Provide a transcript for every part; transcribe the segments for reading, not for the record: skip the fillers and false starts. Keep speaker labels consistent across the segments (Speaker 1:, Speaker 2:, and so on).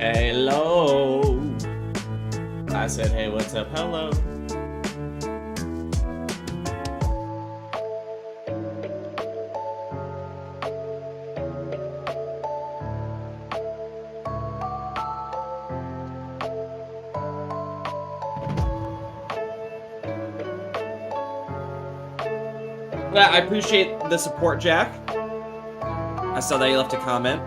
Speaker 1: Hello. I said, hey, what's up? Hello. Yeah, I appreciate the support, Jack. I saw that you left a comment.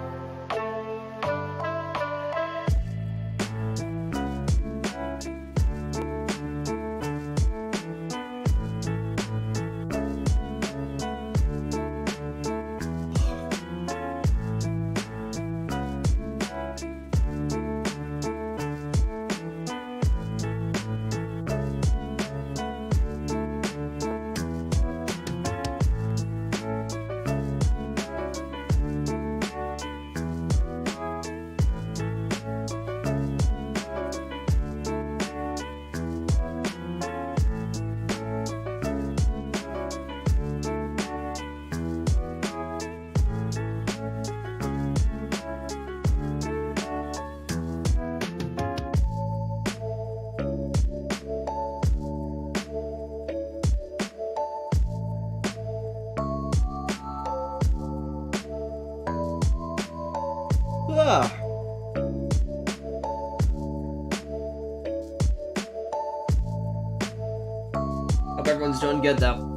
Speaker 1: Hope everyone's doing good though.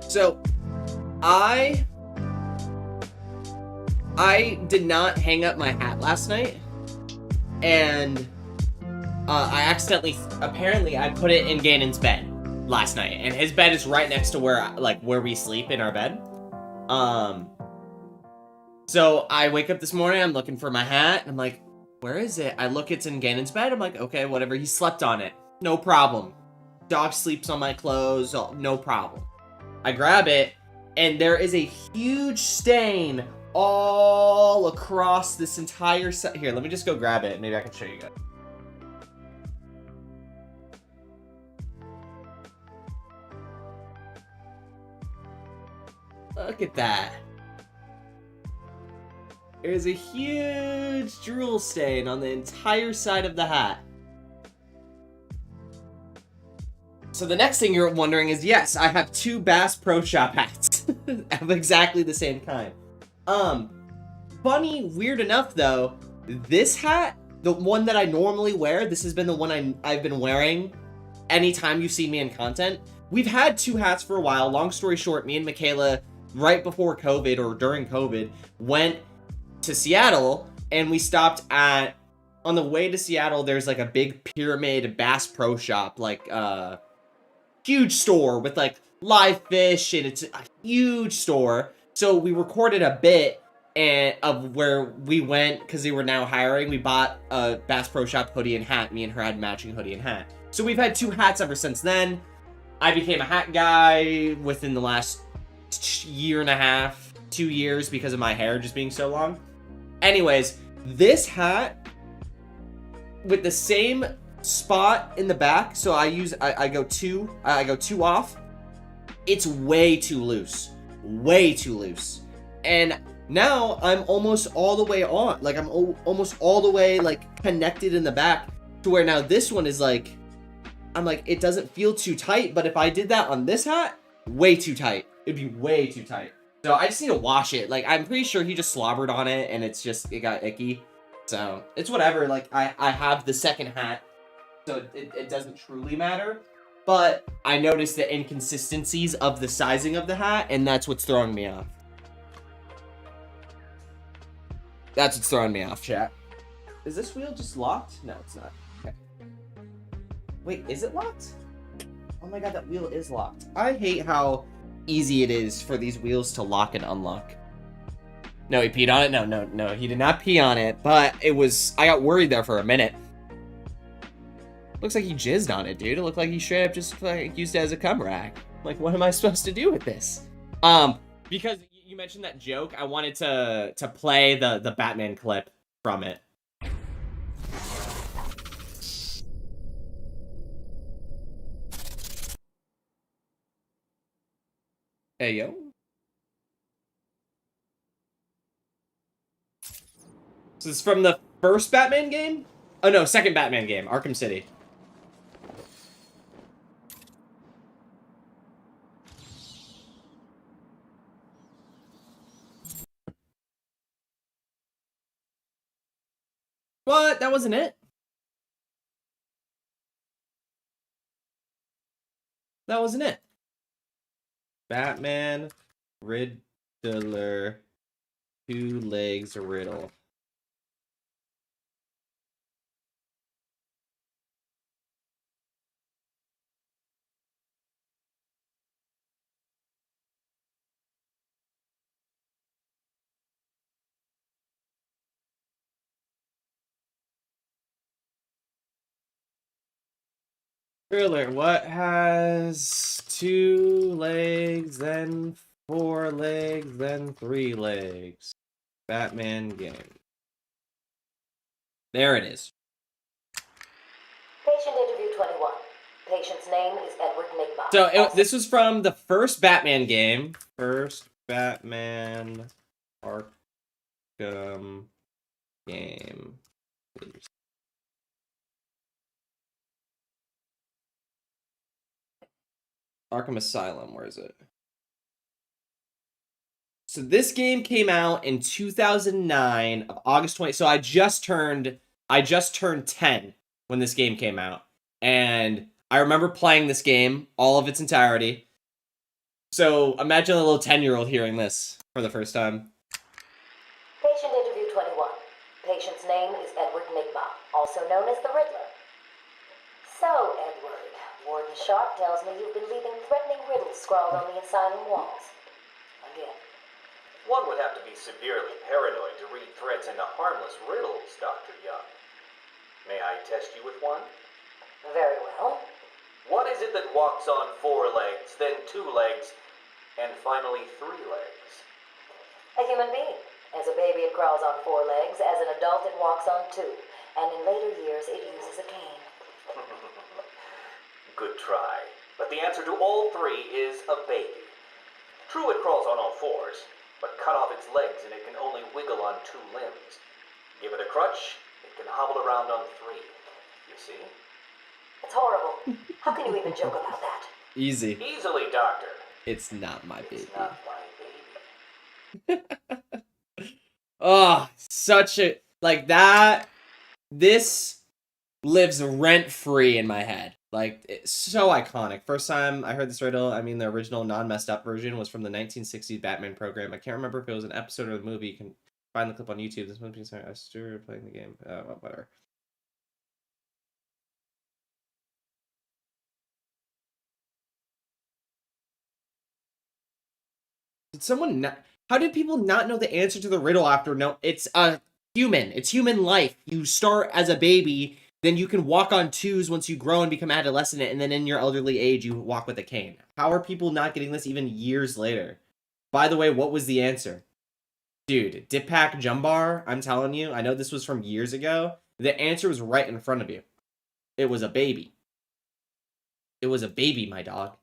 Speaker 1: So, I did not hang up my hat last night, and I accidentally, apparently I put it in Ganon's bed last night, and his bed is right next to where we sleep in our bed. So I wake up this morning, I'm looking for my hat, and I'm like, where is it? I look, it's in Ganon's bed. I'm like, okay, whatever, he slept on it. No problem. Dog sleeps on my clothes, no problem. I grab it, and there is a huge stain all across this entire set. Here, let me just go grab it. Maybe I can show you guys. Look at that. There's a huge drool stain on the entire side of the hat. So the next thing you're wondering is, yes, I have two Bass Pro Shop hats of exactly the same kind. Funny, weird enough though, this hat, the one that I normally wear, this has been the one I've been wearing anytime you see me in content. We've had two hats for a while. Long story short, me and Michaela, right before COVID or during COVID, went to Seattle, and we stopped at, on the way to Seattle, there's like a big Pyramid Bass Pro Shop, like, huge store with like live fish, and it's a huge store. So we recorded a bit of where we went because they were now hiring. We bought a Bass Pro Shop hoodie and hat. Me and her had matching hoodie and hat. So we've had two hats ever since then. I became a hat guy within the last year and a half, 2 years, because of my hair just being so long. Anyways, this hat with the same spot in the back, so I go two off. It's way too loose, and now I'm almost all the way on, like I'm almost all the way like connected in the back, to where now this one is like, I'm like, it doesn't feel too tight, but if I did that on this hat, way too tight. It'd be way too tight. So I just need to wash it. Like, I'm pretty sure he just slobbered on it and it got icky. So, it's whatever. Like, I have the second hat, so it doesn't truly matter. But I noticed the inconsistencies of the sizing of the hat, and that's what's throwing me off. That's what's throwing me off, chat. Is this wheel just locked? No, it's not. Okay. Wait, is it locked? Oh my god, that wheel is locked. I hate how easy it is for these wheels to lock and unlock. No, he peed on it? No, he did not pee on it, but it was... I got worried there for a minute. Looks like he jizzed on it, dude. It looked like he straight up just like used it as a cum rack. Like, what am I supposed to do with this? Because you mentioned that joke, I wanted to play the Batman clip from it. Hey, yo. So this is from the first Batman game? Oh, no, second Batman game, Arkham City. What? That wasn't it? That wasn't it. Batman, Riddler, two legs, riddle. Riddler, what has 2 legs, then 4 legs, then 3 legs? Batman game. There it is.
Speaker 2: Patient interview 21. Patient's name is Edward Nigma.
Speaker 1: So this was from the first Batman game. First Batman Arkham game. Please. Arkham Asylum, where is it? So this game came out in 2009 of August 20. So I just turned 10 when this game came out. And I remember playing this game, all of its entirety. So imagine a little 10-year-old hearing this for the first time.
Speaker 2: Patient interview 21. Patient's name is Edward Nigma, also known as the Riddler. So, Edward, Warden Sharp tells me you've been leaving threatening riddles scrawled on the asylum walls. Again.
Speaker 3: One would have to be severely paranoid to read threats into harmless riddles, Dr. Young. May I test you with one?
Speaker 2: Very well.
Speaker 3: What is it that walks on 4 legs, then 2 legs, and finally 3 legs?
Speaker 2: A human being. As a baby, it crawls on 4 legs. As an adult, it walks on 2. And in later years, it uses a cane.
Speaker 3: Good try. But the answer to all 3 is a baby. True, it crawls on all 4s, but cut off its legs and it can only wiggle on 2 limbs. Give it a crutch, it can hobble around on 3. You see?
Speaker 2: It's horrible. How can you even joke about that?
Speaker 1: Easy.
Speaker 3: Easily, Doctor.
Speaker 1: It's not my baby.
Speaker 3: It's not my baby.
Speaker 1: Oh, such a... Like, that... This lives rent-free in my head. Like, it's so iconic. First time I heard this riddle, I mean, the original non-messed up version was from the 1960s Batman program. I can't remember if it was an episode or the movie. You can find the clip on YouTube. This must be sorry. I started playing the game. Whatever. Did someone not... How did people not know the answer to the riddle after? No, it's human. It's human life. You start as a baby, then you can walk on 2s once you grow and become adolescent, and then in your elderly age, you walk with a cane. How are people not getting this even years later? By the way, what was the answer? Dude, Dipak Jumbar, I'm telling you, I know this was from years ago. The answer was right in front of you. It was a baby. It was a baby, my dog.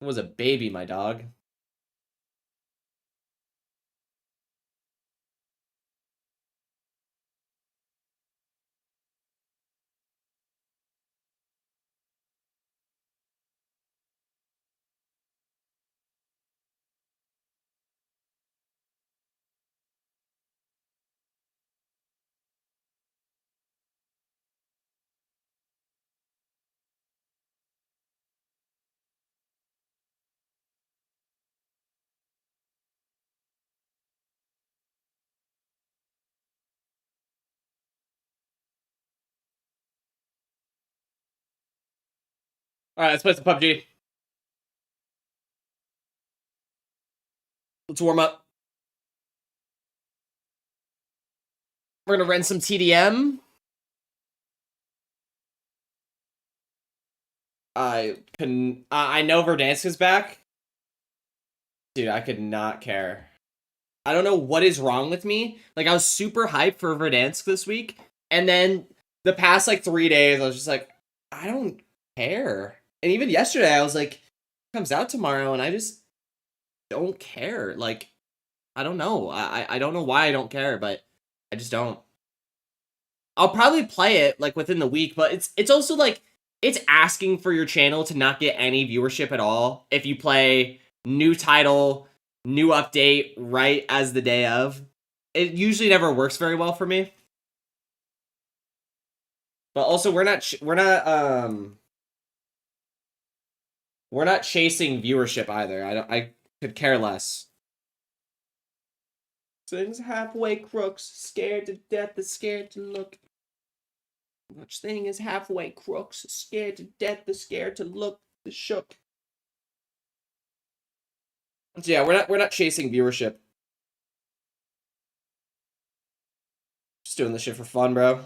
Speaker 1: It was a baby, my dog. All right, let's play some PUBG. Let's warm up. We're gonna run some TDM. I know Verdansk is back. Dude, I could not care. I don't know what is wrong with me. Like, I was super hyped for Verdansk this week, and then the past, like, 3 days, I was just like, I don't care. And even yesterday, I was like, it comes out tomorrow, and I just don't care. Like, I don't know. I don't know why I don't care, but I just don't. I'll probably play it, like, within the week, but it's also, like, it's asking for your channel to not get any viewership at all if you play new title, new update right as the day of. It usually never works very well for me. But also, we're not chasing viewership either. I could care less. Things halfway crooks, scared to death, is scared to look. Much thing is halfway crooks, scared to death, is scared to look, the shook. So yeah, we're not chasing viewership. Just doing this shit for fun, bro.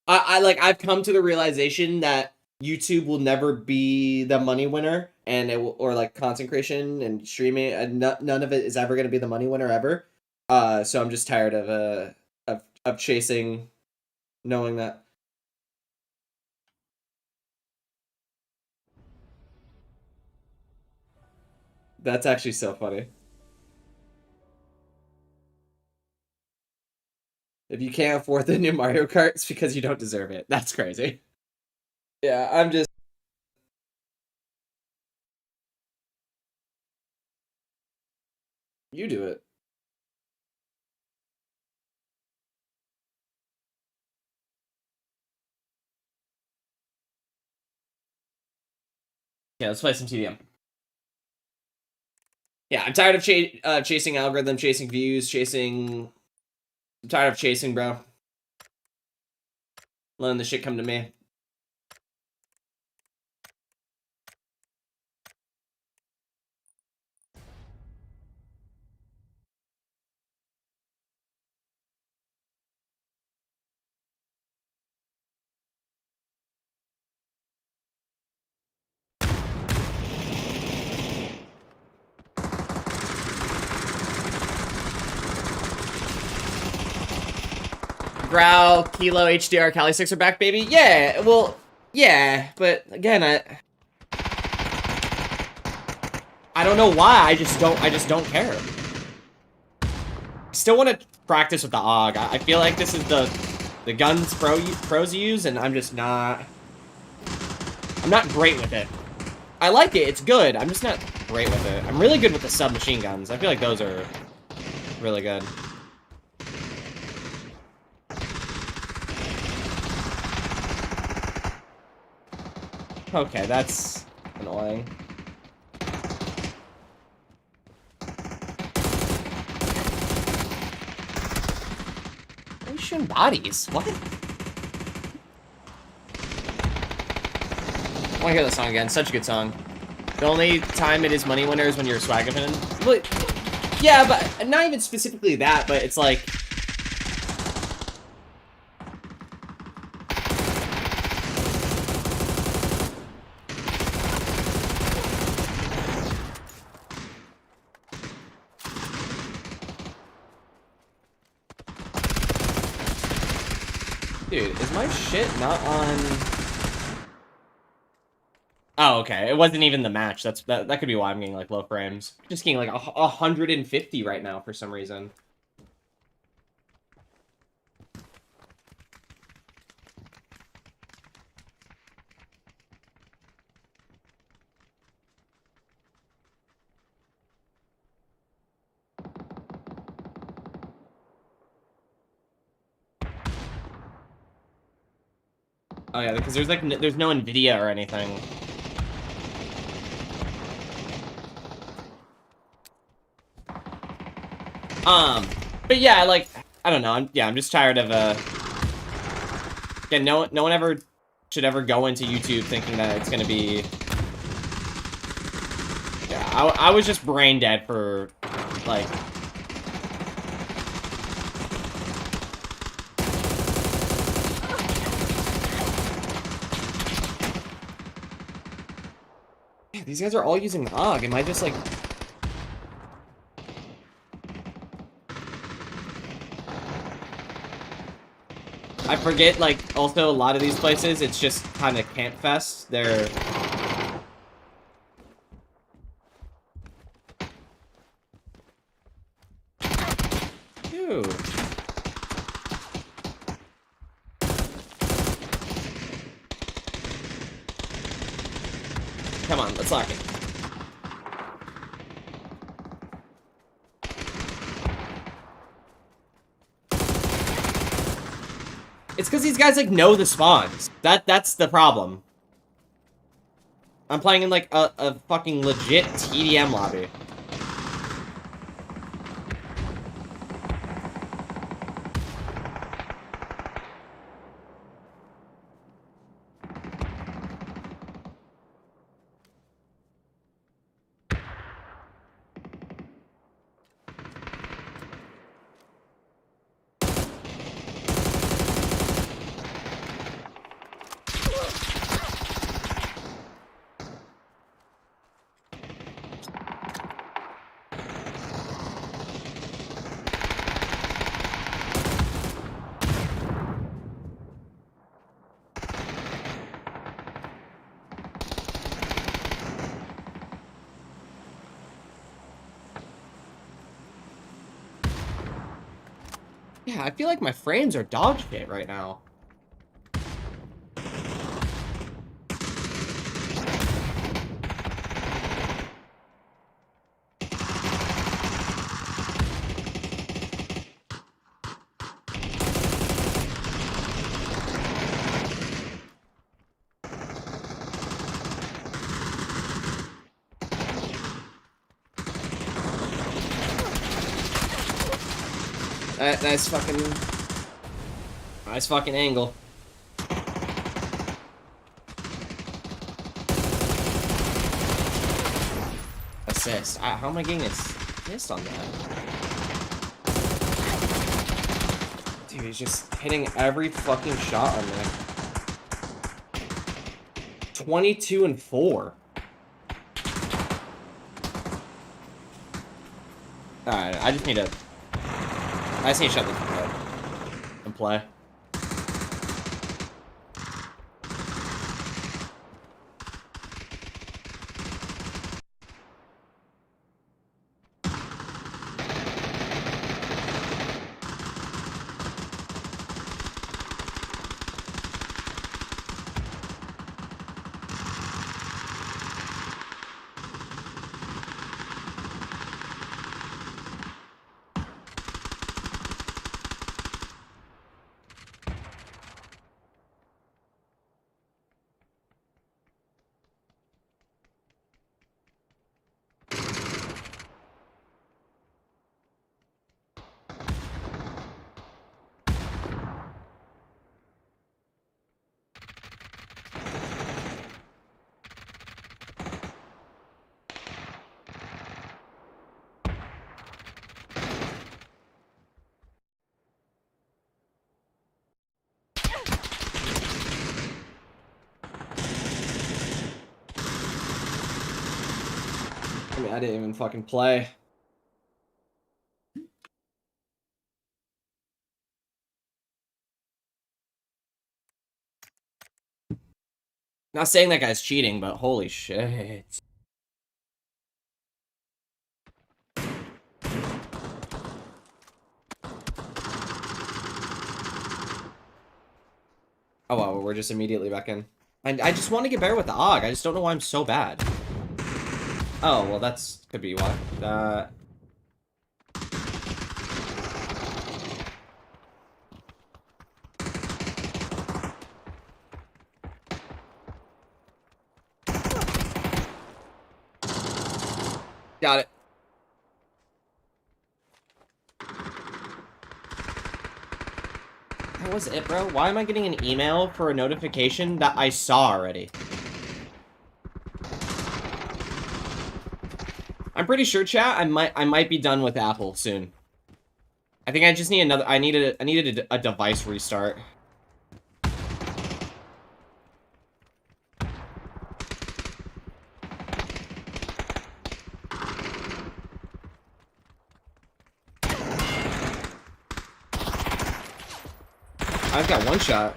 Speaker 1: I've come to the realization that YouTube will never be the money winner, and it will, or like content creation and streaming, and none of it is ever going to be the money winner ever. So I'm just tired of chasing, knowing that. That's actually so funny. If you can't afford the new Mario Kart, it's because you don't deserve it. That's crazy. Yeah, I'm just... You do it. Yeah, let's play some TDM. Yeah, I'm tired of chasing algorithm, chasing views, chasing... I'm tired of chasing, bro. Letting the shit come to me. Growl, Kilo, HDR, Cali 6 are back, baby? Yeah, well, yeah, but again, I don't know why, I just don't care. Still want to practice with the AUG. I feel like this is the guns pros use, and I'm just not... I'm not great with it. I like it, it's good, I'm just not great with it. I'm really good with the submachine guns. I feel like those are really good. Okay, that's annoying. Why are you shooting bodies? What? I want to hear that song again. Such a good song. The only time it is money winner is when you're swagapping. But yeah, but not even specifically that, but it's like... Dude, is my shit not on... Oh, okay. It wasn't even the match. That could be why I'm getting, like, low frames. I'm just getting, like, 150 right now for some reason. Oh yeah, because there's like there's no Nvidia or anything. But yeah, like I don't know. I'm just tired of yeah. No one ever should ever go into YouTube thinking that it's gonna be... Yeah, I was just brain dead for, like... Yeah, these guys are all using AUG. Am I just, like... I forget, like, also a lot of these places, it's just kind of camp fest. They're... Dude. Come on, let's lock it. It's because these guys, like, know the spawns. That's the problem. I'm playing in, like, a fucking legit TDM lobby. Yeah, I feel like my frames are dog shit right now. Nice fucking angle. Assist. How am I getting assist on that? Dude, he's just hitting every fucking shot on me. 22 and 4. Alright, I just need to shut this up and play. I mean, I didn't even fucking play. Not saying that guy's cheating, but holy shit. Oh wow, we're just immediately back in. I just want to get better with the AUG. I just don't know why I'm so bad. Oh, well, that's could be why. Got it. What was it, bro? Why am I getting an email for a notification that I saw already? I'm pretty sure, chat, I might be done with Apple soon. I think I just need another. I needed a device restart. I've got one shot.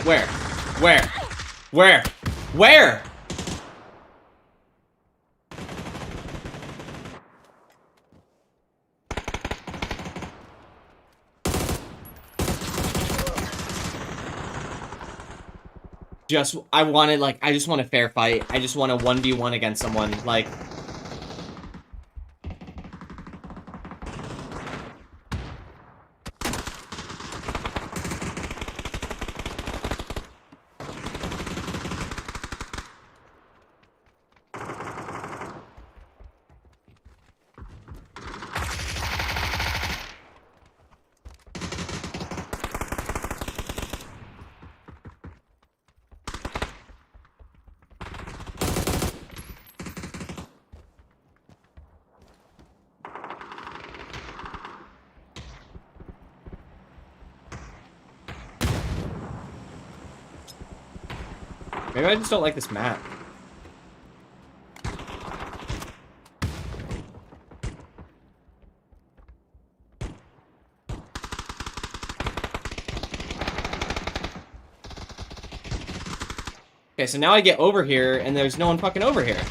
Speaker 1: Where? Where? Where? Where? I wanted, like, I just want a fair fight. I just want a 1v1 against someone, like... Maybe I just don't like this map. Okay, so now I get over here, and there's no one fucking over here.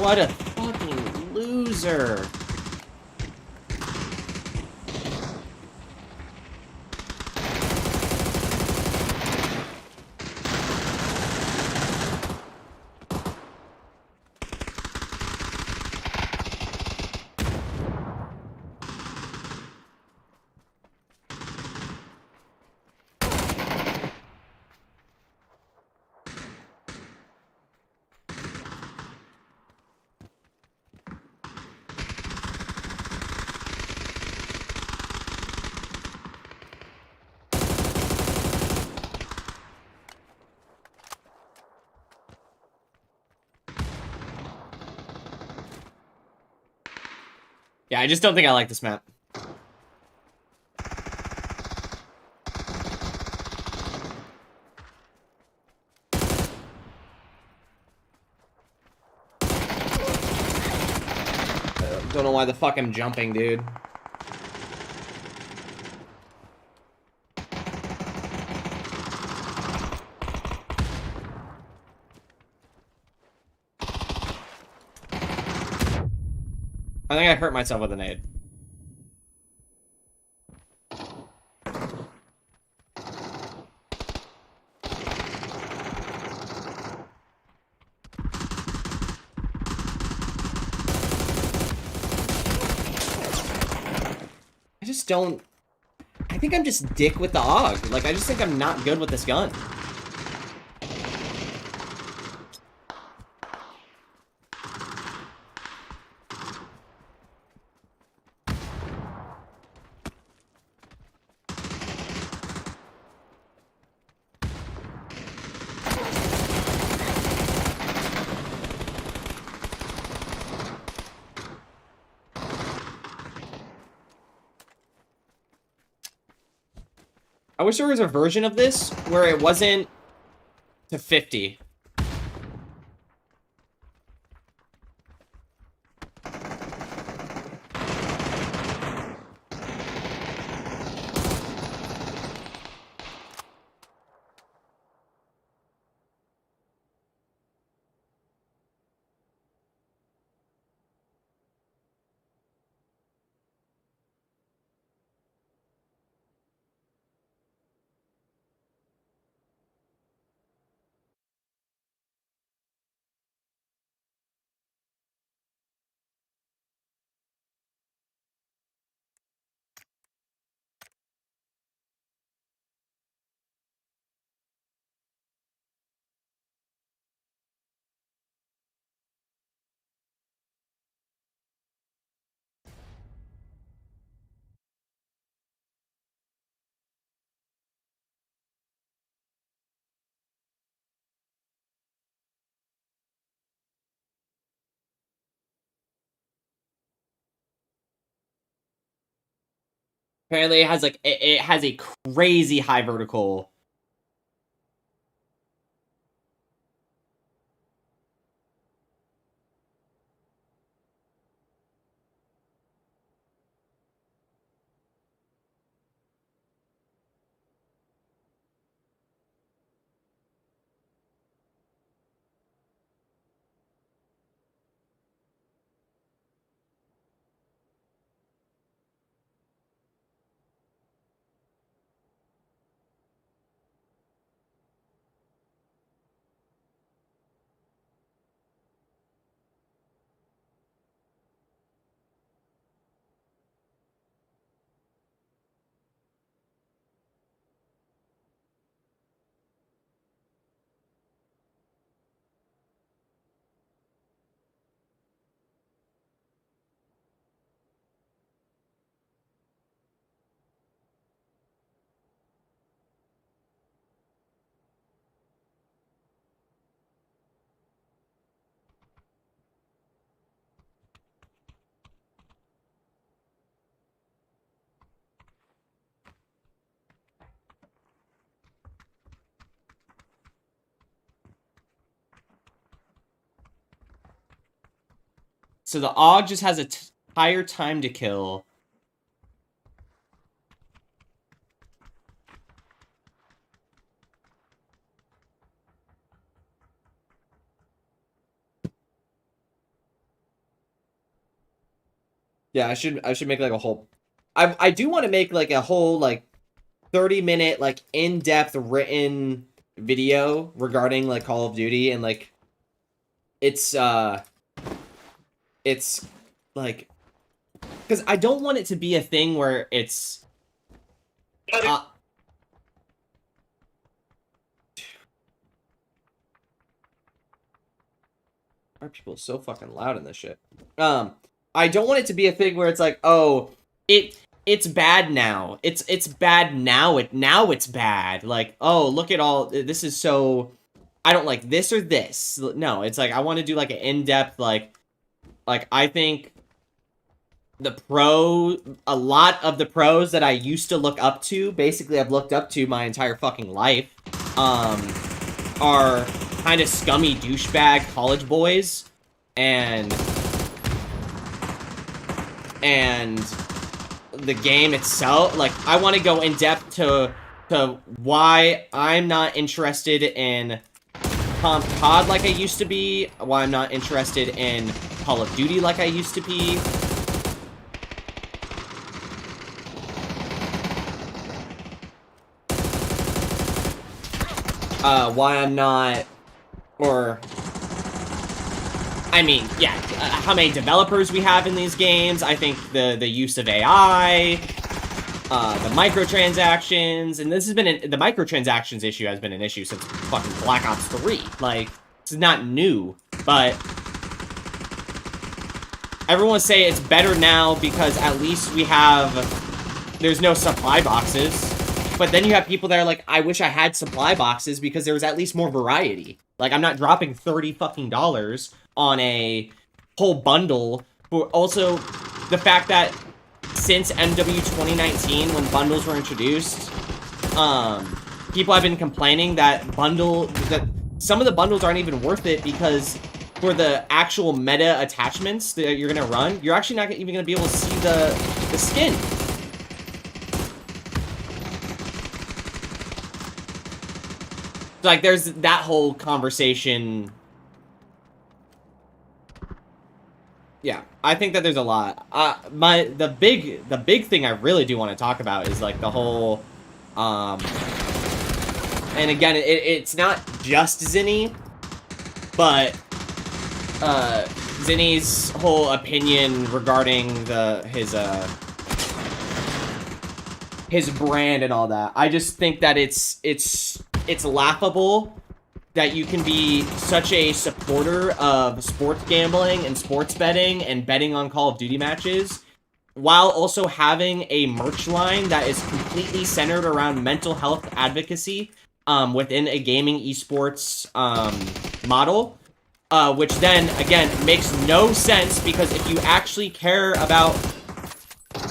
Speaker 1: What a fucking loser. Yeah, I just don't think I like this map. Don't know why the fuck I'm jumping, dude. I think I hurt myself with a nade. I just don't... I think I'm just dick with the AUG. Like, I just think I'm not good with this gun. I wish there was a version of this where it wasn't to 50. Apparently, it has like it has a crazy high vertical. So the AUG just has a higher time to kill. Yeah, I should make like a whole. I do want to make like a whole like 30-minute like in-depth written video regarding like Call of Duty and like it's like because I don't want it to be a thing where it's why are people so fucking loud in this shit? I don't want it to be a thing where it's like, oh, it's bad now. It's bad now. Now it's bad. Like, oh, look at all this is so I don't like this or this. No, it's like I want to do like an in-depth like I think a lot of the pros that I used to look up to, basically I've looked up to my entire fucking life, are kind of scummy douchebag college boys, and the game itself, like, I want to go in depth to why I'm not interested in Comp COD like I used to be, why I'm not interested in Call of Duty like I used to be. Why I'm not, or, I mean, yeah, how many developers we have in these games. I think the use of AI, the microtransactions, and this has been, the microtransactions issue has been an issue since fucking Black Ops 3. Like, this is not new, but everyone say it's better now because at least there's no supply boxes. But then you have people that are like, I wish I had supply boxes because there was at least more variety. Like, I'm not dropping $30 fucking on a whole bundle. But also, the fact that since MW 2019, when bundles were introduced, people have been complaining that some of the bundles aren't even worth it because for the actual meta attachments that you're gonna run, you're actually not even gonna be able to see the skin. Like, there's that whole conversation. Yeah, I think that there's a lot. The big thing I really do want to talk about is like the whole, and again, it's not just Zinni, but Zinni's whole opinion regarding his brand and all that. I just think that it's laughable that you can be such a supporter of sports gambling and sports betting and betting on Call of Duty matches while also having a merch line that is completely centered around mental health advocacy within a gaming esports model, which then, again, makes no sense because if you actually care about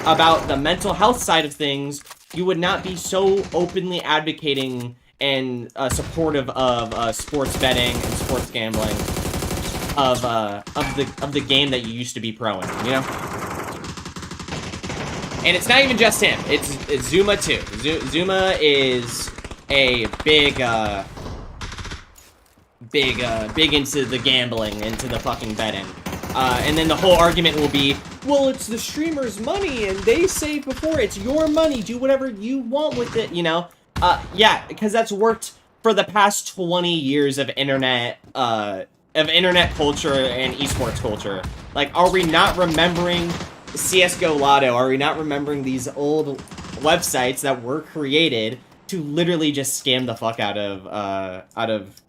Speaker 1: about the mental health side of things, you would not be so openly advocating and supportive of sports betting and sports gambling of the game that you used to be pro in, you know? And it's not even just him. It's Zuma too. Zuma is a big into the gambling, into the fucking betting. And then the whole argument will be, well, it's the streamer's money, and they say before, it's your money, do whatever you want with it, you know? Yeah, because that's worked for the past 20 years of internet culture and esports culture. Like, are we not remembering CSGO Lotto? Are we not remembering these old websites that were created to literally just scam the fuck out of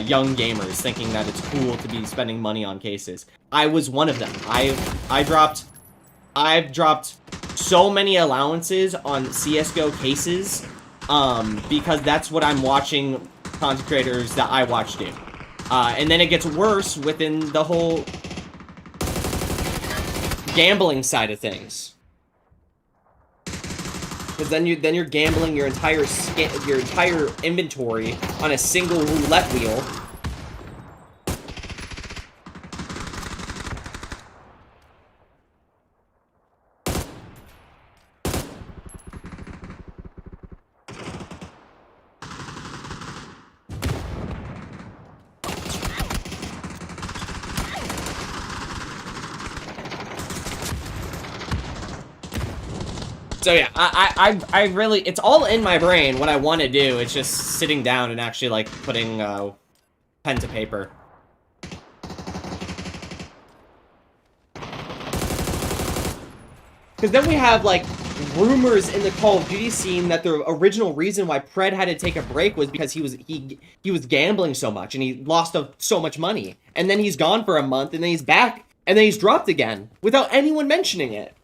Speaker 1: young gamers, thinking that it's cool to be spending money on cases? I was one of them. I've dropped so many allowances on CSGO cases, because that's what I'm watching content creators that I watch do. And then it gets worse within the whole gambling side of things. Because then you're gambling your entire inventory on a single roulette wheel. So yeah, I really, it's all in my brain what I want to do. It's just sitting down and actually like putting pen to paper. Because then we have like rumors in the Call of Duty scene that the original reason why Pred had to take a break was because he was gambling so much and he lost so much money, and then he's gone for a month and then he's back and then he's dropped again without anyone mentioning it.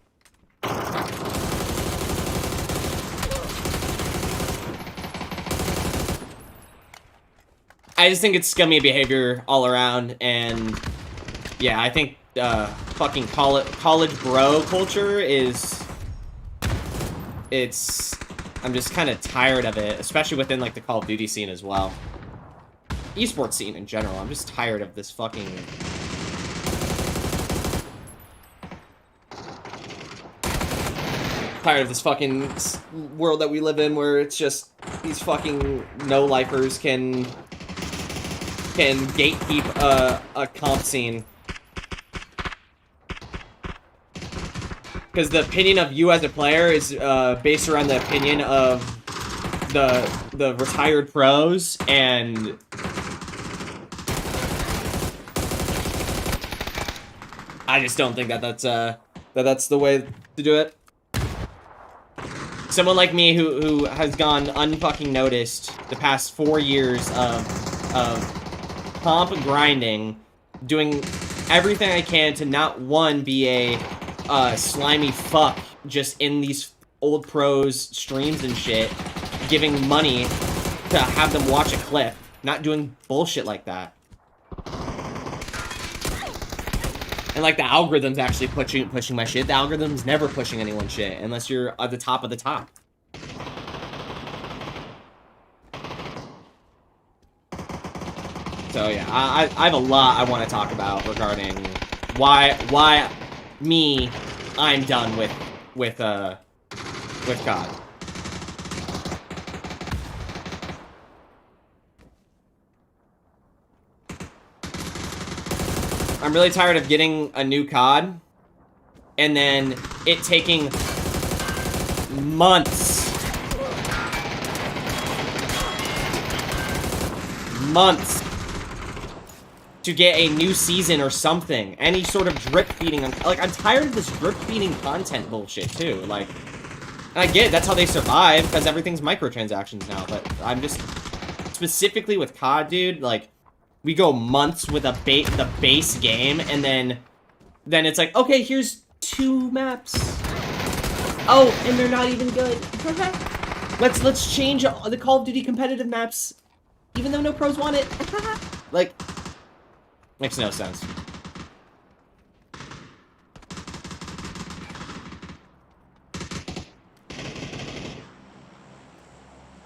Speaker 1: I just think it's scummy behavior all around, and yeah, I think fucking college bro culture is, I'm just kind of tired of it, especially within like the Call of Duty scene as well. Esports scene in general, I'm just tired of this fucking... Tired of this fucking world that we live in where it's just these fucking no-lifers can gatekeep a comp scene. Because the opinion of you as a player is based around the opinion of the retired pros, and I just don't think that's the way to do it. Someone like me who has gone unfucking noticed the past 4 years of comp grinding, doing everything I can to not, one, be a slimy fuck just in these old pros streams and shit, giving money to have them watch a clip, not doing bullshit like that. And like the algorithm's actually pushing my shit. The algorithm's never pushing anyone's shit unless you're at the top of the top. So yeah, I have a lot I want to talk about regarding why I'm done with COD. I'm really tired of getting a new COD and then it taking months to get a new season or something. Any sort of drip feeding. Like, I'm tired of this drip feeding content bullshit too. Like, and I get it, that's how they survive, because everything's microtransactions now, but I'm just, specifically with COD, dude, like, we go months with the base game, and then it's like, okay, here's 2 maps. Oh, and they're not even good. Let's change the Call of Duty competitive maps, even though no pros want it. Like, makes no sense.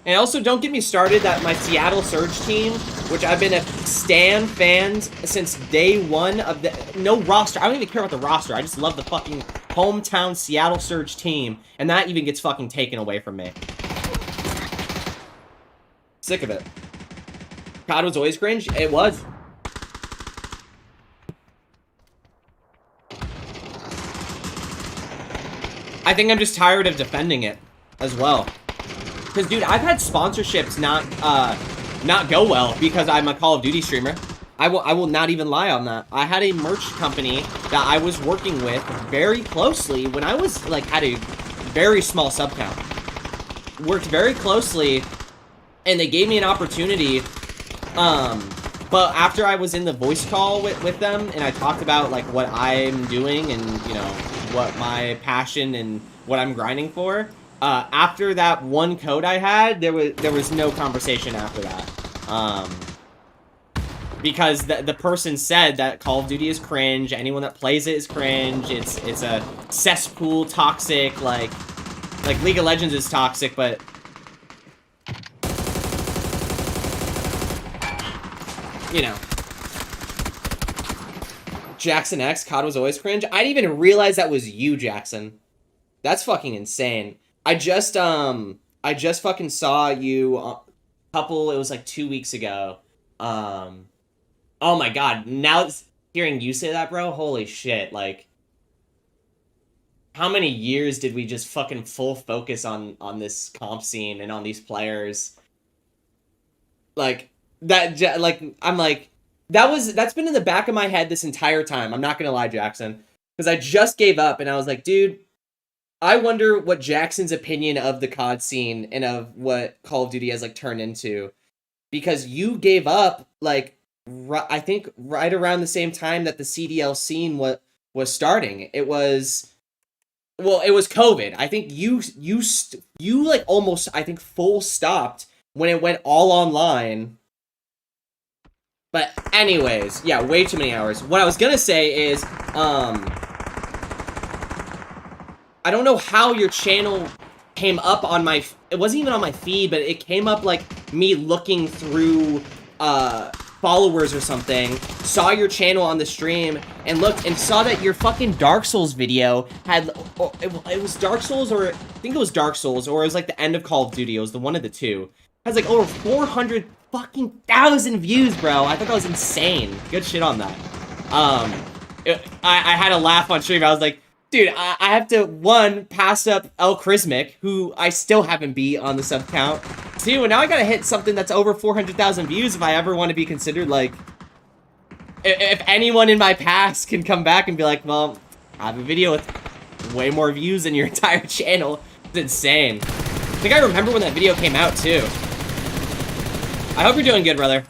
Speaker 1: And also, don't get me started that my Seattle Surge team, which I've been a stan fan since day one of the... No roster. I don't even care about the roster. I just love the fucking hometown Seattle Surge team. And that even gets fucking taken away from me. Sick of it. COD was always cringe? It was. I think I'm just tired of defending it as well. Because, dude, I've had sponsorships not go well because I'm a Call of Duty streamer. I will not even lie on that. I had a merch company that I was working with very closely when I was, like, had a very small sub count. Worked very closely, and they gave me an opportunity, but after I was in the voice call with them, and I talked about, like, what I'm doing and, you know, what my passion and what I'm grinding for, after that one code I had, there was no conversation after that. Because the person said that Call of Duty is cringe, anyone that plays it is cringe, it's a cesspool, toxic, like League of Legends is toxic, but... You know. Jackson X, COD was always cringe. I didn't even realize that was you, Jackson. That's fucking insane. I just fucking saw you a couple, it was like 2 weeks ago. Oh my god, now hearing you say that, bro, holy shit, like, how many years did we just fucking full focus on this comp scene and on these players? Like, that, like, I'm like, that's been in the back of my head this entire time, I'm not gonna lie, Jackson, because I just gave up, and I was like, dude, I wonder what Jackson's opinion of the COD scene and of what Call of Duty has, like, turned into. Because you gave up, like, I think right around the same time that the CDL scene was starting. It was COVID. I think you like, almost, I think, full stopped when it went all online. But anyways, yeah, way too many hours. What I was gonna say is, I don't know how your channel came up on my... It wasn't even on my feed, but it came up, like, me looking through, followers or something, saw your channel on the stream, and looked and saw that your fucking Dark Souls video had... It was Dark Souls, or... I think it was Dark Souls, or it was, like, the end of Call of Duty. It was the one of the two. It has, like, over 400 fucking thousand views, bro. I thought that was insane. Good shit on that. I had a laugh on stream. I was like, dude, I have to, one, pass up RealCrismic, who I still haven't beat on the sub count. Two, and now I gotta hit something that's over 400,000 views if I ever want to be considered, like... If anyone in my past can come back and be like, well, I have a video with way more views than your entire channel. It's insane. I think I remember when that video came out, too. I hope you're doing good, brother.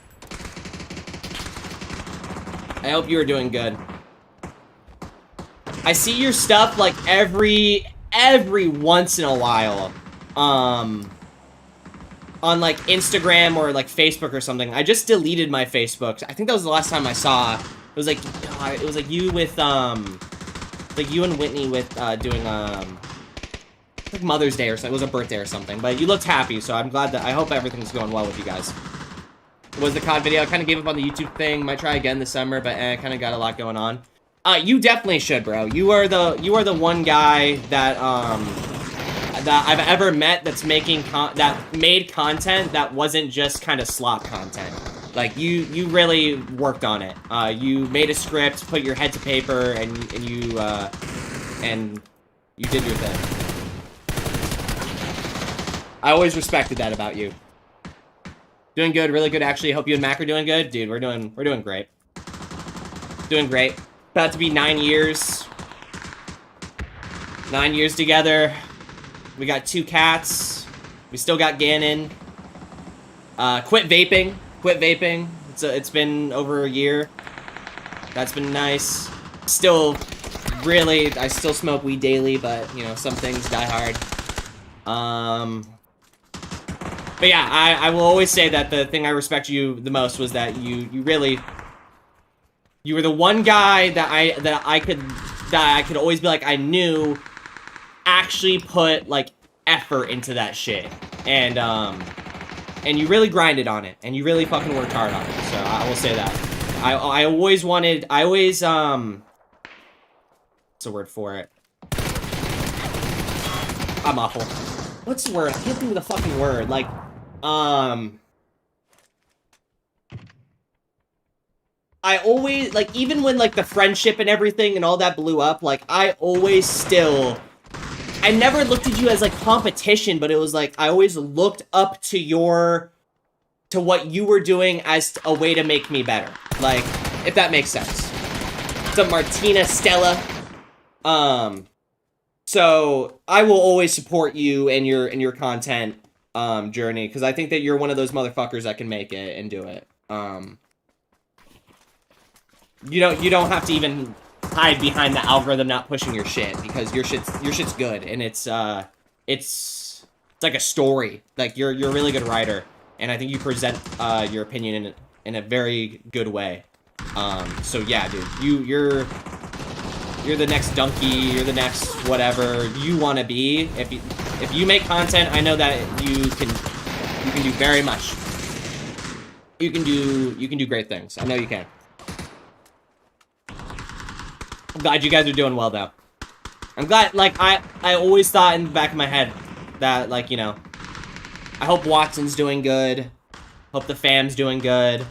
Speaker 1: I hope you are doing good. I see your stuff, like, every once in a while, on, like, Instagram or, like, Facebook or something. I just deleted my Facebook. I think that was the last time I saw. It was like you with, like, you and Whitney with, doing, like, Mother's Day or something. It was a birthday or something. But you looked happy, so I'm glad that, I hope everything's going well with you guys. Was the COD video. I kind of gave up on the YouTube thing. Might try again this summer, but I kind of got a lot going on. You definitely should, bro. You are the one guy that that I've ever met that's making that made content that wasn't just kind of slop content. Like, you really worked on it. You made a script, put your head to paper, and you did your thing. I always respected that about you. Doing good, really good. Actually, I hope you and Mac are doing good, dude. We're doing great. Doing great. About to be 9 years. 9 years together. We got 2 cats. We still got Ganon. Quit vaping. Quit vaping. It's been over a year. That's been nice. Still, really, I still smoke weed daily, but, you know, some things die hard. But yeah, I will always say that the thing I respect you the most was that you were the one guy that I could always be like, I knew actually put, like, effort into that shit. And And you really grinded on it, and you really fucking worked hard on it. So I will say that. I always wanted, what's the word for it? I'm awful. What's the word? I can't think of the fucking word. Like, I always, like, even when, like, the friendship and everything and all that blew up, like, I always still, I never looked at you as, like, competition, but it was, like, I always looked up to what you were doing as a way to make me better. Like, if that makes sense. So, Martina, Stella, so, I will always support you and your content, journey, because I think that you're one of those motherfuckers that can make it and do it. You don't have to even hide behind the algorithm not pushing your shit, because your shit's good, and it's like a story. Like, you're a really good writer, and I think you present your opinion in a very good way. So yeah, dude, you're the next donkey, you're the next whatever you want to be. If you make content, I know that you can do very much. You can do great things. I know you can. I'm glad you guys are doing well, though. I'm glad, like, I always thought in the back of my head that, like, you know, I hope Watson's doing good. Hope the fam's doing good.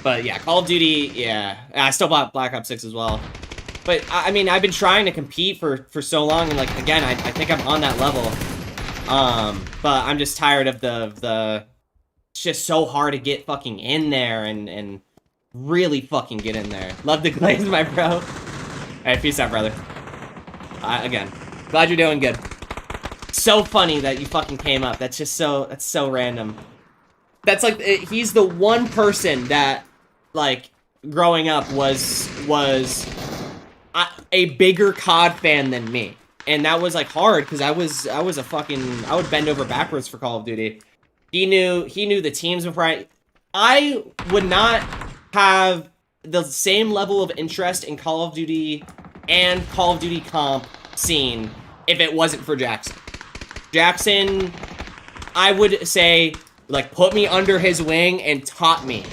Speaker 1: But, yeah, Call of Duty, yeah. I still bought Black Ops 6 as well. But, I mean, I've been trying to compete for so long, and, like, again, I think I'm on that level. But I'm just tired of the it's just so hard to get fucking in there and really fucking get in there. Love the glaze, my bro. Alright, peace out, brother. Again, glad you're doing good. So funny that you fucking came up. That's so random. That's like, he's the one person that, like, growing up was a bigger COD fan than me. And that was, like, hard, because I was a fucking, I would bend over backwards for Call of Duty. He knew the teams before I would not have the same level of interest in Call of Duty and Call of Duty comp scene if it wasn't for Jackson. Jackson, I would say, like, put me under his wing and taught me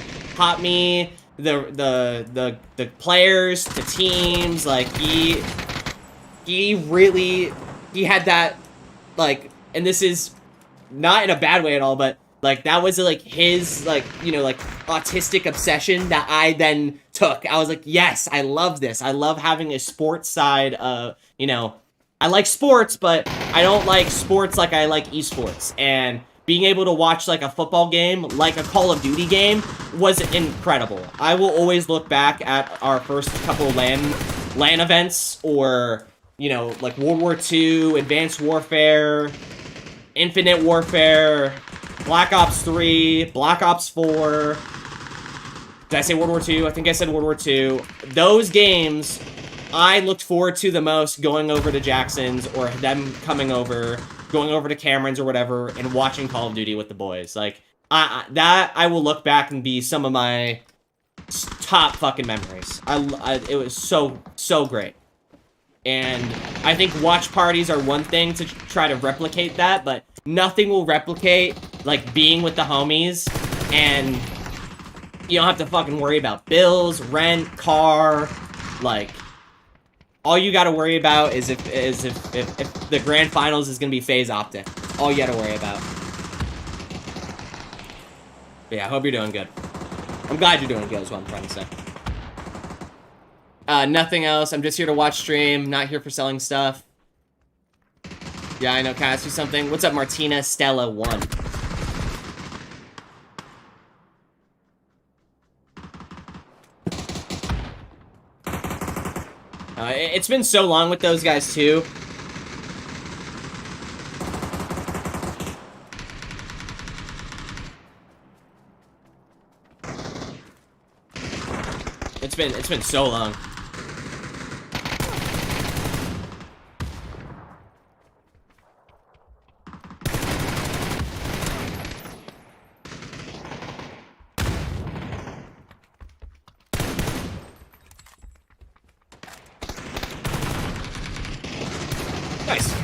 Speaker 1: the players, the teams. Like, he had that, like, and this is not in a bad way at all, but, like, that was, like, his, like, you know, like, autistic obsession that I then took. I was like, yes, I love this. I love having a sports side of, you know, I like sports, but I don't like sports like I like esports. And being able to watch, like, a football game, like a Call of Duty game, was incredible. I will always look back at our first couple LAN events, or, you know, like, World War II, Advanced Warfare, Infinite Warfare, Black Ops 3, Black Ops 4. Did I say World War II? I think I said World War II. Those games, I looked forward to the most, going over to Jackson's, or them coming over, going over to Cameron's or whatever, and watching Call of Duty with the boys. Like, that I will look back and be some of my top fucking memories. It was so great. And I think watch parties are one thing to try to replicate that, but nothing will replicate, like, being with the homies, and you don't have to fucking worry about bills, rent, car. Like, all you gotta worry about is if the grand finals is gonna be phase optic. All you gotta worry about. But yeah, I hope you're doing good. I'm glad you're doing good is what I'm trying to say. Nothing else. I'm just here to watch stream. Not here for selling stuff. Yeah, I know. Can I ask you something? What's up, Martina Stella 1? It's been so long with those guys, too. It's been so long. Nice.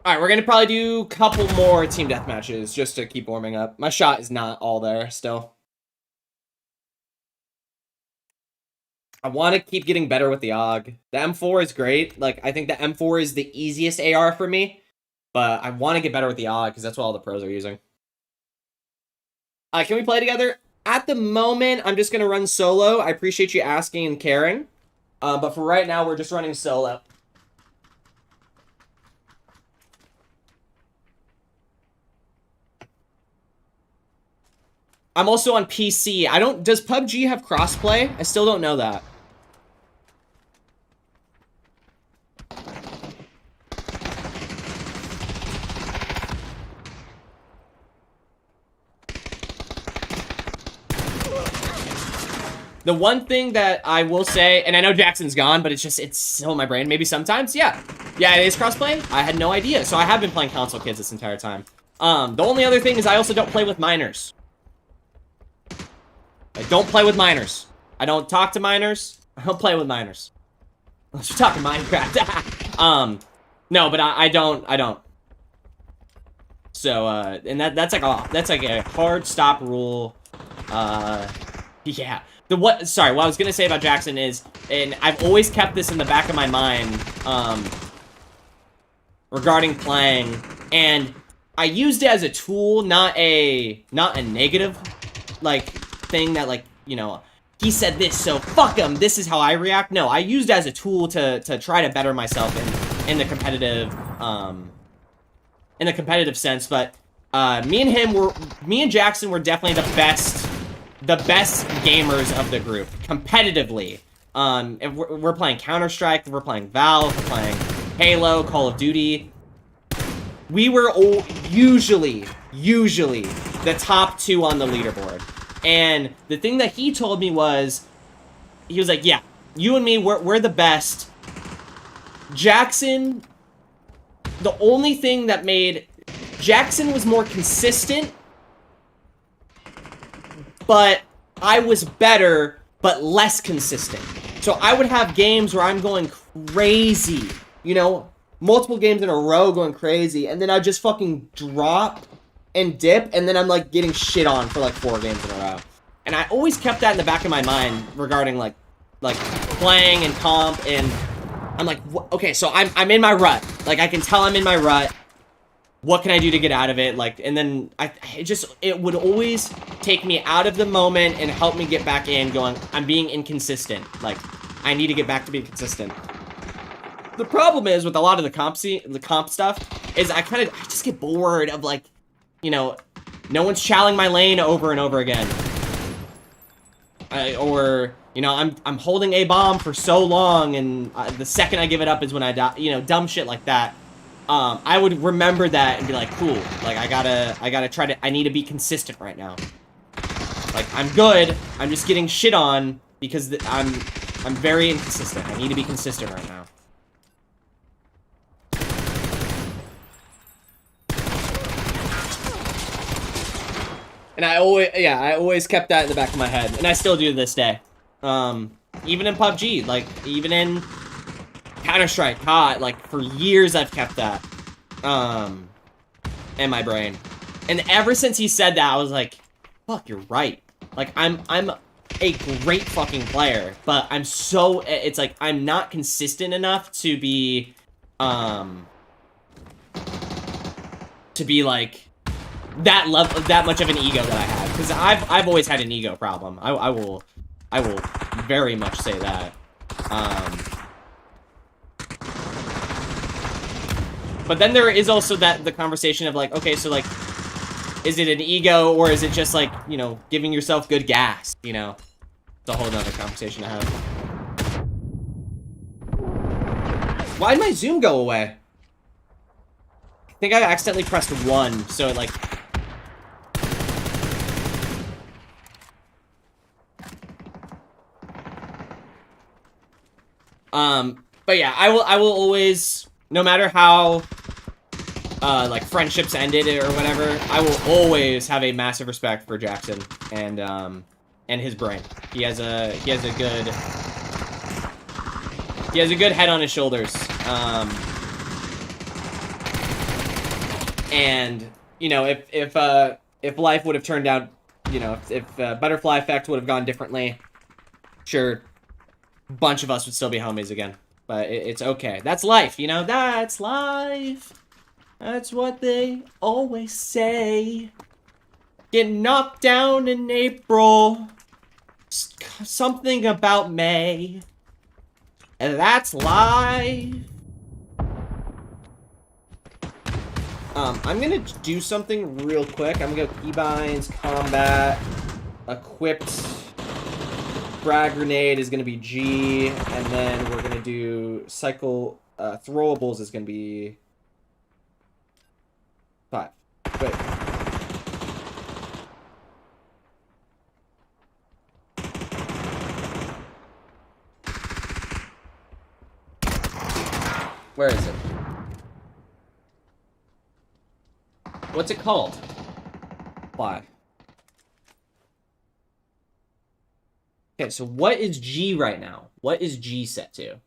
Speaker 1: Alright, we're gonna probably do a couple more team deathmatches just to keep warming up. My shot is not all there still. I want to keep getting better with the AUG. The M4 is great. Like, I think the M4 is the easiest AR for me. But I want to get better with the AUG because that's what all the pros are using. Can we play together? At the moment, I'm just going to run solo. I appreciate you asking and caring. But for right now, we're just running solo. I'm also on PC. Does PUBG have crossplay? I still don't know that. The one thing that I will say, and I know Jackson's gone, but it's still in my brain. Maybe sometimes, yeah. Yeah, it is crossplay. I had no idea. So I have been playing console kids this entire time. The only other thing is I also don't play with minors. I don't play with minors. I don't talk to minors. I don't play with minors. Unless you're talking Minecraft. No, but I don't. So, and that's like a hard stop rule. Yeah. What I was gonna say about Jackson is, and I've always kept this in the back of my mind, regarding playing, and I used it as a tool, not a negative, like, thing that, like, you know, he said this, so fuck him, this is how I react. No, I used it as a tool to try to better myself in the competitive sense, but, me and Jackson were definitely the best gamers of the group, competitively. If we're playing Counter-Strike, we're playing Valve, we're playing Halo, Call of Duty. We were usually the top 2 on the leaderboard. And the thing that he told me was, he was like, yeah, you and me, we're the best. Jackson, the only thing that made Jackson was more consistent, but I was better, but less consistent. So I would have games where I'm going crazy, you know, multiple games in a row going crazy, and then I'd just fucking drop and dip, and then I'm, like, getting shit on for, like, 4 games in a row. And I always kept that in the back of my mind regarding, like playing and comp, and I'm like, okay, so I'm in my rut. Like, I can tell I'm in my rut. What can I do to get out of it? Like, and then it would always take me out of the moment and help me get back in going, I'm being inconsistent. Like, I need to get back to being consistent. The problem is with a lot of the comp stuff is I just get bored of, like, you know, no one's challenging my lane over and over again. Or, you know, I'm holding a bomb for so long and the second I give it up is when I die, you know, dumb shit like that. I would remember that and be like, cool, like, I gotta try to, I need to be consistent right now. Like, I'm good, I'm just getting shit on because I'm very inconsistent. I need to be consistent right now. And I always kept that in the back of my head, and I still do to this day. Even in PUBG, like, even in Counter-Strike, COD, like, for years I've kept that, in my brain. And ever since he said that, I was like, fuck, you're right. Like, I'm a great fucking player, but it's like, I'm not consistent enough to be like, that much of an ego that I have. Because I've always had an ego problem. I will very much say that. But then there is also the conversation of, like, okay, so, like, is it an ego, or is it just, like, you know, giving yourself good gas, you know? It's a whole nother conversation to have. Why'd my zoom go away? I think I accidentally pressed 1, so it, like... But yeah, I will always, no matter how, like, friendships ended or whatever, I will always have a massive respect for Jackson and his brain. He has a good head on his shoulders. And, you know, if life would have turned out, you know, if Butterfly Effect would have gone differently, sure, a bunch of us would still be homies again. But it's okay. That's life, you know? That's life. That's what they always say. Get knocked down in April. Something about May. And that's life. I'm gonna do something real quick. I'm gonna go keybinds, combat, equipped, frag grenade is gonna be G, and then we're gonna do cycle, throwables is gonna be 5. Wait. Where is it? What's it called? Why? Okay, so what is G right now? What is G set to?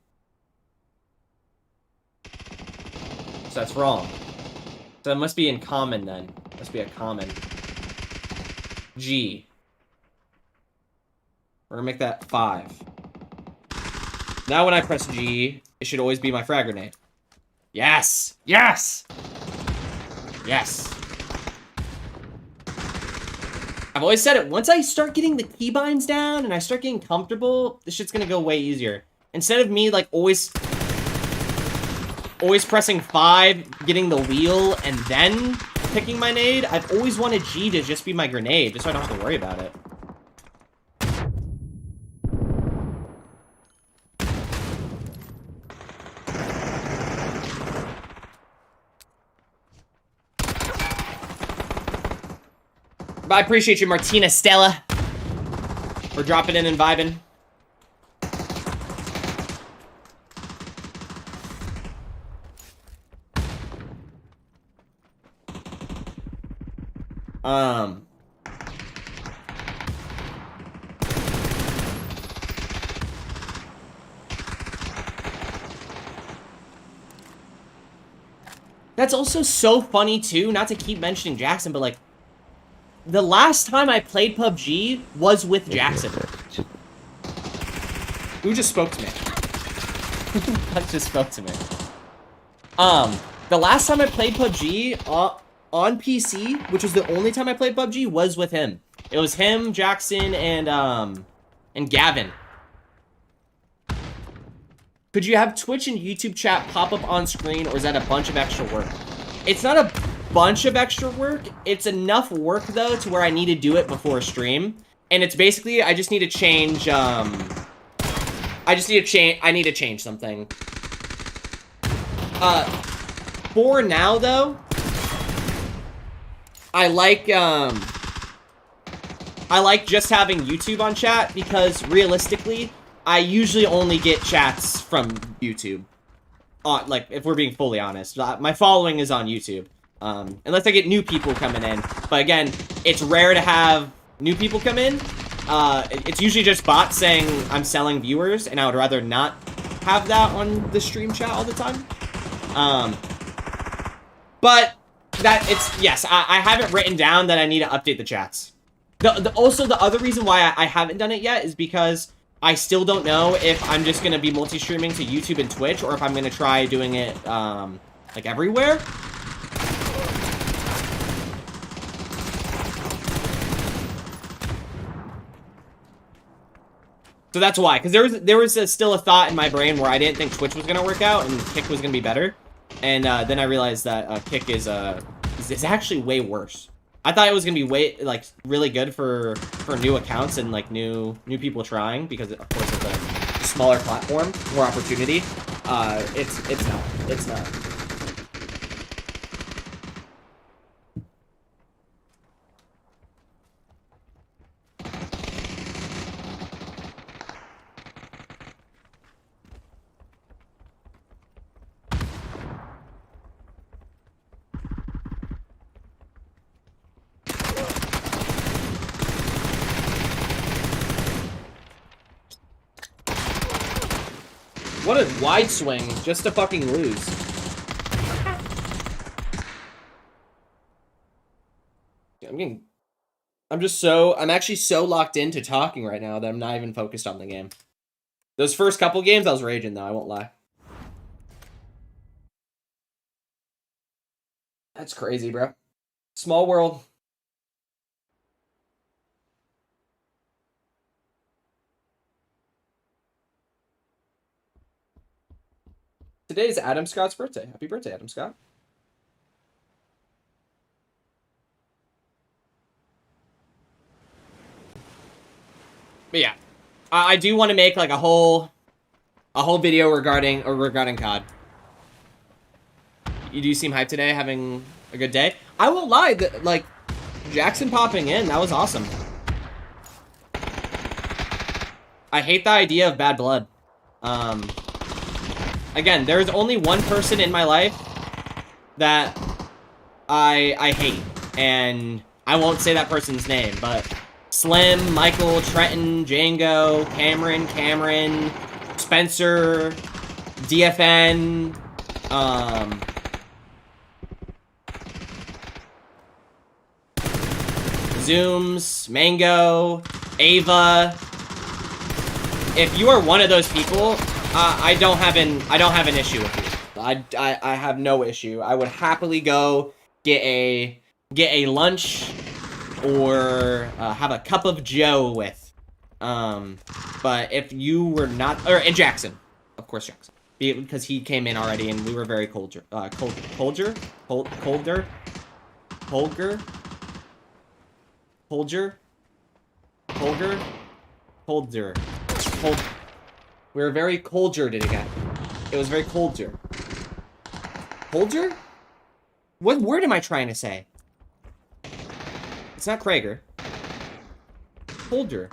Speaker 1: So that's wrong. So it must be in common then. Must be a common. G. We're gonna make that 5. Now when I press G, it should always be my frag grenade. Yes! Yes! Yes. I've always said it, once I start getting the keybinds down and I start getting comfortable, this shit's gonna go way easier. Instead of me, like, always pressing 5, getting the wheel, and then picking my nade, I've always wanted G to just be my grenade, just so I don't have to worry about it. But I appreciate you, Martina Stella, for dropping in and vibing. That's also so funny too, not to keep mentioning Jackson, but like, the last time I played PUBG was with Jackson. Who just spoke to me? Who just spoke to me? The last time I played PUBG on PC, which was the only time I played PUBG, was with him. It was him, Jackson, and Gavin. Could you have Twitch and YouTube chat pop up on screen, or is that a bunch of extra work? It's not a bunch of extra work. It's enough work, though, to where I need to do it before a stream. And it's basically, I just need to change, I need to change something. For now, though, I like just having YouTube on chat, because realistically, I usually only get chats from YouTube. Like, if we're being fully honest. My following is on YouTube. Unless I get new people coming in. But again, it's rare to have new people come in. It's usually just bots saying I'm selling viewers, and I would rather not have that on the stream chat all the time. But yes, I haven't written down that I need to update the chats. Also, the other reason why I haven't done it yet is because I still don't know if I'm just going to be multi-streaming to YouTube and Twitch, or if I'm going to try doing it, like, everywhere. So that's why, because there was still a thought in my brain where I didn't think Twitch was going to work out and Kick was going to be better. And then I realized that Kick is actually way worse. I thought it was going to be really good for new accounts and, like, new people trying, because, of course, it's a smaller platform, more opportunity. It's not. What a wide swing, just to fucking lose. I'm actually so locked into talking right now that I'm not even focused on the game. Those first couple games, I was raging though, I won't lie. That's crazy, bro. Small world. Today's Adam Scott's birthday. Happy birthday, Adam Scott. But yeah, I do want to make like a whole video regarding COD. You do seem hyped today, having a good day. I won't lie, that like Jackson popping in, that was awesome. I hate the idea of bad blood. Again, there's only one person in my life that I hate, and I won't say that person's name, but Slim, Michael, Trenton, Django, Cameron, Spencer, DFN, Zooms, Mango, Ava. If you are one of those people, I don't have an issue with you. I have no issue. I would happily go get a lunch or have a cup of Joe with. But if you were not, and Jackson, of course Jackson, because he came in already and we were very colder. We were very colder again. It was very colder. Colder? What word am I trying to say? It's not Krager. Colder.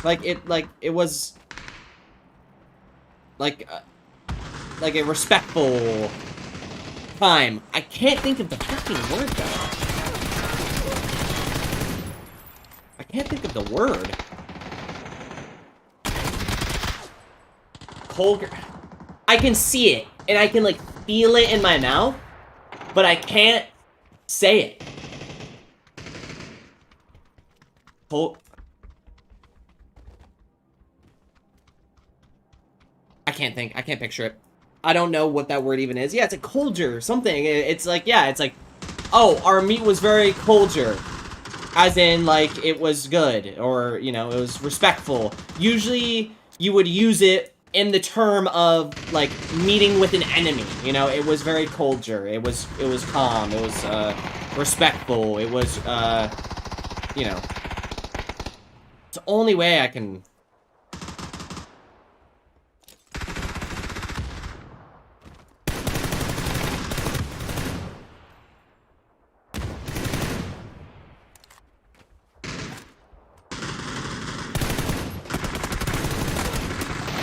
Speaker 1: Like it was like a respectful time. I can't think of the fucking word though. I can't think of the word. Colder. I can see it, and I can, like, feel it in my mouth, but I can't say it. I can't picture it. I don't know what that word even is. Yeah, it's a colder or something. It's like, yeah, it's like, oh, our meat was very colder. As in, like, it was good, or, you know, it was respectful. Usually, you would use it in the term of, like, meeting with an enemy, you know? It was very colder, it was calm, it was, respectful, it was, you know... It's the only way I can...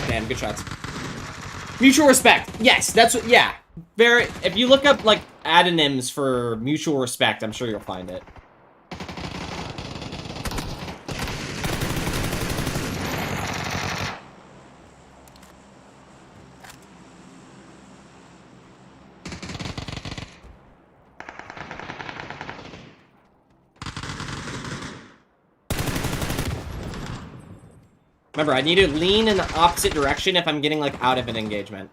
Speaker 1: Damn, good shots. Mutual respect. Yes, that's what, yeah. Very, if you look up, like, adonyms for mutual respect, I'm sure you'll find it. Remember, I need to lean in the opposite direction if I'm getting, like, out of an engagement.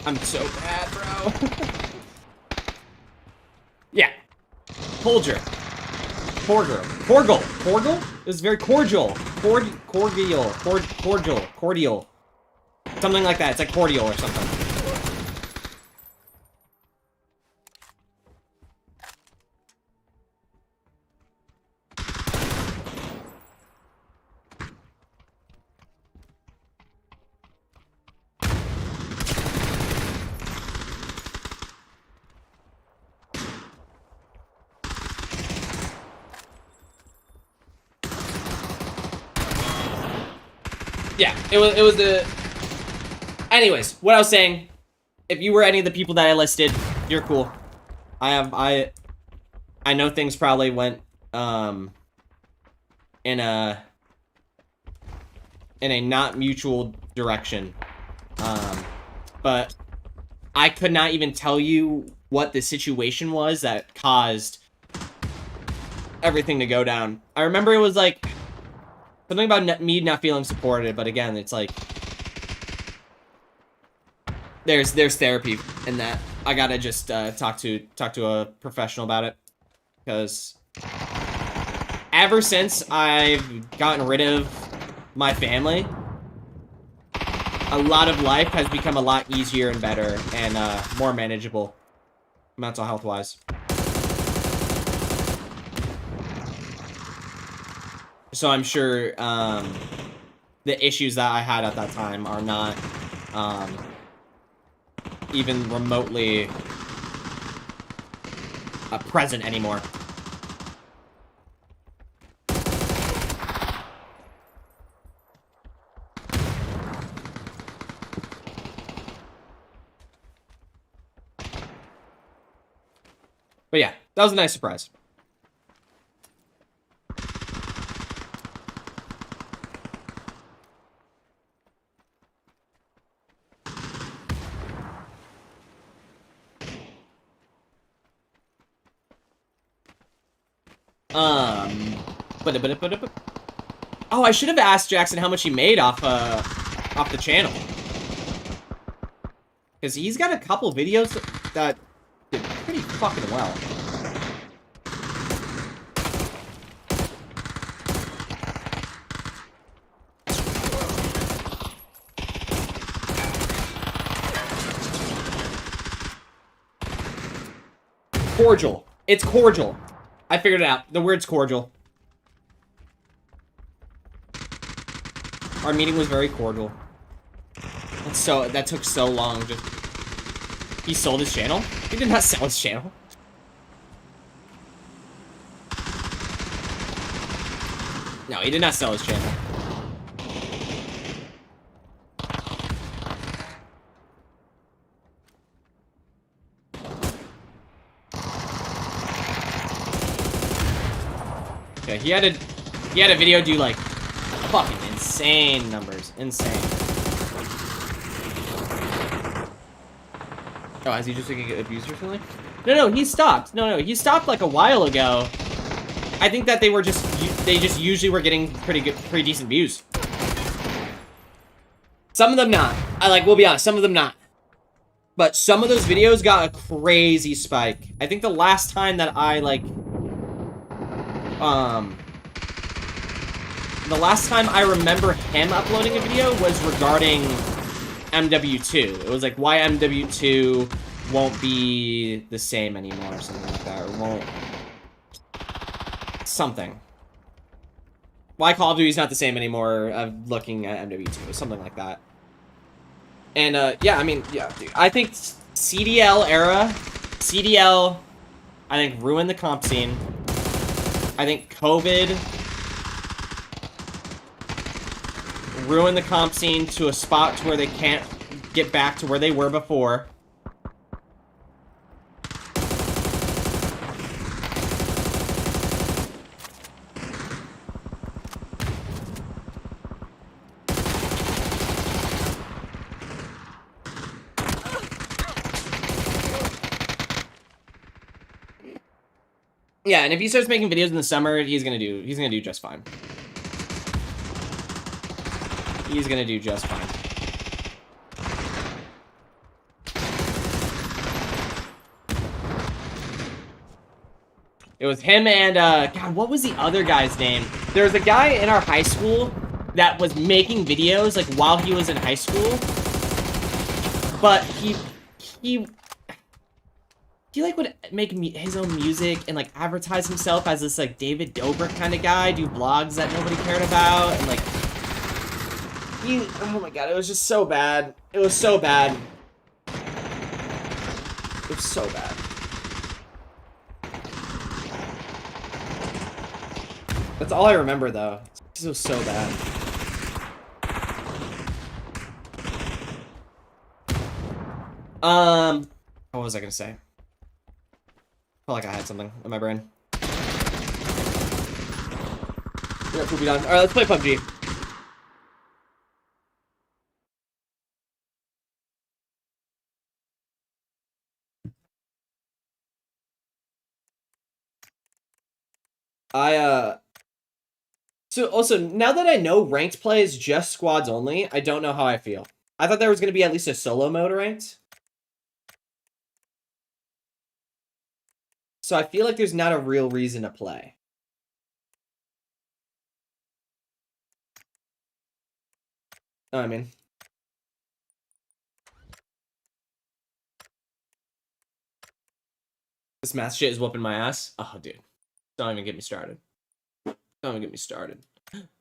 Speaker 1: I'm so bad, bro. Yeah. Polger. Cordial. It was very cordial. Cordial. Something like that. It's like cordial or something. yeah, it was the... Anyways, what I was saying, if you were any of the people that I listed, you're cool. I know things probably went, in a not mutual direction. But I could not even tell you what the situation was that caused everything to go down. I remember it was like something about me not feeling supported, but again, it's like there's therapy in that. I gotta just talk to a professional about it, because ever since I've gotten rid of my family, a lot of life has become a lot easier and better and more manageable, mental health wise. So I'm sure the issues that I had at that time are not even remotely present anymore. But yeah, that was a nice surprise. Oh, I should have asked Jackson how much he made off the channel, because he's got a couple videos that did pretty fucking well. Cordial. It's cordial. I figured it out. The word's cordial. Our meeting was very cordial. That took so long. He sold his channel? He did not sell his channel. No, he did not sell his channel. Okay, he had a video do like fucking insane numbers. Insane. Oh, has he just like get abused or something? No, he stopped. No, he stopped like a while ago. I think that they just usually were getting pretty decent views. Some of them not. We'll be honest, some of them not. But some of those videos got a crazy spike. I think the last time that the last time I remember him uploading a video was regarding MW2. It was like why MW2 won't be the same anymore or something like that, or won't... something. Why Call of Duty's not the same anymore of looking at MW2, something like that. And, yeah, I mean, yeah, dude, I think CDL, I think, ruined the comp scene. I think COVID ruined the comp scene to a spot to where they can't get back to where they were before. Yeah, and if he starts making videos in the summer, he's gonna do just fine. He's gonna do just fine. It was him and, God, what was the other guy's name? There was a guy in our high school that was making videos, like, while he was in high school. But he like would make his own music and like advertise himself as this like David Dobrik kind of guy, do vlogs that nobody cared about, and like oh my god, it was just so bad. It was so bad. It was so bad. That's all I remember though. It was so bad. What was I gonna say? Felt like I had something in my brain. Yeah, we'll be done. Alright, let's play PUBG. So also, now that I know ranked play is just squads only, I don't know how I feel. I thought there was gonna be at least a solo mode ranked. So I feel like there's not a real reason to play. I mean, this math shit is whooping my ass. Oh, dude. Don't even get me started. Don't even get me started.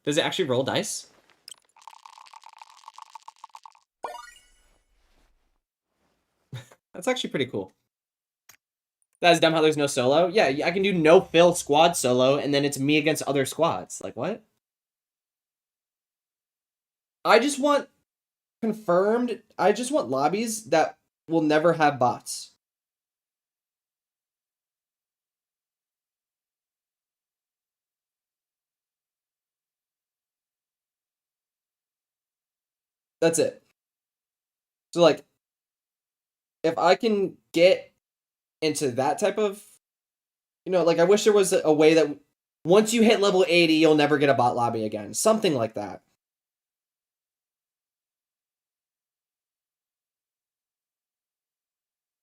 Speaker 1: Does it actually roll dice? That's actually pretty cool. That is dumb how there's no solo. Yeah, I can do no fill squad solo, and then it's me against other squads. Like, what? I just want confirmed. I just want lobbies that will never have bots. That's it. So, like, if I can get into that type of, like, I wish there was a way that once you hit level 80, you'll never get a bot lobby again. Something like that.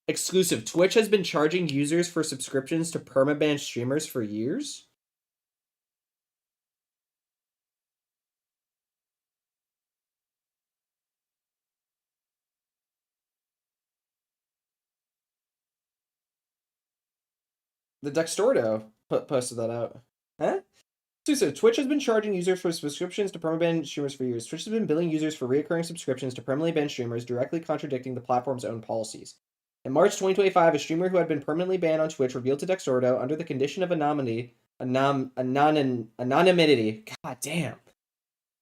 Speaker 1: Exclusive. Twitch has been charging users for subscriptions to permaban streamers for years. The Dextordo posted that out. Huh? So Twitch has been charging users for subscriptions to permaban streamers for years. Twitch has been billing users for recurring subscriptions to permanently ban streamers, directly contradicting the platform's own policies. In March 2025, a streamer who had been permanently banned on Twitch revealed to Dextordo, under the condition of anonymity, god damn,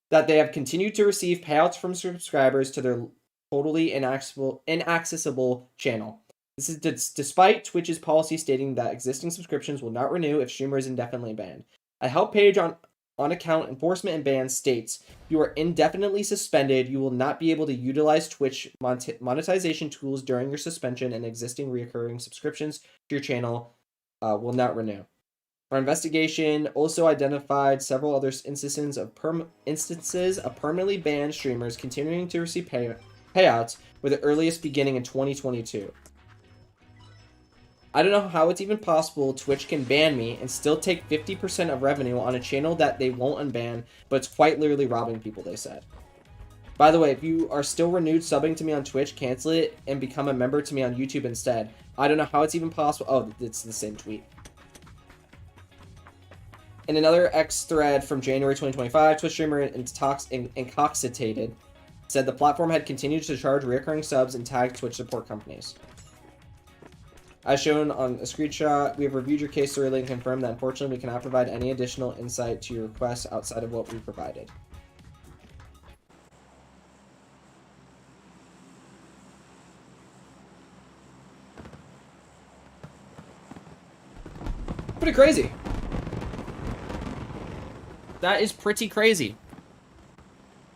Speaker 1: that they have continued to receive payouts from subscribers to their totally inaccessible channel. This is despite Twitch's policy stating that existing subscriptions will not renew if streamer is indefinitely banned. A help page on account enforcement and bans states, you are indefinitely suspended. You will not be able to utilize Twitch monetization tools during your suspension, and existing recurring subscriptions to your channel will not renew. Our investigation also identified several other instances of permanently banned streamers continuing to receive payouts, with the earliest beginning in 2022. I don't know how it's even possible Twitch can ban me and still take 50% of revenue on a channel that they won't unban, but it's quite literally robbing people, they said. By the way, if you are still renewed subbing to me on Twitch, cancel it and become a member to me on YouTube instead. I don't know how it's even possible. Oh, it's the same tweet. In another X thread from January 2025, Twitch streamer Incoxitated said the platform had continued to charge recurring subs and tagged Twitch support companies. As shown on a screenshot, we have reviewed your case thoroughly and confirmed that unfortunately we cannot provide any additional insight to your requests outside of what we provided. Pretty crazy. That is pretty crazy.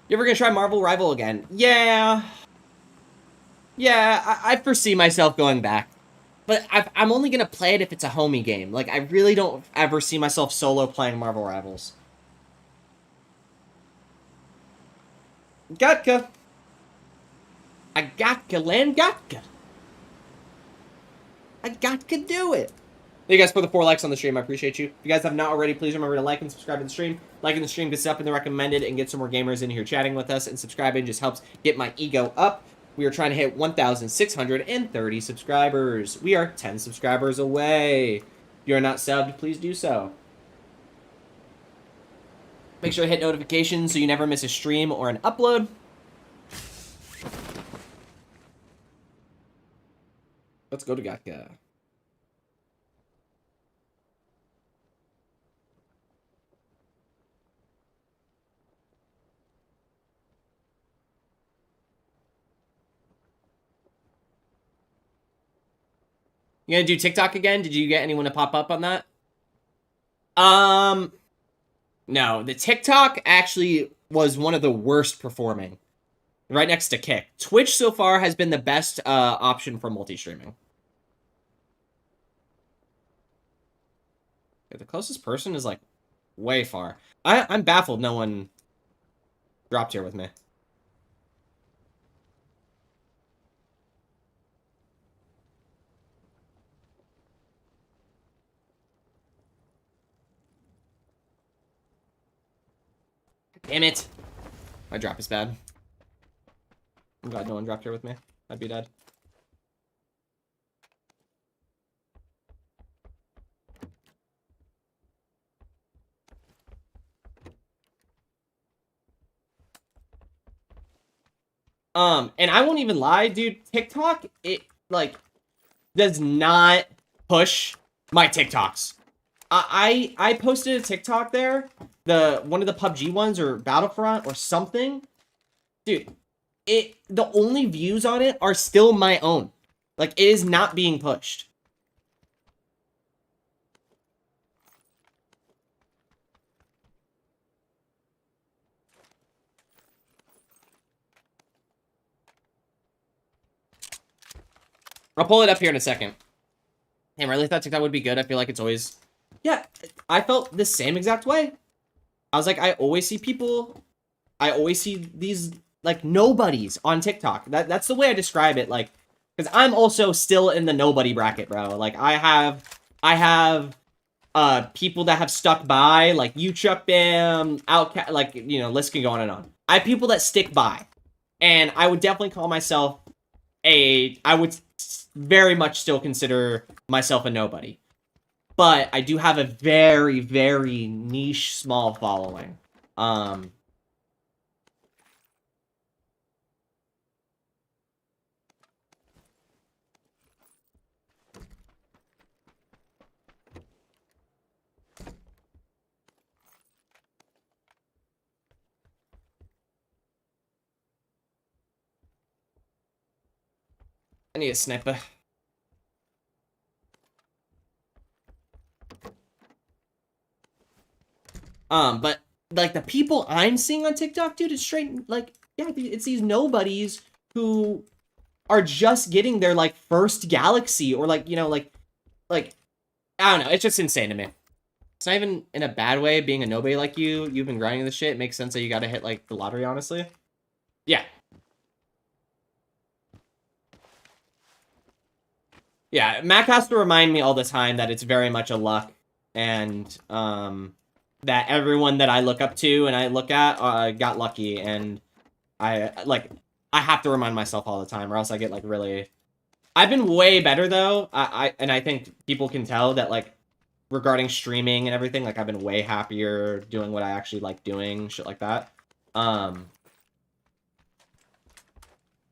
Speaker 1: You ever gonna try Marvel Rival again? Yeah. Yeah, I foresee myself going back. But I'm only gonna play it if it's a homie game. Like, I really don't ever see myself solo playing Marvel Rivals. Gatka. I gotka, land Gatka. I gotka do it. Thank you guys for the 4 likes on the stream. I appreciate you. If you guys have not already, please remember to like and subscribe to the stream. Liking the stream gets up in the recommended and get some more gamers in here chatting with us, and subscribing just helps get my ego up. We are trying to hit 1,630 subscribers. We are 10 subscribers away. If you are not subbed, please do so. Make sure to hit notifications so you never miss a stream or an upload. Let's go to Gatka. You gonna do TikTok again? Did you get anyone to pop up on that? No, the TikTok actually was one of the worst performing. Right next to Kick. Twitch so far has been the best option for multi-streaming. The closest person is like way far. I'm baffled no one dropped here with me. Damn it. My drop is bad. I'm glad no one dropped here with me. I'd be dead. And I won't even lie, dude. TikTok, it, like, does not push my TikToks. I posted a TikTok there, one of the PUBG ones, or Battlefront, or something. Dude, the only views on it are still my own. Like, it is not being pushed. I'll pull it up here in a second. Damn, I really thought TikTok would be good. I feel like it's always... Yeah, I felt the same exact way. I was like, I always see people... I always see these, like, nobodies on TikTok. That's the way I describe it, like... Because I'm also still in the nobody bracket, bro. Like, I have people that have stuck by, like, Chuck Bam, Outcast, like, you know, list can go on and on. I have people that stick by. And I would definitely call myself I would very much still consider myself a nobody. But I do have a very, very niche, small following. I need a sniper. But, like, the people I'm seeing on TikTok, dude, it's straight, like, yeah, it's these nobodies who are just getting their, like, first galaxy, or, like, you know, like, I don't know, it's just insane to me. It's not even in a bad way, being a nobody like you've been grinding this shit, it makes sense that you gotta hit, like, the lottery, honestly. Yeah. Yeah, Mac has to remind me all the time that it's very much a luck, and, that everyone that I look up to and I look at got lucky, and I have to remind myself all the time, or else I get, like, really... I've been way better, though, and I think people can tell that, like, regarding streaming and everything, like, I've been way happier doing what I actually like doing, shit like that.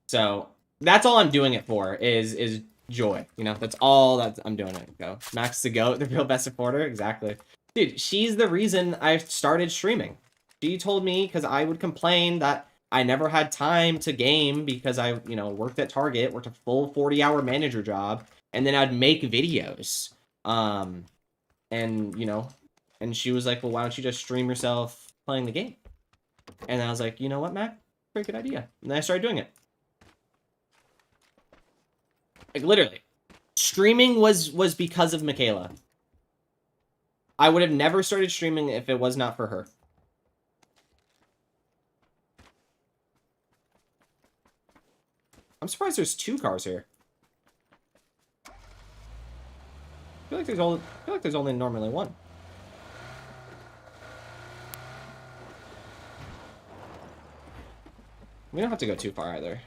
Speaker 1: So, that's all I'm doing it for, is joy, you know? That's all that I'm doing it. Go. Max the GOAT, the real best supporter, exactly. Dude, she's the reason I started streaming. She told me, because I would complain that I never had time to game because I, you know, worked at Target, worked a full 40-hour manager job, and then I'd make videos. And, you know, and she was like, well, why don't you just stream yourself playing the game? And I was like, you know what, Mac? Pretty good idea. And then I started doing it. Like, literally. Streaming was because of Michaela. I would have never started streaming if it was not for her. I'm surprised there's 2 cars here. I feel like there's only normally 1. We don't have to go too far either.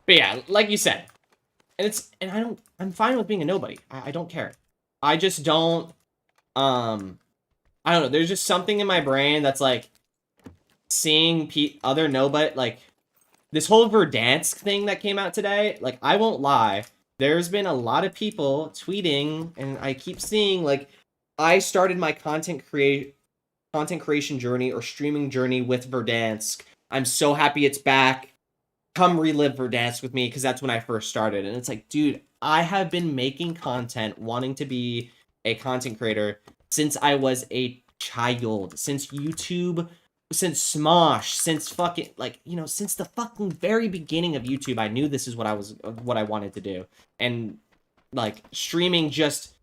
Speaker 1: But yeah, like you said, I'm fine with being a nobody. I don't care. I just don't, I don't know, there's just something in my brain that's like, seeing other nobody, like, this whole Verdansk thing that came out today, like, I won't lie, there's been a lot of people tweeting, and I keep seeing, like, I started my content creation journey or streaming journey with Verdansk. I'm so happy it's back. come relive Verdansk with me, because that's when I first started. And it's like, dude, I have been making content, wanting to be a content creator since I was a child, since YouTube, since Smosh, since fucking, like, you know, since the fucking very beginning of YouTube. I knew this is what I wanted to do. And like streaming just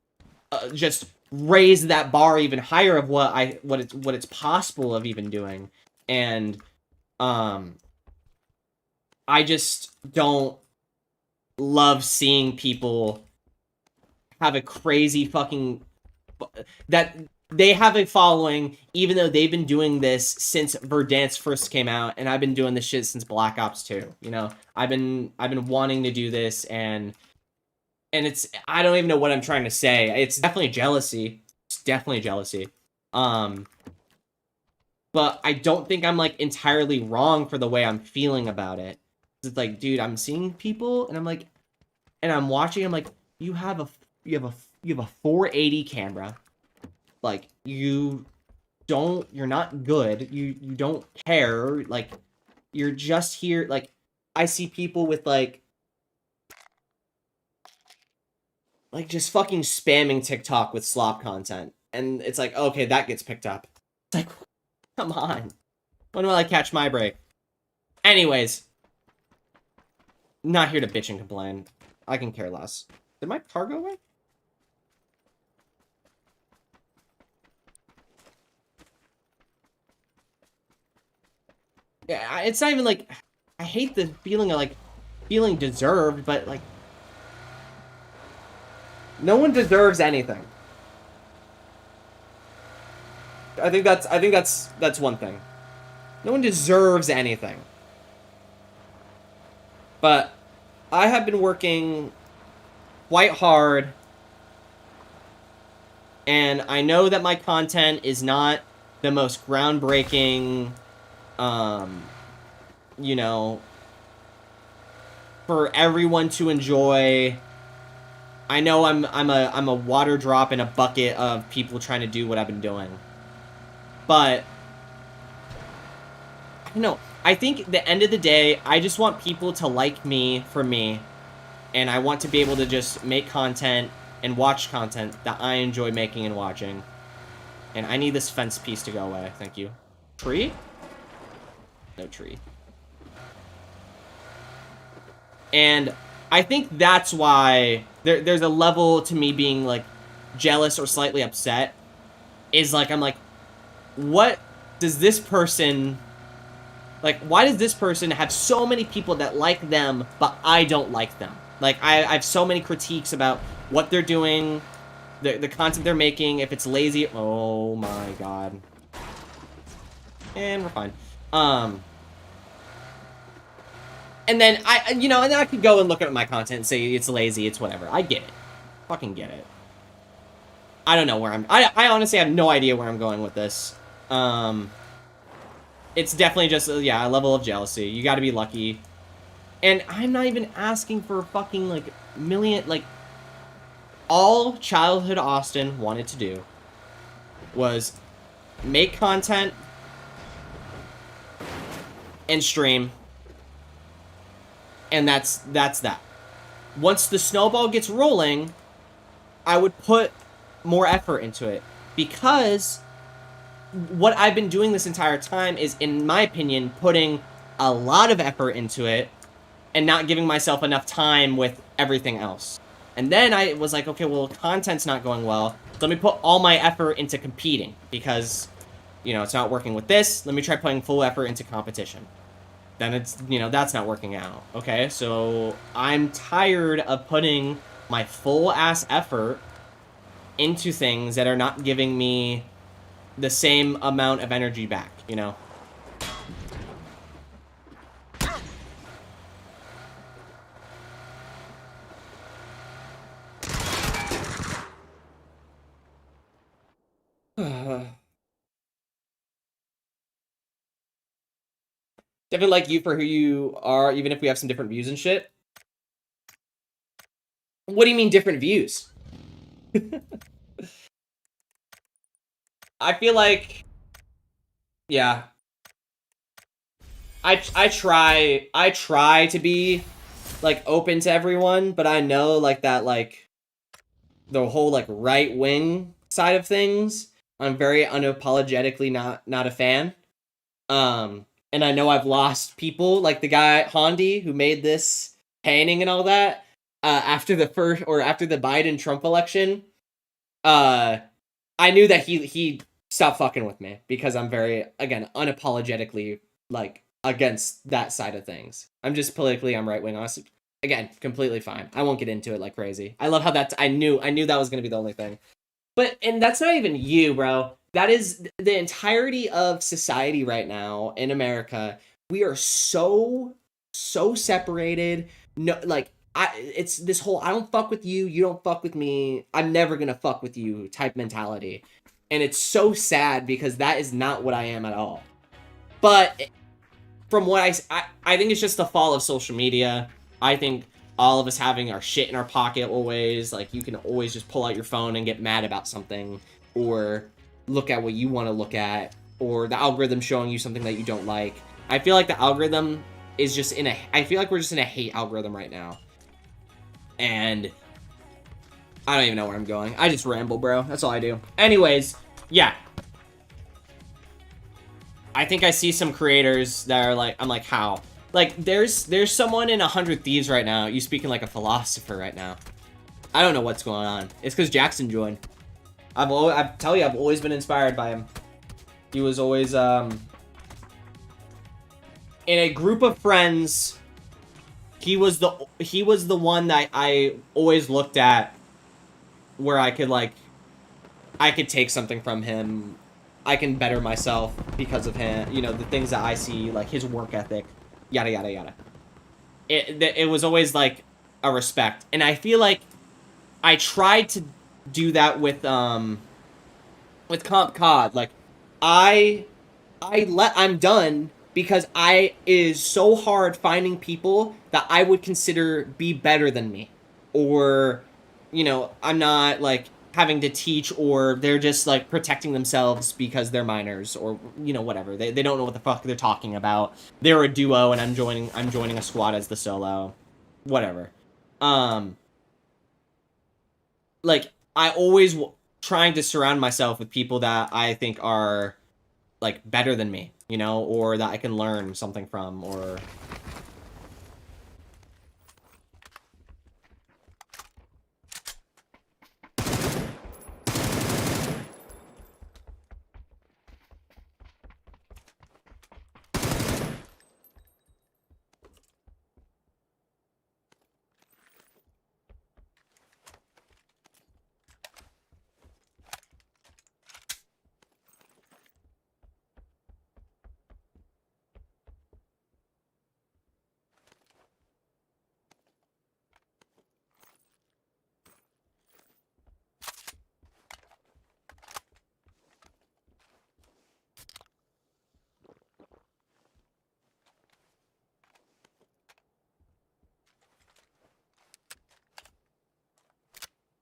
Speaker 1: raised that bar even higher of what it's possible of even doing. And I just don't love seeing people have a crazy fucking that they have a following, even though they've been doing this since Verdansk first came out, and I've been doing this shit since Black Ops 2. You know, I've been wanting to do this, and it's, I don't even know what I'm trying to say. It's definitely jealousy. It's definitely jealousy. But I don't think I'm like entirely wrong for the way I'm feeling about it. It's like, dude, I'm seeing people, and I'm like, and I'm watching. I'm like, you have a 480 camera. Like, you're not good. You don't care. Like, you're just here. Like, I see people with like just fucking spamming TikTok with slop content, and it's like, okay, that gets picked up. It's like, come on. When will I catch my break? Anyways, not here to bitch and complain. I can care less. Did my car go away? Yeah, it's not even like, I hate the feeling of like feeling deserved, but like, no one deserves anything. I think that's one thing. No one deserves anything. But I have been working quite hard, and I know that my content is not the most groundbreaking, you know, for everyone to enjoy. I know I'm a water drop in a bucket of people trying to do what I've been doing. But I don't know. I think at the end of the day, I just want people to like me for me, and I want to be able to just make content and watch content that I enjoy making and watching. And I need this fence piece to go away. Thank you. Tree? No tree. And I think that's why there's a level to me being like jealous or slightly upset. Is like, I'm like, what does this person, like, why does this person have so many people that like them, but I don't like them? Like, I have so many critiques about what they're doing, the content they're making, if it's lazy. Oh my god. And we're fine. And then and then I could go and look at my content and say it's lazy, it's whatever. I get it. Fucking get it. I don't know where I honestly have no idea where I'm going with this. It's definitely just, yeah, a level of jealousy. You gotta be lucky. And I'm not even asking for fucking, like, million, like, all childhood Austin wanted to do was make content and stream. And that's that. Once the snowball gets rolling, I would put more effort into it, because what I've been doing this entire time is, in my opinion, putting a lot of effort into it and not giving myself enough time with everything else. And then I was like, okay, well, content's not going well. So let me put all my effort into competing, because, you know, it's not working with this. Let me try putting full effort into competition. Then it's, you know, that's not working out. Okay, so I'm tired of putting my full-ass effort into things that are not giving me the same amount of energy back, you know? Definitely like you for who you are, even if we have some different views and shit. What do you mean different views? I feel like, yeah. I try to be like open to everyone, but I know like that like the whole like right wing side of things, I'm very unapologetically not a fan. And I know I've lost people like the guy Hondi who made this painting and all that after the Biden Trump election. I knew that he stopped fucking with me because I'm very, again, unapologetically like against that side of things. I'm just politically, I'm right wing. Honestly, again, completely fine. I won't get into it like crazy. I love how I knew that was gonna be the only thing. But and that's not even you, bro. That is the entirety of society right now in America. We are so separated. No, like it's this whole I don't fuck with you, you don't fuck with me. I'm never gonna fuck with you type mentality, and it's so sad because that is not what I am at all. But from what I think it's just the fall of social media. I think all of us having our shit in our pocket always, like you can always just pull out your phone and get mad about something or look at what you want to look at, or the algorithm showing you something that you don't like. I feel like the algorithm is just I feel like we're just in a hate algorithm right now. And I don't even know where I'm going. I just ramble, bro. That's all I do. Anyways, yeah. I think I see some creators that are like, I'm like, how? Like, there's someone in 100 Thieves right now. You speaking like a philosopher right now. I don't know what's going on. It's because Jackson joined. I tell you, I've always been inspired by him. He was always, in a group of friends, he was the one that I always looked at where I could, like, I could take something from him. I can better myself because of him. You know, the things that I see, like his work ethic, yada, yada, yada. It was always, like, a respect. And I feel like I tried to do that with Comp COD. Like, I'm done because it is so hard finding people that I would consider be better than me. Or, you know, I'm not, like, having to teach, or they're just like protecting themselves because they're minors, or you know, whatever. They don't know what the fuck they're talking about. They're a duo and I'm joining a squad as the solo. Whatever. Like I always trying to surround myself with people that I think are like better than me, you know, or that I can learn something from, or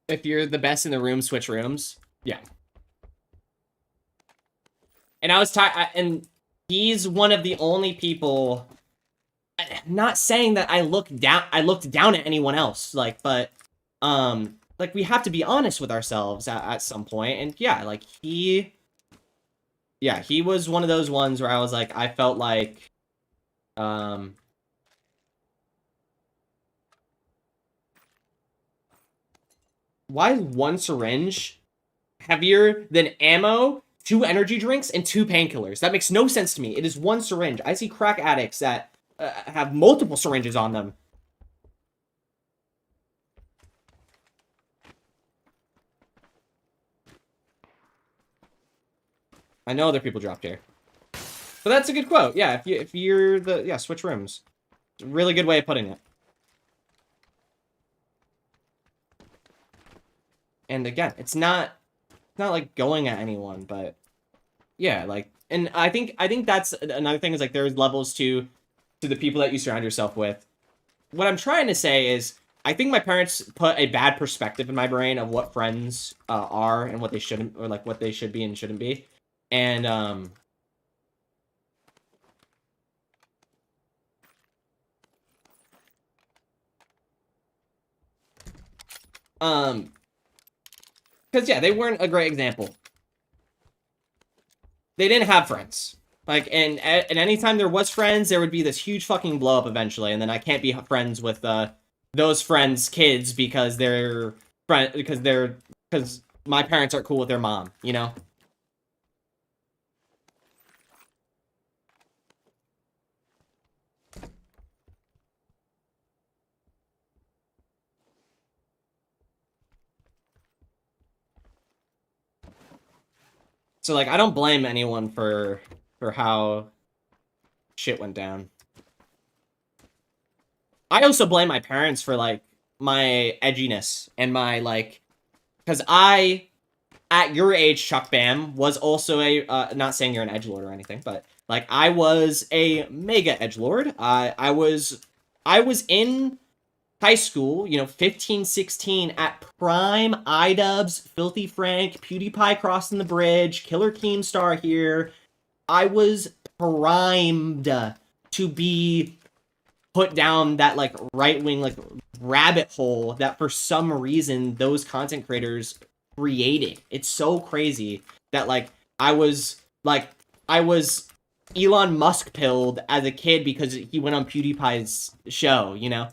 Speaker 1: if you're the best in the room, switch rooms. Yeah. And I was and he's one of the only people. I'm not saying that I looked down at anyone else, like, but like we have to be honest with ourselves at some point. And yeah, like he was one of those ones where I was like, I felt like why is one syringe heavier than ammo, 2 energy drinks, and 2 painkillers? That makes no sense to me. It is one syringe. I see crack addicts that have multiple syringes on them. I know other people dropped here. But that's a good quote. Yeah, if you're switch rooms. It's a really good way of putting it. And again, it's not like going at anyone, but yeah, like, and I think that's another thing is like there's levels to the people that you surround yourself with. What I'm trying to say is I think my parents put a bad perspective in my brain of what friends are and what they shouldn't, or like what they should be and shouldn't be. And Because, yeah, they weren't a great example. They didn't have friends. Like, and anytime there was friends, there would be this huge fucking blow up eventually, and then I can't be friends with those friends' kids because because my parents aren't cool with their mom, you know? So, like, I don't blame anyone for how shit went down. I also blame my parents for, like, my edginess and my, like... Because I, at your age, Chuck Bam, was also a... not saying you're an edgelord or anything, but, like, I was a mega edgelord. I was in high school, you know, 15, 16, at prime iDubbbz, Filthy Frank, PewDiePie crossing the bridge, Killer Keemstar here. I was primed to be put down that, like, right-wing, like, rabbit hole that for some reason those content creators created. It's so crazy that, like, I was Elon Musk pilled as a kid because he went on PewDiePie's show, you know?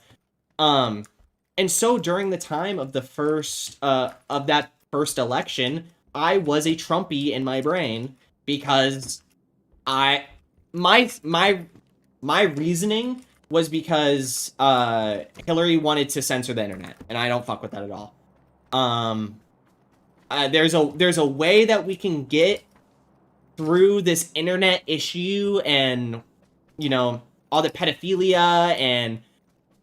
Speaker 1: And so during the time of the first, of that first election, I was a Trumpy in my brain because my reasoning was because, Hillary wanted to censor the internet, and I don't fuck with that at all. There's a way that we can get through this internet issue and, you know, all the pedophilia and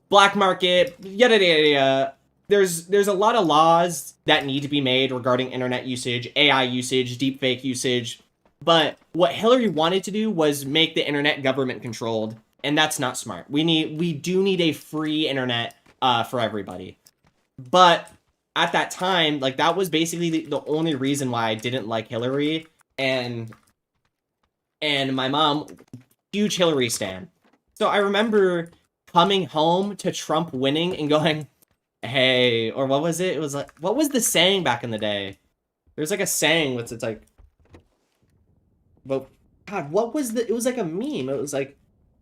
Speaker 1: black market, yada yada yada. There's a lot of laws that need to be made regarding internet usage, AI usage, deepfake usage. But what Hillary wanted to do was make the internet government controlled, and that's not smart. We do need a free internet for everybody. But at that time, like, that was basically the only reason why I didn't like Hillary, and my mom, huge Hillary stan. So I remember coming home to Trump winning and going, hey, or what was it? It was like, what was the saying back in the day? There's like a saying it's like, but God, what was it was like a meme. It was like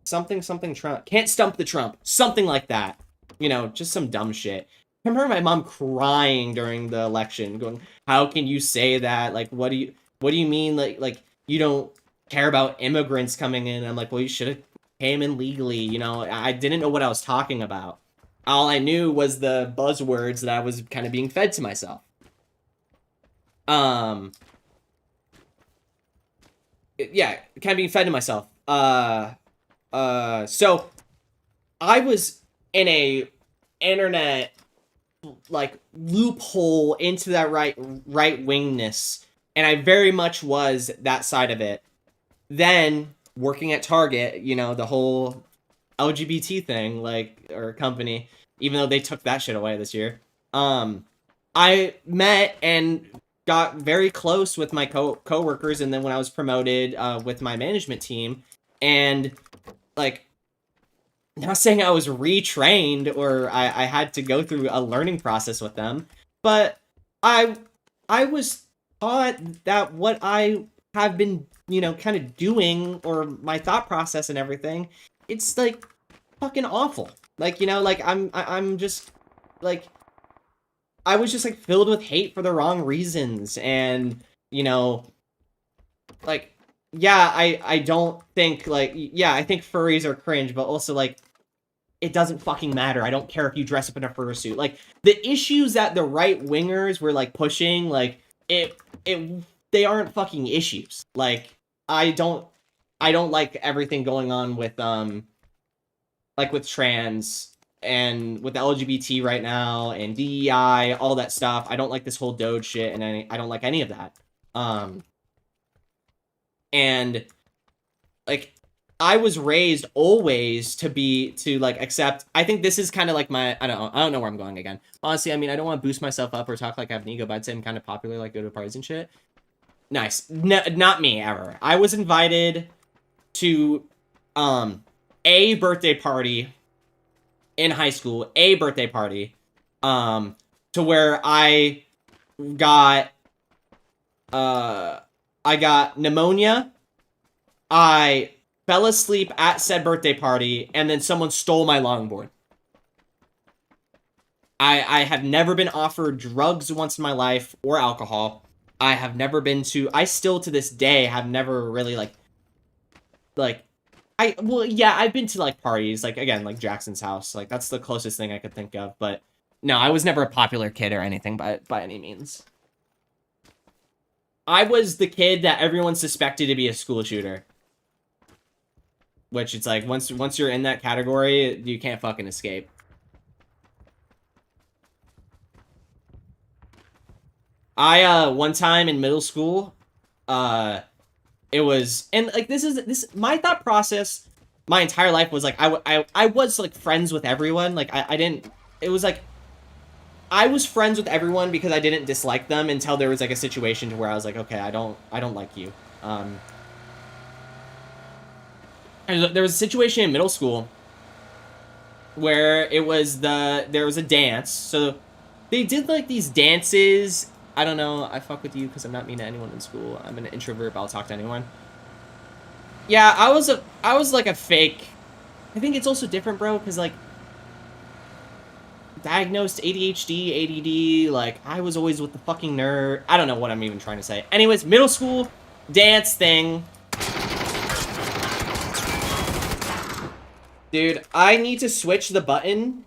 Speaker 1: something Trump. Can't stump the Trump. Something like that. You know, just some dumb shit. I remember my mom crying during the election, going, how can you say that? Like, what do you mean? Like you don't care about immigrants coming in? I'm like, well, you should have came in legally, you know. I didn't know what I was talking about. All I knew was the buzzwords that I was kind of being fed to myself. Yeah, kind of being fed to myself. So I was in a internet, like, loophole into that right wingness, and I very much was that side of it. Then working at Target, you know, the whole LGBT thing, like, or company, even though they took that shit away this year. I met and got very close with my co-workers, and then when I was promoted with my management team, and, like, not saying I was retrained or I had to go through a learning process with them, but I was taught that what I have been, you know, kind of doing, or my thought process and everything, it's, like, fucking awful. Like, you know, like, I'm just, like, I was just, like, filled with hate for the wrong reasons, and, you know, like, yeah, I don't think, like, yeah, I think furries are cringe, but also, like, it doesn't fucking matter. I don't care if you dress up in a fursuit. Like, the issues that the right-wingers were, like, pushing, like, they aren't fucking issues. Like, I don't like everything going on with, like, with trans and with the LGBT right now and DEI, all that stuff. I don't like this whole Doge shit, and I don't like any of that. And, like, I was raised always to like accept. I think this is kind of like my, I don't know where I'm going again. Honestly, I mean, I don't want to boost myself up or talk like I have an ego, but I'd say I'm kind of popular, like, go to parties and shit. Nice. No, not me ever. I was invited to a birthday party in high school, a birthday party to where I got pneumonia. I fell asleep at said birthday party, and then someone stole my longboard. I have never been offered drugs once in my life or alcohol. I have never been to, I still to this day have never really well, yeah, I've been to like parties, like again, like Jackson's house. Like that's the closest thing I could think of, but no, I was never a popular kid or anything by any means. I was the kid that everyone suspected to be a school shooter. Which it's like, once you're in that category, you can't fucking escape. One time in middle school, it was, and like, my thought process my entire life was like, I was like friends with everyone. Like, I didn't, it was like, I was friends with everyone because I didn't dislike them until there was like a situation to where I was like, okay, I don't like you. And there was a situation in middle school where it was there was a dance. So they did like these dances. I don't know. I fuck with you because I'm not mean to anyone in school. I'm an introvert, but I'll talk to anyone. Yeah, I was like a fake. I think it's also different, bro, because like diagnosed ADHD, ADD, like I was always with the fucking nerd. I don't know what I'm even trying to say. Anyways, middle school dance thing. Dude, I need to switch the button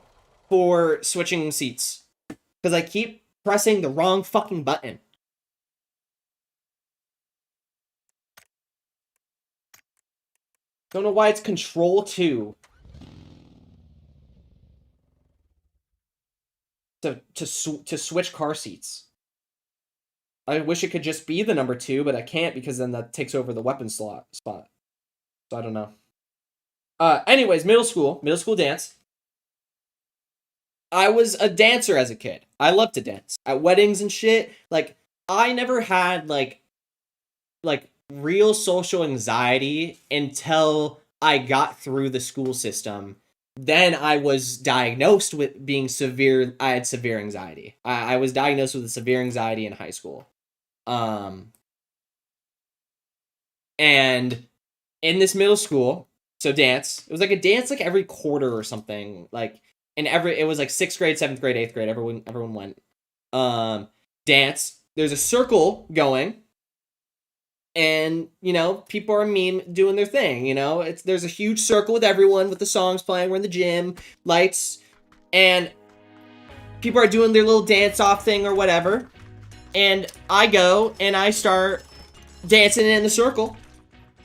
Speaker 1: for switching seats. Because I keep pressing the wrong fucking button. Don't know why it's Control 2. To switch car seats. I wish it could just be the number 2, but I can't because then that takes over the weapon spot. So I don't know. Anyways, middle school dance. I was a dancer as a kid. I loved to dance at weddings and shit. Like, I never had like real social anxiety until I got through the school system. Then I was diagnosed with being severe. I had severe anxiety. I was diagnosed with severe anxiety in high school. And in this middle school, so dance, it was like a dance like every quarter or something. Like, it was like 6th grade, 7th grade, 8th grade. Everyone went. Dance. There's a circle going. And, you know, people are doing their thing, you know? There's a huge circle with everyone with the songs playing. We're in the gym, lights, and people are doing their little dance-off thing or whatever. And I go, and I start dancing in the circle.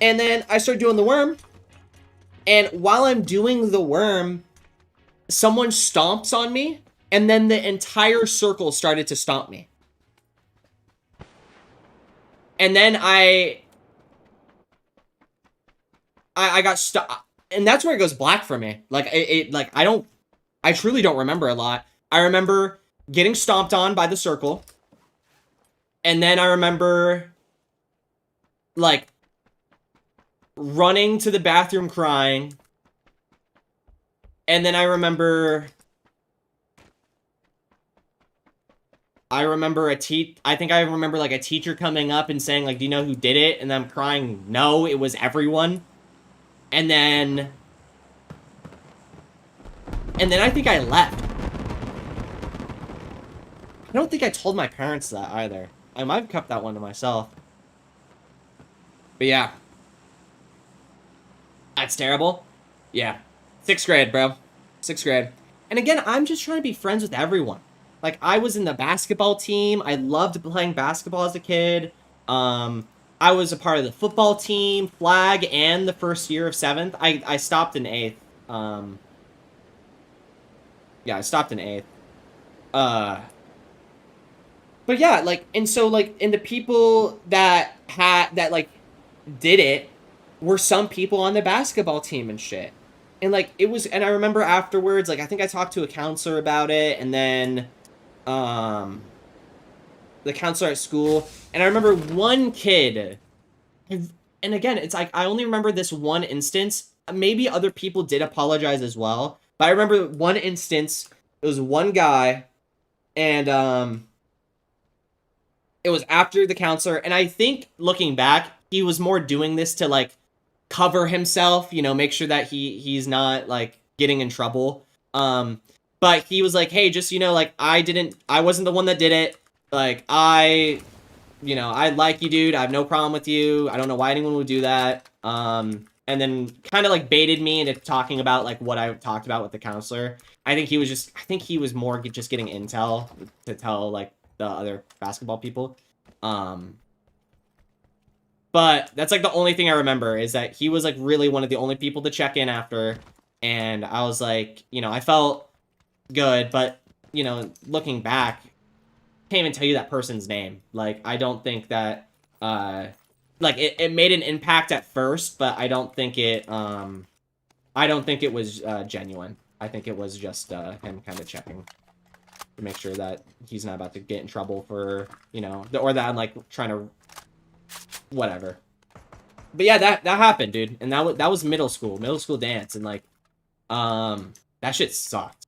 Speaker 1: And then I start doing the worm. And while I'm doing the worm, someone stomps on me, and then the entire circle started to stomp me. And then I got stuck, and that's where it goes black for me. Like, I truly don't remember a lot. I remember getting stomped on by the circle, and then I remember, like, running to the bathroom crying, and then I remember I remember like a teacher coming up and saying like, do you know who did it? And I'm crying, no, it was everyone. And then I think I left. I don't think I told my parents that either. I might have kept that one to myself. But yeah. That's terrible. Yeah. 6th grade, bro. 6th grade. And again, I'm just trying to be friends with everyone. Like, I was in the basketball team. I loved playing basketball as a kid. I was a part of the football team, flag, and the first year of 7th. I stopped in 8th. Yeah, I stopped in 8th. But yeah, like, and so, like, and the people that like, did it were some people on the basketball team and shit. And, like, it was, and I remember afterwards, like, I think I talked to a counselor about it, and then the counselor at school, and I remember one kid, and again, it's like, I only remember this one instance. Maybe other people did apologize as well, but I remember one instance. It was one guy, And it was after the counselor, and I think looking back, he was more doing this to like cover himself, you know, make sure that he's not like getting in trouble. But he was like, hey, just, you know, like I wasn't the one that did it. Like you know, I like you, dude. I have no problem with you. I don't know why anyone would do that. And then kind of like baited me into talking about like what I talked about with the counselor. I think he was more just getting intel to tell like the other basketball people. But that's like the only thing I remember is that he was like really one of the only people to check in after. And I was like, you know, I felt good, but you know, looking back, can't even tell you that person's name. Like, I don't think that, like, it made an impact at first, but I don't think it was, genuine. I think it was just, him kind of checking to make sure that he's not about to get in trouble for, you know, or that I'm, like, trying to, whatever. But yeah, that happened, dude, and that was middle school dance, and, like, that shit sucked.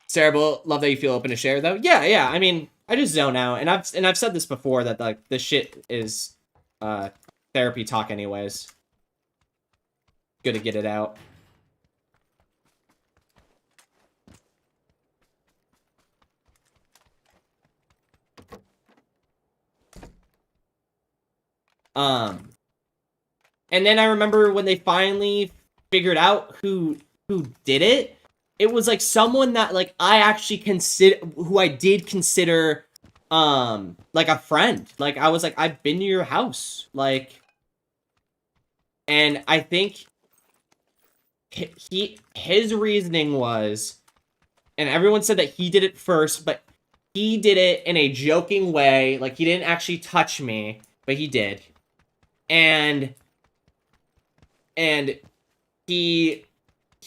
Speaker 1: It's terrible. Love that you feel open to share, though. Yeah. I mean, I just zone out, and I've said this before that like this shit is therapy talk, anyways. Good to get it out. And then I remember when they finally figured out who did it. It was like someone that like I actually who I did consider like a friend. Like I was like, I've been to your house, like, and I think his reasoning was, and everyone said that he did it first, but he did it in a joking way. Like he didn't actually touch me, but he did, and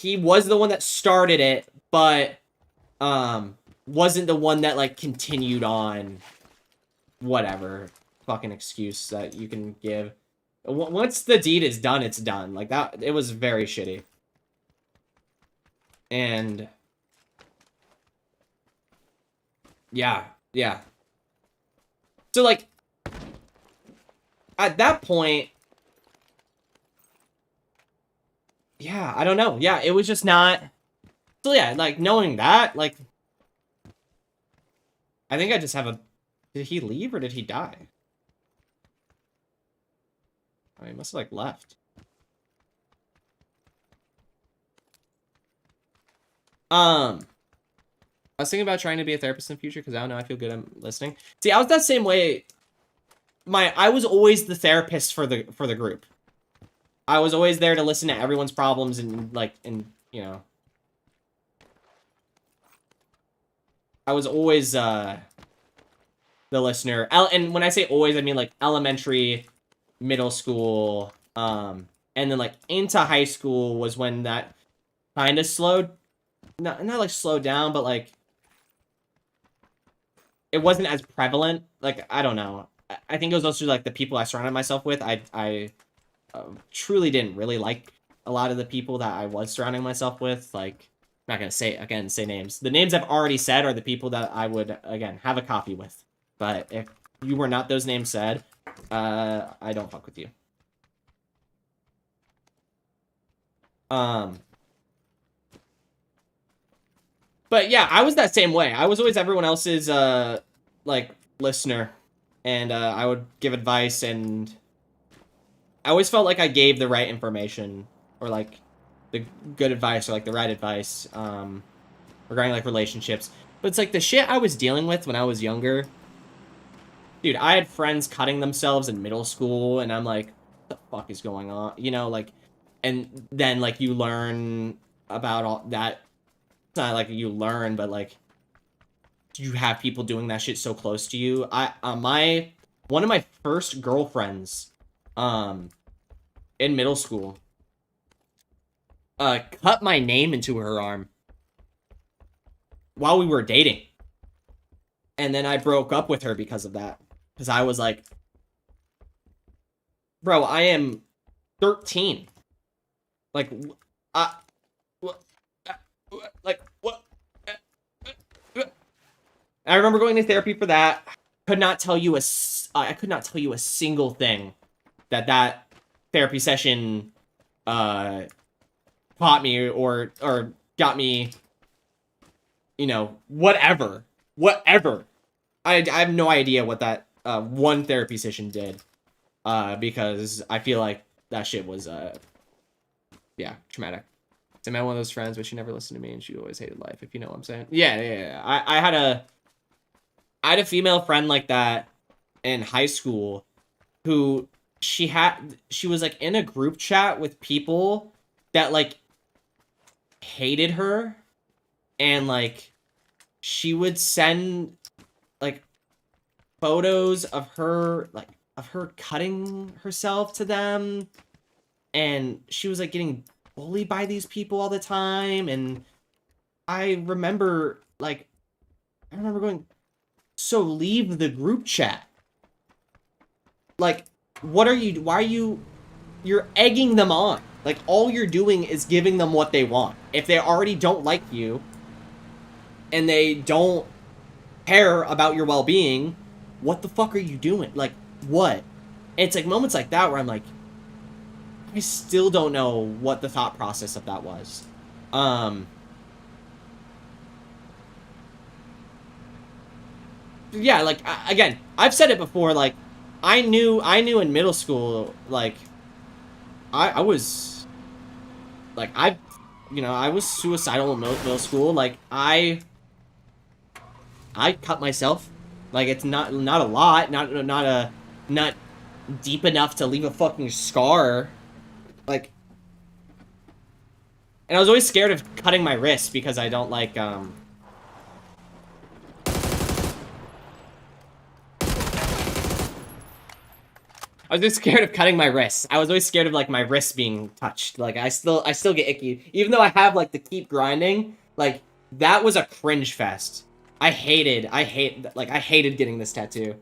Speaker 1: he was the one that started it, but wasn't the one that like continued on. Whatever fucking excuse that you can give. Once the deed is done, it's done. Like that, it was very shitty. And yeah. So like at that point, yeah, I don't know. Yeah, it was just not. So yeah, like knowing that, like, I think I just have a. Did he leave or did he die? Oh, he must have like left. I was thinking about trying to be a therapist in the future because I don't know. I feel good. I'm listening. See, I was that same way. I was always the therapist for the group. I was always there to listen to everyone's problems and like, and you know, I was always the listener. And when I say always, I mean like elementary, middle school, and then like into high school was when that kind of slowed, not like slowed down, but like it wasn't as prevalent. Like I don't know. I think it was also like the people I surrounded myself with. I truly didn't really like a lot of the people that I was surrounding myself with. Like, I'm not gonna say names. The names I've already said are the people that I would again have a coffee with. But if you were not those names said, I don't fuck with you. But yeah, I was that same way. I was always everyone else's like listener, and I would give advice, and I always felt like I gave the right information, or like the good advice, or like the right advice regarding like relationships. But it's like the shit I was dealing with when I was younger. Dude, I had friends cutting themselves in middle school, and I'm like, what the fuck is going on? You know, like, and then like you learn about all that. It's not like you learn, but like you have people doing that shit so close to you. One of my first girlfriends in middle school cut my name into her arm while we were dating. And then I broke up with her because of that. Because I was like, bro, I am 13. Like, like, what? I remember going to therapy for that. Could not tell you I could not tell you a single thing that therapy session taught me or got me, you know, whatever. I have no idea what that one therapy session did, because I feel like that shit was yeah, traumatic. I met one of those friends, but she never listened to me, and she always hated life, if you know what I'm saying. Yeah. I had a female friend like that in high school who she was like in a group chat with people that like hated her, and like she would send like photos of her cutting herself to them, and she was like getting bullied by these people all the time. And I remember going, so leave the group chat. Like, why are you're egging them on. Like, all you're doing is giving them what they want. If they already don't like you and they don't care about your well-being, what the fuck are you doing? Like, what? It's like moments like that where I'm like, I still don't know what the thought process of that was. Yeah, like, again, I've said it before, like, I knew in middle school, like, I was, like, I was suicidal in middle school. Like, I cut myself. Like, it's not a lot, not deep enough to leave a fucking scar. Like, and I was always scared of cutting my wrist because I don't like, I was just scared of cutting my wrists. I was always scared of, like, my wrists being touched. Like, I still get icky. Even though I have, like, the keep grinding, like, that was a cringe fest. I hated getting this tattoo.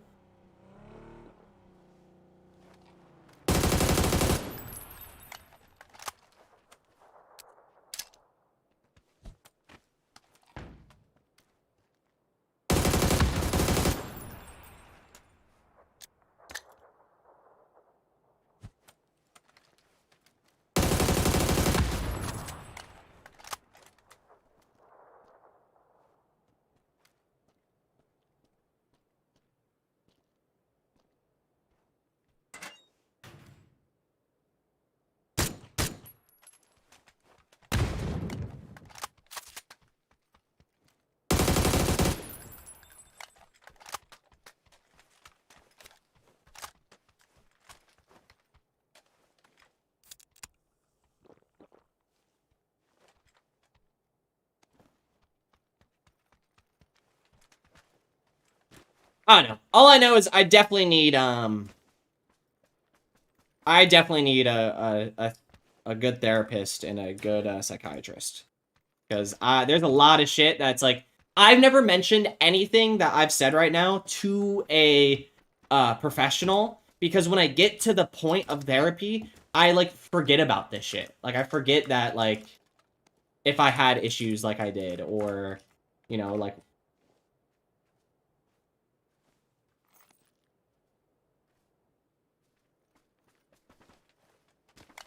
Speaker 1: I don't know. All I know is I definitely need a good therapist and a good psychiatrist, because there's a lot of shit that's like, I've never mentioned anything that I've said right now to a professional, because when I get to the point of therapy, I like forget about this shit. Like, I forget that, like, if I had issues like I did, or, you know, like,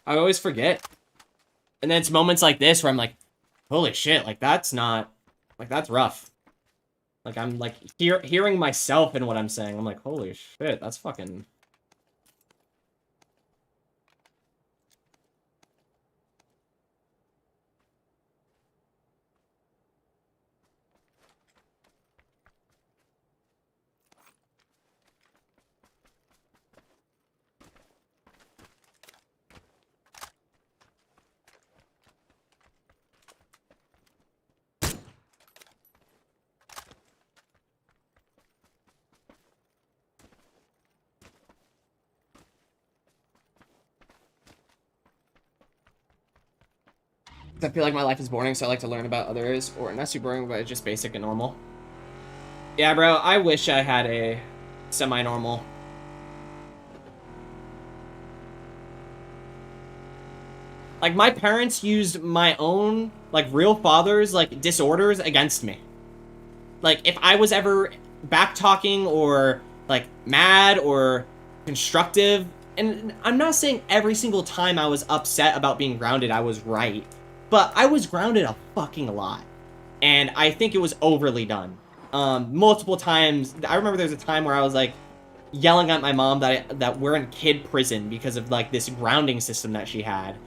Speaker 1: I always forget. And then it's moments like this where I'm like, holy shit, like, that's rough. Like, I'm like hearing myself in what I'm saying. I'm like, holy shit, that's fucking... I feel like my life is boring, so I like to learn about others, or not super boring, but it's just basic and normal. Yeah, bro, I wish I had a semi-normal. Like, my parents used my own, like, real father's, like, disorders against me. like, if I was ever back-talking or, like, mad or constructive, and I'm not saying every single time I was upset about being grounded I was right, but I was grounded a fucking lot. And I think it was overly done. Multiple times. I remember there was a time where I was, like, yelling at my mom that we're in kid prison because of, like, this grounding system that she had.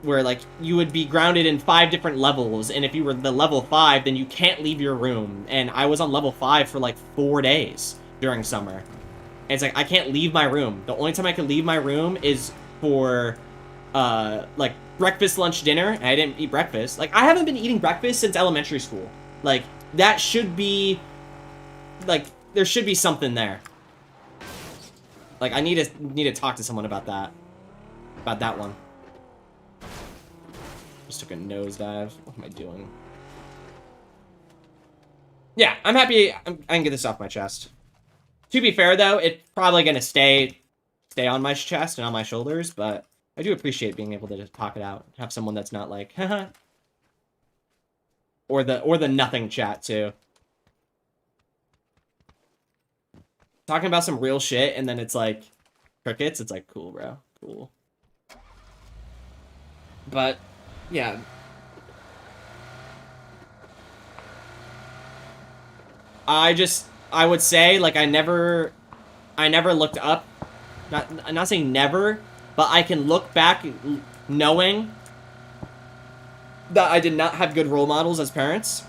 Speaker 1: Where, like, you would be grounded in 5 different levels, and if you were the level 5, then you can't leave your room. And I was on level 5 for, like, 4 days during summer. And it's like, I can't leave my room. The only time I can leave my room is for, like, breakfast, lunch, dinner, and I didn't eat breakfast. Like, I haven't been eating breakfast since elementary school. Like, that should be, like, there should be something there. Like, I need to talk to someone about that. About that one. Just took a nosedive. What am I doing? Yeah, I'm happy I can get this off my chest. To be fair, though, it's probably gonna stay on my chest and on my shoulders, but I do appreciate being able to just talk it out. Have someone that's not like, haha. Or the nothing chat, too. Talking about some real shit, and then it's like, crickets, it's like, cool, bro. Cool. But, yeah. I would say, like, I never looked up. I'm not saying never, but I can look back knowing that I did not have good role models as parents.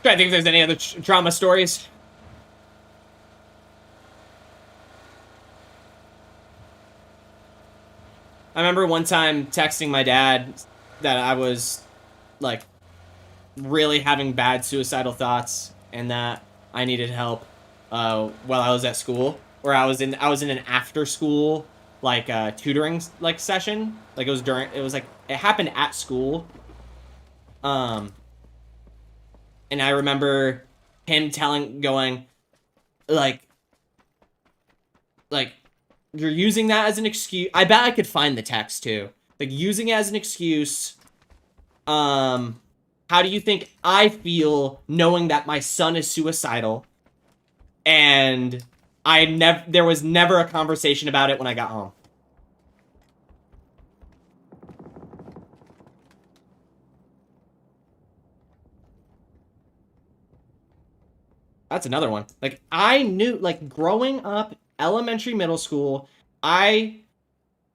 Speaker 1: Trying to think if there's any other drama stories. I remember one time texting my dad that I was, like, really having bad suicidal thoughts and that I needed help while I was at school. Or I was in an after school, like, tutoring, like, session. Like, it happened at school. And I remember him going, like, you're using that as an excuse. I bet I could find the text, too. Like, using it as an excuse. How do you think I feel knowing that my son is suicidal? And there was never a conversation about it when I got home. That's another one. Like, I knew, like, growing up, elementary, middle school, I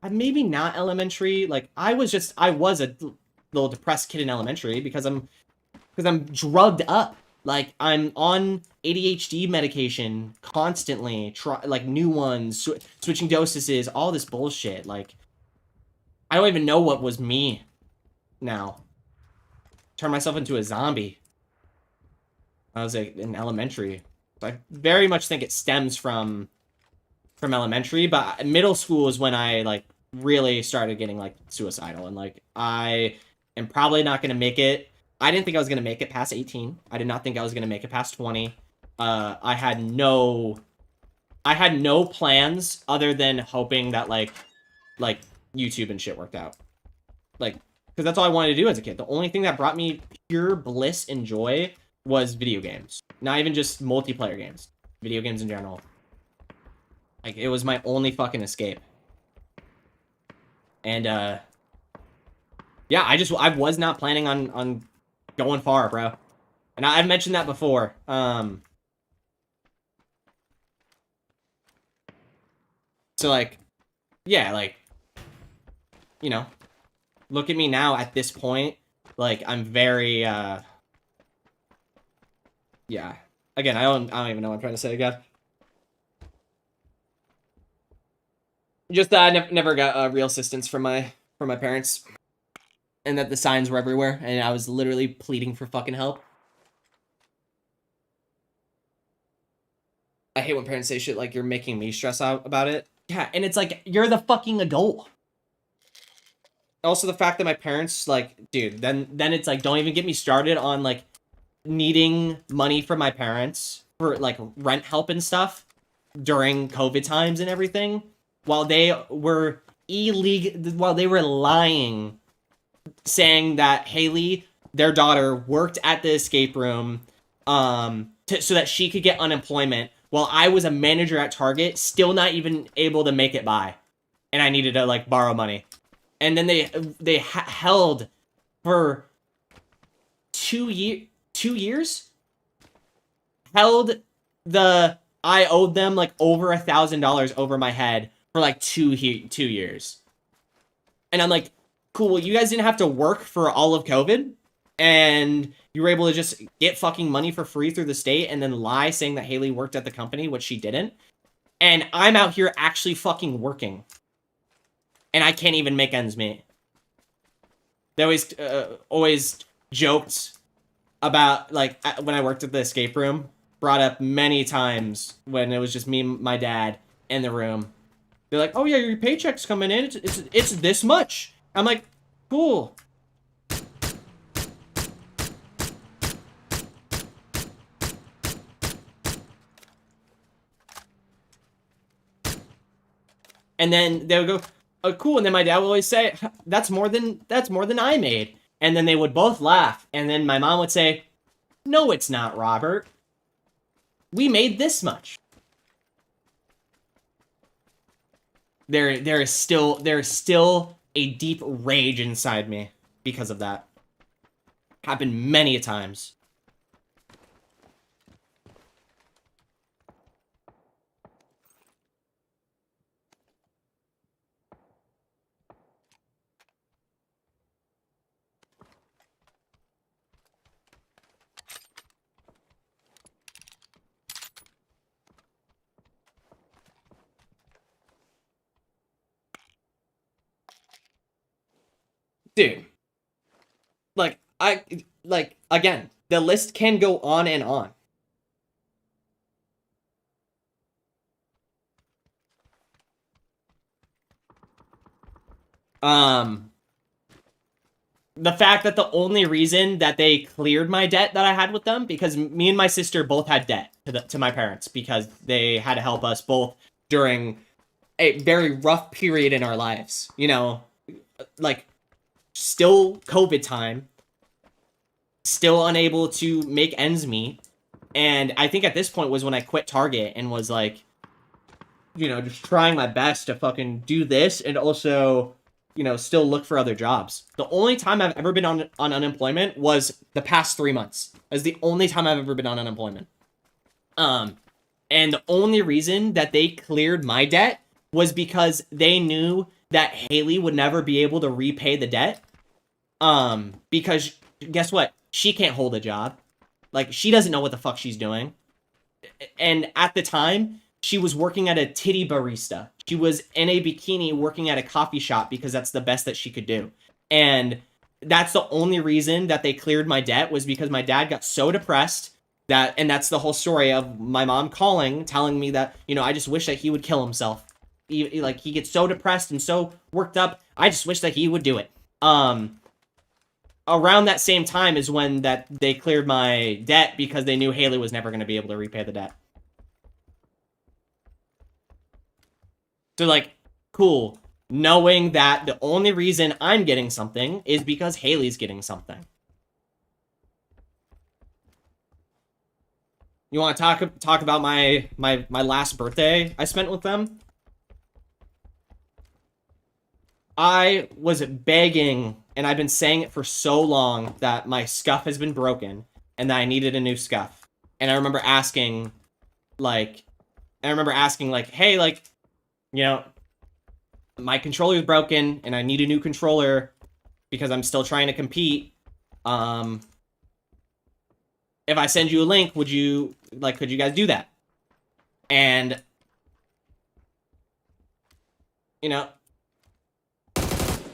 Speaker 1: maybe not elementary, like, I was a little depressed kid in elementary because I'm drugged up. Like, I'm on ADHD medication constantly, like, new ones, switching dosages, all this bullshit. Like, I don't even know what was me now. Turn myself into a zombie. I was, like, in elementary. So I very much think it stems from elementary, but middle school is when I, like, really started getting, like, suicidal. And, like, I am probably not going to make it. I didn't think I was going to make it past 18. I did not think I was going to make it past 20. I had no plans other than hoping that, like, YouTube and shit worked out. Like, because that's all I wanted to do as a kid. The only thing that brought me pure bliss and joy was video games. Not even just multiplayer games. Video games in general. Like, it was my only fucking escape. And, yeah, I was not planning on going far, bro. And I've mentioned that before. So, like, yeah, like, you know, look at me now at this point. Like, I'm very, yeah. Again, I don't even know what I'm trying to say again. Just that I never got real assistance from my parents. And that the signs were everywhere. And I was literally pleading for fucking help. I hate when parents say shit like, you're making me stress out about it. Yeah, and it's like, you're the fucking adult. Also, the fact that my parents, like, dude, then it's like, don't even get me started on, like, needing money from my parents for, like, rent help and stuff during COVID times and everything, while they were lying, saying that Haley, their daughter, worked at the escape room so that she could get unemployment, while I was a manager at Target, still not even able to make it by. And I needed to, like, borrow money. And then they held for 2 years? Held I owed them, like, over $1,000 over my head for, like, 2 years. And I'm like, cool, you guys didn't have to work for all of COVID, and you were able to just get fucking money for free through the state and then lie saying that Haley worked at the company, which she didn't. And I'm out here actually fucking working. And I can't even make ends meet. They always joked about, like, when I worked at the escape room, brought up many times when it was just me and my dad in the room. They're like, oh yeah, your paycheck's coming in, it's this much. I'm like, cool. And then they would go, oh, cool. And then my dad would always say, that's more than I made. And then they would both laugh. And then my mom would say, no, it's not, Robert. We made this much. There is still a deep rage inside me because of that. Happened many a times. Dude, again, the list can go on and on. The fact that the only reason that they cleared my debt that I had with them, because me and my sister both had debt to my parents because they had to help us both during a very rough period in our lives. You know, like, still COVID time, still unable to make ends meet. And I think at this point was when I quit Target and was like, you know, just trying my best to fucking do this and also, you know, still look for other jobs. The only time I've ever been on unemployment was the past 3 months. That's the only time I've ever been on unemployment. And the only reason that they cleared my debt was because they knew that Haley would never be able to repay the debt. Because guess what? She can't hold a job. Like, she doesn't know what the fuck she's doing. And at the time, she was working at a titty barista. She was in a bikini working at a coffee shop because that's the best that she could do. And that's the only reason that they cleared my debt, was because my dad got so depressed that, and that's the whole story of my mom calling, telling me that, you know, I just wish that he would kill himself. Like, he gets so depressed and so worked up. I just wish that he would do it. Around that same time is when that they cleared my debt because they knew Haley was never going to be able to repay the debt. So, like, cool. knowing that the only reason I'm getting something is because Haley's getting something. You want to talk about my last birthday I spent with them? I was begging, and I've been saying it for so long, that my scuff has been broken and that I needed a new scuff. And I remember asking, like, hey, like, you know, my controller is broken and I need a new controller because I'm still trying to compete. If I send you a link, could you guys do that? And, you know,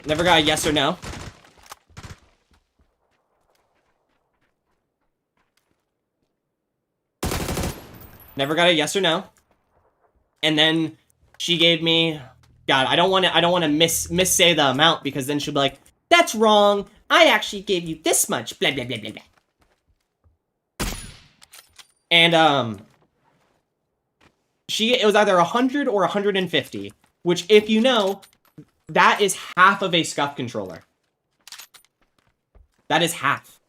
Speaker 1: never got a yes or no. Never got a yes or no. And then she gave me, God, I don't want to missay the amount, because then she'll be like, that's wrong. I actually gave you this much, blah, blah, blah, blah, blah. And, it was either 100 or 150, which, if you know, that is half of a scuff controller. That is half.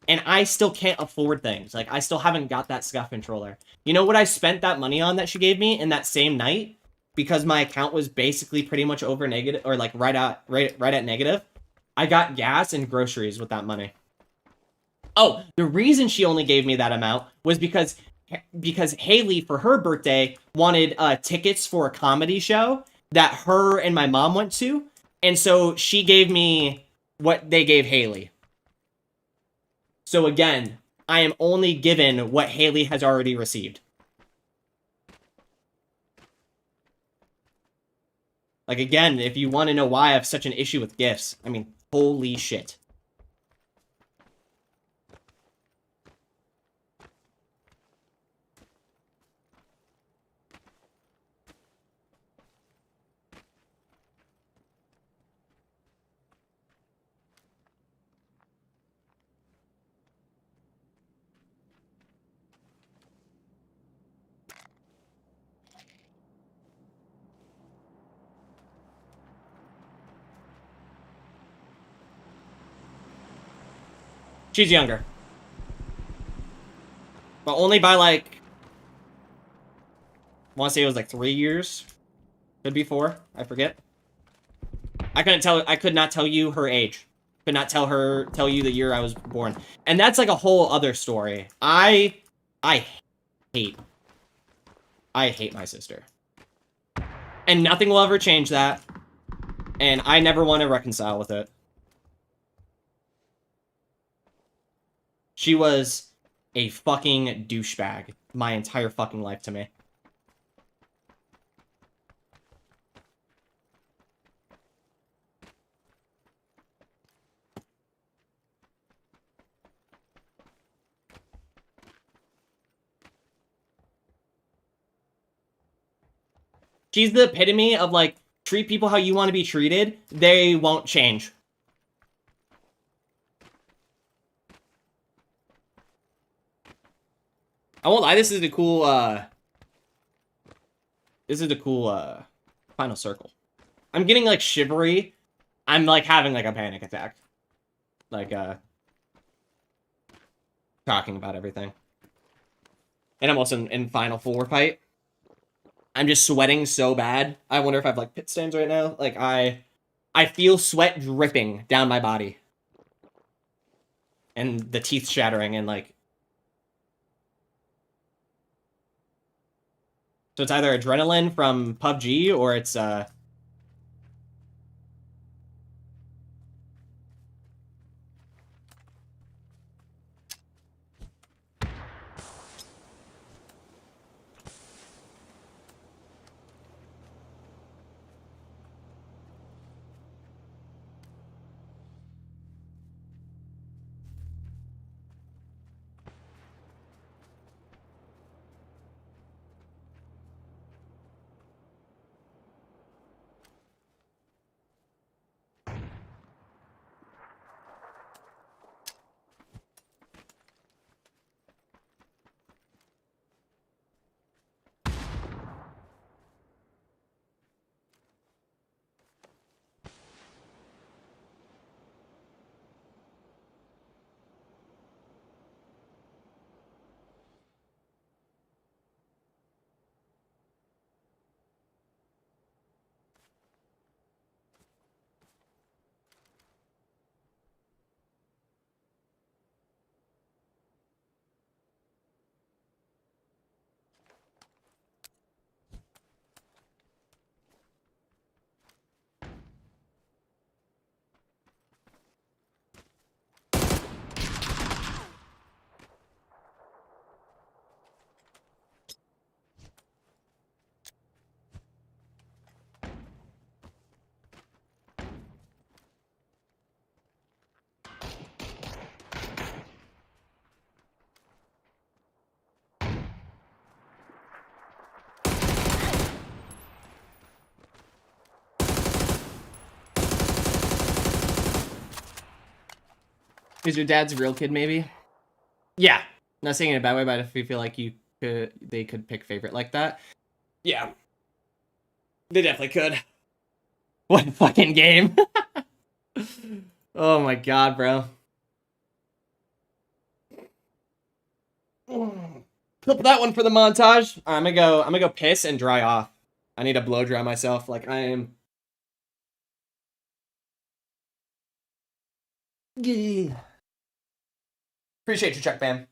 Speaker 1: And I still can't afford things. Like, I still haven't got that scuff controller. You know what I spent that money on that she gave me in that same night? Because my account was basically pretty much over negative, or like right at negative. I got gas and groceries with that money. Oh, the reason she only gave me that amount was because Haley, for her birthday, wanted tickets for a comedy show that her and my mom went to. And so she gave me what they gave Haley. So again, I am only given what Haley has already received. Like, again, if you want to know why I have such an issue with gifts, I mean, holy shit. She's younger. But only by, like, I want to say it was like 3 years. Could be 4. I forget. I could not tell you her age. Could not tell you the year I was born. And that's like a whole other story. I hate my sister. And nothing will ever change that. And I never want to reconcile with it. She was a fucking douchebag my entire fucking life to me. She's the epitome of, like, treat people how you want to be treated. They won't change. I won't lie, this is a cool, final circle. I'm getting, like, shivery. I'm, like, having, like, a panic attack. Like, talking about everything. And I'm also in Final Four fight. I'm just sweating so bad. I wonder if I have, like, pit stains right now. Like, I feel sweat dripping down my body. And the teeth shattering and, like... So it's either adrenaline from PUBG or it's, Is your dad's a real kid, maybe? Yeah. Not saying it in a bad way, but if you feel like they could pick favorite like that. Yeah. They definitely could. What fucking game? Oh my god, bro. Clip that one for the montage. I'm gonna go piss and dry off. I need to blow dry myself. Like I am. Appreciate you, Chuck Bam.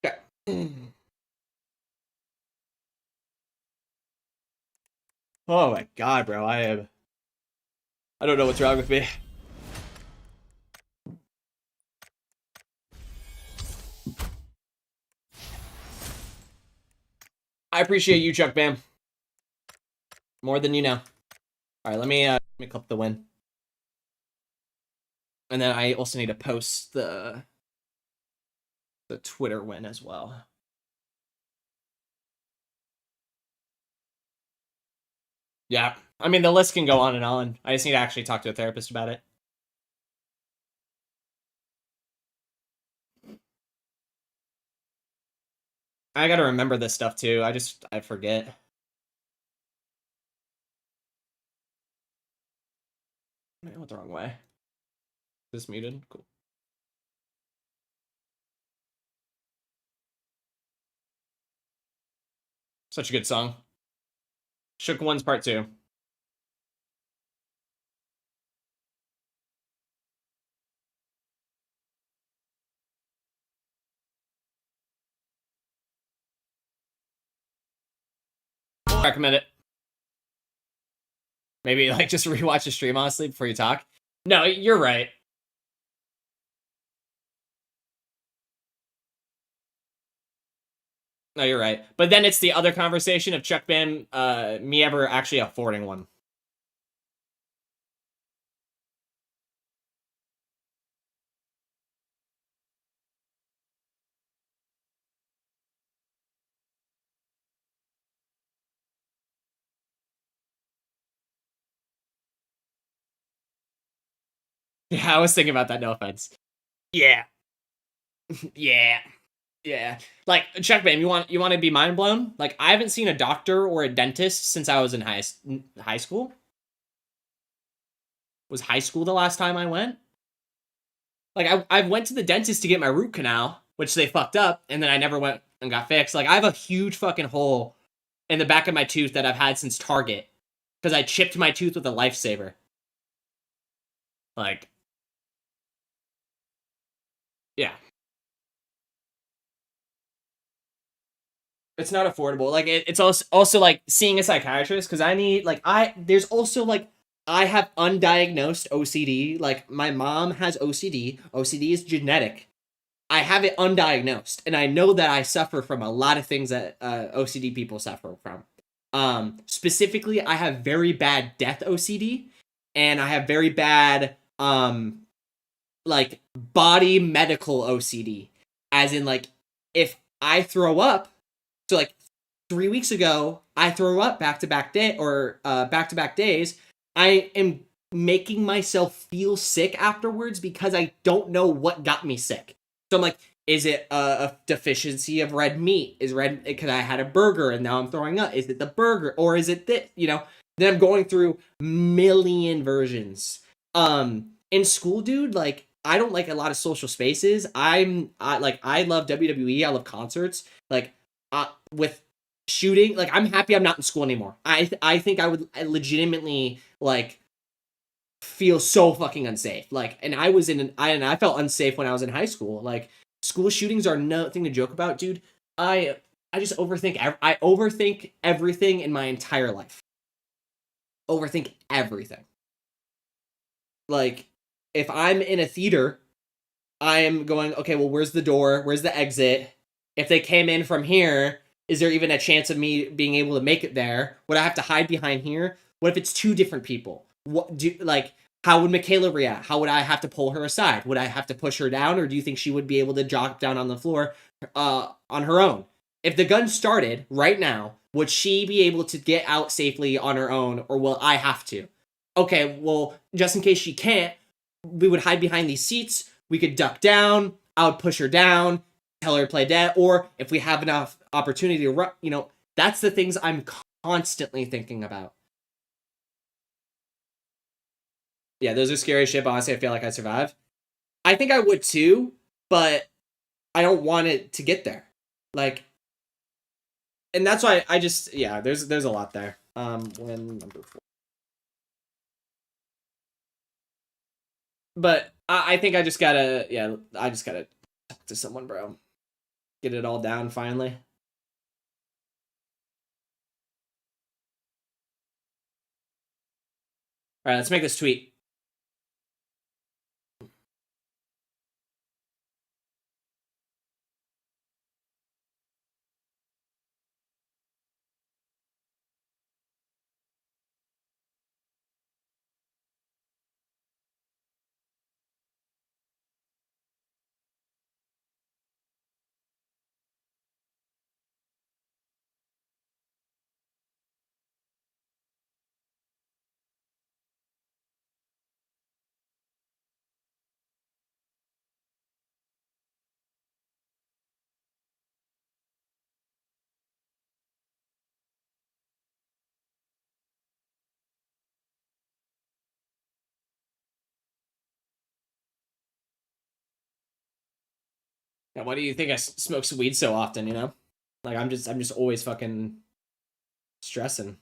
Speaker 1: Okay. Oh my god, bro. I don't know what's wrong with me. I appreciate you, Chuck Bam. More than you know. Alright, let me clip the win. And then I also need to post the Twitter win as well. Yeah. I mean, the list can go on and on. I just need to actually talk to a therapist about it. I gotta remember this stuff too. I forget. I went the wrong way. Is this muted? Cool. Such a good song. Shook Ones Part 2. Recommend it. Maybe like just rewatch the stream honestly before you talk. No, you're right. No, you're right. But then it's the other conversation of Chuck Bam, me ever actually affording one. Yeah, I was thinking about that. No offense. Yeah. Yeah. Yeah. Like, Chuck Bam, you want to be mind blown? Like, I haven't seen a doctor or a dentist since I was in high school. Was high school the last time I went? Like, I went to the dentist to get my root canal, which they fucked up, and then I never went and got fixed. Like, I have a huge fucking hole in the back of my tooth that I've had since Target because I chipped my tooth with a lifesaver. Like, yeah. It's not affordable. Like it's also like seeing a psychiatrist because I need like there's also like I have undiagnosed OCD. Like my mom has OCD. OCD is genetic. I have it undiagnosed, and I know that I suffer from a lot of things that OCD people suffer from. Specifically, I have very bad death OCD, and I have very bad like body medical OCD, as in like if I throw up. So like 3 weeks ago, I threw up back to back days. I am making myself feel sick afterwards because I don't know what got me sick. So I'm like, is it a deficiency of red meat? Is red because I had a burger and now I'm throwing up? Is it the burger or is it this? You know, then I'm going through million versions. In school, dude, like I don't like a lot of social spaces. I love WWE. I love concerts. Like with shooting, like I'm happy I'm not in school anymore. I think I would legitimately like feel so fucking unsafe. Like, and I felt unsafe when I was in high school. Like, school shootings are nothing to joke about, dude. I just overthink. I overthink everything in my entire life. Overthink everything. Like, if I'm in a theater, I am going, okay, well, where's the door? Where's the exit? If they came in from here, is there even a chance of me being able to make it there? Would I have to hide behind here? What if it's two different people? How would Michaela react? How would I have to pull her aside? Would I have to push her down, or do you think she would be able to drop down on the floor on her own? If the gun started right now, would she be able to get out safely on her own, or will I have to? Okay, well, just in case she can't, we would hide behind these seats. We could duck down. I would push her down, tell her to play dead, or if we have enough opportunity to run, that's the things I'm constantly thinking about. Yeah, those are scary shit, but honestly, I feel like I survive. I think I would too, but I don't want it to get there. Like, and that's why I just, yeah, there's a lot there. When number 4. But I think I just gotta talk to someone, bro. Get it all down finally. All right, let's make this tweet. Yeah, why do you think I smoke weed so often? You know, like I'm just always fucking stressing.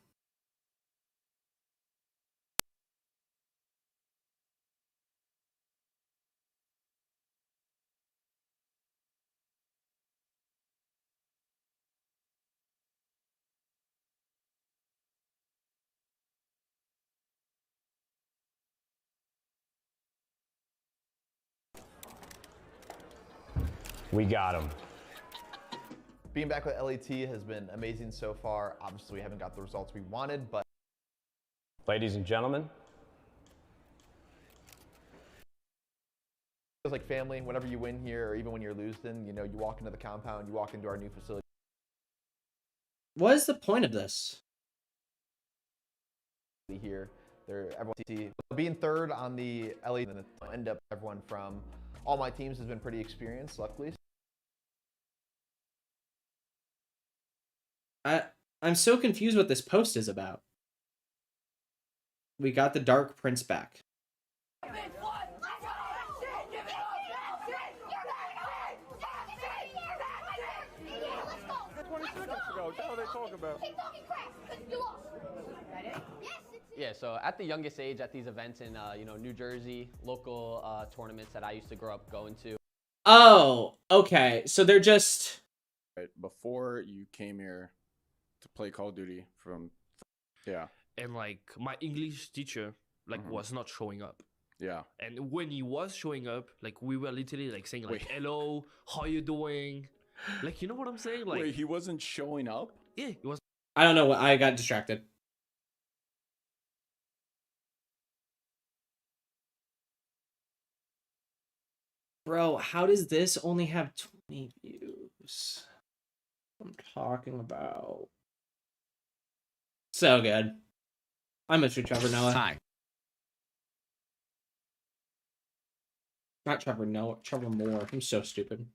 Speaker 4: We got him.
Speaker 5: Being back with LAT has been amazing so far. Obviously, we haven't got the results we wanted, but
Speaker 4: Ladies and gentlemen,
Speaker 5: it feels like family. Whenever you win here, or even when you're losing, you know, you walk into the compound, you walk into our new facility.
Speaker 1: What is the point of this?
Speaker 5: Here, everyone being third on the LAT, and then end up everyone from all my teams has been pretty experienced, luckily.
Speaker 1: I'm so confused what this post is about. We got the Dark Prince back.
Speaker 6: Yeah, so at the youngest age, at these events in New Jersey, local tournaments that I used to grow up going to.
Speaker 1: Oh, okay. So they're just
Speaker 7: Right before you came here to play Call of Duty from, yeah,
Speaker 8: and like my English teacher was not showing up.
Speaker 7: yeah.
Speaker 8: And when he was showing up, like we were literally like saying like,
Speaker 7: Wait.
Speaker 8: "Hello, how you doing?" Like, you know what I'm saying? Like,
Speaker 7: Wait, he wasn't showing up?
Speaker 8: yeah, he was.
Speaker 1: I don't know what I got distracted. Bro, how does this only have 20 views? I'm talking about. So good. I miss you, Trevor Noah.
Speaker 9: Hi.
Speaker 1: Not Trevor Noah, Trevor Moore. I'm so stupid.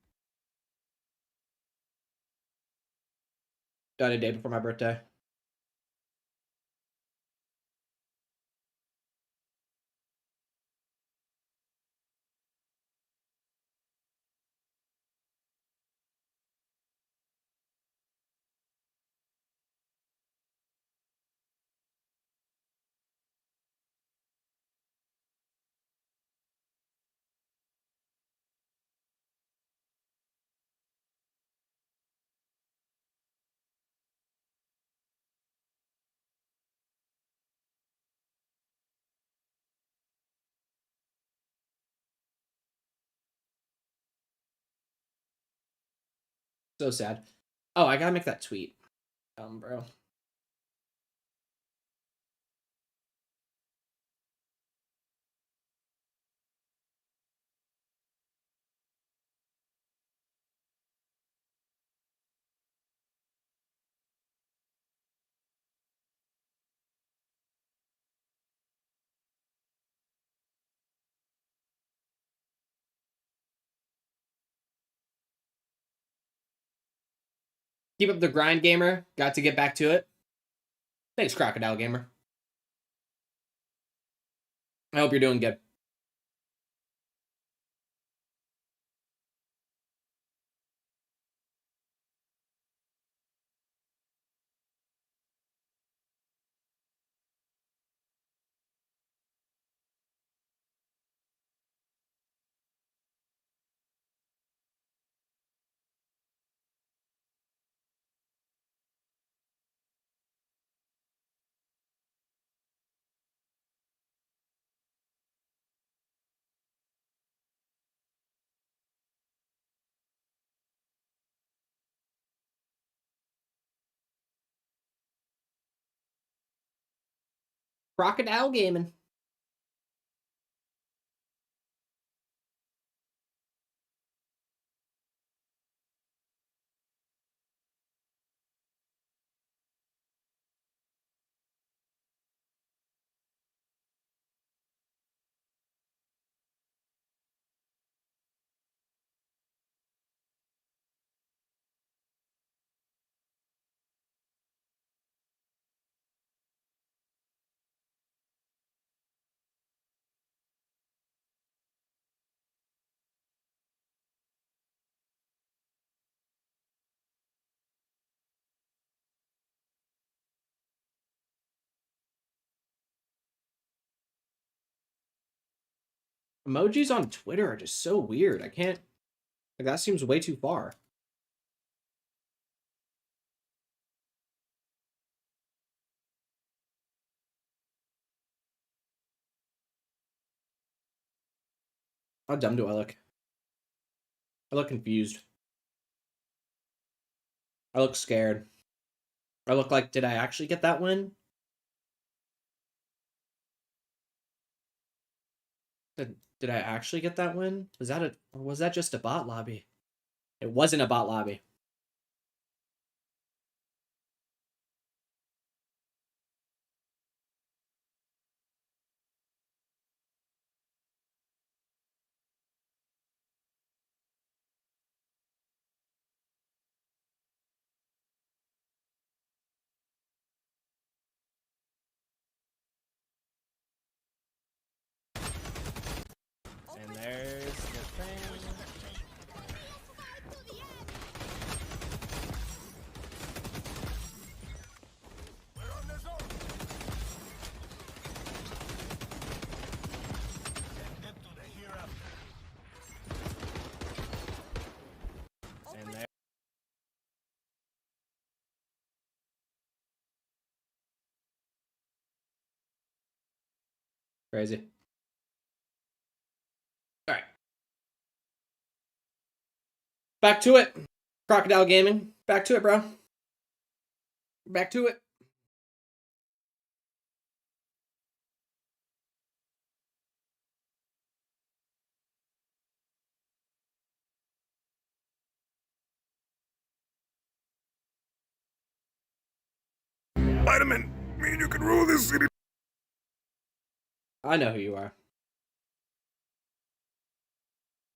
Speaker 1: Died a day before my birthday. So sad. Oh, I gotta make that tweet. Bro. Keep up the grind, gamer. Got to get back to it. Thanks, Crocodile Gamer. I hope you're doing good. Crocodile Gaming. Emojis on Twitter are just so weird. I can't. Like, that seems way too far. How dumb do I look? I look confused. I look scared. I look like, did I actually get that win? Did I actually get that win? Or was that just a bot lobby? It wasn't a bot lobby.
Speaker 9: And there's the thing. And there.
Speaker 1: Crazy. All right. Back to it. Crocodile Gaming. Back to it, bro. Back to it.
Speaker 10: Vitamin, mean you can rule this city.
Speaker 1: I know who you are.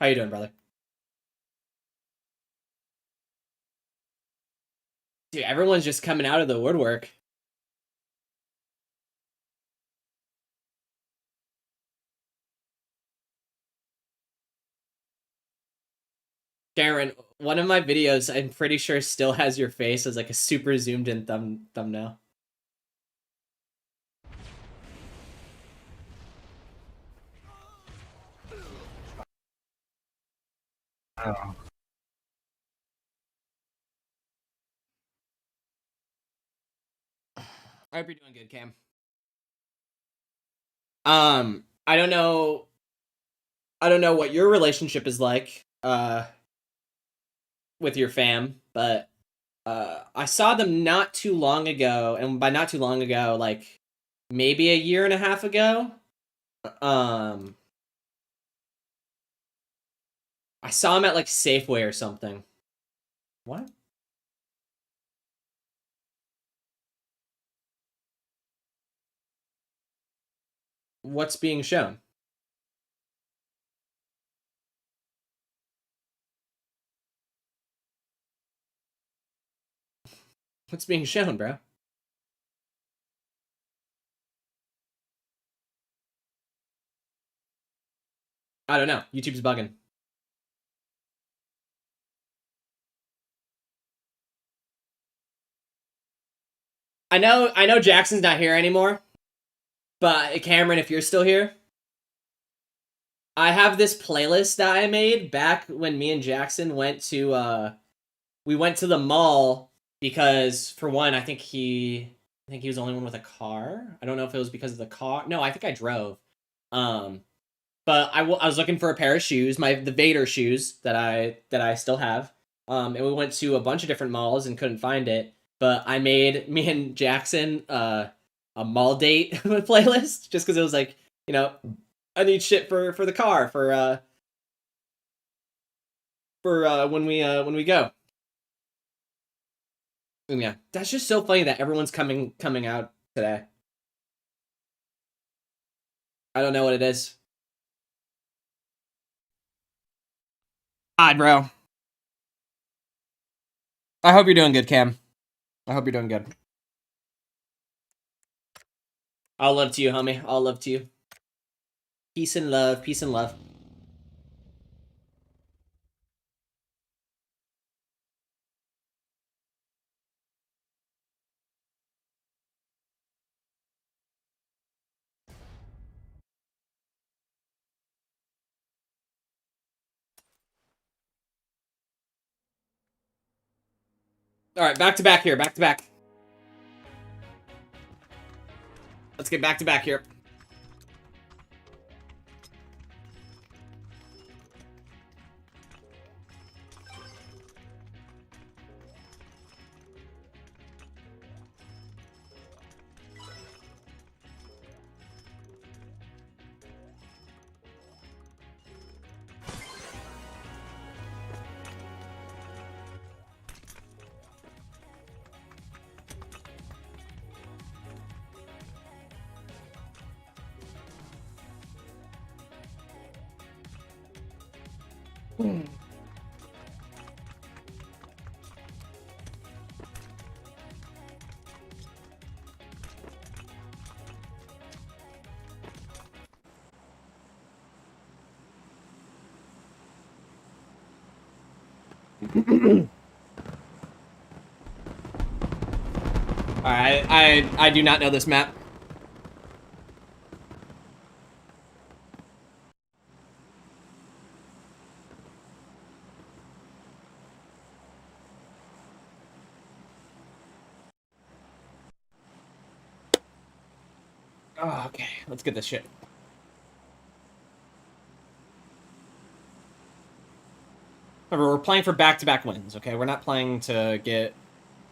Speaker 1: How you doing, brother? Dude, everyone's just coming out of the woodwork. Karen, one of my videos, I'm pretty sure still has your face as like a super zoomed in thumbnail.
Speaker 10: Oh.
Speaker 1: I hope you're doing good, Cam. I don't know what your relationship is like, with your fam, but I saw them not too long ago, and by not too long ago, like maybe a year and a half ago. I saw him at like Safeway or something. What? What's being shown? What's being shown, bro? I don't know. YouTube's bugging. I know Jackson's not here anymore, but Cameron, if you're still here, I have this playlist that I made back when me and Jackson went to we went to the mall because for one, I think he was the only one with a car. I don't know if it was because of the car. No, I think I drove. But I was looking for a pair of shoes, the Vader shoes that I still have. And we went to a bunch of different malls and couldn't find it. But I made me and Jackson a mall date playlist just because it was like, you know, I need shit for the car for when we go. And yeah, that's just so funny that everyone's coming out today. I don't know what it is. God, bro. I hope you're doing good, Cam. I hope you're doing good. All love to you, homie. All love to you. Peace and love. Peace and love. All right, back to back here. Back to back. Let's get back to back here. Alright, I do not know this map. Oh, okay, let's get this shit. Remember, we're playing for back-to-back wins, okay? We're not playing to get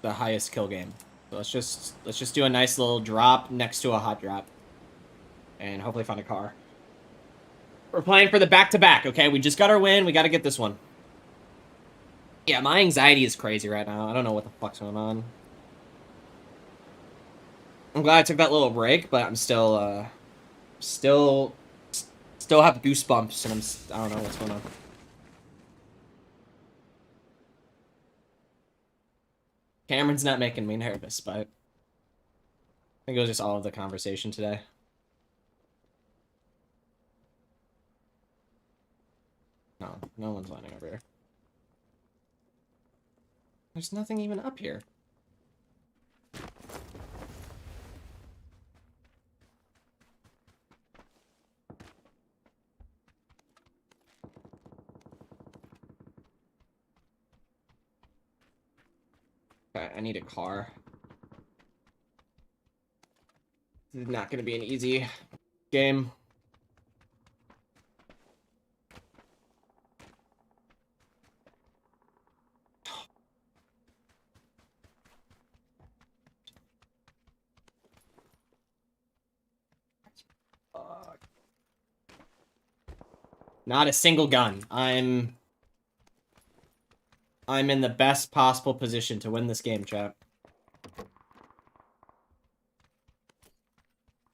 Speaker 1: the highest kill game. So let's just do a nice little drop next to a hot drop. And hopefully find a car. We're playing for the back-to-back, okay? We just got our win. We got to get this one. Yeah, my anxiety is crazy right now. I don't know what the fuck's going on. I'm glad I took that little break, but I'm still have goosebumps, and I don't know what's going on. Cameron's not making me nervous, but I think it was just all of the conversation today. No, no one's landing over here. There's nothing even up here. Okay, I need a car. This is not going to be an easy game. Not a single gun. I'm in the best possible position to win this game, chat.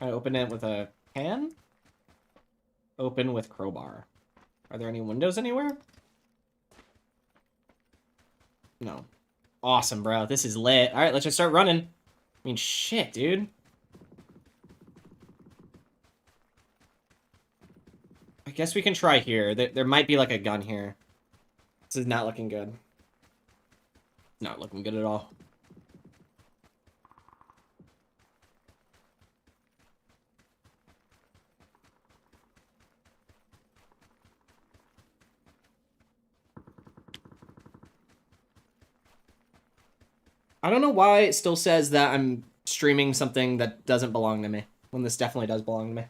Speaker 1: I open it with a can. Open with crowbar. Are there any windows anywhere? No. Awesome, bro. This is lit. All right, let's just start running. I mean, shit, dude. I guess we can try here. There might be like a gun here. This is not looking good. Not looking good at all. I don't know why it still says that I'm streaming something that doesn't belong to me, when this definitely does belong to me.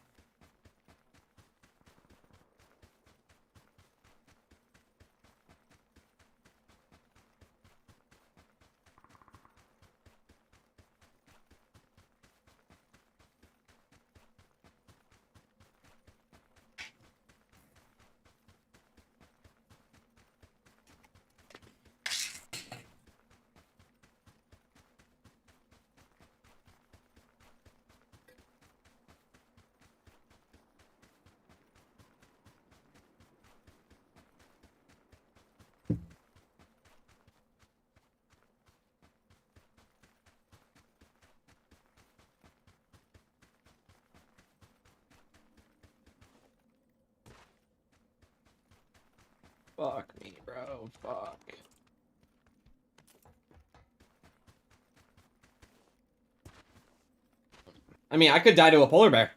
Speaker 1: Fuck me, bro. Fuck. I mean, I could die to a polar bear.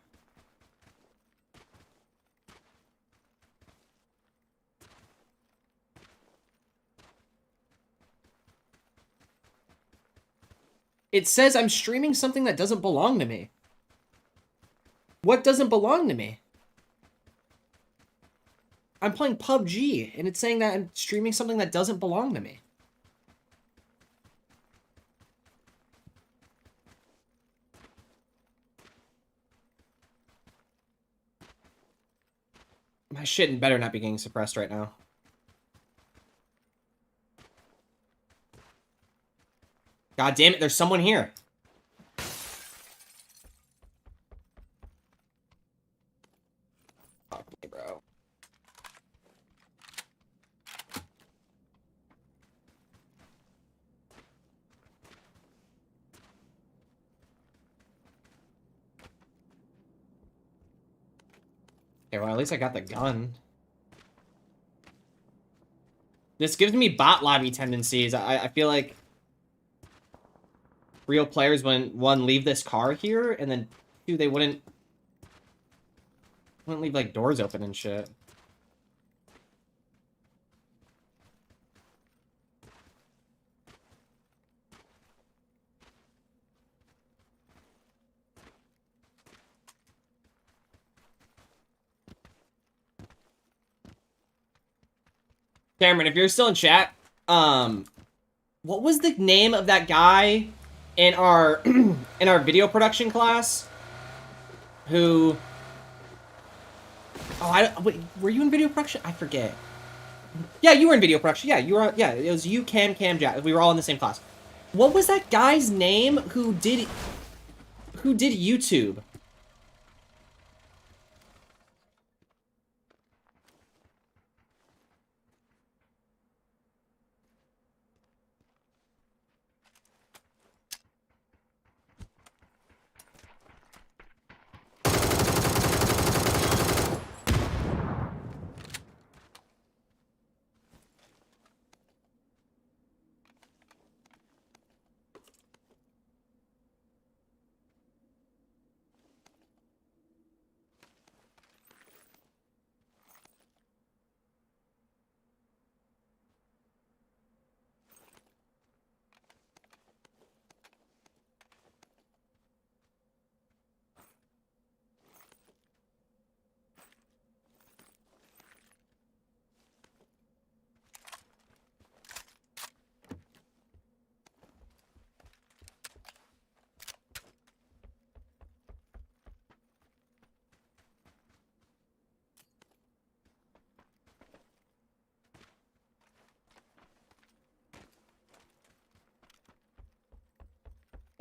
Speaker 1: It says I'm streaming something that doesn't belong to me. What doesn't belong to me? I'm playing PUBG, and it's saying that I'm streaming something that doesn't belong to me. My shit better not be getting suppressed right now. God damn it, there's someone here. Fuck me, bro. Okay, well, at least I got the gun. This gives me bot lobby tendencies. I feel like real players wouldn't, one, leave this car here, and then two, they wouldn't leave, like, doors open and shit. Cameron, if you're still in chat, what was the name of that guy in our in our video production class who? Oh, wait, were you in video production? I forget. Yeah, you were in video production. Yeah, you were. Yeah, it was you, Cam, Jack. We were all in the same class. What was that guy's name who did YouTube?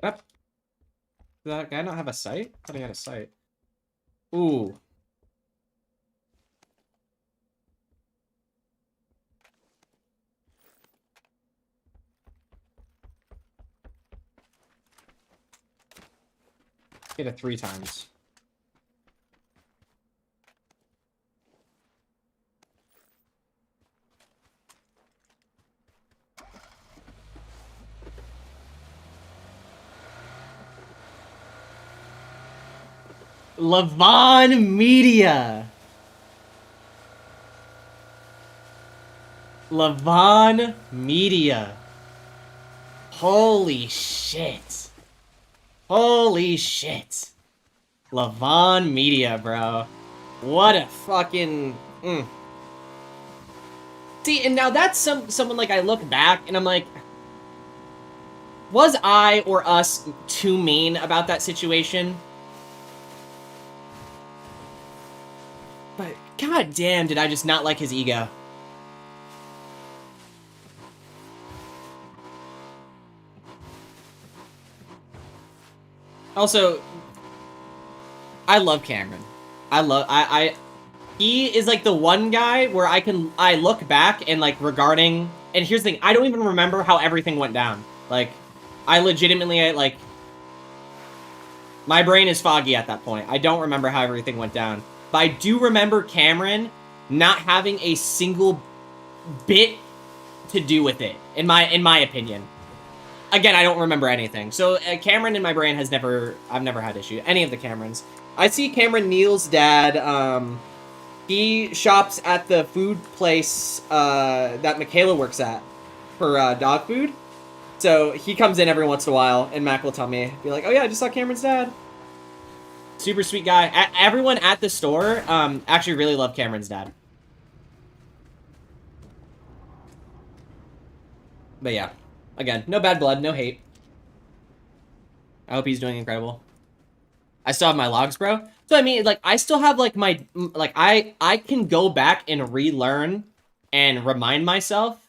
Speaker 1: Yep. Does that guy not have a sight? I thought he had a sight. Ooh. Hit it 3 times. Levon Media. Levon Media. Holy shit. Holy shit. Levon Media, bro. What a fucking... See, and now that's someone, like, I look back and I'm like... Was I or us too mean about that situation? But god damn, did I just not like his ego. Also, I love Cameron. He is like the one guy where I look back and like regarding, and here's the thing, I don't even remember how everything went down. Like, I legitimately, like, my brain is foggy at that point. I don't remember how everything went down. But I do remember Cameron not having a single bit to do with it, in my opinion. Again, I don't remember anything. So Cameron in my brain has I've never had issue. Any of the Camerons. I see Cameron Neal's dad, he shops at the food place that Michaela works at for dog food. So he comes in every once in a while, and Mac will tell me, be like, "Oh yeah, I just saw Cameron's dad." Super sweet guy. Everyone at the store actually really loved Cameron's dad. But yeah, again, no bad blood, no hate. I hope he's doing incredible. I still have my logs, bro. So I mean, like, I still have like my I can go back and relearn and remind myself,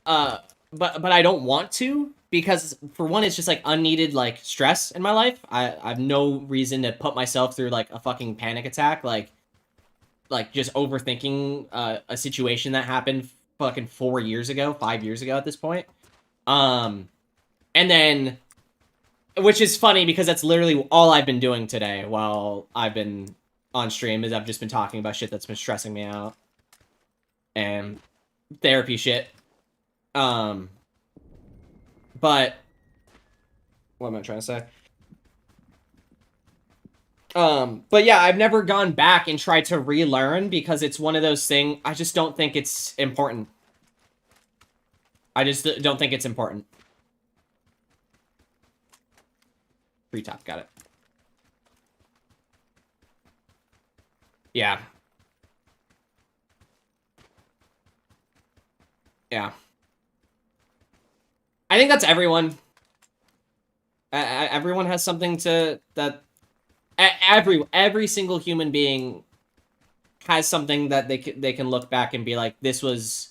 Speaker 1: but I don't want to, because for one, it's just like unneeded like stress in my life. I have no reason to put myself through like a fucking panic attack, like just overthinking a situation that happened fucking 4 years ago, 5 years ago at this point. And then, which is funny because that's literally all I've been doing today while I've been on stream, is I've just been talking about shit that's been stressing me out and therapy shit. But what am I trying to say? But yeah, I've never gone back and tried to relearn because it's one of those things, I just don't think it's important. I just don't think it's important. Free top, got it. Yeah. Yeah. I think that's everyone. Everyone has something to that. Every single human being has something that they can look back and be like, this was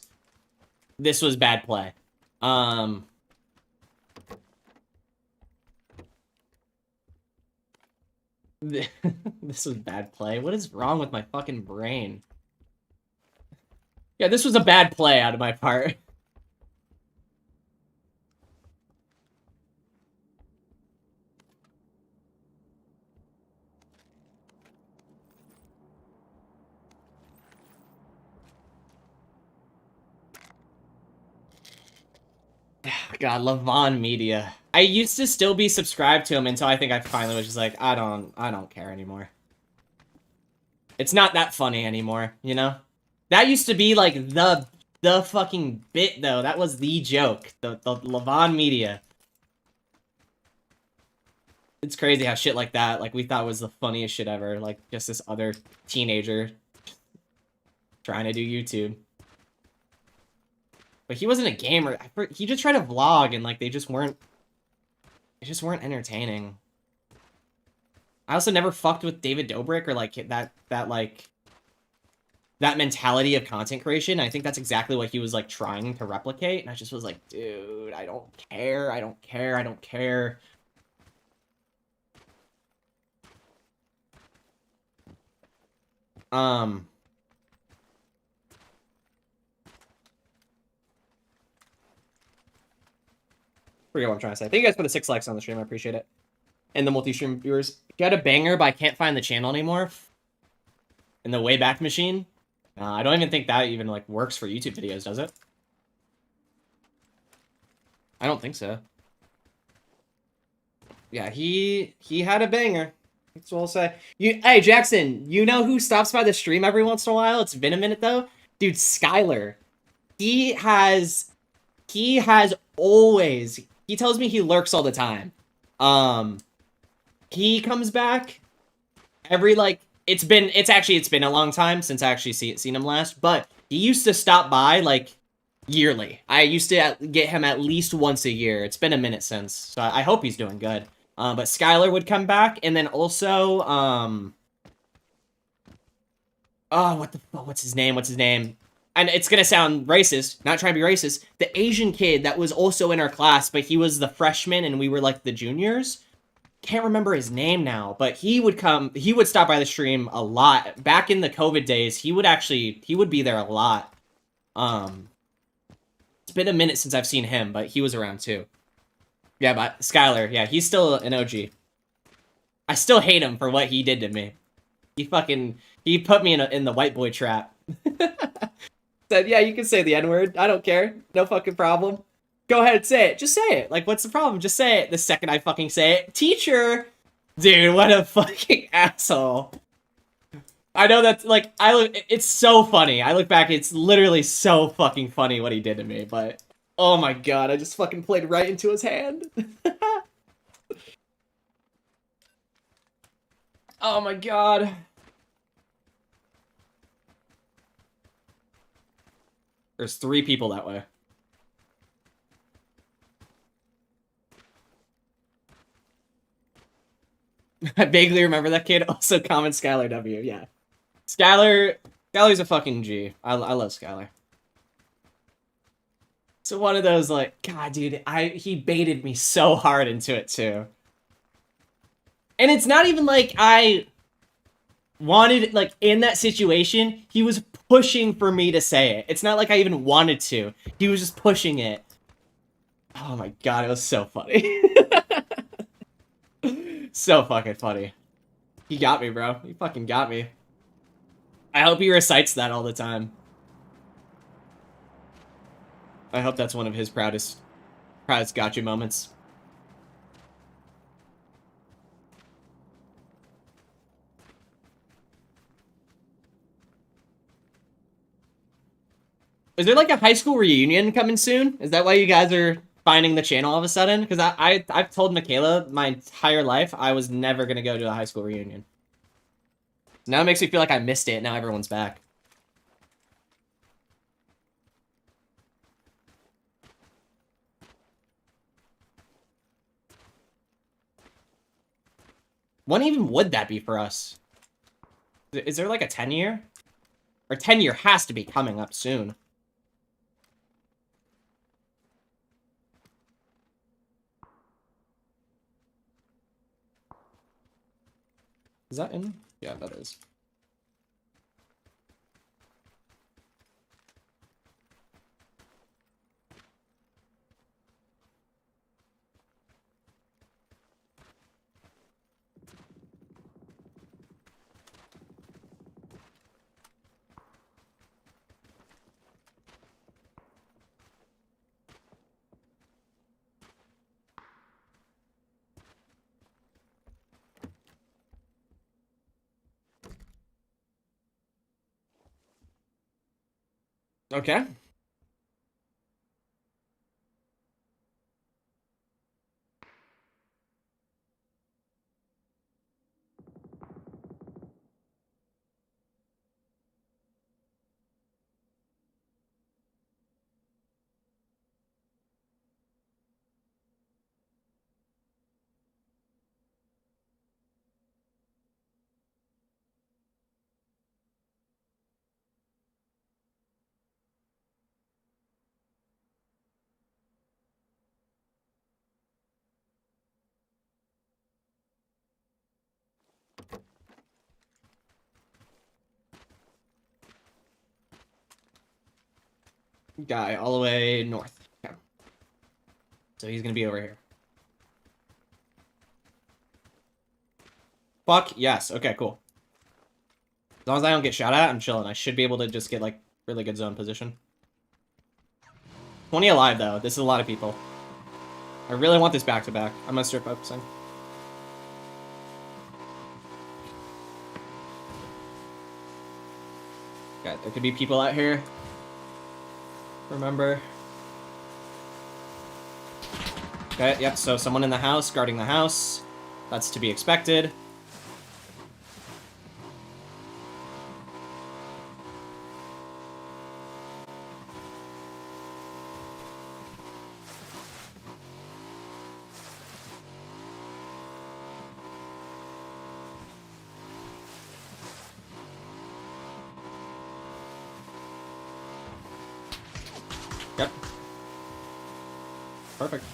Speaker 1: bad play. This was bad play. What is wrong with my fucking brain? Yeah, this was a bad play out of my part. God, Levon Media. I used to still be subscribed to him until I think I finally was just like, I don't care anymore. It's not that funny anymore, you know? That used to be like the fucking bit though. That was the joke. The Levon Media. It's crazy how shit like that, like, we thought was the funniest shit ever. Like, just this other teenager trying to do YouTube. But he wasn't a gamer. He just tried to vlog, and like they just weren't entertaining. I also never fucked with David Dobrik or like that mentality of content creation. I think that's exactly what he was like trying to replicate, and I just was like, dude, I don't care. I don't care. I don't care. Forget what I'm trying to say. Thank you guys for the 6 likes on the stream. I appreciate it. And the multi-stream viewers. You had a banger, but I can't find the channel anymore. In the Wayback Machine. I don't even think that even like works for YouTube videos, does it? I don't think so. Yeah, he had a banger. That's what I'll say. Hey, Jackson, you know who stops by the stream every once in a while? It's been a minute, though. Dude, Skylar. He has always... He tells me he lurks all the time. He comes back every, like... It's been a long time since I actually seen him last, but he used to stop by, like, yearly. I used to get him at least once a year. It's been a minute since, so I hope he's doing good. But Skylar would come back, and then also, oh, what's his name? And it's gonna sound racist, not trying to be racist. The Asian kid that was also in our class, but he was the freshman and we were like the juniors. Can't remember his name now, but he would stop by the stream a lot. Back in the COVID days, he would be there a lot. It's been a minute since I've seen him, but he was around too. Yeah, but Skylar, yeah, he's still an OG. I still hate him for what he did to me. He put me in the white boy trap. Said, yeah, you can say the N-word. I don't care. No fucking problem. Go ahead and say it. Just say it. Like, what's the problem? Just say it. The second I fucking say it. Teacher! Dude, what a fucking asshole. I know that's, like, it's so funny. I look back, it's literally so fucking funny what he did to me, but... Oh my god, I just fucking played right into his hand. Oh my god. There's 3 people that way. I vaguely remember that kid. Also, comment Skylar W. Yeah. Skylar's a fucking G. I love Skylar. So one of those, like, God, dude, he baited me so hard into it, too. And it's not even like I wanted, like, in that situation, he was pushing for me to say it. It's not like I even wanted to. He was just pushing it. Oh my god, it was so funny. So fucking funny. He got me, bro. He fucking got me. I hope he recites that all the time. I hope that's one of his proudest gotcha moments. Is there like a high school reunion coming soon? Is that why you guys are finding the channel all of a sudden? Because I've told Michaela my entire life I was never gonna go to a high school reunion. Now it makes me feel like I missed it. Now everyone's back. When even would that be for us? Is there like a 10-year? Or 10-year has to be coming up soon. Is that in? Yeah, that is. Okay. Guy all the way north. Okay. So he's gonna be over here. Fuck, yes. Okay, cool. As long as I don't get shot at, I'm chilling. I should be able to just get, like, really good zone position. 20 alive, though. This is a lot of people. I really want this back-to-back. I'm gonna start focusing. Okay, there could be people out here. Remember. Okay, yep, so someone in the house, guarding the house. That's to be expected. Yep. Perfect.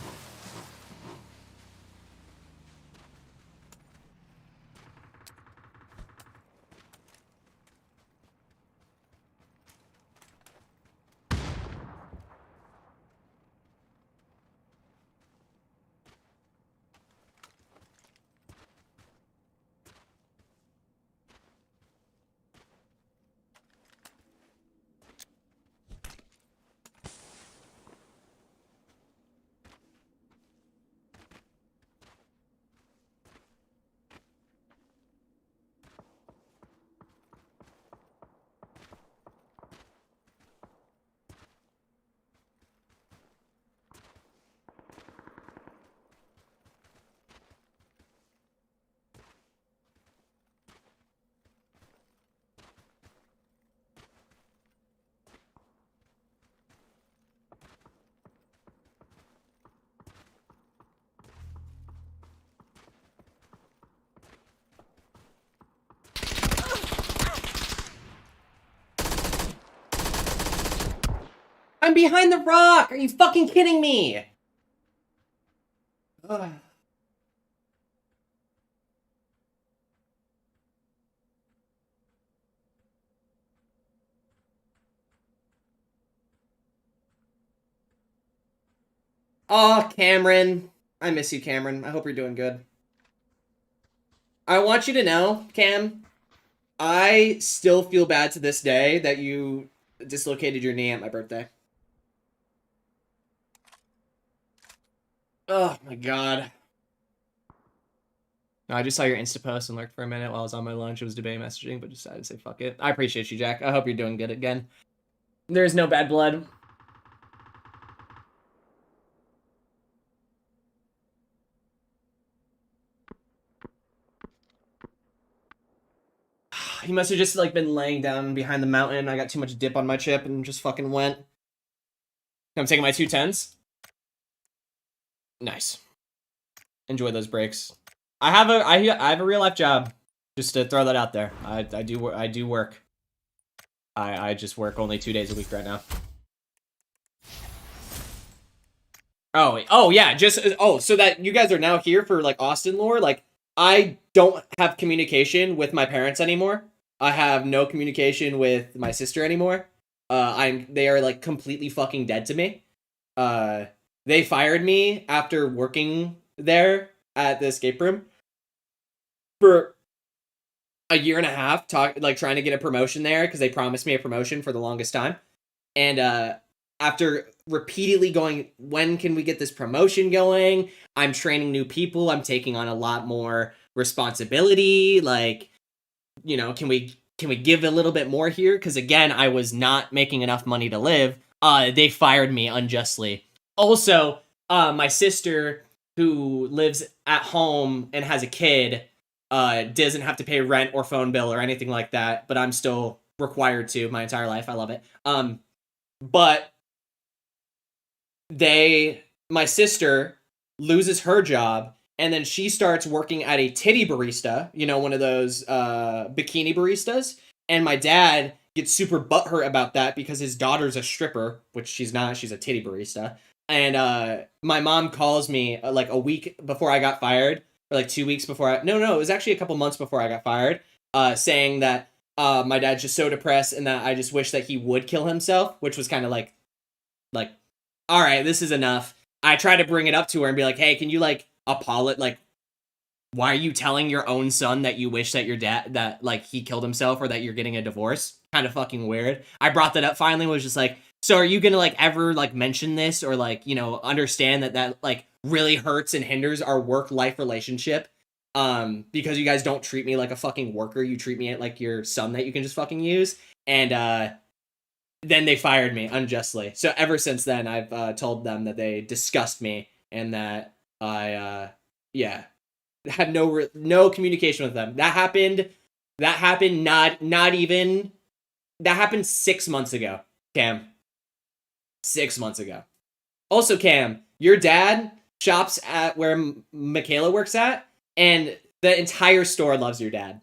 Speaker 1: I'm behind the rock! Are you fucking kidding me? Ugh. Oh, Cameron. I miss you, Cameron. I hope you're doing good. I want you to know, Cam, I still feel bad to this day that you dislocated your knee at my birthday. Oh my god. No, I just saw your Insta post and lurked for a minute while I was on my lunch. It was debating messaging, but decided to say fuck it. I appreciate you, Jack. I hope you're doing good again. There's no bad blood. He must have just, like, been laying down behind the mountain. I got too much dip on my chip and just fucking went. I'm taking my 210s. Nice. Enjoy those breaks. I have a real life job. Just to throw that out there. I do work. I just work only 2 days a week right now. Oh yeah, so that you guys are now here for, like, Austin lore, like, I don't have communication with my parents anymore. I have no communication with my sister anymore. They are, like, completely fucking dead to me. They fired me after working there at the escape room for a year and a half, trying to get a promotion there because they promised me a promotion for the longest time. And after repeatedly going, when can we get this promotion going? I'm training new people. I'm taking on a lot more responsibility. Like, you know, can we give a little bit more here? Because again, I was not making enough money to live. They fired me unjustly. Also, my sister, who lives at home and has a kid, doesn't have to pay rent or phone bill or anything like that, but I'm still required to my entire life. I love it. But my sister loses her job, and then she starts working at a titty barista, you know, one of those bikini baristas, and my dad gets super butthurt about that because his daughter's a stripper, which she's not, she's a titty barista. And my mom calls me like a week before I got fired, or like 2 weeks before it was actually a couple months before I got fired, saying that my dad's just so depressed and that I just wish that he would kill himself, which was kind of like, all right, this is enough. I try to bring it up to her and be like, hey, can you, like, apologize? Like, why are you telling your own son that you wish that your dad, that, like, he killed himself or that you're getting a divorce? Kind of fucking weird. I brought that up finally, was just like, so are you gonna, like, ever, like, mention this or, like, you know, understand that, like, really hurts and hinders our work-life relationship? Because you guys don't treat me like a fucking worker. You treat me like your son that you can just fucking use. And, then they fired me unjustly. So ever since then, I've told them that they disgust me and that I, had no communication with them. That happened that happened 6 months ago, Cam. 6 months ago. Also, Cam, your dad shops at where Michaela works at, and the entire store loves your dad.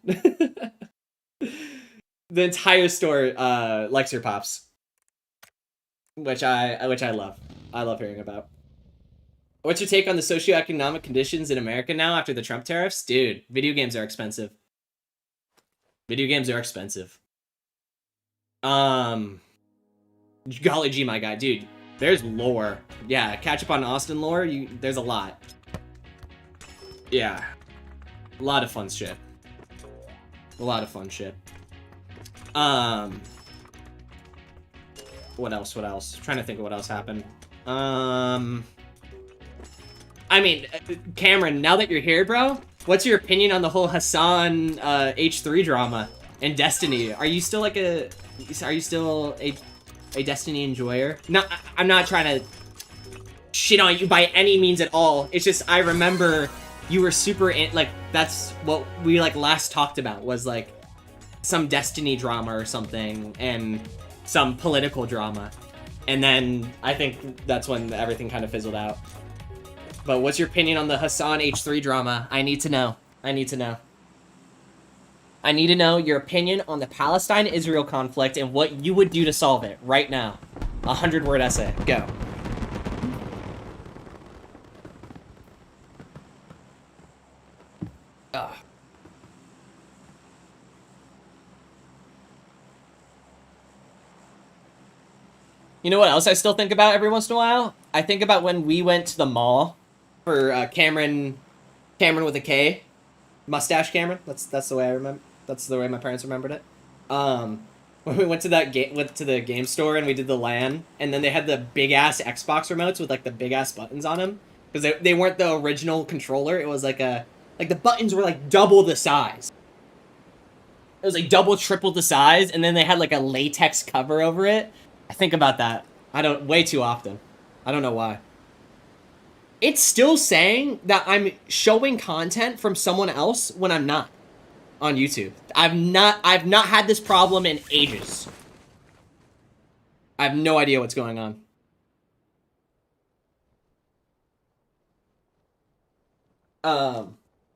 Speaker 1: The entire store likes your pops. Which I love. I love hearing about. What's your take on the socioeconomic conditions in America now after the Trump tariffs? Dude, video games are expensive. Video games are expensive. Golly gee, my guy. Dude, there's lore. Yeah, catch up on Austin lore. There's a lot. Yeah. A lot of fun shit. A lot of fun shit. What else? I'm trying to think of what else happened. I mean, Cameron, now that you're here, bro, what's your opinion on the whole Hassan H3 drama and Destiny? Are you still like a Destiny enjoyer? No, I'm not trying to shit on you by any means at all. It's just I remember you were super like, that's what we like last talked about, was like some Destiny drama or something and some political drama. And then I think that's when everything kind of fizzled out. But what's your opinion on the Hassan H3 drama? I need to know. I need to know your opinion on the Palestine-Israel conflict and what you would do to solve it right now. 100-word essay. Go. Ugh. You know what else I still think about every once in a while? I think about when we went to the mall for Cameron with a K, mustache Cameron. That's the way I remember. That's the way my parents remembered it. When we went to the game store and we did the LAN, and then they had the big ass Xbox remotes with like the big ass buttons on them because they weren't the original controller. It was like the buttons were like double the size. It was like double, triple the size, and then they had like a latex cover over it. I think about that. Way too often. I don't know why. It's still saying that I'm showing content from someone else when I'm not on YouTube. I've not had this problem in ages. I have no idea what's going on.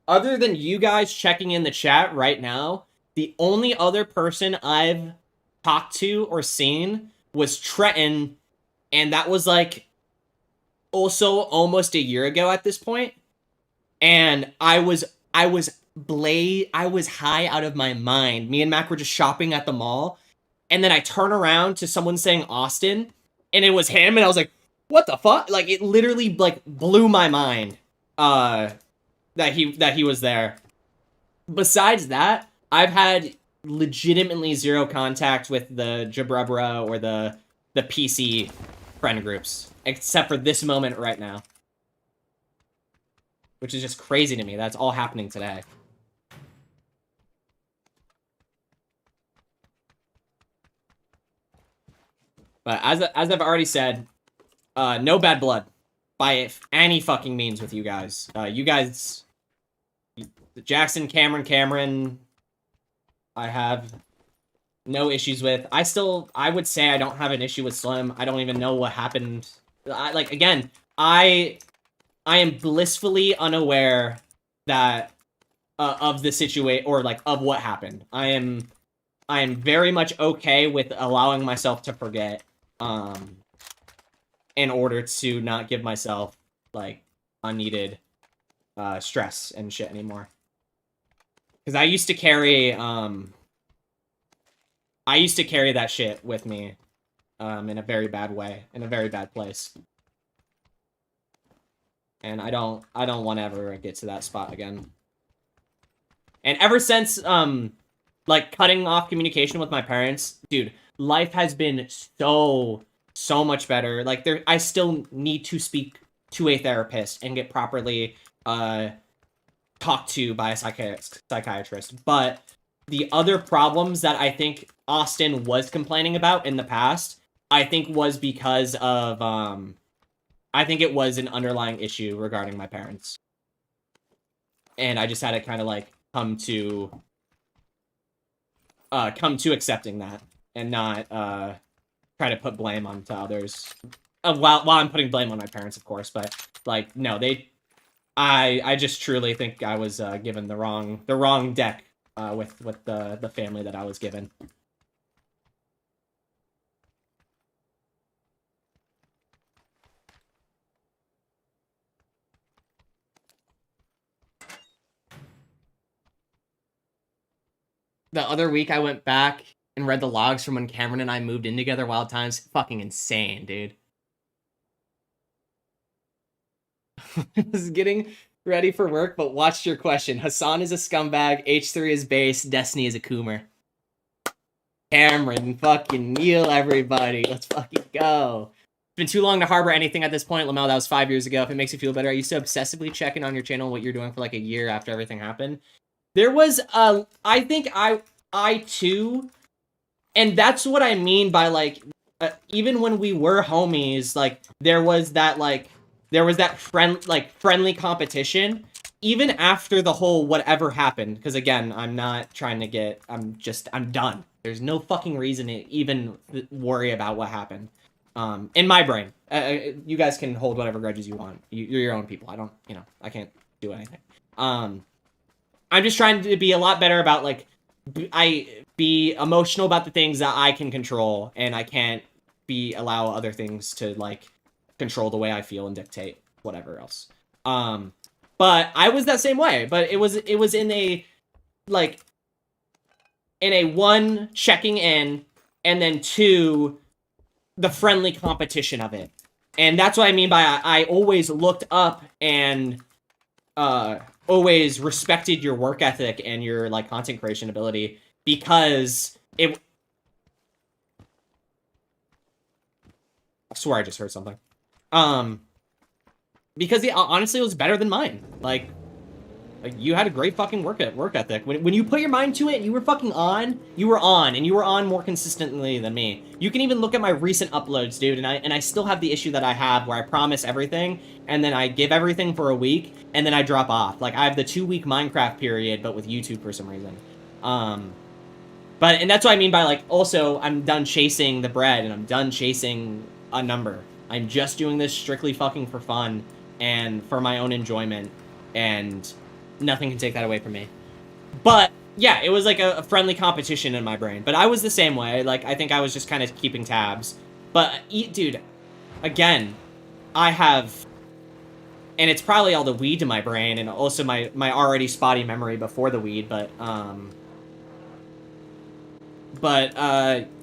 Speaker 1: Other than you guys checking in the chat right now, the only other person I've talked to or seen was Trenton, and that was like also almost a year ago at this point. And I was high out of my mind. Me and Mac were just shopping at the mall, and then I turn around to someone saying Austin, and it was him, and I was like, what the fuck? Like, it literally like blew my mind that he was there. Besides that, I've had legitimately zero contact with the Jabrubra or the PC friend groups, except for this moment right now. Which is just crazy to me. That's all happening today. But as I've already said, no bad blood by any fucking means with you guys. You guys, Jackson, Cameron, I have no issues with. I would say I don't have an issue with Slim. I don't even know what happened. I am blissfully unaware that of the situation, or like of what happened. I am very much okay with allowing myself to forget in order to not give myself like unneeded stress and shit anymore. Because I used to carry that shit with me in a very bad way, in a very bad place. And I don't want to ever get to that spot again. And ever since like cutting off communication with my parents, dude, life has been so much better. Like I still need to speak to a therapist and get properly talked to by a psychiatrist. But the other problems that I think Austin was complaining about in the past, I think was because of I think it was an underlying issue regarding my parents. And I just had to kind of like come to accepting that and not try to put blame onto others. While I'm putting blame on my parents, of course, but like no, I just truly think I was given the wrong deck with the family that I was given. The other week I went back and read the logs from when Cameron and I moved in together. Wild times. Fucking insane, dude. I was getting ready for work, but watched your question. Hassan is a scumbag, H3 is base, Destiny is a coomer. Cameron, fucking kneel, everybody. Let's fucking go. It's been too long to harbor anything at this point, Lamel. That was 5 years ago. If it makes you feel better, I used to obsessively check in on your channel what you're doing for like a year after everything happened. There was, I think I too, and that's what I mean by, like, even when we were homies, like, there was that friendly competition, even after the whole whatever happened, because, again, I'm not trying to get, I'm done. There's no fucking reason to even worry about what happened. In my brain. You guys can hold whatever grudges you want. You're your own people. I can't do anything. I'm just trying to be a lot better about, like, I be emotional about the things that I can control, and I can't allow other things to, like, control the way I feel and dictate whatever else. But I was that same way, but it was in a, like, in a 1, checking in, and then 2, the friendly competition of it. And that's what I mean by I always looked up and always respected your work ethic and your, like, content creation ability, because I swear I just heard something. Because honestly, it was better than mine. Like you had a great fucking work ethic. When you put your mind to it and you were fucking on, you were on, and you were on more consistently than me. You can even look at my recent uploads, dude, and I still have the issue that I have where I promise everything, and then I give everything for a week, and then I drop off. Like, I have the 2-week Minecraft period, but with YouTube for some reason. And that's what I mean by, like, also, I'm done chasing the bread, and I'm done chasing a number. I'm just doing this strictly fucking for fun, and for my own enjoyment, and nothing can take that away from me. But yeah, it was like a friendly competition in my brain. But I was the same way. Like, I think I was just kind of keeping tabs. But, dude, again, I have... And it's probably all the weed in my brain, and also my already spotty memory before the weed, but,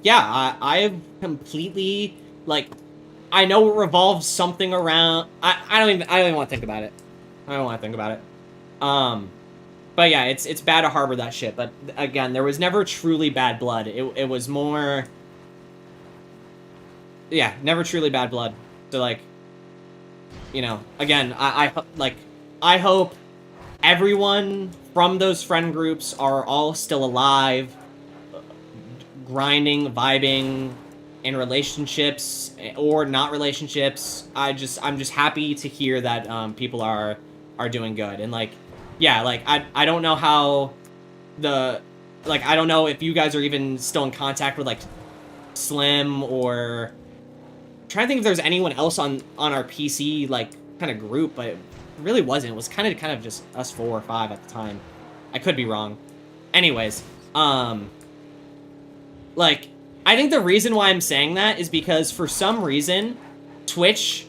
Speaker 1: yeah, I have completely, like... I know it revolves something around... I don't even want to think about it. I don't want to think about it. But yeah, it's bad to harbor that shit. But again, there was never truly bad blood. It was more... Yeah, never truly bad blood. So, like... You know, again, I hope everyone from those friend groups are all still alive, grinding, vibing, in relationships or not relationships. I'm just happy to hear that people are doing good. And like, yeah, like I don't know how I don't know if you guys are even still in contact with like Slim, or I'm trying to think if there's anyone else on our PC like kind of group, but it really wasn't. It was kind of just us 4 or 5 at the time. I could be wrong. Anyways, like, I think the reason why I'm saying that is because for some reason, Twitch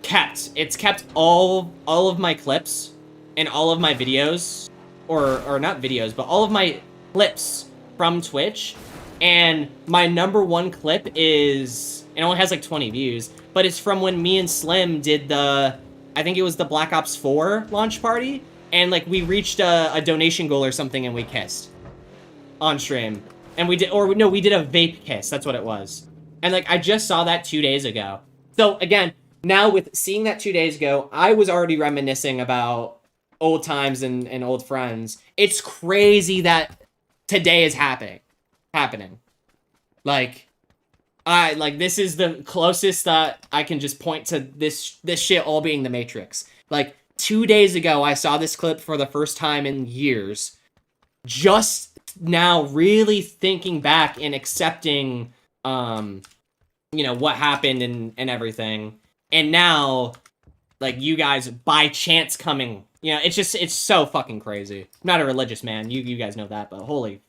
Speaker 1: kept all of my clips and all of my videos, or not videos, but all of my clips from Twitch, and my #1 clip is, it only has like 20 views, but it's from when me and Slim did I think it was the Black Ops 4 launch party, and like we reached a donation goal or something and we kissed on stream. And we did a vape kiss. That's what it was. And, like, I just saw that 2 days ago. So, again, now with seeing that 2 days ago, I was already reminiscing about old times and old friends. It's crazy that today is happening. Like, this is the closest that I can just point to this shit all being the Matrix. Like, 2 days ago, I saw this clip for the first time in years. Just now really thinking back and accepting, you know, what happened and everything. And now, like, you guys by chance coming, you know, it's so fucking crazy. I'm not a religious man. You guys know that, but holy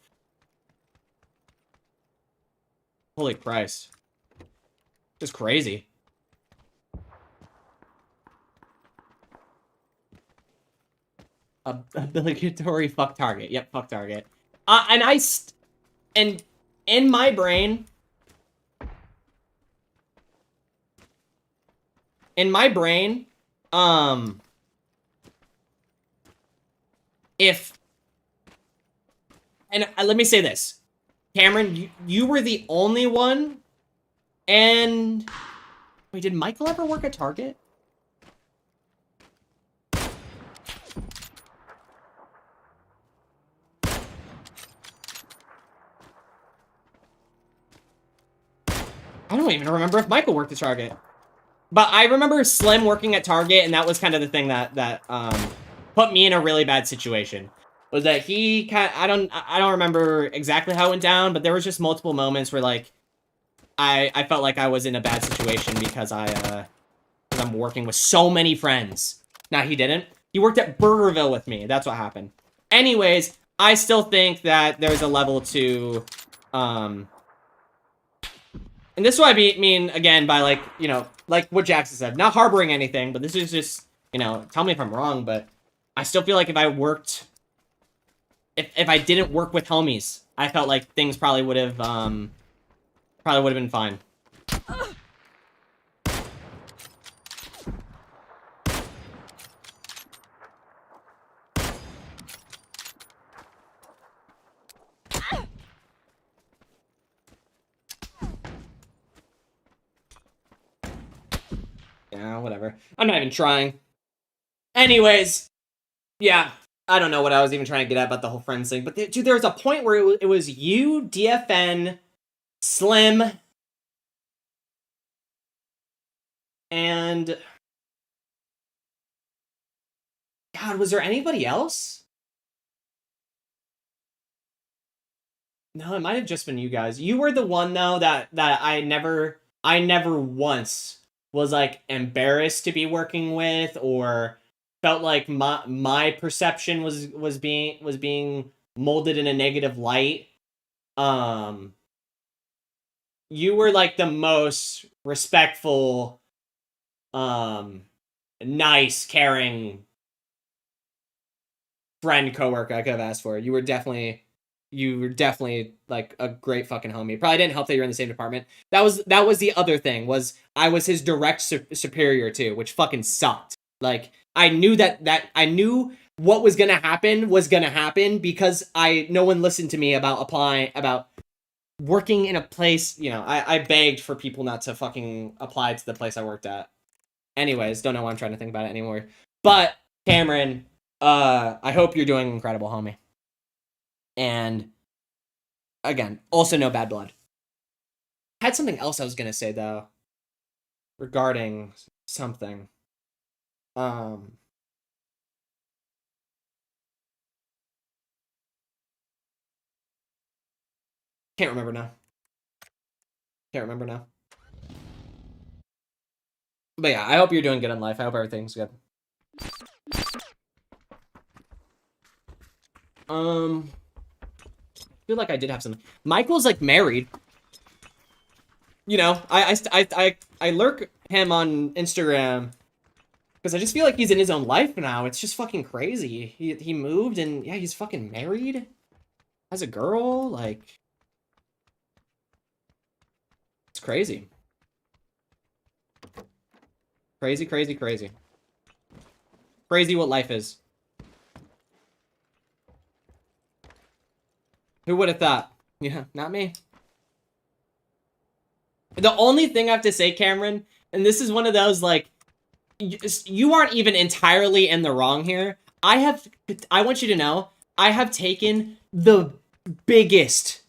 Speaker 1: Christ. Just crazy. Obligatory fuck target. Yep, fuck target. And in my brain, let me say this, Cameron, you were the only one, and wait, did Michael ever work at Target? I don't even remember if Michael worked at Target. But I remember Slim working at Target, and that was kind of the thing that put me in a really bad situation. Was that he I don't remember exactly how it went down, but there was just multiple moments where like I felt like I was in a bad situation because I'm working with so many friends. Now he didn't. He worked at Burgerville with me. That's what happened. Anyways, I still think that there's a level to And this is what I mean, again, by, like, you know, like what Jackson said, not harboring anything, but this is just, you know, tell me if I'm wrong, but I still feel like if I worked, if I didn't work with homies, I felt like things probably would have been fine. Yeah, whatever. I'm not even trying. Anyways, yeah, I don't know what I was even trying to get at about the whole friends thing, but dude, there was a point where it was you, DFN, Slim, and God, was there anybody else? No, it might have just been you guys. You were the one though that I never once was like embarrassed to be working with or felt like my perception was being molded in a negative light. You were like the most respectful, nice, caring friend, coworker I could have asked for. You were definitely like a great fucking homie. Probably didn't help that you're in the same department. That was the other thing, was I was his direct superior too, which fucking sucked. Like I knew that I knew what was gonna happen because no one listened to me about working in a place. You know, I begged for people not to fucking apply to the place I worked at. Anyways, don't know why I'm trying to think about it anymore. But Cameron, I hope you're doing incredible, homie. And again, also no bad blood. I had something else I was gonna say though, regarding something. Can't remember now. But yeah, I hope you're doing good in life. I hope everything's good. I feel like I did have something. Michael's like married. You know, I lurk him on Instagram because I just feel like he's in his own life now. It's just fucking crazy. He moved and yeah, he's fucking married. Has a girl, like it's crazy. Crazy what life is. Who would have thought? Yeah, not me. The only thing I have to say, Cameron, and this is one of those, like, you aren't even entirely in the wrong here. I want you to know, I have taken the biggest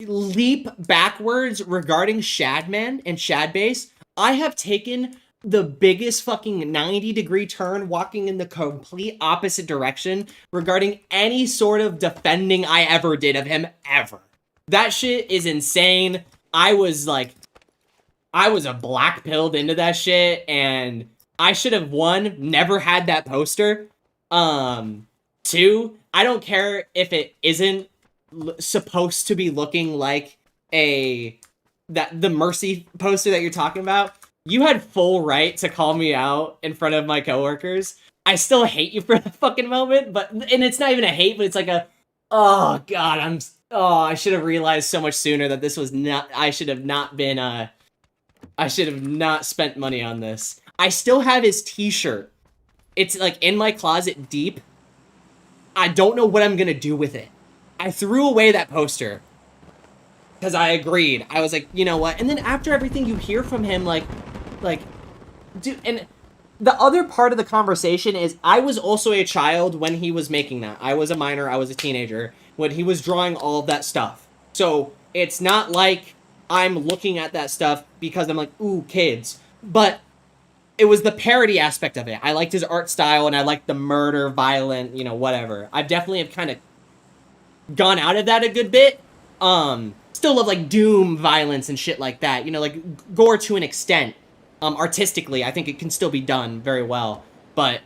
Speaker 1: leap backwards regarding Shadman and Shadbase. I have taken the biggest fucking 90-degree turn walking in the complete opposite direction regarding any sort of defending I ever did of him ever. That shit is insane. I was a black pilled into that shit and I should have, one, never had that poster. Two, I don't care if it isn't supposed to be looking like the Mercy poster that you're talking about. You had full right to call me out in front of my coworkers. I still hate you for that fucking moment, and it's not even a hate, but it's like oh god, I should have realized so much sooner that this was not, I should have not spent money on this. I still have his t-shirt. It's like in my closet deep. I don't know what I'm gonna do with it. I threw away that poster because I agreed. I was like, you know what? And then after everything you hear from him, like, dude, and the other part of the conversation is I was also a child when he was making that. I was a minor, I was a teenager when he was drawing all of that stuff. So it's not like I'm looking at that stuff because I'm like, ooh, kids. But it was the parody aspect of it. I liked his art style and I liked the murder, violent, you know, whatever. I definitely have kind of gone out of that a good bit. Still love like Doom violence and shit like that. You know, like gore to an extent. Artistically, I think it can still be done very well. But,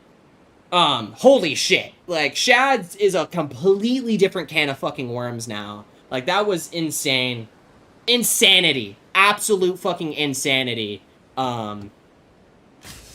Speaker 1: holy shit. Like, Shad is a completely different can of fucking worms now. Like, that was insane. insanity. Absolute fucking insanity. And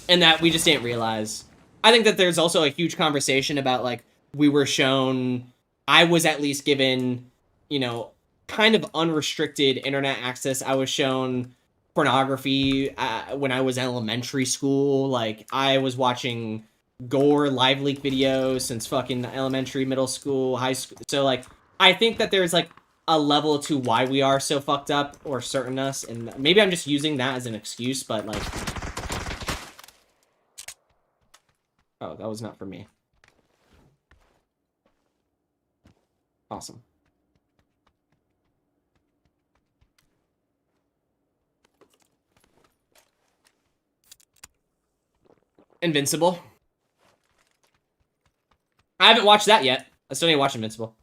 Speaker 1: that we just didn't realize. I think that there's also a huge conversation about, like, we were shown, I was at least given, you know, kind of unrestricted internet access. I was shown pornography when I was in elementary school. Like, I was watching gore live leak videos since fucking elementary, middle school, high school. So, like, I think that there's, like, a level to why we are so fucked up, or certain us, and maybe I'm just using that as an excuse, but, like... Oh, that was not for me. Awesome. Invincible. I haven't watched that yet. I still need to watch Invincible.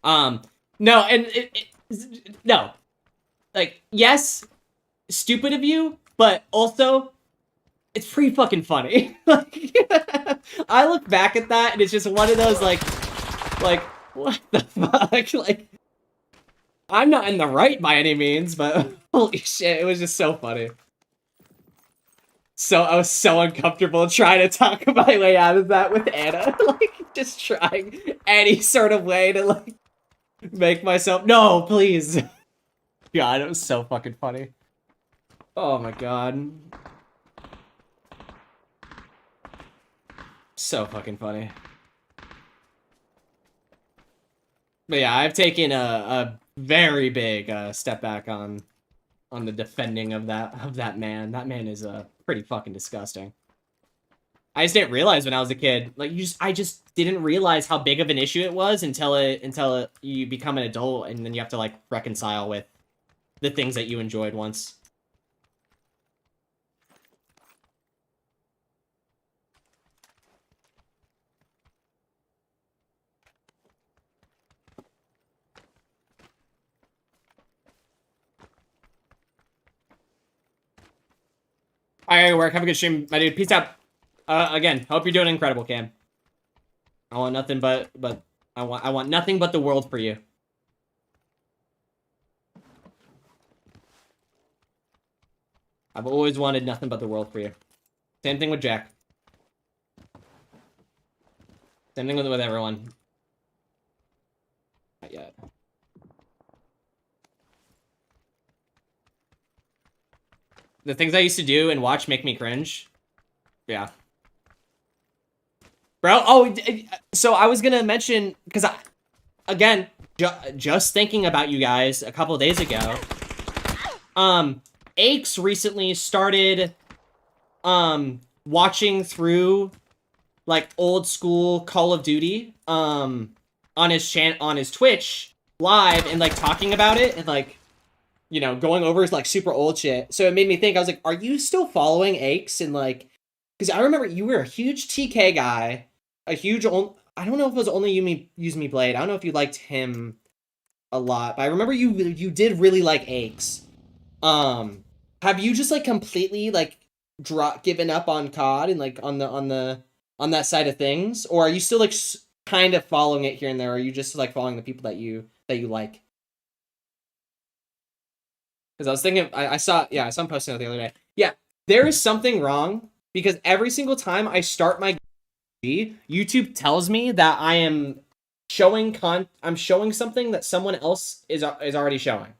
Speaker 1: No, and no. Like, yes, stupid of you, but also, it's pretty fucking funny. Like, I look back at that, and it's just one of those, like, what the fuck? Like, I'm not in the right by any means, but holy shit, it was just so funny. So, I was so uncomfortable trying to talk my way out of that with Anna. Like, just trying any sort of way to, like, make myself... No, please! God, it was so fucking funny. Oh my god. So fucking funny. But yeah, I've taken a very big step back on the defending of that man. That man is pretty fucking disgusting. I just didn't realize when I was a kid. Like, I just didn't realize how big of an issue it was until you become an adult, and then you have to, like, reconcile with the things that you enjoyed once. I gotta work. Have a good stream, my dude. Peace out. Again, hope you're doing incredible, Cam. I want nothing but I want nothing but the world for you. I've always wanted nothing but the world for you. Same thing with Jack. Same thing with everyone. Not yet. The things I used to do and watch make me cringe. Yeah. Bro, oh, so I was gonna mention, because again, just thinking about you guys a couple of days ago, Aches recently started, watching through, like, old school Call of Duty, on his Twitch live, and, like, talking about it, and, like, you know, going over his, like, super old shit. So it made me think, I was like, are you still following Aches? And, like, because I remember you were a huge TK guy, a huge, I don't know if it was only Use Me Blade. I don't know if you liked him a lot, but I remember you did really like Aches. Have you just, like, completely, like, given up on COD and, like, on that side of things? Or are you still, like, kind of following it here and there? Or are you just, like, following the people that you like? Because I was thinking, I saw him posting it the other day. Yeah, there is something wrong, because every single time I start my YouTube tells me that I am showing I'm showing something that someone else is already showing.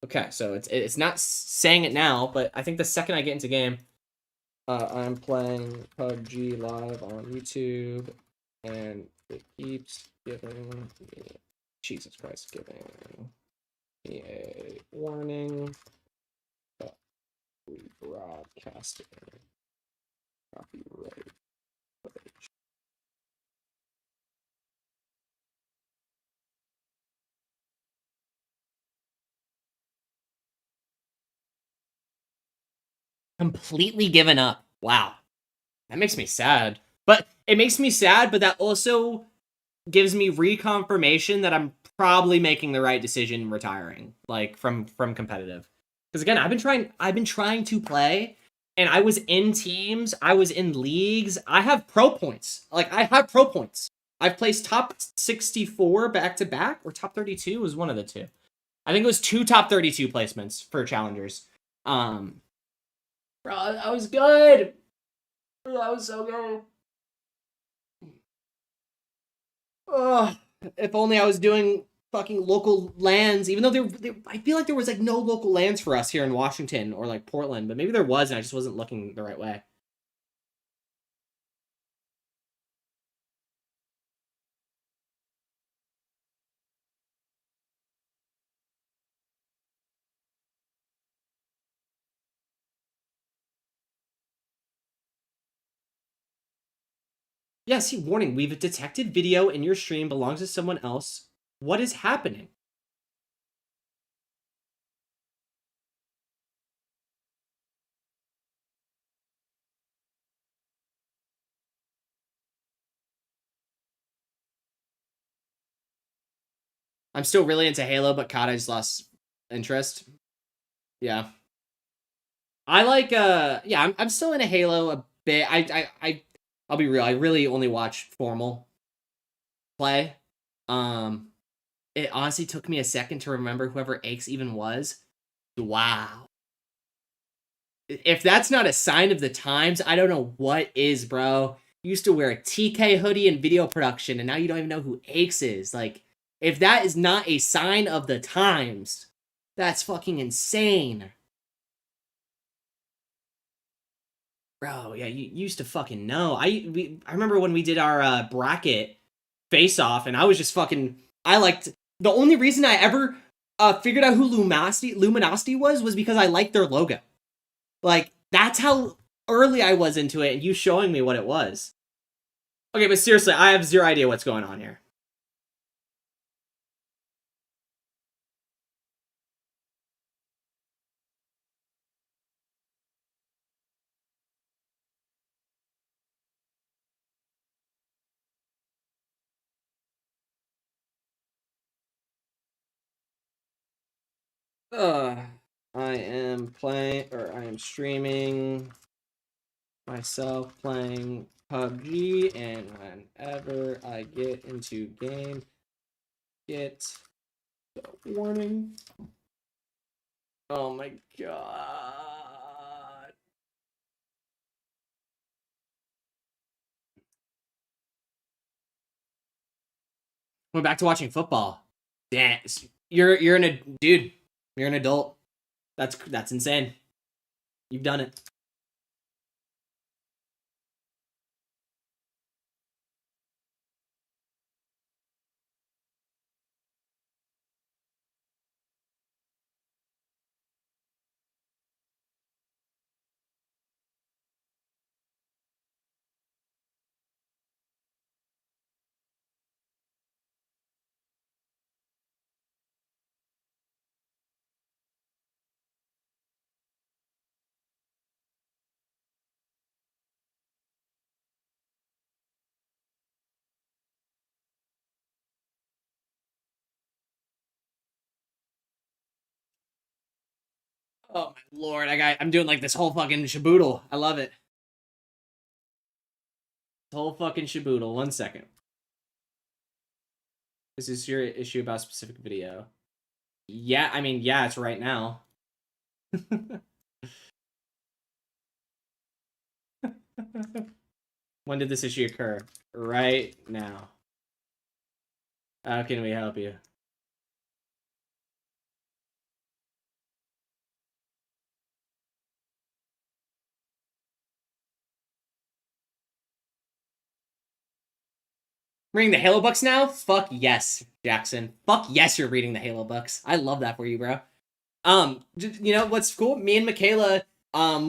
Speaker 1: Okay, so it's not saying it now, but I think the second I get into game, I'm playing PUBG live on YouTube, and it keeps giving me, Jesus Christ, giving me a warning that rebroadcasting copyright footage. Completely given up. Wow. That makes me sad. But it makes me sad, but that also gives me reconfirmation that I'm probably making the right decision retiring, like, from competitive. Because again, I've been trying to play, and I was in teams, I was in leagues. I have pro points. Like, I have pro points. I've placed top 64 back to back, or top 32 was one of the two. I think it was 2 top 32 placements for challengers. Bro, I was good. Bro, I was so good. Oh, if only I was doing fucking local lands, even though I feel like there was like no local lands for us here in Washington or like Portland, but maybe there was and I just wasn't looking the right way. Yeah, see, warning, we've detected video in your stream belongs to someone else. What is happening? I'm still really into Halo, but COD I just lost interest. Yeah. I like yeah, I'm still into Halo a bit. I'll be real, I really only watch formal play. It honestly took me a second to remember whoever Aches even was. Wow. If that's not a sign of the times, I don't know what is, bro. You used to wear a TK hoodie in video production, and now you don't even know who Aches is. Like, if that is not a sign of the times, that's fucking insane. Bro, yeah, you used to fucking know. I remember when we did our bracket face-off, and I was just fucking... I liked... The only reason I ever figured out who Luminosity was because I liked their logo. Like, that's how early I was into it, and you showing me what it was. Okay, but seriously, I have zero idea what's going on here. I am streaming myself playing PUBG, and whenever I get into game, get the warning. Oh my god. Went back to watching football. Damn, you're an dude. You're an adult. That's insane. You've done it. Oh my lord, I'm doing like this whole fucking shaboodle. I love it. This whole fucking shaboodle. 1 second. This is your issue about a specific video. Yeah, I mean, yeah, it's right now. When did this issue occur? Right now. How can we help you? Reading the Halo books now? Fuck yes, Jackson. Fuck yes, you're reading the Halo books. I love that for you, bro. You know what's cool? Me and Michaela,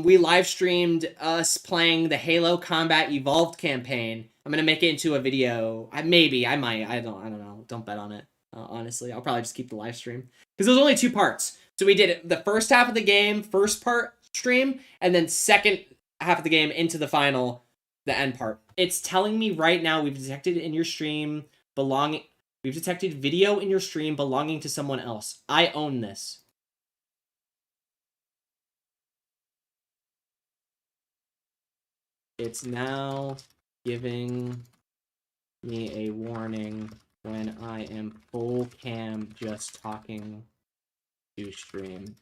Speaker 1: we live streamed us playing the Halo Combat Evolved campaign. I'm gonna make it into a video. I might. I don't know. Don't bet on it. Honestly, I'll probably just keep the live stream because there's only 2 parts. So we did the first half of the game, first part stream, and then second half of the game into the final, the end part. It's telling me right now we've detected in your stream we've detected video in your stream belonging to someone else. I own this. It's now giving me a warning when I am full cam just talking to stream.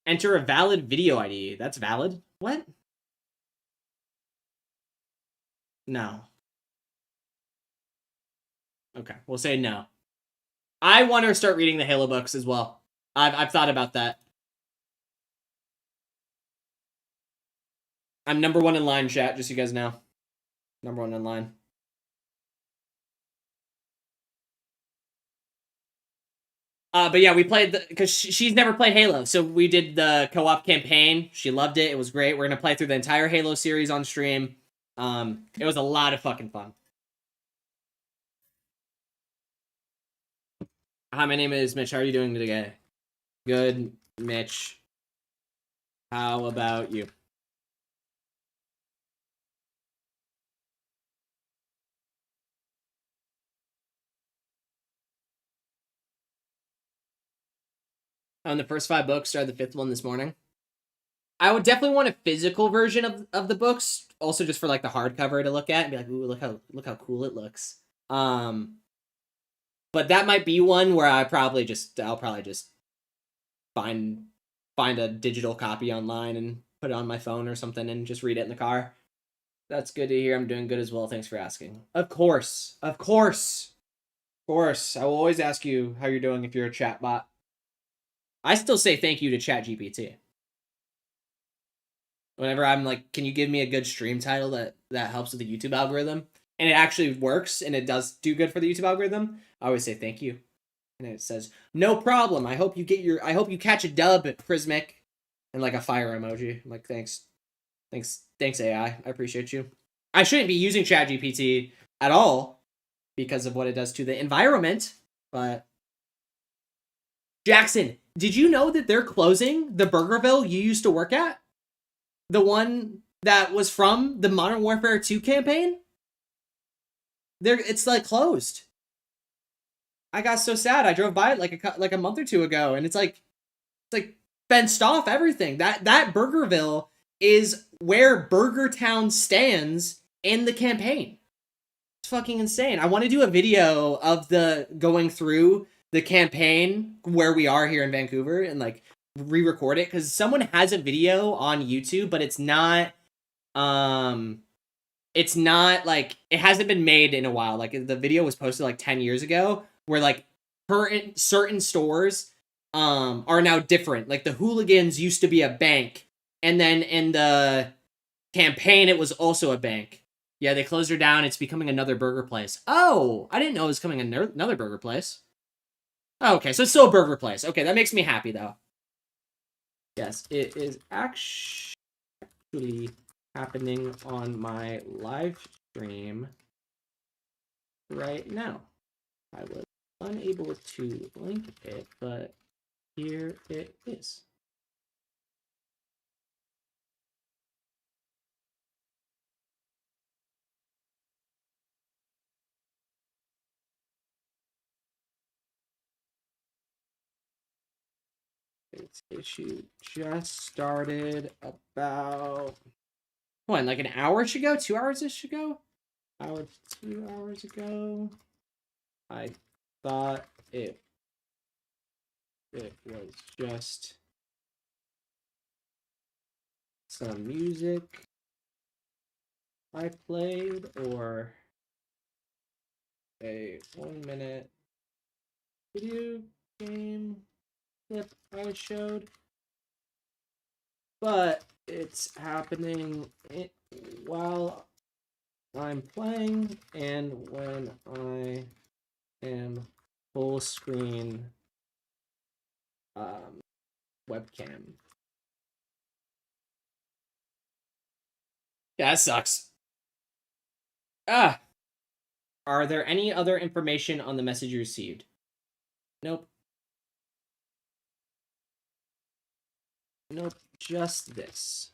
Speaker 1: Enter a valid video ID. That's valid? What? No. Okay, we'll say no. I want to start reading the Halo books as well. I've thought about that. I'm number 1 in line, chat, just so you guys know. Number 1 in line. But yeah, we played because she's never played Halo, so we did the co-op campaign. She loved it. It was great. We're gonna play through the entire Halo series on stream. It was a lot of fucking fun. Hi, my name is Mitch. How are you doing today? Good, Mitch. How about you? On the first 5 books, started the 5th one this morning. I would definitely want a physical version of the books, also just for like the hardcover to look at and be like, ooh, look how cool it looks. But that might be one where I'll probably just find a digital copy online and put it on my phone or something and just read it in the car. That's good to hear. I'm doing good as well. Thanks for asking. Of course. Of course. Of course. I will always ask you how you're doing if you're a chat bot. I still say thank you to ChatGPT. Whenever I'm like, can you give me a good stream title that helps with the YouTube algorithm? And it actually works and it does do good for the YouTube algorithm. I always say thank you. And it says, no problem. I hope you catch a dub at Crismic. And like a fire emoji. I'm like, thanks AI. I appreciate you. I shouldn't be using ChatGPT at all because of what it does to the environment. But Jackson, did you know that they're closing the Burgerville you used to work at? The one that was from the Modern Warfare 2 campaign? It's like closed. I got so sad. I drove by it like a month or two ago, and it's like fenced off everything. That Burgerville is where Burger Town stands in the campaign. It's fucking insane. I want to do a video of the going through the campaign where we are here in Vancouver and like re-record it because someone has a video on YouTube, but it's not like it hasn't been made in a while. Like the video was posted like 10 years ago where like certain stores are now different. Like the Hooligans used to be a bank, and then in the campaign it was also a bank. Yeah, they closed her down. It's becoming another burger place. Oh, I didn't know it was coming another burger place. Oh, okay, so it's still a burger place. Okay, that makes me happy though. Yes, it is actually happening on my live stream right now. I was unable to link it, but here it is. Its issue just started about like an hour ago, 2 hours ago, 2 hours ago. I thought it was just some music I played or a 1-minute video game clip I showed, but it's happening while I'm playing and when I am full screen webcam. Yeah, that sucks. Are there any other information on the message you received? Nope. just this.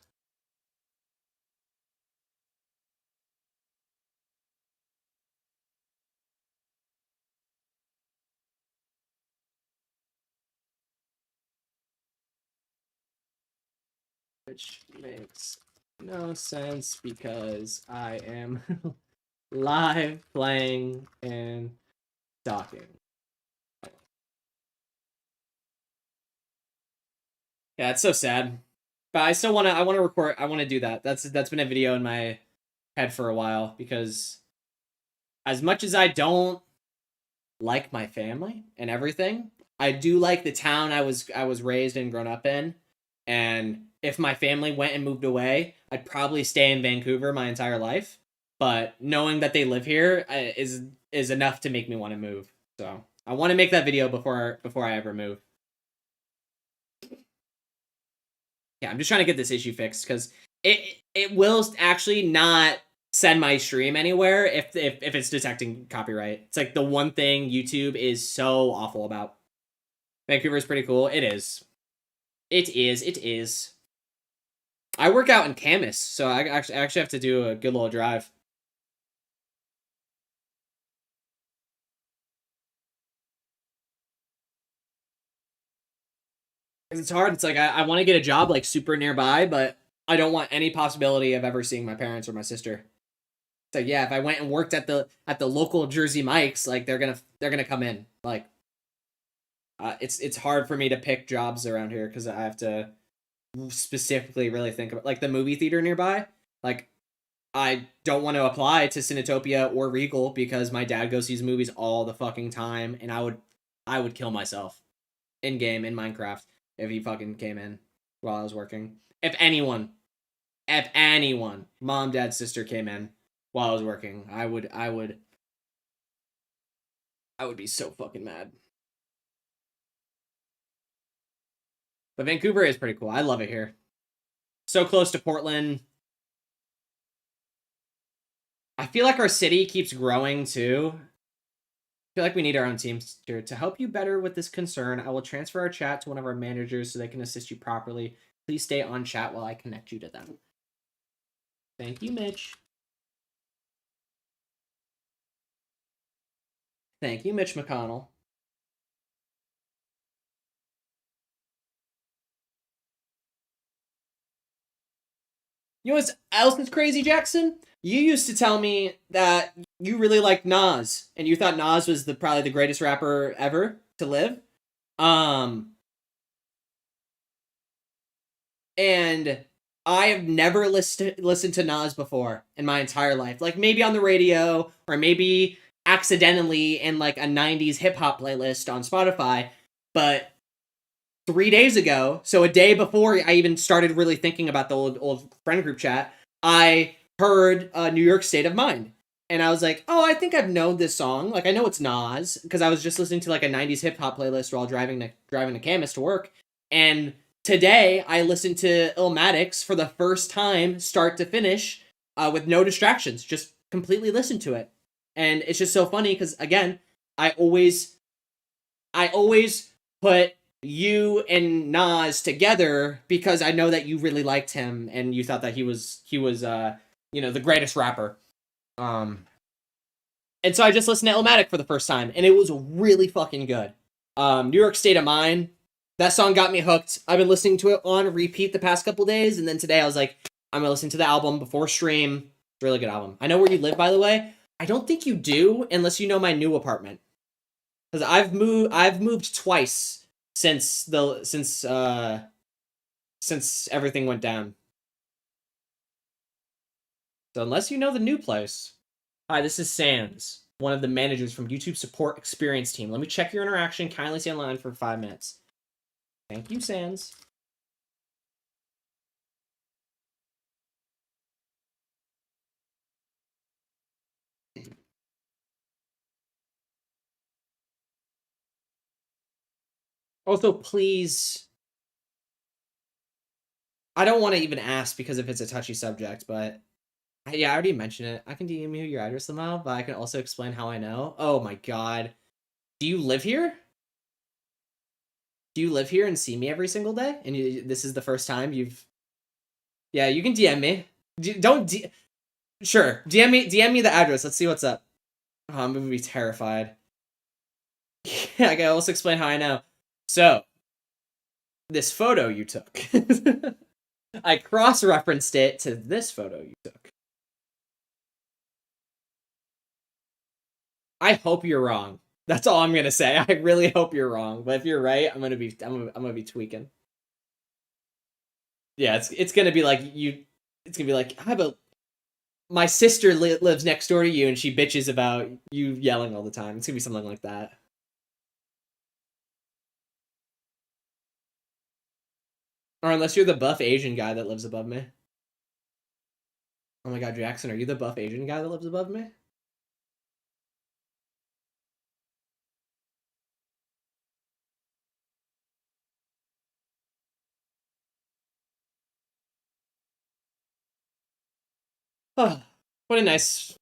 Speaker 1: Which makes no sense because I am live playing and talking. Yeah, it's so sad. But I still I wanna record, I wanna do that. That's been a video in my head for a while, because as much as I don't like my family and everything, I do like the town I was raised and grown up in. And if my family went and moved away, I'd probably stay in Vancouver my entire life. But knowing that they live here is enough to make me want to move. So I want to make that video before I ever move. Yeah, I'm just trying to get this issue fixed, because it will actually not send my stream anywhere if it's detecting copyright. It's like the one thing YouTube is so awful about. Vancouver is pretty cool. It is. It is. I work out in Camas, so I actually have to do a good little drive. It's hard. It's like I want to get a job like super nearby, but I don't want any possibility of ever seeing my parents or my sister. So yeah, if I went and worked at the local Jersey Mike's, like they're gonna come in. Like, it's hard for me to pick jobs around here because I have to specifically really think about, like, the movie theater nearby. Like, I don't want to apply to Cinetopia or Regal because my dad goes sees movies all the fucking time, and I would kill myself in game in Minecraft if he fucking came in while I was working. If anyone, mom, dad, sister came in while I was working, I would be so fucking mad. But Vancouver is pretty cool. I love it here. So close to Portland. I feel like our city keeps growing too. I feel like we need our own teams here. To help you better with this concern, I will transfer our chat to one of our managers so they can assist you properly. Please stay on chat while I connect you to them. Thank you, Mitch. Thank you, Mitch McConnell. You know what else is crazy, Jackson? You used to tell me that you really liked Nas, and you thought Nas was probably the greatest rapper ever to live. And I have never listened to Nas before in my entire life. Like, maybe on the radio, or maybe accidentally in like a 90s hip-hop playlist on Spotify. But 3 days ago, so a day before I even started really thinking about the old friend group chat, I heard New York State of Mind. And I was like, oh, I think I've known this song. Like, I know it's Nas, because I was just listening to like a 90s hip-hop playlist while driving to Camas to work. And today, I listened to Illmatic's for the first time, start to finish, with no distractions. Just completely listened to it. And it's just so funny, because, again, I always put you and Nas together because I know that you really liked him and you thought that he was the greatest rapper. And so I just listened to Illmatic for the first time, and it was really fucking good. New York State of Mind, that song got me hooked. I've been listening to it on repeat the past couple days, and then today I was like, I'm gonna listen to the album before stream. It's a really good album. I know where you live, by the way. I don't think you do, unless you know my new apartment, because I've moved twice since everything went down. So unless you know the new place. Hi, this is Sans, one of the managers from YouTube Support Experience Team. Let me check your interaction. Kindly stay online for 5 minutes. Thank you, Sans. Also, please, I don't want to even ask because if it's a touchy subject, but yeah, I already mentioned it. I can DM you your address somehow, but I can also explain how I know. Oh my god. Do you live here? Do you live here and see me every single day? And this is the first time you've... Yeah, you can DM me. Sure, DM me the address. Let's see what's up. Oh, I'm gonna be terrified. Yeah, I can also explain how I know. So, this photo you took. I cross-referenced it to this photo you took. I hope you're wrong. That's all I'm gonna say. I really hope you're wrong. But if you're right, I'm gonna be tweaking. Yeah, it's gonna be like It's gonna be like, my sister lives next door to you, and she bitches about you yelling all the time. It's gonna be something like that. Or unless you're the buff Asian guy that lives above me. Oh my god, Jackson, are you the buff Asian guy that lives above me? Oh, what a nice...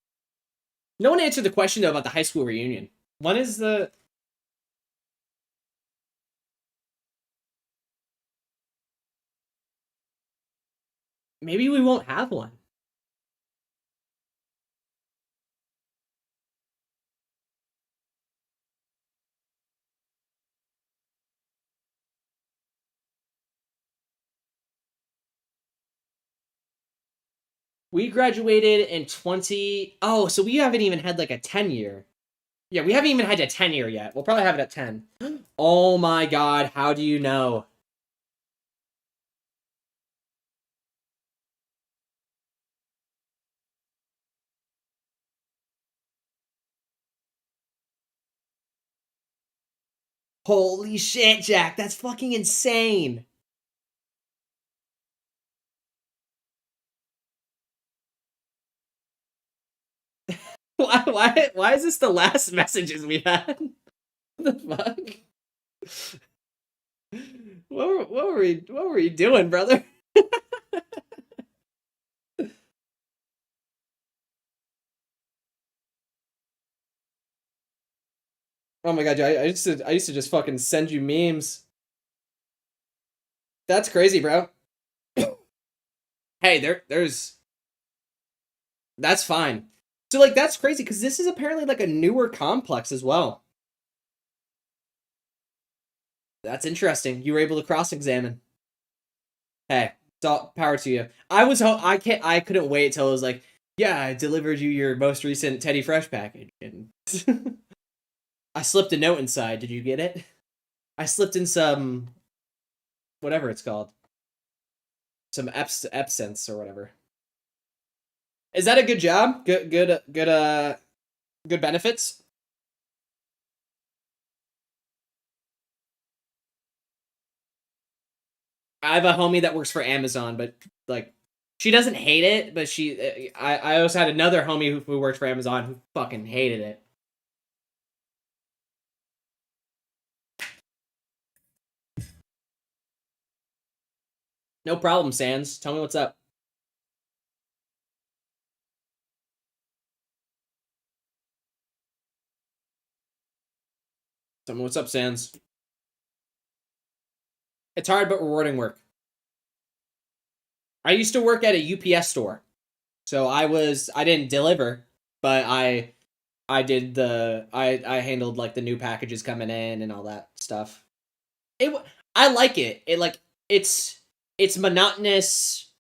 Speaker 1: No one answered the question, though, about the high school reunion. When is the... Maybe we won't have one. We graduated in 20... Oh, so we haven't even had, like, a 10-year. Yeah, we haven't even had a 10-year yet. We'll probably have it at 10. Oh my god, how do you know? Holy shit, Jack, that's fucking insane. Why is this the last messages we've had? What the fuck? What were you doing, brother? Oh my god, I used to just fucking send you memes. That's crazy, bro. Hey, there's... That's fine. So, like, that's crazy, because this is apparently, like, a newer complex as well. That's interesting. You were able to cross-examine. Hey, it's all power to you. I couldn't wait till it was like, yeah, I delivered you your most recent Teddy Fresh package. And I slipped a note inside. Did you get it? I slipped in some... whatever it's called. Some Epsense or whatever. Is that a good job? Good benefits? I have a homie that works for Amazon, but, like, she doesn't hate it, but I also had another homie who worked for Amazon who fucking hated it. No problem, Sans. Tell me what's up. Tell me what's up, Sans. It's hard but rewarding work. I used to work at a UPS store. So I didn't deliver, but I handled, like, the new packages coming in and all that stuff. I like it. It's monotonous,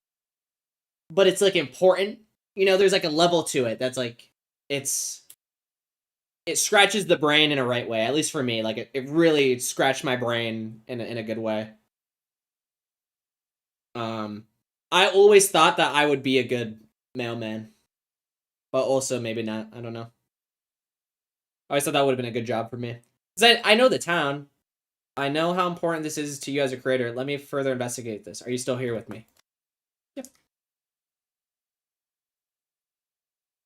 Speaker 1: but it's, like, important. You know, there's, like, a level to it that's, like, it scratches the brain in a right way, at least for me. Like, it really scratched my brain in a good way. I always thought that I would be a good mailman, but also maybe not. I don't know. I always thought that would have been a good job for me. 'Cause I know the town. I know how important this is to you as a creator. Let me further investigate this. Are you still here with me? Yep.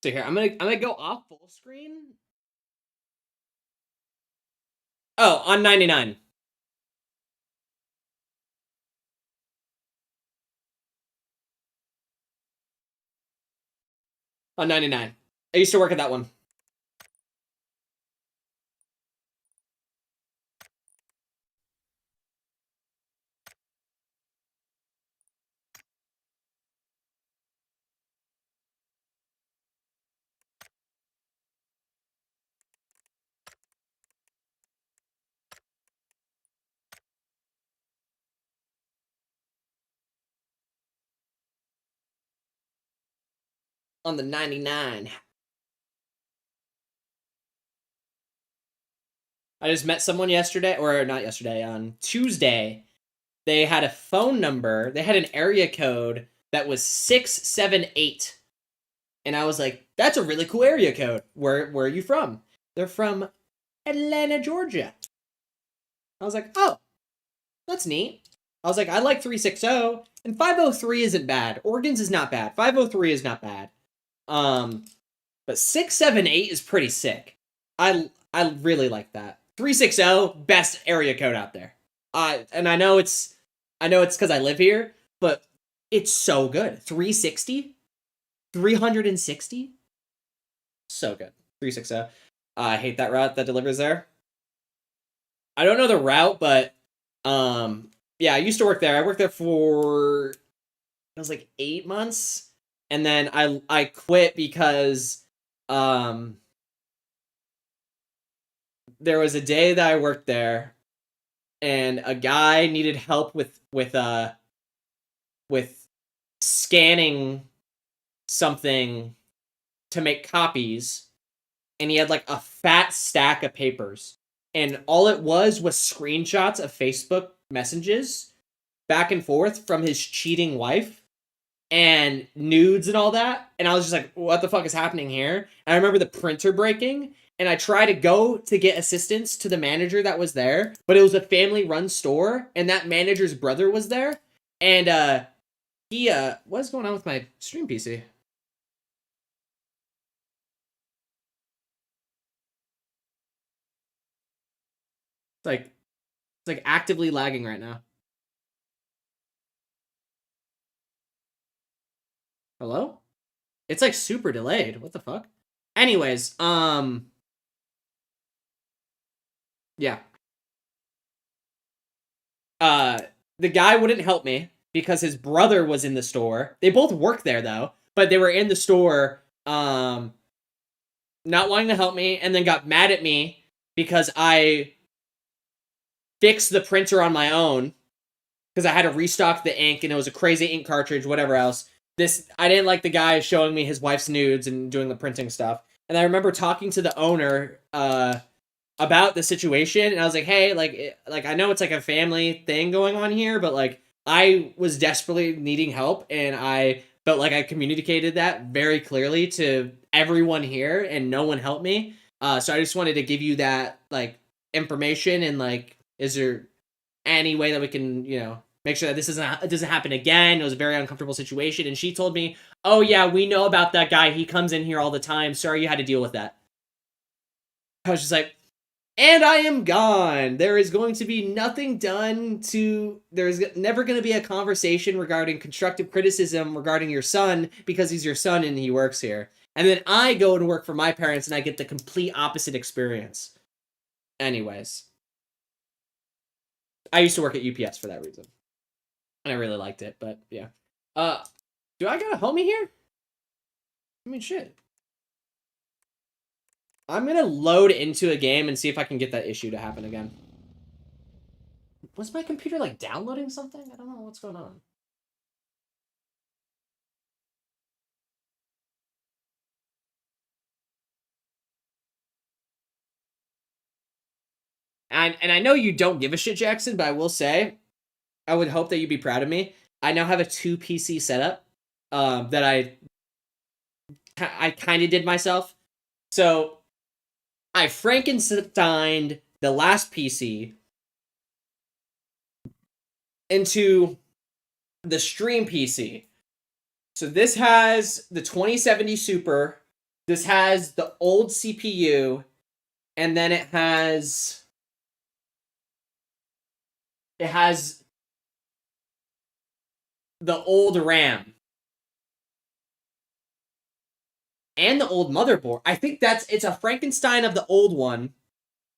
Speaker 1: So here, I'm gonna go off full screen. Oh, on 99. On 99. I used to work at that one. on the 99. I just met someone yesterday, or not yesterday, on Tuesday. They had a phone number. They had an area code that was 678. And I was like, that's a really cool area code. Where are you from? They're from Atlanta, Georgia. I was like, oh, that's neat. I was like, I like 360, and 503 isn't bad. Oregon's is not bad. 503 is not bad. But 678 is pretty sick. I really like that. 360, best area code out there. And I know it's because I live here, but it's so good. 360, 360, so good. 360. I hate that route that delivers there. I don't know the route, but yeah, I used to work there. I worked there for it was like 8 months, and then I quit because there was a day that I worked there, and a guy needed help with scanning something to make copies, and he had like a fat stack of papers, and all it was screenshots of Facebook messages back and forth from his cheating wife and nudes and all that. And I was just like, what the fuck is happening here? And I remember the printer breaking, and I tried to go to get assistance to the manager that was there, but it was a family-run store, and that manager's brother was there, and he what's going on with my stream PC? It's like actively lagging right now. Hello? It's like super delayed. What the fuck? Anyways, yeah. The guy wouldn't help me because his brother was in the store. They both worked there though, but they were in the store not wanting to help me, and then got mad at me because I fixed the printer on my own because I had to restock the ink, and it was a crazy ink cartridge, whatever else. I didn't like the guy showing me his wife's nudes and doing the printing stuff. And I remember talking to the owner about the situation, and I was like, hey, like I know it's like a family thing going on here, but like I was desperately needing help, and I felt like I communicated that very clearly to everyone here, and no one helped me. So I just wanted to give you that like information, and like, is there any way that we can, make sure that this doesn't happen again? It was a very uncomfortable situation. And she told me, oh yeah, we know about that guy. He comes in here all the time. Sorry you had to deal with that. I was just like, and I am gone. There is going to be nothing done there's never going to be a conversation regarding constructive criticism regarding your son because he's your son and he works here. And then I go to work for my parents and I get the complete opposite experience. Anyways. I used to work at UPS for that reason. And I really liked it, but yeah. Do I got a homie here? I mean, shit. I'm gonna load into a game and see if I can get that issue to happen again. Was my computer, like, downloading something? I don't know what's going on. And I know you don't give a shit, Jackson, but I will say, I would hope that you'd be proud of me. I now have a 2 PC setup that I kind of did myself. So I Frankensteined the last PC into the stream PC. So this has the 2070 Super. This has the old CPU. And then it has the old RAM. And the old motherboard. I think it's a Frankenstein of the old one.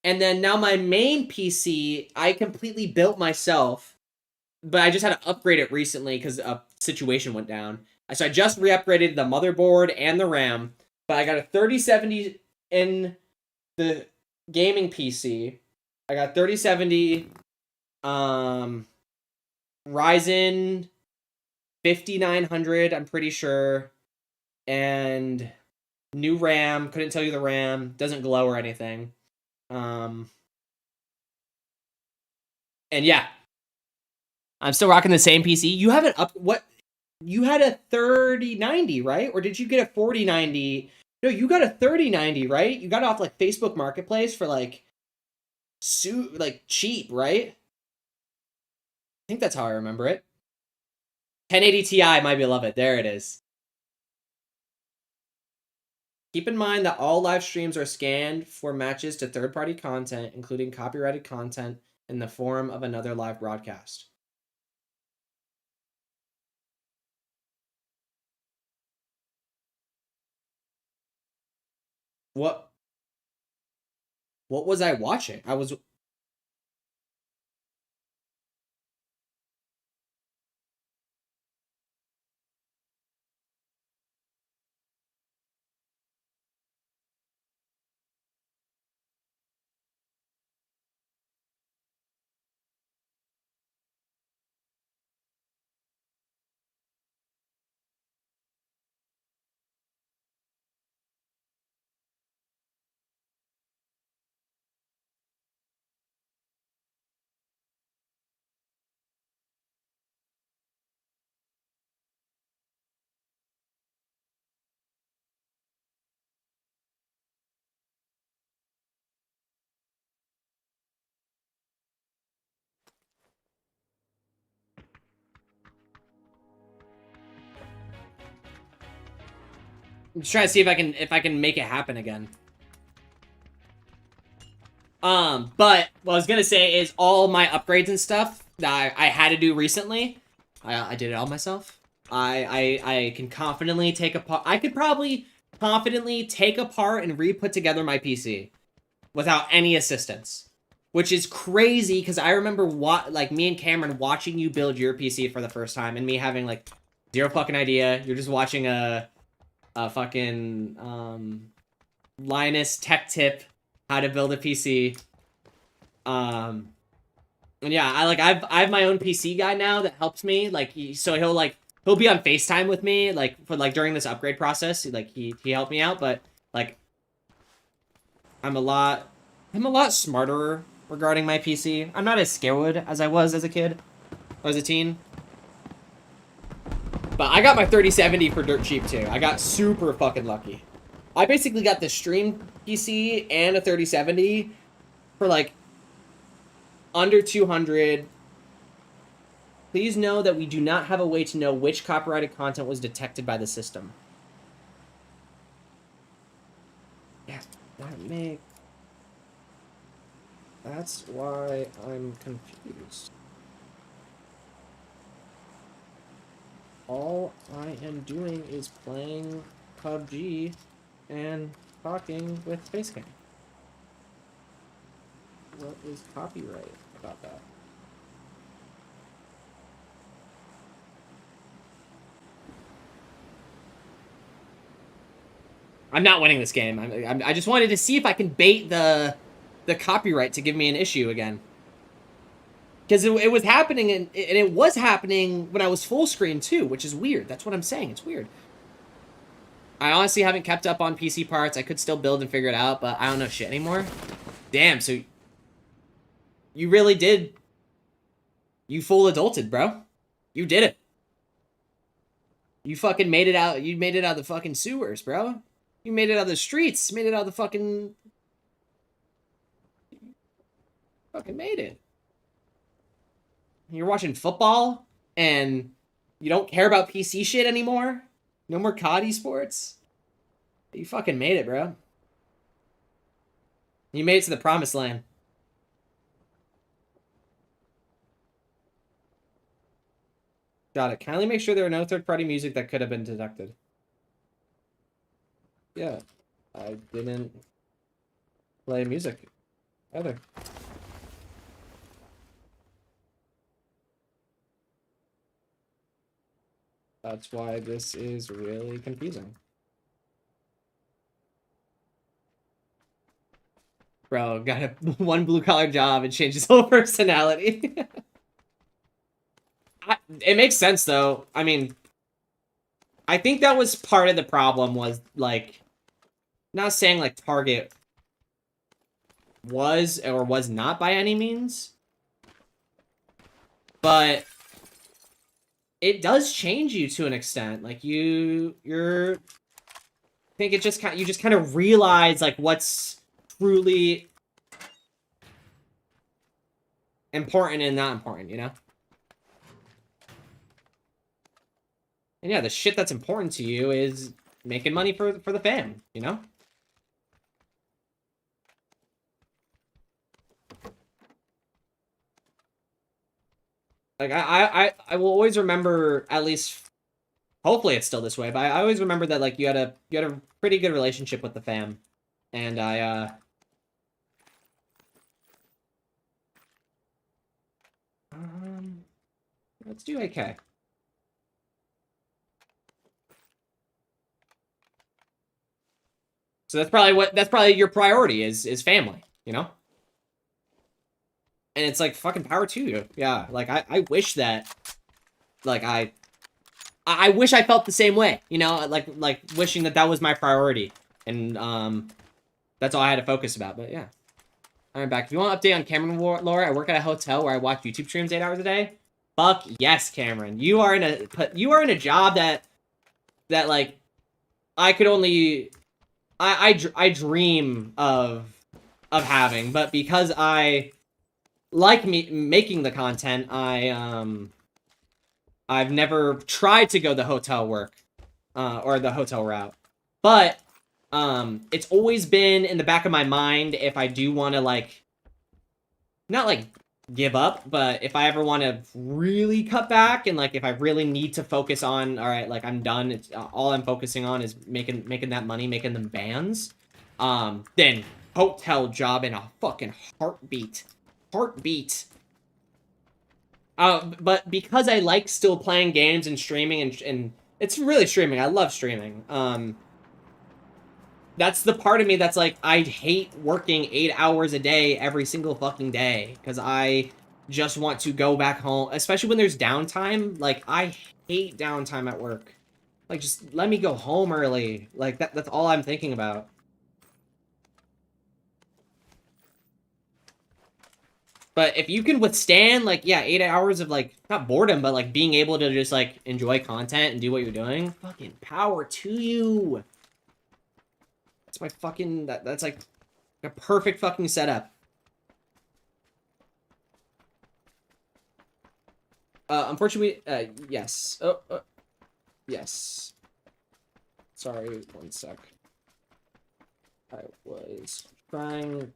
Speaker 1: And then now my main PC, I completely built myself. But I just had to upgrade it recently because a situation went down. So I just re-upgraded the motherboard and the RAM. But I got a 3070 in the gaming PC. I got 3070 Ryzen 5900, I'm pretty sure. and new RAM. Couldn't tell you the RAM. Doesn't glow or anything. And yeah, I'm still rocking the same PC. You have an up what? You had a 3090, right? Or did you get a 4090? No, you got a 3090, right? You got it off like Facebook Marketplace for like cheap, right? I think that's how I remember it. 1080 Ti, my beloved. There it is. Keep in mind that all live streams are scanned for matches to third-party content, including copyrighted content in the form of another live broadcast. What was I watching? I was... I'm just trying to see if I can make it happen again. But what I was gonna say is all my upgrades and stuff that I had to do recently, I did it all myself. I can confidently take apart. I could probably confidently take apart and re-put together my PC without any assistance, which is crazy because I remember like me and Cameron watching you build your PC for the first time and me having like zero fucking idea. You're just watching a fucking Linus Tech Tip how to build a PC. And yeah, I have my own PC guy now that helps me. Like so he'll be on FaceTime with me like for like during this upgrade process. Like he helped me out, but like I'm a lot smarter regarding my PC. I'm not as scared as I was as a kid or as a teen. But I got my 3070 for dirt cheap too. I got super fucking lucky. I basically got the stream PC and a 3070 for like under 200. Please know that we do not have a way to know which copyrighted content was detected by the system. Yeah, that's why I'm confused. All I am doing is playing PUBG and talking with Facecam. What is copyright about that? I'm not winning this game. I just wanted to see if I can bait the copyright to give me an issue again. Because it was happening, and it was happening when I was full screen too, which is weird. That's what I'm saying. It's weird. I honestly haven't kept up on PC parts. I could still build and figure it out, but I don't know shit anymore. Damn, so you really did. You full adulted, bro. You did it. You fucking made it out. You made it out of the fucking sewers, bro. You made it out of the streets. Made it out of the fucking... Fucking made it. You're watching football, and you don't care about PC shit anymore? No more COD esports? You fucking made it, bro. You made it to the promised land. Got it. Kindly make sure there are no third-party music that could have been deducted. Yeah. I didn't play music either. That's why this is really confusing. Bro, got a one blue-collar job and changed his whole personality. It makes sense, though. I mean, I think that was part of the problem was, like, not saying, like, Target was or was not by any means, but it does change you to an extent. Like, you're... I think it just you just kind of realize, like, what's truly important and not important, you know? And yeah, the shit that's important to you is making money for the fam, you know? Like, I will always remember, at least, hopefully it's still this way, but I always remember that, like, you had a pretty good relationship with the fam. And let's do AK. So that's probably your priority is family, you know? And it's like, fucking power to you. Yeah, like, I wish that, like, I wish I felt the same way, you know? Like wishing that was my priority. And, that's all I had to focus about, but yeah. I'm back. If you want an update on Cameron lore, I work at a hotel where I watch YouTube streams 8 hours a day. Fuck yes, Cameron. You are in a job that like, I could only... I dream of having, but because I like making the content, I've never tried to go the hotel work, or the hotel route, but it's always been in the back of my mind if I do want to, like, not like give up, but if I ever want to really cut back and, like, if I really need to focus on, all right, like, I'm done, it's all I'm focusing on is making that money, making them bands, then hotel job in a fucking heartbeat. But because I like still playing games and streaming and it's really streaming, I love streaming, that's the part of me that's like, I hate working 8 hours a day every single fucking day, because I just want to go back home, especially when there's downtime. Like, I hate downtime at work. Like, just let me go home early. Like, that's all I'm thinking about. But if you can withstand, like, yeah, 8 hours of, like, not boredom, but, like, being able to just, like, enjoy content and do what you're doing, fucking power to you. That's my fucking... That's, like, a perfect fucking setup. Unfortunately, yes. Yes. Sorry, one sec. I was trying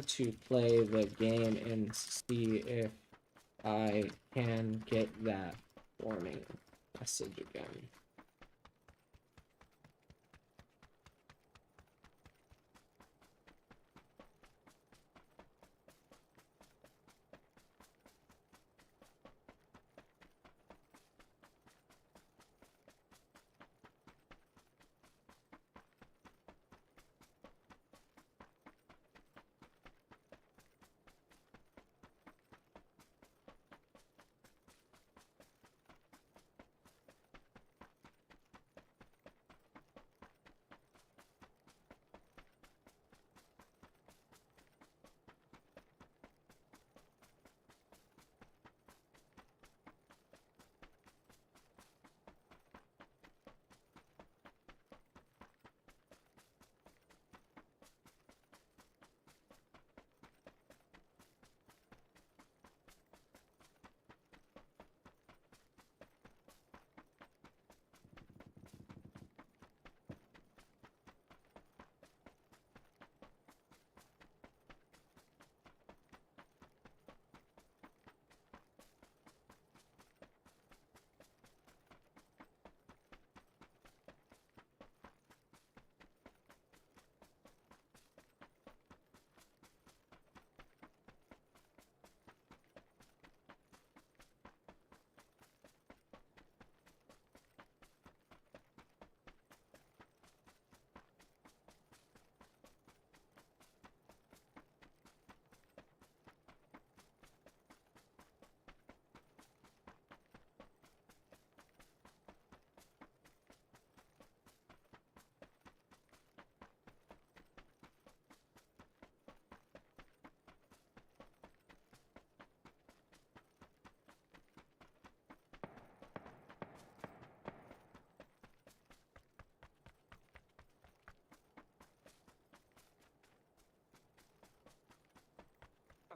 Speaker 1: to play the game and see if I can get that warning message again.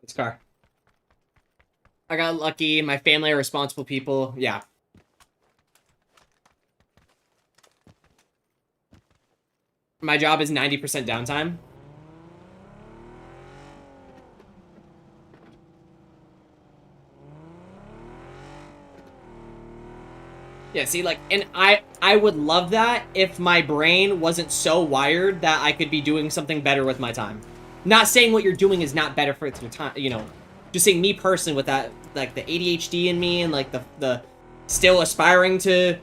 Speaker 1: This car. I got lucky. My family are responsible people. Yeah. My job is 90% downtime. Yeah, see, like, and I would love that if my brain wasn't so wired that I could be doing something better with my time. Not saying what you're doing is not better for your time, you know. Just saying me personally with that, like, the ADHD in me and, like, the still aspiring to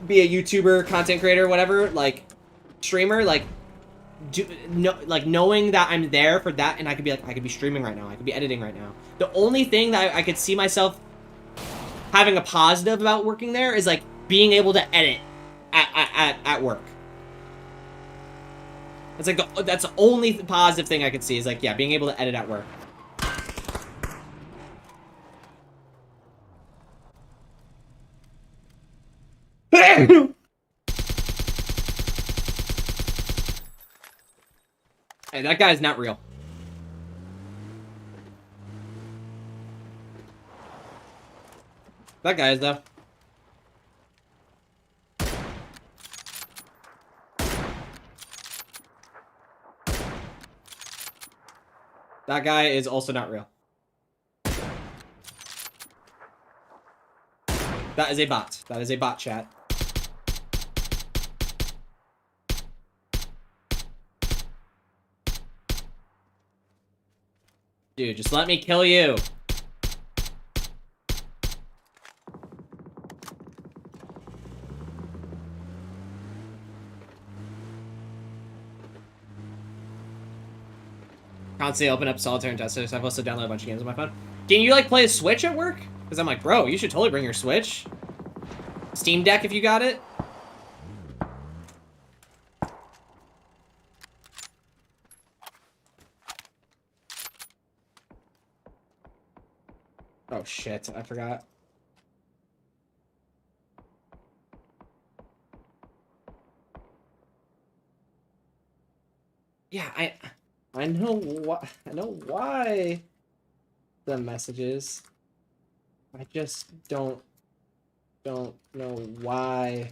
Speaker 1: be a YouTuber, content creator, whatever, like, streamer, like, knowing that I'm there for that, and I could be, like, I could be streaming right now, I could be editing right now. The only thing that I could see myself having a positive about working there is, like, being able to edit at work. It's like, that's the only positive thing I could see is, like, yeah, being able to edit at work. Hey, that guy's not real. That guy is, though. That guy is also not real. That is a bot. That is a bot, chat. Dude, just let me kill you. Constantly open up solitaire and test it. I've also downloaded a bunch of games on my phone. Can you, like, play a Switch at work? Because I'm like, bro, you should totally bring your Switch. Steam Deck if you got it. Oh, shit. I forgot. Yeah, I know what why the messages. I just don't know why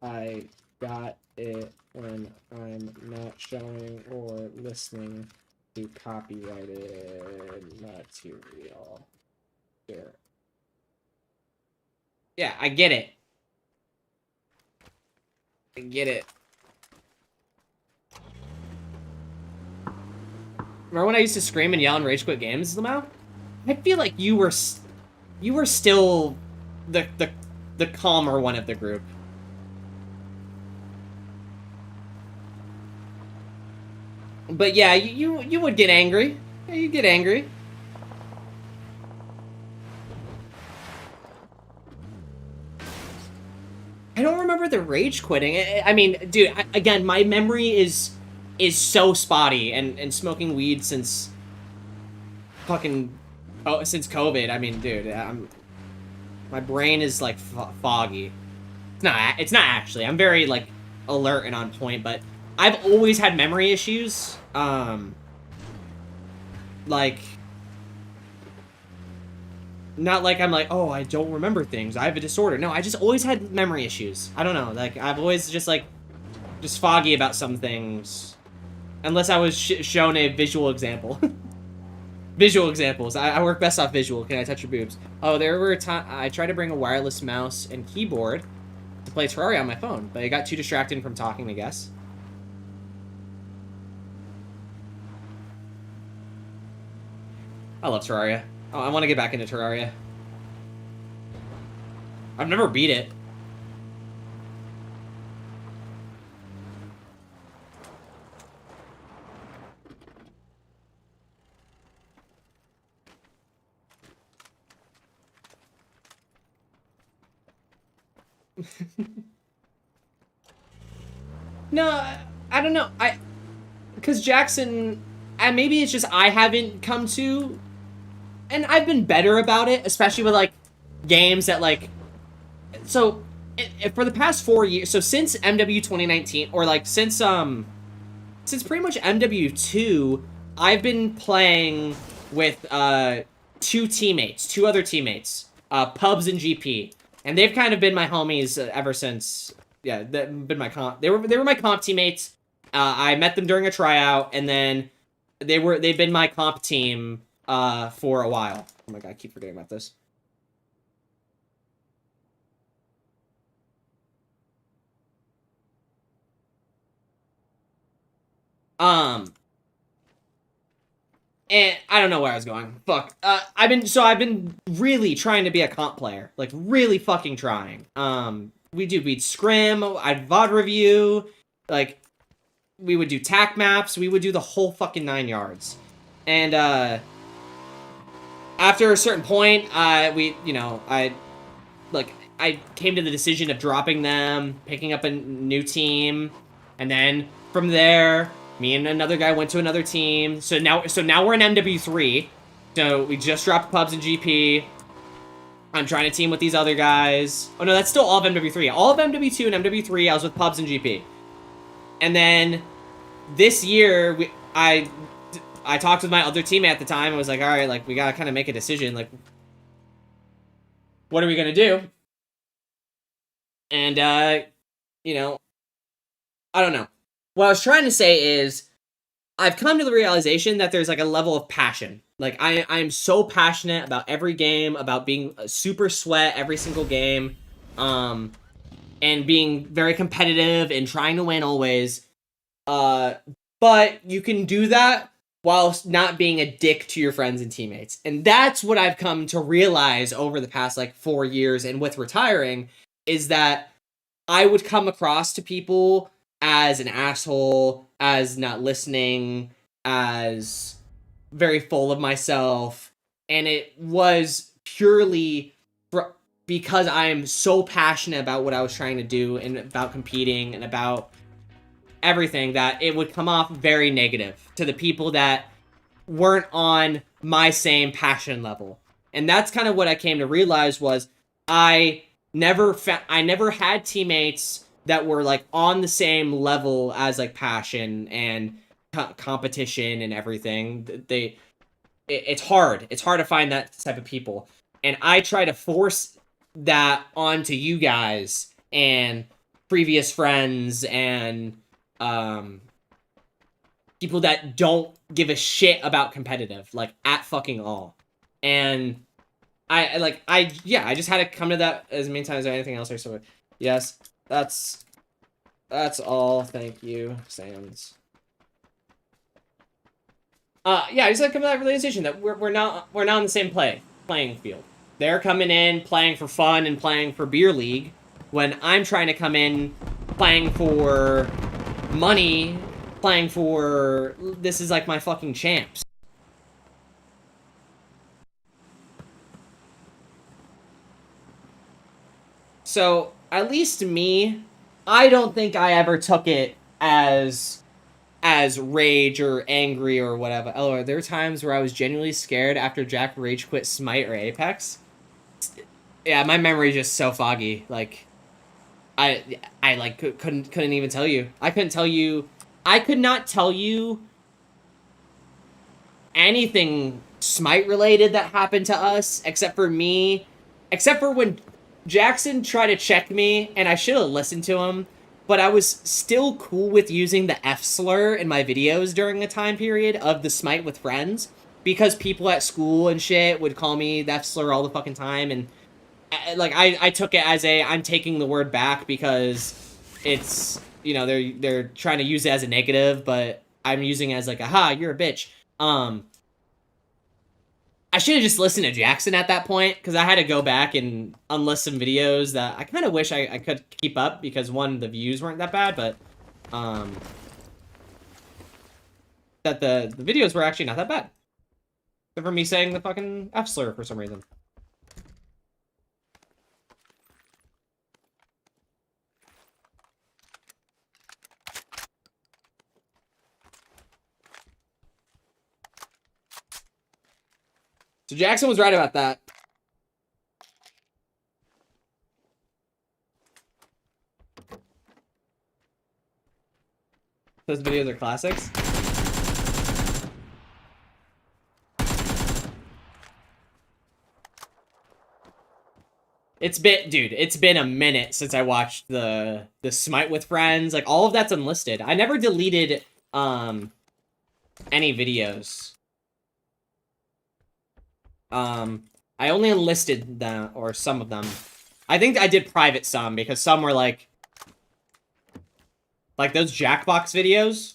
Speaker 1: I got it when I'm not showing or listening to copyrighted material. Here. Yeah, I get it. I get it. Remember when I used to scream and yell and rage quit games, Lamau? I feel like you were still the calmer one of the group. But yeah, you would get angry. Yeah, you get angry. I don't remember the rage quitting. I mean, dude, again, my memory is so spotty, and smoking weed since fucking since COVID. I mean, dude, my brain is like foggy. It's not actually. I'm very like alert and on point, but I've always had memory issues. Like, not like I'm like, oh, I don't remember things. I have a disorder. No, I just always had memory issues. I don't know. Like, I've always just like, just foggy about some things. Unless I was shown a visual example. Visual examples. I work best off visual. Can I touch your boobs? Oh, there were times I tried to bring a wireless mouse and keyboard to play Terraria on my phone, but I got too distracted from talking, I guess. I love Terraria. Oh, I want to get back into Terraria. I've never beat it. No, I don't know. Because Jackson, maybe it's just I haven't come to, and I've been better about it, especially with like games that like, so for the past 4 years, so since MW 2019, or like since pretty much MW2, I've been playing with two other teammates, Pubs and GP, and they've kind of been my homies ever since. Yeah, they've been my comp. They were my comp teammates. I met them during a tryout, and then they've been my comp team for a while. Oh my god, I keep forgetting about this. And I don't know where I was going. Fuck. I've been really trying to be a comp player. Like, really fucking trying. We'd scrim, I'd VOD review, like, we would do tac maps, we would do the whole fucking 9 yards. And, after a certain point, I came to the decision of dropping them, picking up a new team, and then from there, me and another guy went to another team. So now we're in MW3. So we just dropped Pubs and GP. I'm trying to team with these other guys. Oh no, that's still all of MW3. All of MW2 and MW3, I was with Pubs and GP. And then this year, I talked with my other teammate at the time. I was like, all right, like, we gotta kind of make a decision. Like, what are we gonna do? And, you know, I don't know. What I was trying to say is, I've come to the realization that there's, like, a level of passion. Like, I'm so passionate about every game, about being a super sweat every single game, and being very competitive and trying to win always. But you can do that whilst not being a dick to your friends and teammates. And that's what I've come to realize over the past, like, 4 years and with retiring, is that I would come across to people as an asshole, as not listening, as very full of myself, and it was purely because I am so passionate about what I was trying to do and about competing and about everything that it would come off very negative to the people that weren't on my same passion level. And that's kind of what I came to realize was I never had teammates that were, like, on the same level as, like, passion and competition and everything. It's hard. It's hard to find that type of people. And I try to force that onto you guys and previous friends and people that don't give a shit about competitive, like, at fucking all. And I just had to come to that as many times as anything else. So yes, that's all. Thank you, Sans. Yeah, I just had to come to that realization that we're not on the same playing field. They're coming in playing for fun and playing for beer league, when I'm trying to come in playing for money, playing for, this is like my fucking champs. So, at least me, I don't think I ever took it as rage or angry or whatever. Oh, there were times where I was genuinely scared after Jack rage quit Smite or Apex. Yeah, my memory is just so foggy. Like, I like couldn't even tell you. I could not tell you anything Smite related that happened to us except for when Jackson tried to check me, and I should have listened to him, but I was still cool with using the F slur in my videos during the time period of the Smite with friends, because people at school and shit would call me the F slur all the fucking time, and like I took it as I'm taking the word back because it's, you know, they're trying to use it as a negative, but I'm using it as like, aha, you're a bitch. I should have just listened to Jackson at that point, because I had to go back and unlist some videos that I kind of wish I could keep up, because one, the views weren't that bad, but that the videos were actually not that bad. Except for me saying the fucking F slur for some reason. So Jackson was right about that. Those videos are classics. It's been a minute since I watched the Smite with Friends. Like, all of that's unlisted. I never deleted, any videos. I only enlisted them, or some of them. I think I did private some, because some were like those Jackbox videos.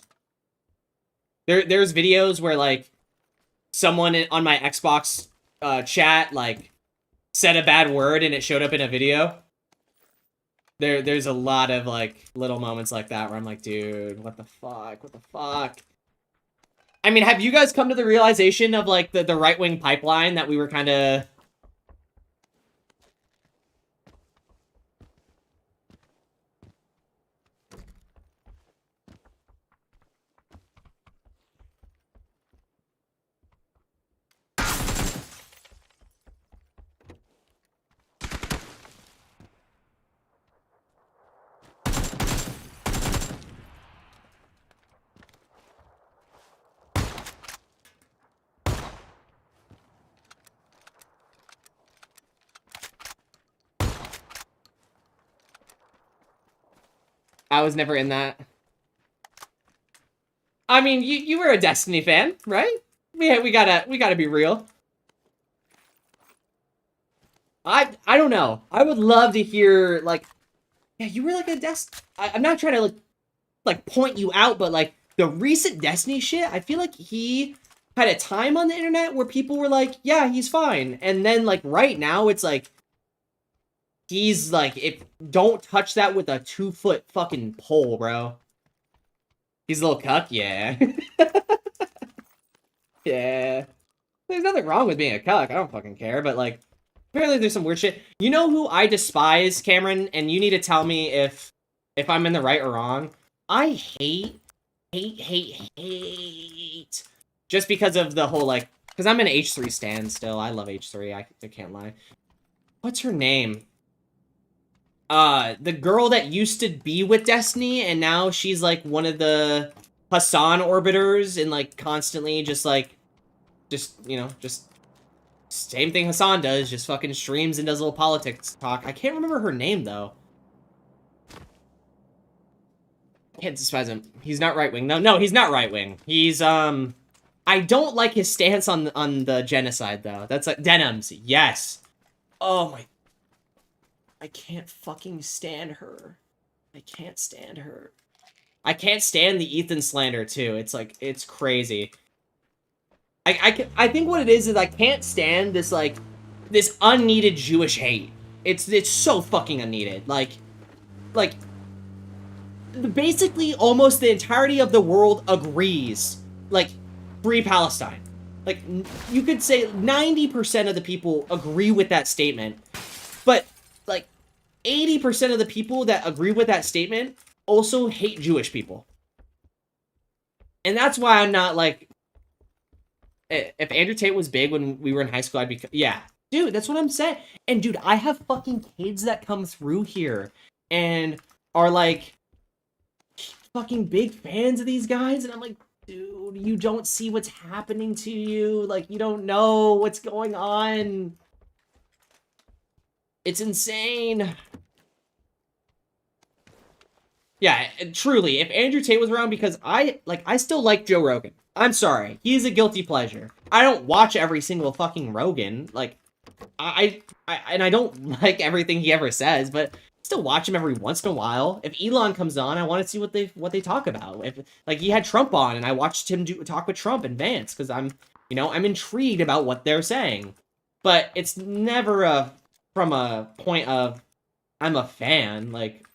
Speaker 1: There's videos where, like, someone on my Xbox, chat, like, said a bad word and it showed up in a video. There's a lot of, like, little moments like that where I'm like, dude, what the fuck? What the fuck? I mean, have you guys come to the realization of, like, the right-wing pipeline that we were kind of... I was never in that. I mean, you were a Destiny fan, right? We gotta be real. I don't know. I would love to hear, like, yeah, you were like a I'm not trying to like point you out, but like the recent Destiny shit, I feel like he had a time on the internet where people were like, yeah, he's fine, and then like right now it's like he's like, don't touch that with a 2-foot fucking pole, bro. He's a little cuck, yeah. Yeah. There's nothing wrong with being a cuck. I don't fucking care, but like, apparently there's some weird shit. You know who I despise, Cameron? And you need to tell me if I'm in the right or wrong. I hate, just because of the whole, like, because I'm an H3 stan still. I love H3. I can't lie. What's her name? The girl that used to be with Destiny, and now she's, like, one of the Hassan orbiters, and, like, constantly just, you know, just same thing Hassan does, just fucking streams and does a little politics talk. I can't remember her name, though. Can't despise him. He's not right-wing. No, he's not right-wing. He's, I don't like his stance on the genocide, though. That's, like, Denims. Yes. Oh, my... I can't fucking stand her. I can't stand her. I can't stand the Ethan slander, too. It's, like, it's crazy. I think what it is I can't stand this, like, this unneeded Jewish hate. It's so fucking unneeded. Like, basically almost the entirety of the world agrees, like, free Palestine. Like, you could say 90% of the people agree with that statement, but, like, 80% of the people that agree with that statement also hate Jewish people. And that's why I'm not, like, if Andrew Tate was big when we were in high school, I'd be, yeah. Dude, that's what I'm saying. And, dude, I have fucking kids that come through here and are, like, fucking big fans of these guys, and I'm like, dude, you don't see what's happening to you. Like, you don't know what's going on. It's insane. Yeah, truly, if Andrew Tate was around, because I still like Joe Rogan. I'm sorry. He's a guilty pleasure. I don't watch every single fucking Rogan. Like, I don't like everything he ever says, but still watch him every once in a while. If Elon comes on, I want to see what they talk about. If, like, he had Trump on, and I watched him talk with Trump and Vance, because I'm intrigued about what they're saying. But it's never from a point of, I'm a fan, like...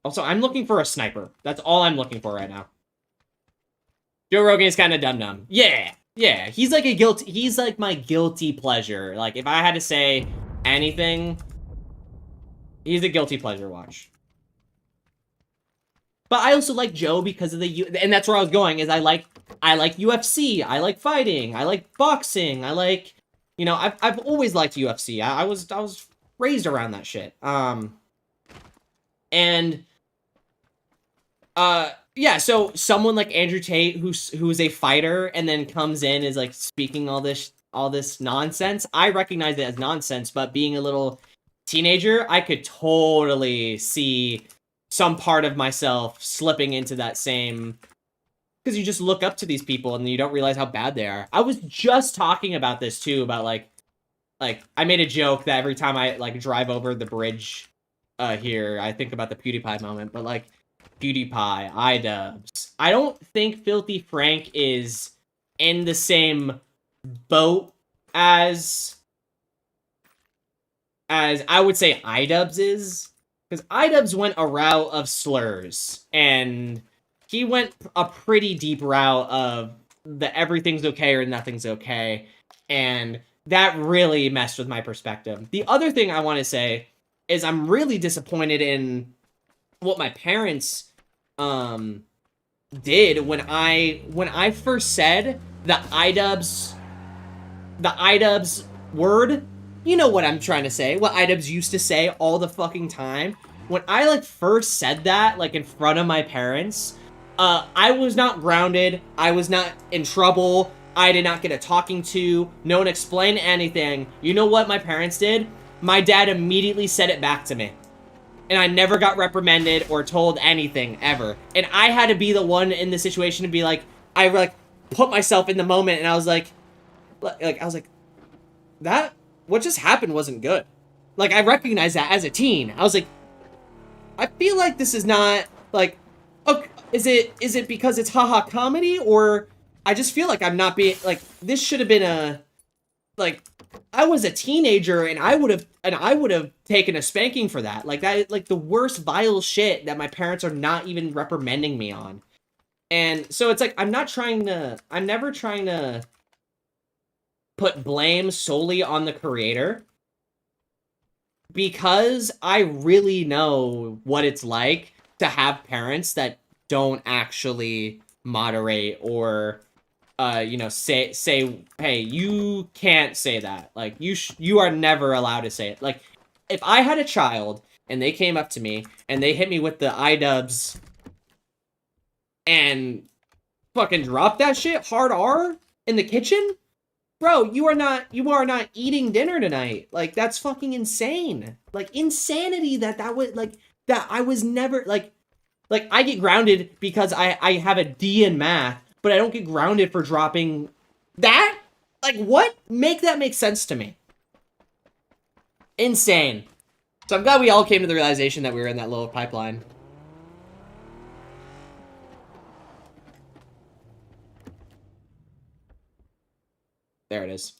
Speaker 1: Also, I'm looking for a sniper. That's all I'm looking for right now. Joe Rogan is kind of dumb. Yeah, he's like he's like my guilty pleasure. Like, if I had to say anything, he's a guilty pleasure watch. But I also like Joe because of and that's where I was going, is I like UFC, I like fighting, I like boxing, I like, you know, I've always liked UFC. I was raised around that shit. Yeah, so someone like Andrew Tate, who's a fighter, and then comes in, is like speaking all this all this nonsense. I recognize it as nonsense, but being a little teenager, I could totally see some part of myself slipping into that same, because you just look up to these people and you don't realize how bad they are. I was just talking about this too, about like I made a joke that every time I like drive over the bridge here, I think about the PewDiePie moment, but like PewDiePie, iDubbbz. I don't think Filthy Frank is in the same boat as I would say iDubbbz is, because iDubbbz went a route of slurs, and he went a pretty deep route of the everything's okay or nothing's okay, and that really messed with my perspective. The other thing I want to say is I'm really disappointed in what my parents did when I first said the iDubbbz word. You know what I'm trying to say, what iDubbbz used to say all the fucking time. When I like first said that, like in front of my parents, I was not grounded, I was not in trouble, I did not get a talking to, no one explained anything. You know what my parents did? My dad immediately said it back to me. And I never got reprimanded or told anything, ever. And I had to be the one in the situation to be like, I like put myself in the moment and I was like, that, what just happened wasn't good. Like, I recognized that as a teen. I was like, I feel like this is not, like, okay, is it because it's haha comedy, or I just feel like I'm not being, like, this should have been a, like, I was a teenager and I would have taken a spanking for that. Like, that, like, the worst vile shit that my parents are not even reprimanding me on. And so it's like, I'm never trying to put blame solely on the creator, because I really know what it's like to have parents that don't actually moderate or you know, say, hey, you can't say that. Like, you are never allowed to say it. Like, if I had a child and they came up to me and they hit me with the iDubbbz and fucking dropped that shit hard R in the kitchen, bro, you are not eating dinner tonight. Like, that's fucking insane. Like, insanity that would, like, that I was never, like, I get grounded because I have a D in math, but I don't get grounded for dropping that? Like, what? Make that make sense to me. Insane. So I'm glad we all came to the realization that we were in that low pipeline. There it is.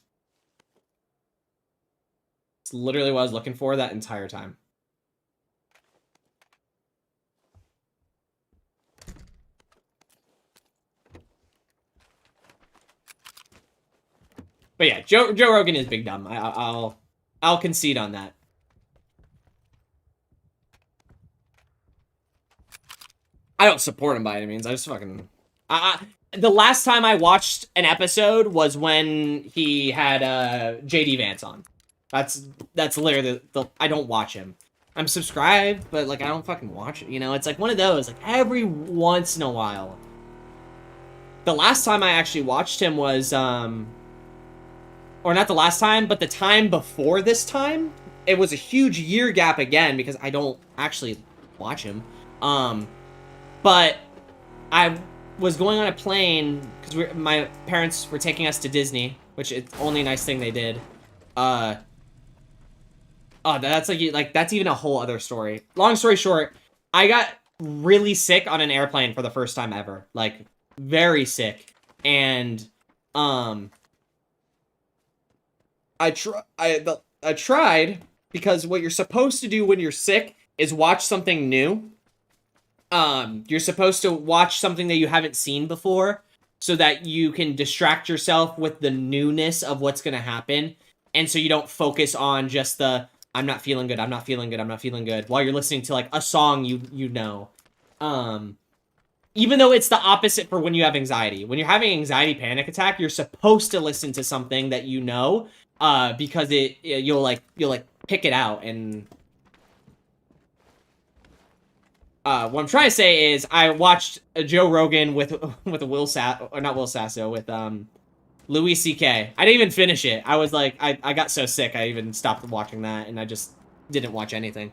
Speaker 1: It's literally what I was looking for that entire time. But yeah, Joe Rogan is big dumb. I'll concede on that. I don't support him by any means. I just fucking... the last time I watched an episode was when he had JD Vance on. That's literally the I don't watch him. I'm subscribed, but like I don't fucking watch it. You know, it's like one of those, like every once in a while. The last time I actually watched him was or not the last time, but the time before this time. It was a huge year gap again because I don't actually watch him. But I was going on a plane because my parents were taking us to Disney, which is the only nice thing they did. Oh, that's that's even a whole other story. Long story short, I got really sick on an airplane for the first time ever. Like, very sick. And, I tried, because what you're supposed to do when you're sick is watch something new. You're supposed to watch something that you haven't seen before so that you can distract yourself with the newness of what's going to happen. And so you don't focus on just the, I'm not feeling good, I'm not feeling good, I'm not feeling good, while you're listening to, like, a song you know. Even though it's the opposite for when you have anxiety. When you're having an anxiety panic attack, you're supposed to listen to something that you know, because you'll pick it out. And what I'm trying to say is I watched Joe Rogan with Will Sasso, or not Will Sasso, with Louis C.K. I didn't even finish it. I was like, I got so sick, I even stopped watching that, and I just didn't watch anything.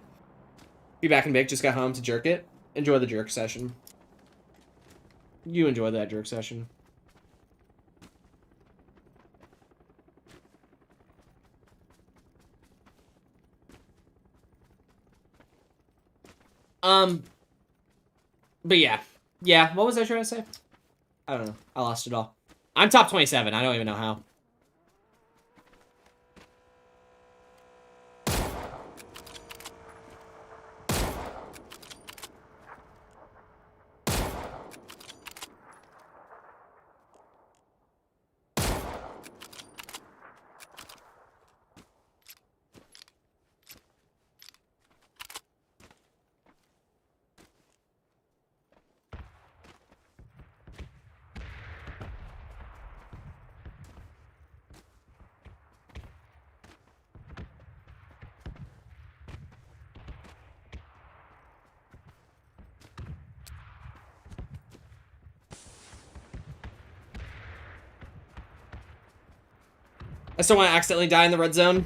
Speaker 1: Be back in Vic, just got home to jerk it. Enjoy the jerk session. You enjoy that jerk session. But yeah. Yeah, what was I trying to say? I don't know. I lost it all. I'm top 27. I don't even know how. I still want to accidentally die in the red zone.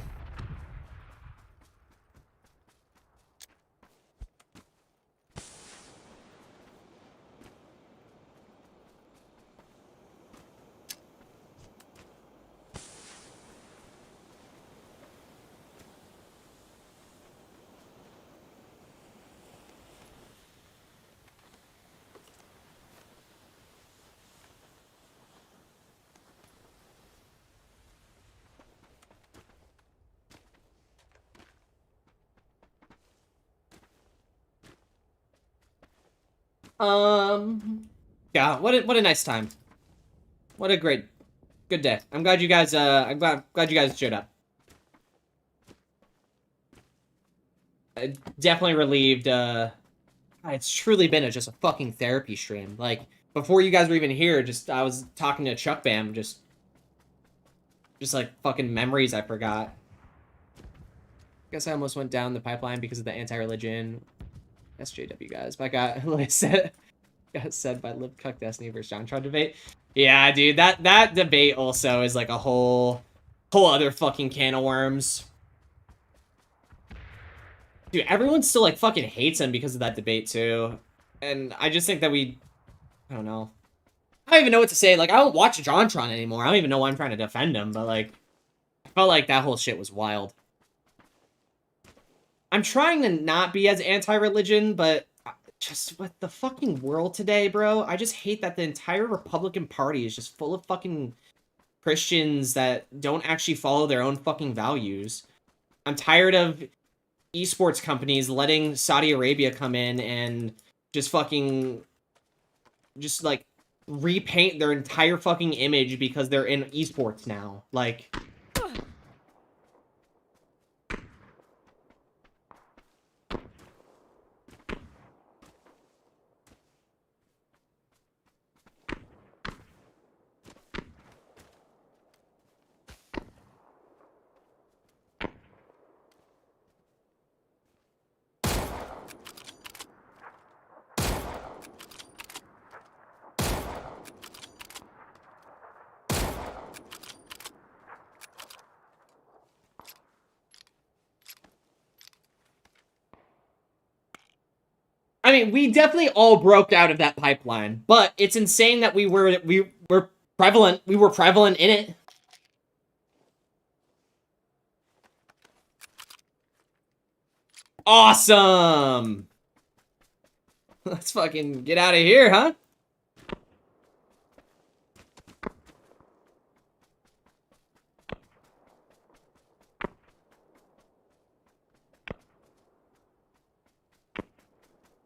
Speaker 1: Yeah, what a nice time. What a good day. I'm glad you guys glad you guys showed up. Definitely relieved. It's truly been just a fucking therapy stream. Like before you guys were even here, I was talking to Chuck Bam, just like fucking memories I forgot. Guess I almost went down the pipeline because of the anti-religion. SJW guys, but I got said by Liv Cuck Destiny versus JonTron debate. Yeah, dude, that debate also is like a whole other fucking can of worms. Dude, everyone still like fucking hates him because of that debate too. And I just think that I don't know. I don't even know what to say. Like, I don't watch JonTron anymore. I don't even know why I'm trying to defend him, but like, I felt like that whole shit was wild. I'm trying to not be as anti-religion, but just with the fucking world today, bro, I just hate that the entire Republican Party is just full of fucking Christians that don't actually follow their own fucking values. I'm tired of esports companies letting Saudi Arabia come in and just fucking like repaint their entire fucking image because they're in esports now. Like, I mean, we definitely all broke out of that pipeline, but it's insane that we were prevalent in it. Awesome. Let's fucking get out of here, huh?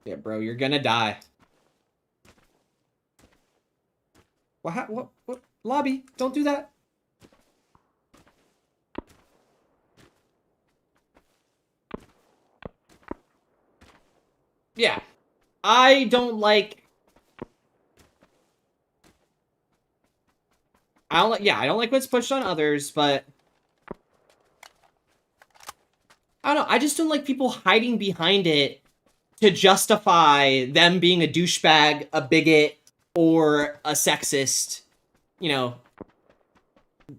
Speaker 1: Yeah, bro, you're gonna die. What? Lobby, don't do that. Yeah. I don't like what's pushed on others, but I don't know, I just don't like people hiding behind it to justify them being a douchebag, a bigot, or a sexist, you know,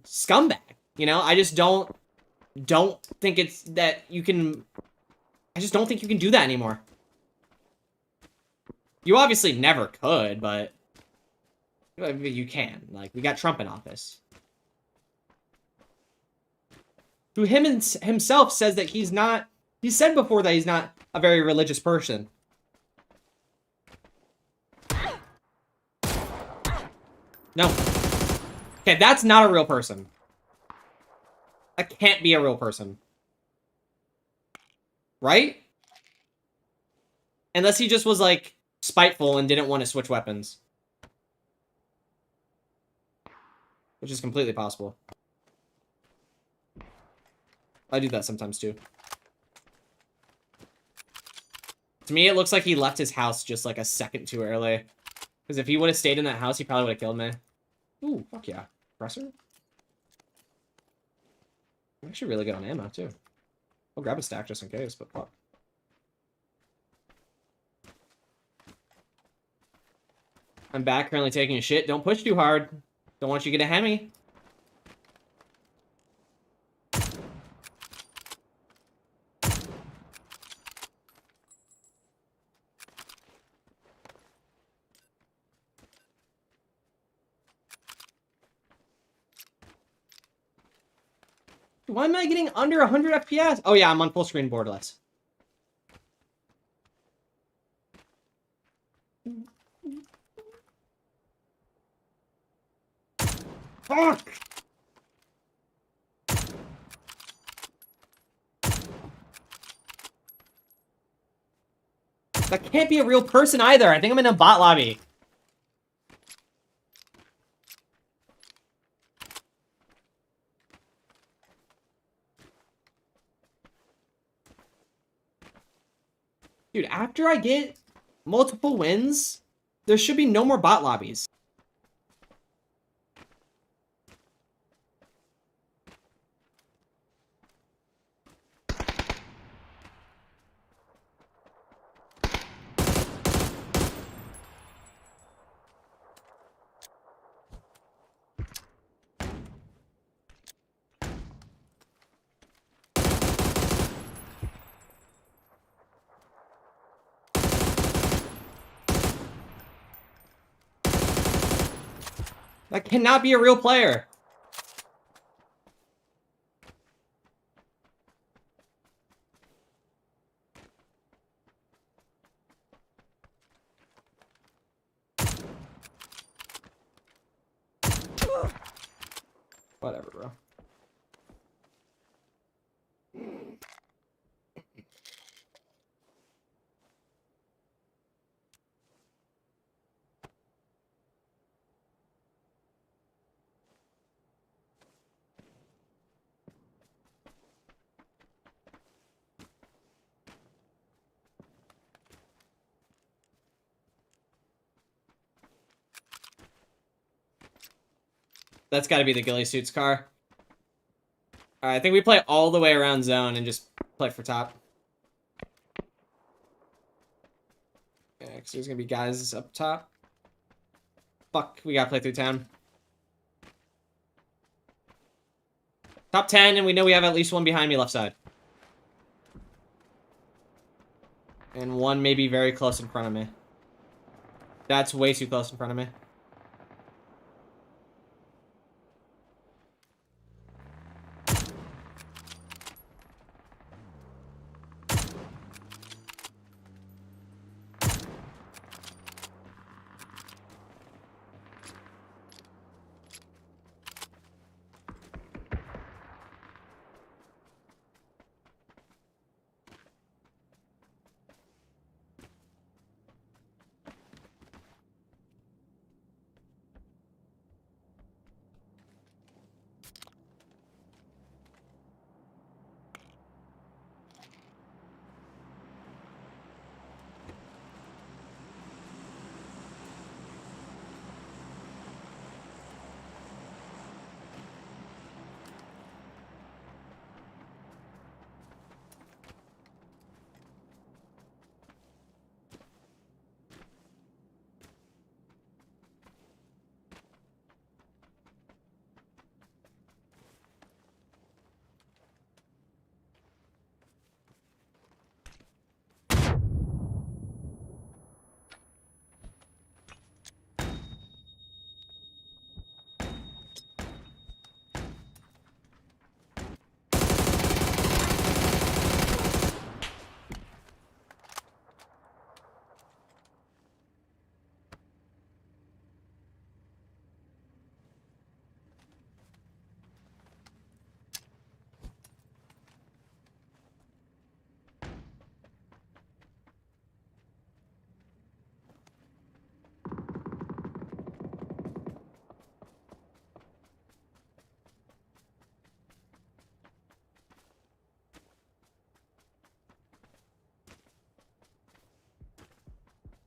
Speaker 1: scumbag. You know, I just don't think it's that you can. I just don't think you can do that anymore. You obviously never could, but you can. Like, we got Trump in office, who himself says that he's not. He said before that he's not a very religious person. No. Okay, that's not a real person. That can't be a real person. Right? Unless he just was, like, spiteful and didn't want to switch weapons. Which is completely possible. I do that sometimes, too. To me, it looks like he left his house just, like, a second too early. Because if he would have stayed in that house, he probably would have killed me. Ooh, fuck yeah. Presser? I'm actually really good on ammo, too. I'll grab a stack just in case, but fuck. I'm back, currently taking a shit. Don't push too hard. Don't want you to get a Hemi. Why am I getting under 100 FPS? Oh yeah, I'm on full screen borderless. Fuck! That can't be a real person either. I think I'm in a bot lobby. Dude, after I get multiple wins, there should be no more bot lobbies. That cannot be a real player. Whatever, bro. That's got to be the ghillie suits car. Alright, I think we play all the way around zone and just play for top. Yeah, because there's going to be guys up top. Fuck, we got to play through town. Top 10, and we know we have at least one behind me left side. And one maybe very close in front of me. That's way too close in front of me.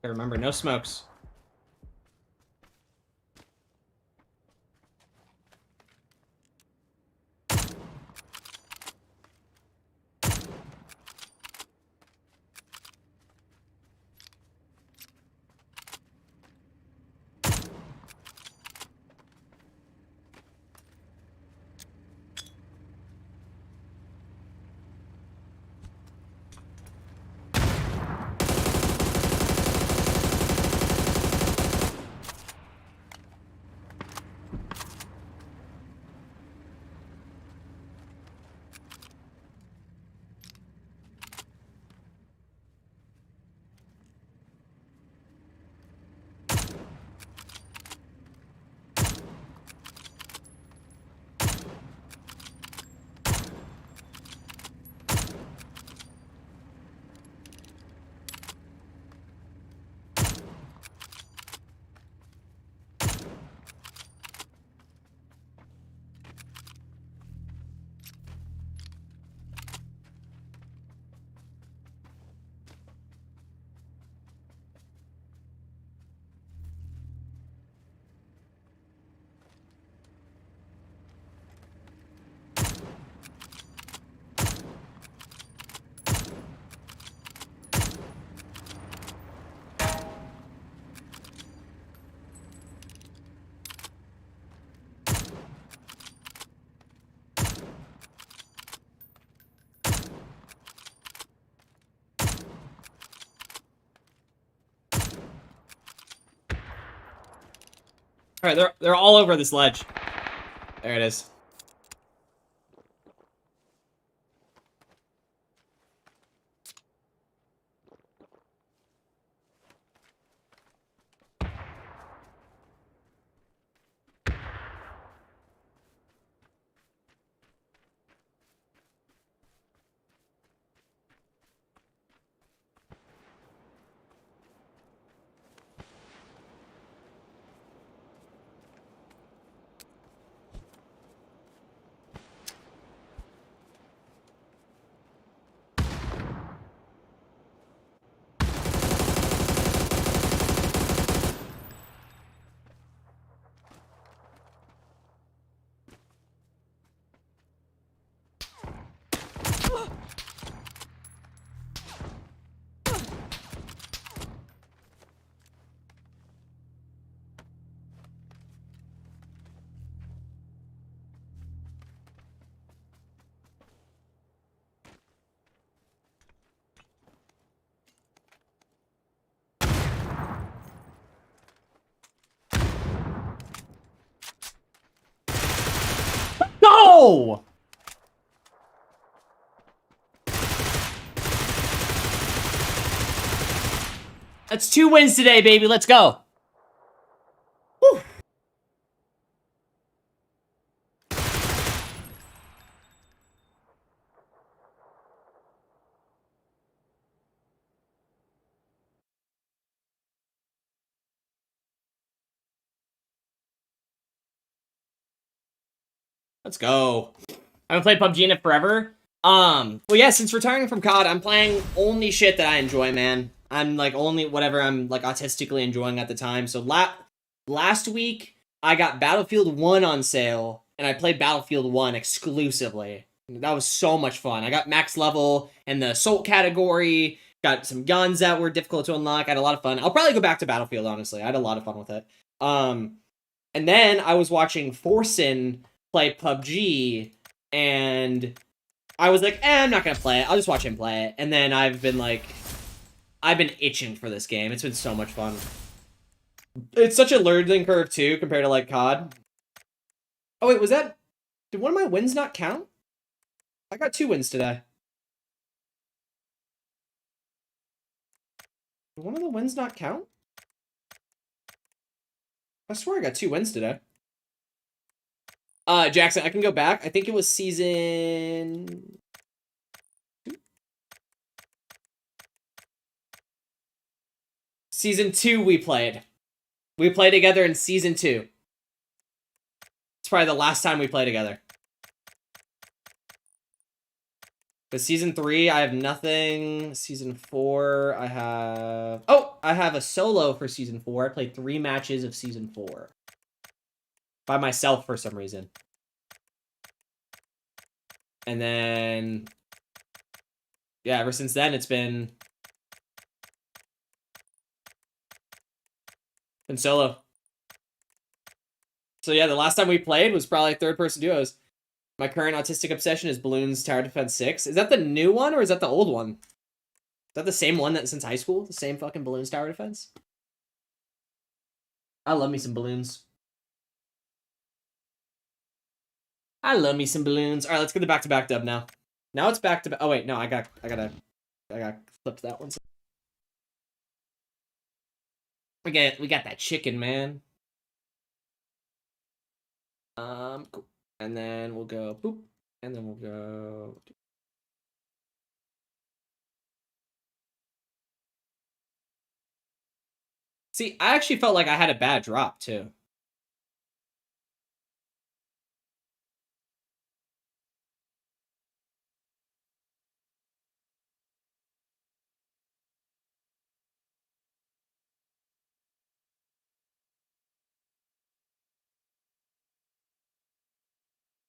Speaker 1: Remember, no smokes. All right, they're all over this ledge. There it is. No! That's 2 wins today, baby. Let's go. Woo. Let's go. I haven't played PUBG in it forever. Well, yeah, since retiring from COD, I'm playing only shit that I enjoy, man. I'm, like, only whatever I'm, like, autistically enjoying at the time. So, last week, I got Battlefield 1 on sale, and I played Battlefield 1 exclusively. That was so much fun. I got max level in the Assault category, got some guns that were difficult to unlock. I had a lot of fun. I'll probably go back to Battlefield, honestly. I had a lot of fun with it. And then I was watching Forsen play PUBG, and I was like, I'm not gonna play it. I'll just watch him play it. And then I've been itching for this game. It's been so much fun. It's such a learning curve, too, compared to, like, COD. Oh, wait, did one of my wins not count? I got 2 wins today. Did one of the wins not count? I swear I got 2 wins today. Jackson, I can go back. I think it was season... Season 2 we played. We played together in Season 2. It's probably the last time we played together. But season 3, I have nothing. Season 4, I have... Oh, I have a solo for season 4. I played 3 matches of season 4. By myself for some reason. And then... Yeah, ever since then, it's been solo. So yeah, the last time we played was probably third-person duos. My current autistic obsession is Balloons Tower Defense 6. Is that the new one, or is that the old one? Is that the same one that since high school? The same fucking Balloons Tower Defense? I love me some balloons. I love me some balloons. All right, let's get the back-to-back dub now. Now it's back-to-back. Oh wait, no, I got flipped that one. We got that chicken, man. Cool. And then we'll go boop, and then we'll go. See, I actually felt like I had a bad drop too.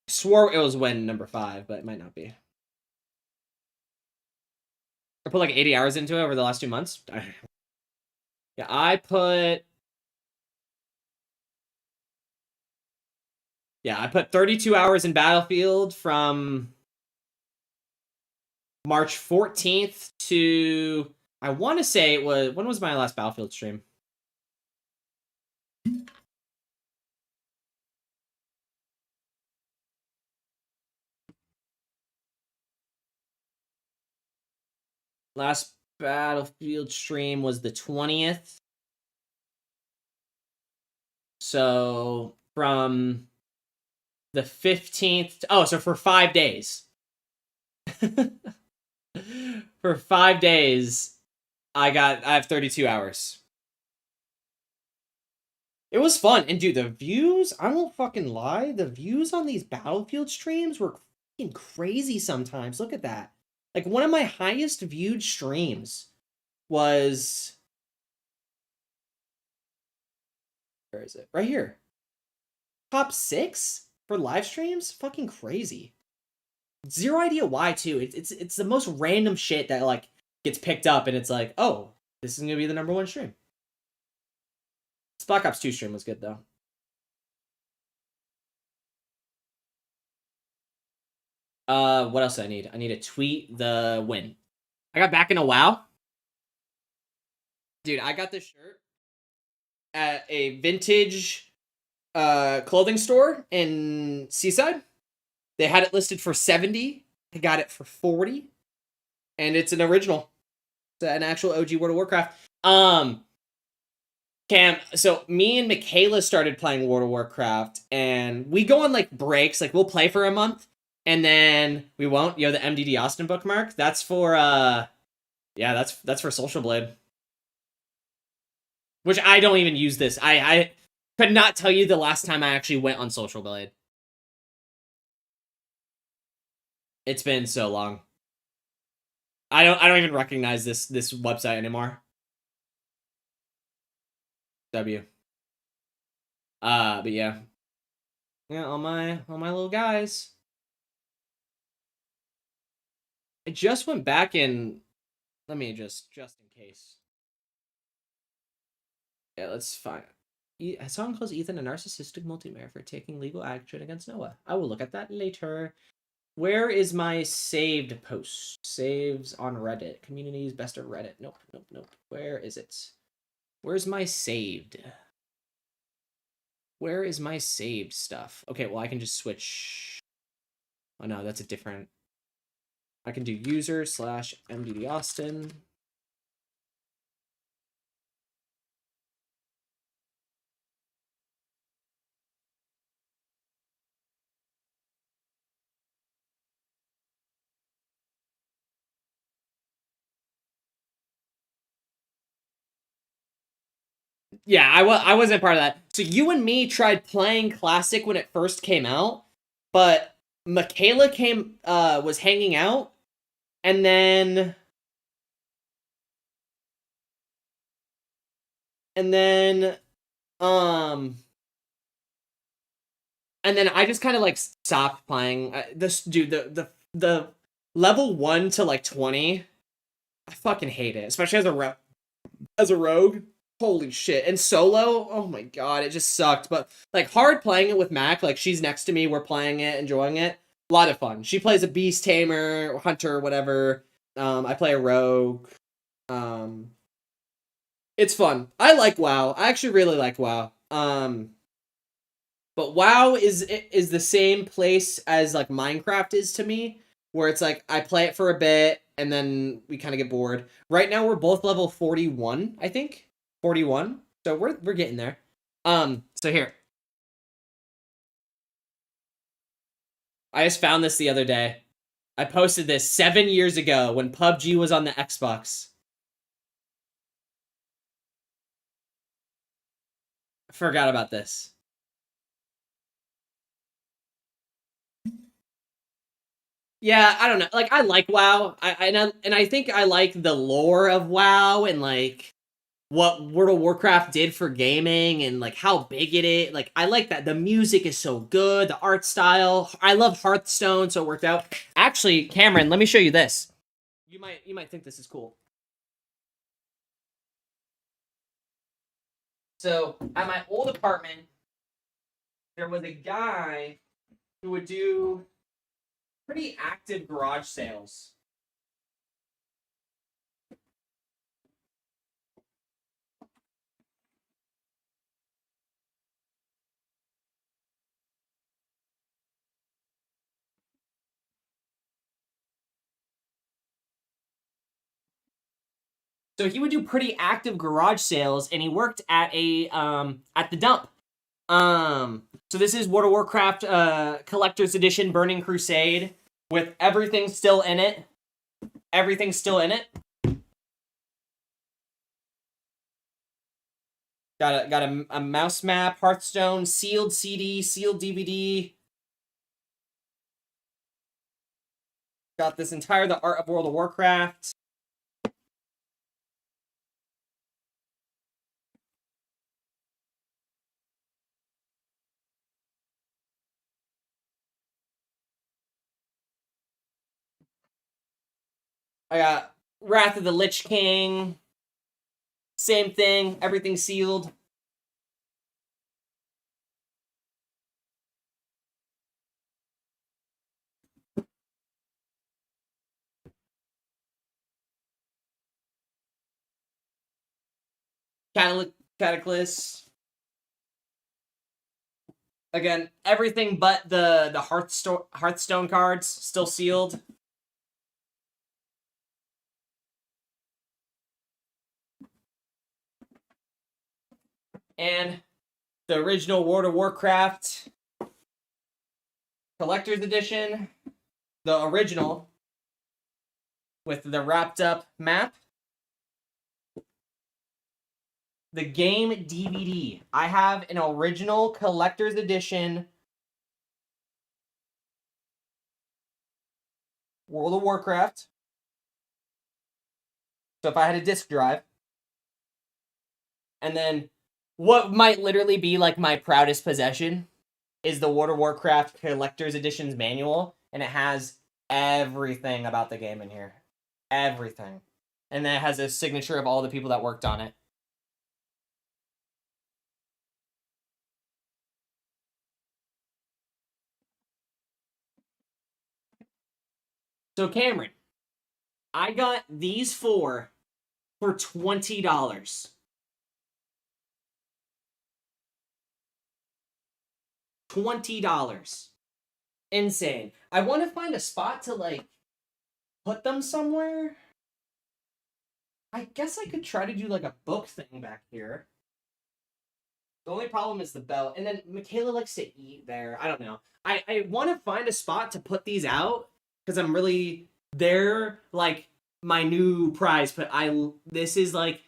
Speaker 1: Swore it was when number 5, but it might not be. I put like 80 hours into it over the last 2 months. Yeah, I put 32 hours in Battlefield from March 14th to, I want to say it was, when was my last Battlefield stream? Last Battlefield stream was the 20th. So from the 15th. Oh, so for 5 days. For 5 days, I have 32 hours. It was fun. And dude, the views, I won't fucking lie, the views on these Battlefield streams were fucking crazy sometimes. Look at that. Like, one of my highest viewed streams was... Where is it? Right here. Top 6 for live streams? Fucking crazy. Zero idea why, too. It's the most random shit that, like, gets picked up, and it's like, oh, this is gonna be the #1 stream. This Black Ops 2 stream was good, though. What else do I need? I need to tweet the win. I got back into WoW. Dude, I got this shirt at a vintage clothing store in Seaside. They had it listed for 70. I got it for 40. And it's an original. It's an actual OG World of Warcraft. Cam, so me and Michaela started playing World of Warcraft, and we go on, like, breaks. Like, we'll play for a month, and then we won't. You know, the MDD Austin bookmark? That's for, yeah, that's for Social Blade. Which I don't even use this. I could not tell you the last time I actually went on Social Blade. It's been so long. I don't even recognize this website anymore. W. But yeah. Yeah, all my little guys. I just went back and let me just in case. Yeah, let's find. Someone calls Ethan a narcissistic multimillionaire for taking legal action against Noah. I will look at that later. Where is my saved post? Saves on Reddit. Communities, best of Reddit. Nope. Where is it? Where's my saved? Where is my saved stuff? Okay, well, I can just switch. Oh, no, that's a different. I can do user/MDD Austin. Yeah, I wasn't part of that. So you and me tried playing Classic when it first came out, but Michaela was hanging out, And then I just kind of like stopped playing. This dude, the level 1 to like 20, I fucking hate it, especially as a rogue. Holy shit. And solo, oh my god, it just sucked. But like hard playing it with Mac, like she's next to me, we're playing it, enjoying it. A lot of fun. She plays a beast tamer, hunter, whatever. I play a rogue. It's fun. I like WoW. I actually really like WoW. But WoW is the same place as like Minecraft is to me, where it's like I play it for a bit and then we kind of get bored. Right now we're both level 41, I think. 41. So we're getting there. So here. I just found this the other day. I posted this 7 years ago when PUBG was on the Xbox. Forgot about this. Yeah, I don't know. Like I like WoW. I think I like the lore of WoW and like what World of Warcraft did for gaming and like how big it is. Like I like that. The music is so good, the art style. I love Hearthstone, so it worked out. Actually, Cameron, let me show you this. You might think this is cool. So, at my old apartment, there was a guy who would do pretty active garage sales. So he would do pretty active garage sales, and he worked at the dump. So this is World of Warcraft Collector's Edition Burning Crusade with everything still in it. Everything's still in it. Got a mouse map, Hearthstone, sealed CD, sealed DVD. Got this entire The Art of World of Warcraft. I got Wrath of the Lich King. Same thing, everything sealed. Cataclysm. Again, everything but the Hearthstone cards still sealed. And the original World of Warcraft Collector's Edition, the original with the wrapped up map. The game DVD. I have an original Collector's Edition World of Warcraft. So if I had a disc drive, and then what might literally be like my proudest possession is the World of Warcraft Collector's Edition's manual, and it has everything about the game in here. Everything. And then it has a signature of all the people that worked on it. So Cameron, I got these four for $20. $20. Insane. I want to find a spot to like put them somewhere. I guess I could try to do like a book thing back here. The only problem is the belt. And then Michaela likes to eat there. I don't know. I want to find a spot to put these out because I'm really, they're like my new prize. But this is like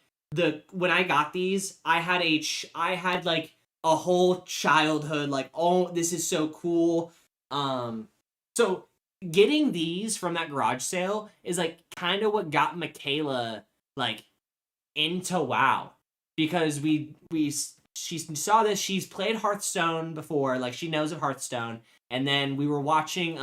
Speaker 1: when I got these, I had like a whole childhood, like, oh, this is so cool. So getting these from that garage sale is like kind of what got Michaela like into WoW, because she saw this. She's played Hearthstone before, like she knows of Hearthstone, and then we were watching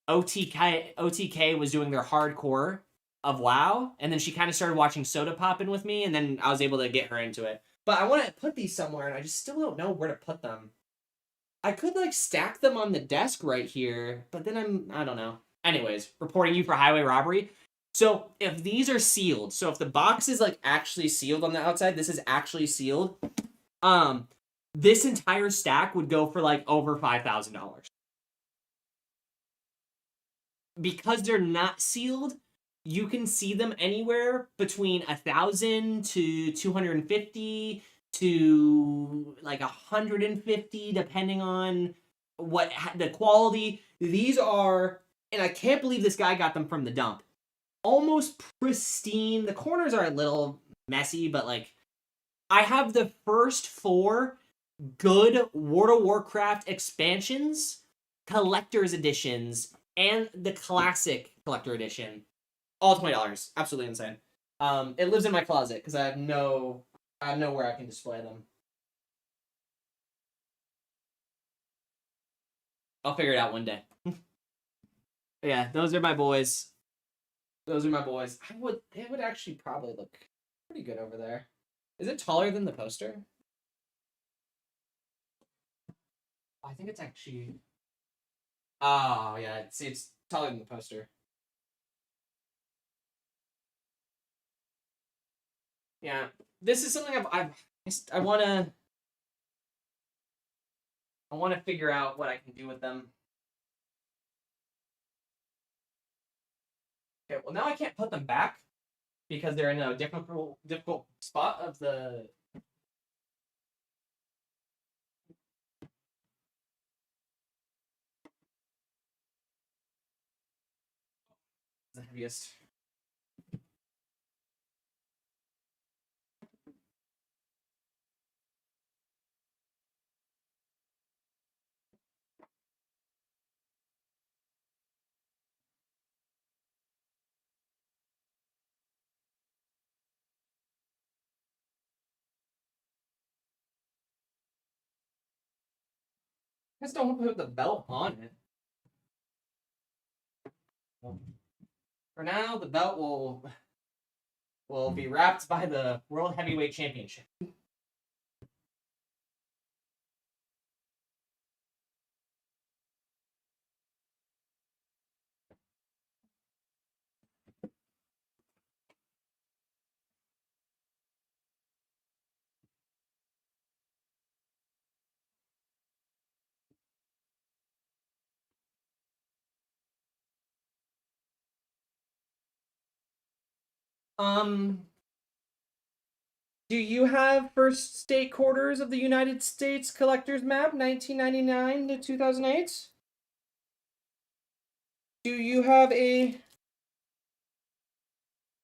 Speaker 1: OTK was doing their hardcore of WoW, and then she kind of started watching Soda Poppin' with me, and then I was able to get her into it. But I want to put these somewhere, and I just still don't know where to put them. I could like stack them on the desk right here, but then I don't know. Anyways, reporting you for highway robbery. So if these are sealed, so if the box is like actually sealed on the outside, this is actually sealed. This entire stack would go for like over $5,000. Because they're not sealed, you can see them anywhere between 1,000 to 250 to like 150, depending on what the quality. These are, and I can't believe this guy got them from the dump. Almost pristine. The corners are a little messy, but like I have the first 4 good World of Warcraft expansions, collector's editions, and the classic collector edition. All $20. Absolutely insane. It lives in my closet because I have nowhere I can display them. I'll figure it out one day. Yeah, those are my boys. Those are my boys. It would actually probably look pretty good over there. Is it taller than the poster? I think it's actually... Oh, yeah. See, it's taller than the poster. Yeah. This is something I want to figure out what I can do with them. Okay, well now I can't put them back because they're in a difficult spot of the... The heaviest. I just don't want to put the belt on it. For now, the belt will be wrapped by the World Heavyweight Championship. Do you have first state quarters of the United States Collector's Map, 1999 to 2008? Do you have a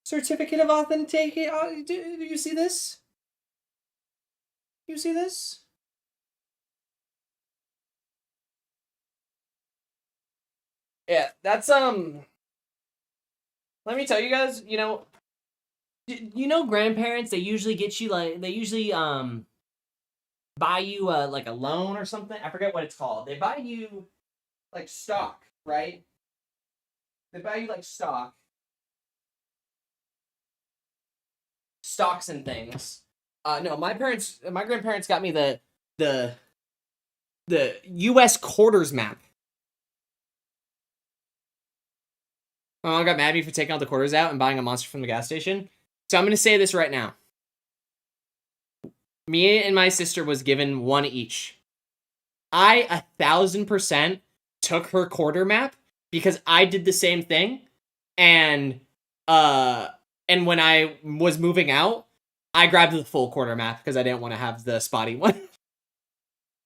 Speaker 1: certificate of authentication? Do you see this? You see this? Yeah, that's let me tell you guys, grandparents, they usually get you buy you like a loan or something. I forget what it's called. They buy you like stock, right? They buy you like stocks and things. No, my grandparents got me the U.S. quarters map. My mom got mad at me for taking all the quarters out and buying a monster from the gas station. So I'm going to say this right now. Me and my sister was given one each. I 1,000% took her quarter map because I did the same thing. And when I was moving out, I grabbed the full quarter map because I didn't want to have the spotty one.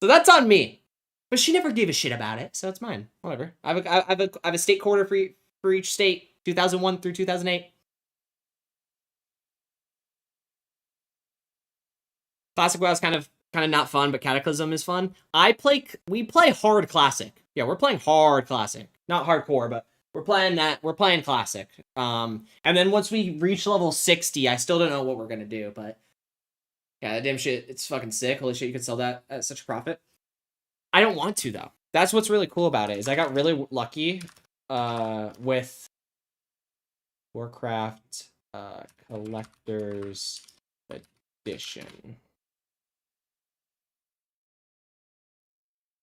Speaker 1: So that's on me. But she never gave a shit about it, so it's mine. Whatever. I have a state quarter for each state, 2001 through 2008. Classic WoW is kind of not fun, but Cataclysm is fun. We play hard Classic. Yeah, we're playing hard classic. Not hardcore, but we're playing that. We're playing classic. And then once we reach level 60, I still don't know what we're gonna do, but yeah, that damn shit, it's fucking sick. Holy shit, you could sell that at such a profit. I don't want to though. That's what's really cool about it, is I got really lucky with Warcraft Collector's Edition.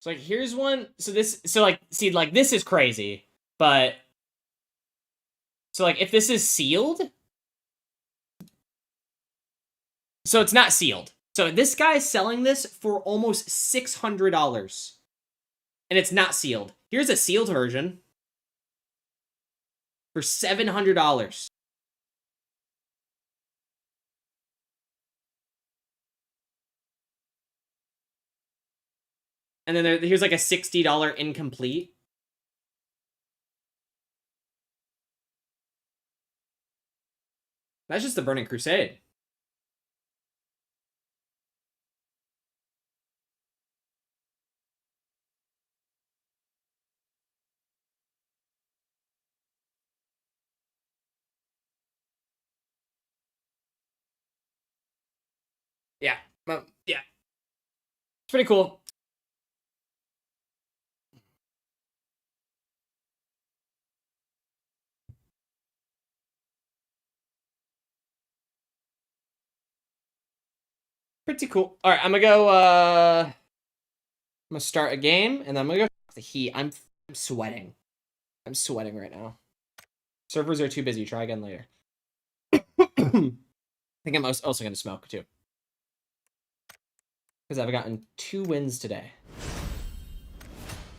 Speaker 1: So like here's one. So this this is crazy, but so like if this is sealed, so it's not sealed. So this guy's selling this for almost $600, and it's not sealed. Here's a sealed version for $700. And then here's like a $60 incomplete. That's just the Burning Crusade. Yeah. Yeah. It's pretty cool. Pretty cool. All right, I'm gonna start a game, and then I'm gonna go off the heat. I'm sweating. I'm sweating right now. Servers are too busy. Try again later. I think I'm also gonna smoke too, because I've gotten 2 wins today.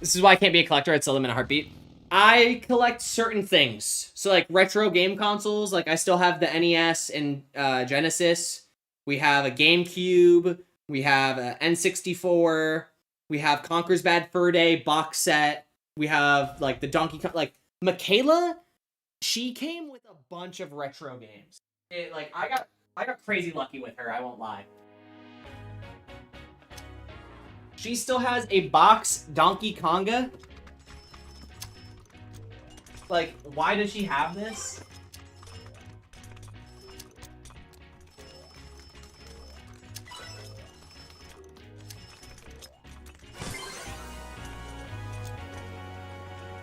Speaker 1: This is why I can't be a collector. I'd sell them in a heartbeat. I collect certain things. So like retro game consoles, like I still have the NES and Genesis. We have a GameCube. We have an N64. We have Conker's Bad Fur Day box set. We have like the Donkey Kong. Like Michaela, she came with a bunch of retro games. I got crazy lucky with her. I won't lie. She still has a box Donkey Konga. Like, why does she have this?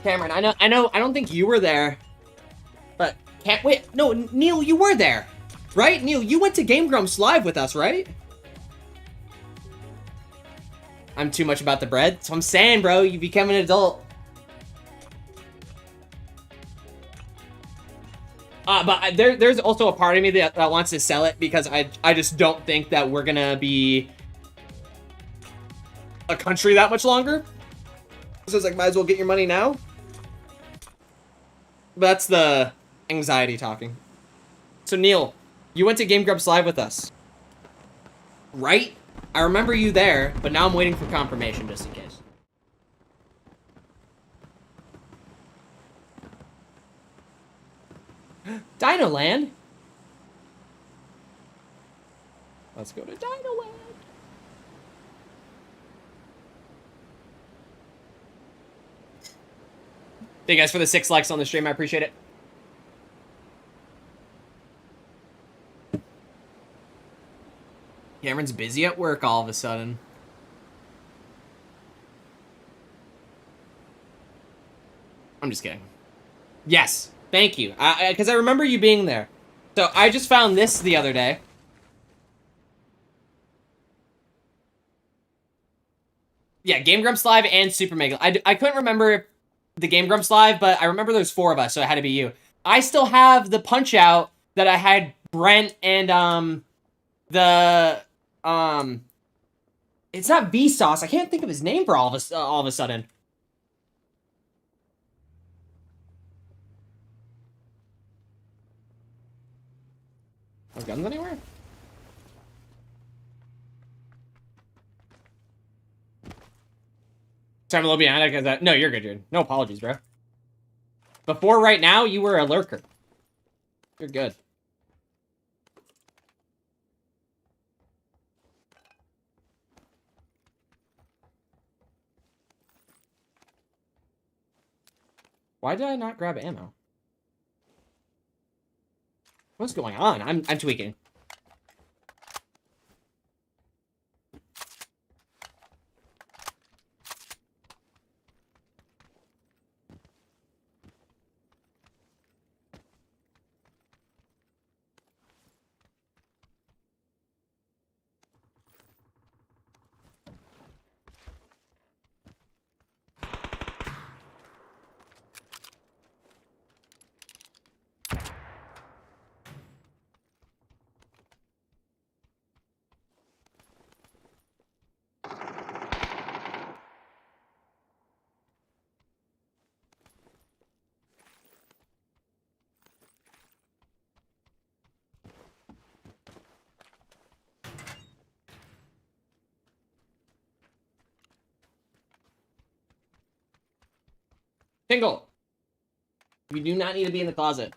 Speaker 1: Cameron, I don't think you were there. But wait, no, Neil, you were there. Right? Neil, you went to Game Grumps Live with us, right? I'm too much about the bread. So I'm saying, bro, you become an adult. But there's also a part of me that wants to sell it, because I just don't think that we're gonna be a country that much longer. So it's like, might as well get your money now. But that's the anxiety talking. So Neil, you went to Game Grumps Live with us, right? I remember you there, but now I'm waiting for confirmation just in case. Dino Land? Let's go to Dino Land. Thank you guys for the 6 likes on the stream. I appreciate it. Cameron's busy at work all of a sudden. I'm just kidding. Yes, thank you. Because I remember you being there. So I just found this the other day. Yeah, Game Grumps Live and Super Mega. I couldn't remember the Game Grumps Live, but I remember there's 4 of us, so it had to be you. I still have the Punch Out that I had Brent and it's not Vsauce. I can't think of his name for all of a sudden. No guns anywhere? Sorry, I'm a little behind because no, you're good, dude. No apologies, bro. Before right now, you were a lurker. You're good. Why did I not grab ammo? What's going on? I'm tweaking. Tingle! You do not need to be in the closet.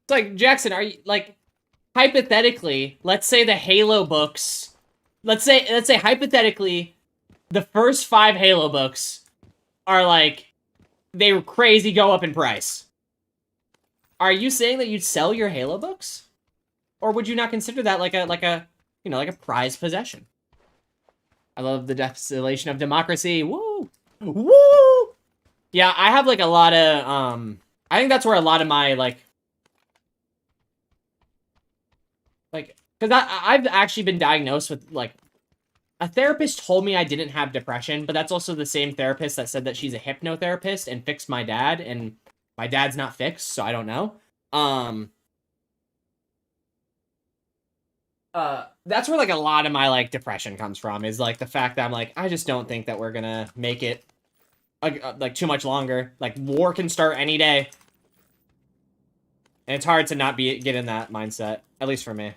Speaker 1: It's like, Jackson, are you, like, hypothetically, let's say the Halo books, let's say hypothetically, the first 5 Halo books are like, they were crazy go up in price. Are you saying that you'd sell your Halo books? Or would you not consider that like a prized possession? I love the desolation of democracy. Woo! Woo! Yeah, I have like a lot of, I think that's where a lot of my because I've actually been diagnosed with, like, a therapist told me I didn't have depression, but that's also the same therapist that said that she's a hypnotherapist and fixed my dad, and my dad's not fixed, so I don't know. That's where, like, a lot of my, like, depression comes from, is, like, the fact that I'm like, I just don't think that we're gonna make it, like, too much longer. Like, war can start any day. And it's hard to not get in that mindset, at least for me.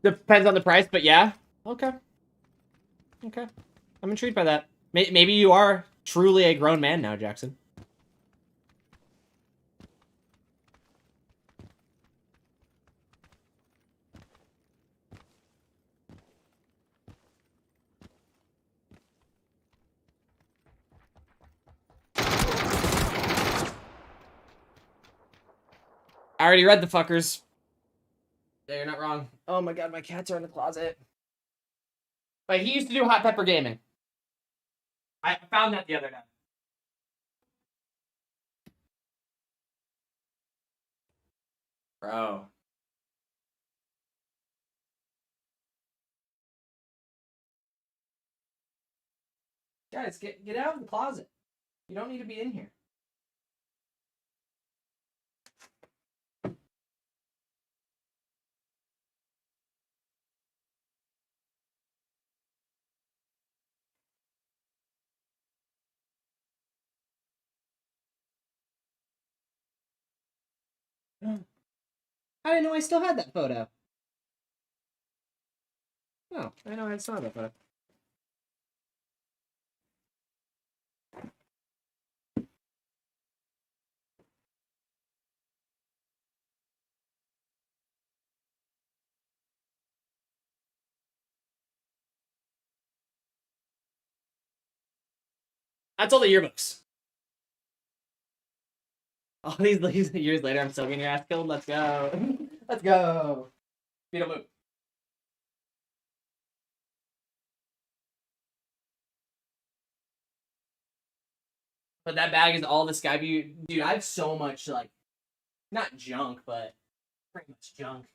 Speaker 1: Depends on the price, but yeah. Okay. Okay. I'm intrigued by that. Maybe you are truly a grown man now, Jackson. I already read the fuckers. Yeah, you're not wrong. Oh my god, my cats are in the closet. Like, he used to do hot pepper gaming. I found that the other day. Bro. Guys, get out of the closet. You don't need to be in here. I didn't know I still had that photo. Oh, I know I still have that photo. That's all the yearbooks. All these years later, I'm still getting your ass killed. Let's go. Let's go. Beetle move. But that bag is all the Skyview. Dude, I have so much, like, not junk, but pretty much junk.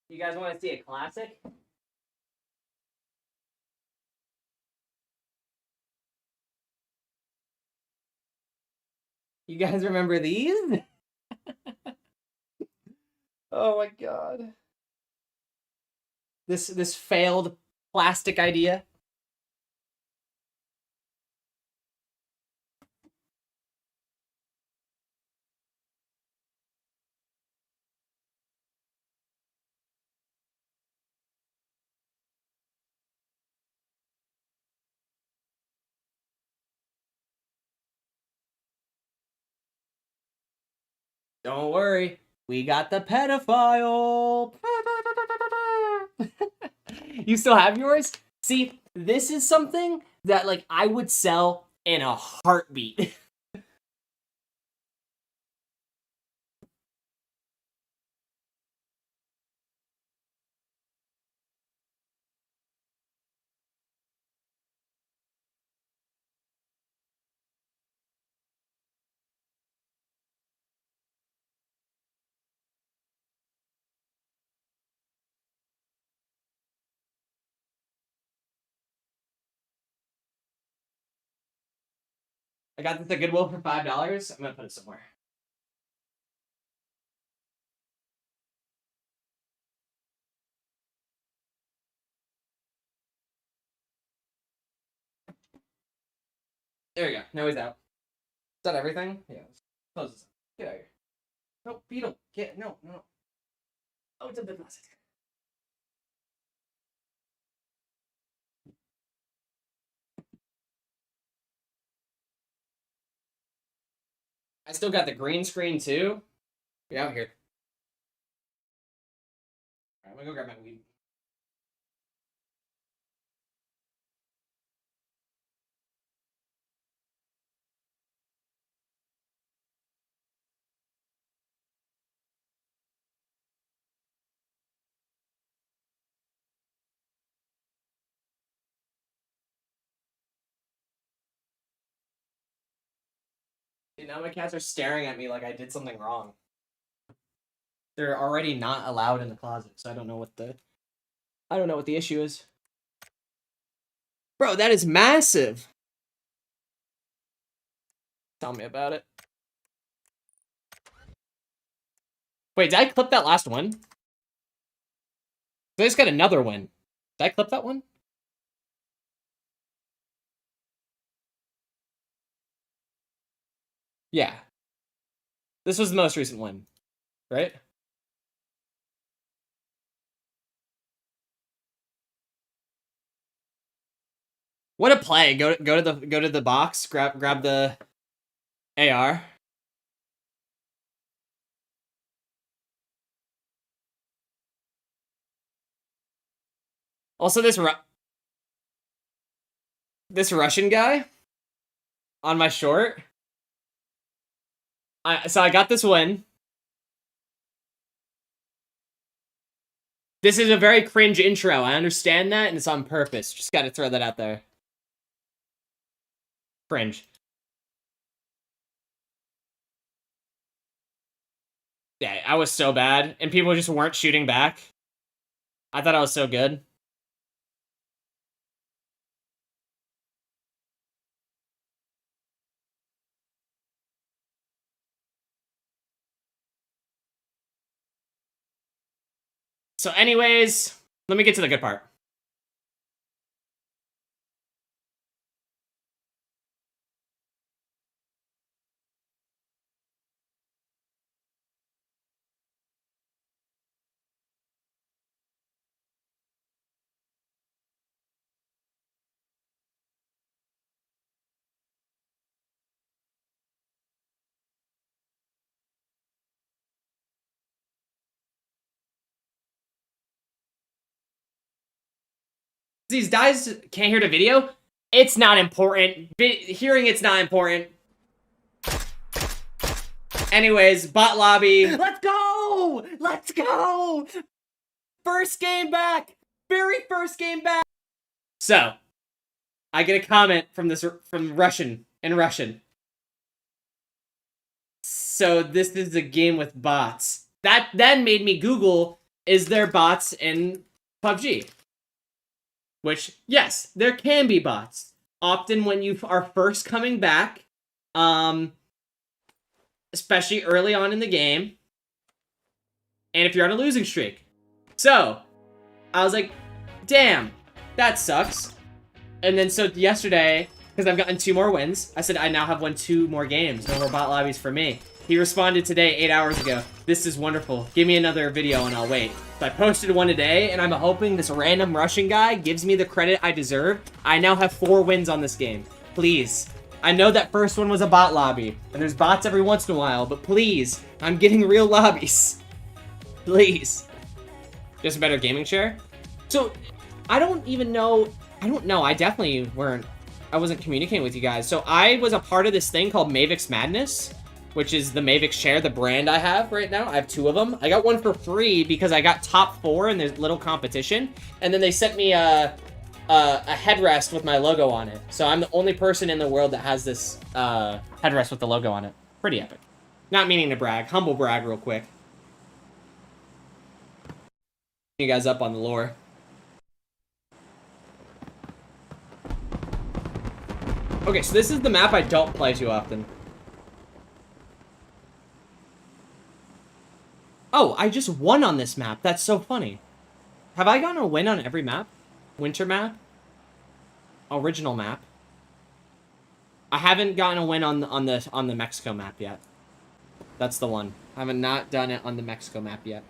Speaker 1: You guys want to see a classic? You guys remember these? Oh my god. This failed plastic idea. Don't worry. We got the pedophile. You still have yours? See, this is something that, like, I would sell in a heartbeat. I got this at Goodwill for $5. I'm gonna put it somewhere. There we go. Now he's out. Is that everything? Yeah. Close this up. Get out of here. No, Beetle. Get no. Oh, it's a bit plastic. I still got the green screen too. Get out here. Alright, I'm gonna go grab my weed. See, now my cats are staring at me like I did something wrong. They're already not allowed in the closet, so I don't know what the issue is. Bro, that is massive. Tell me about it. Wait, did I clip that last one? I just got another one. Did I clip that one? Yeah. This was the most recent one, right? What a play! Go to the box, grab the AR. Also, this Russian guy on my short. So I got this win. This is a very cringe intro. I understand that, and it's on purpose. Just got to throw that out there. Cringe. Yeah, I was so bad, and people just weren't shooting back. I thought I was so good. So anyways, let me get to the good part. These guys can't hear the video. It's not important. Hearing it's not important. Anyways, bot lobby. Let's go! Let's go! First game back! Very first game back! So, I get a comment from Russian, in Russian. So this is a game with bots. That then made me Google, is there bots in PUBG? Which, yes, there can be bots. Often when you are first coming back, especially early on in the game, and if you're on a losing streak. So, I was like, damn, that sucks. And then so yesterday, because I've gotten 2 more wins, I said I now have won 2 more games. No more bot lobbies for me. He responded today, 8 hours ago. This is wonderful. Give me another video and I'll wait. So I posted one today, and I'm hoping this random Russian guy gives me the credit I deserve. I now have 4 wins on this game. Please, I know that first one was a bot lobby, and there's bots every once in a while, but please, I'm getting real lobbies. Please. Just a better gaming chair? So, I don't even know, I definitely I wasn't communicating with you guys. So I was a part of this thing called Mavix Madness, which is the Mavix chair, the brand I have right now. I have 2 of them. I got one for free because I got top 4 in this little competition, and then they sent me a headrest with my logo on it. So I'm the only person in the world that has this headrest with the logo on it. Pretty epic. Not meaning to brag. Humble brag real quick. You guys up on the lore. Okay, so this is the map I don't play too often. Oh, I just won on this map. That's so funny. Have I gotten a win on every map? Winter map? Original map? I haven't gotten a win on the Mexico map yet. That's the one. I have not done it on the Mexico map yet.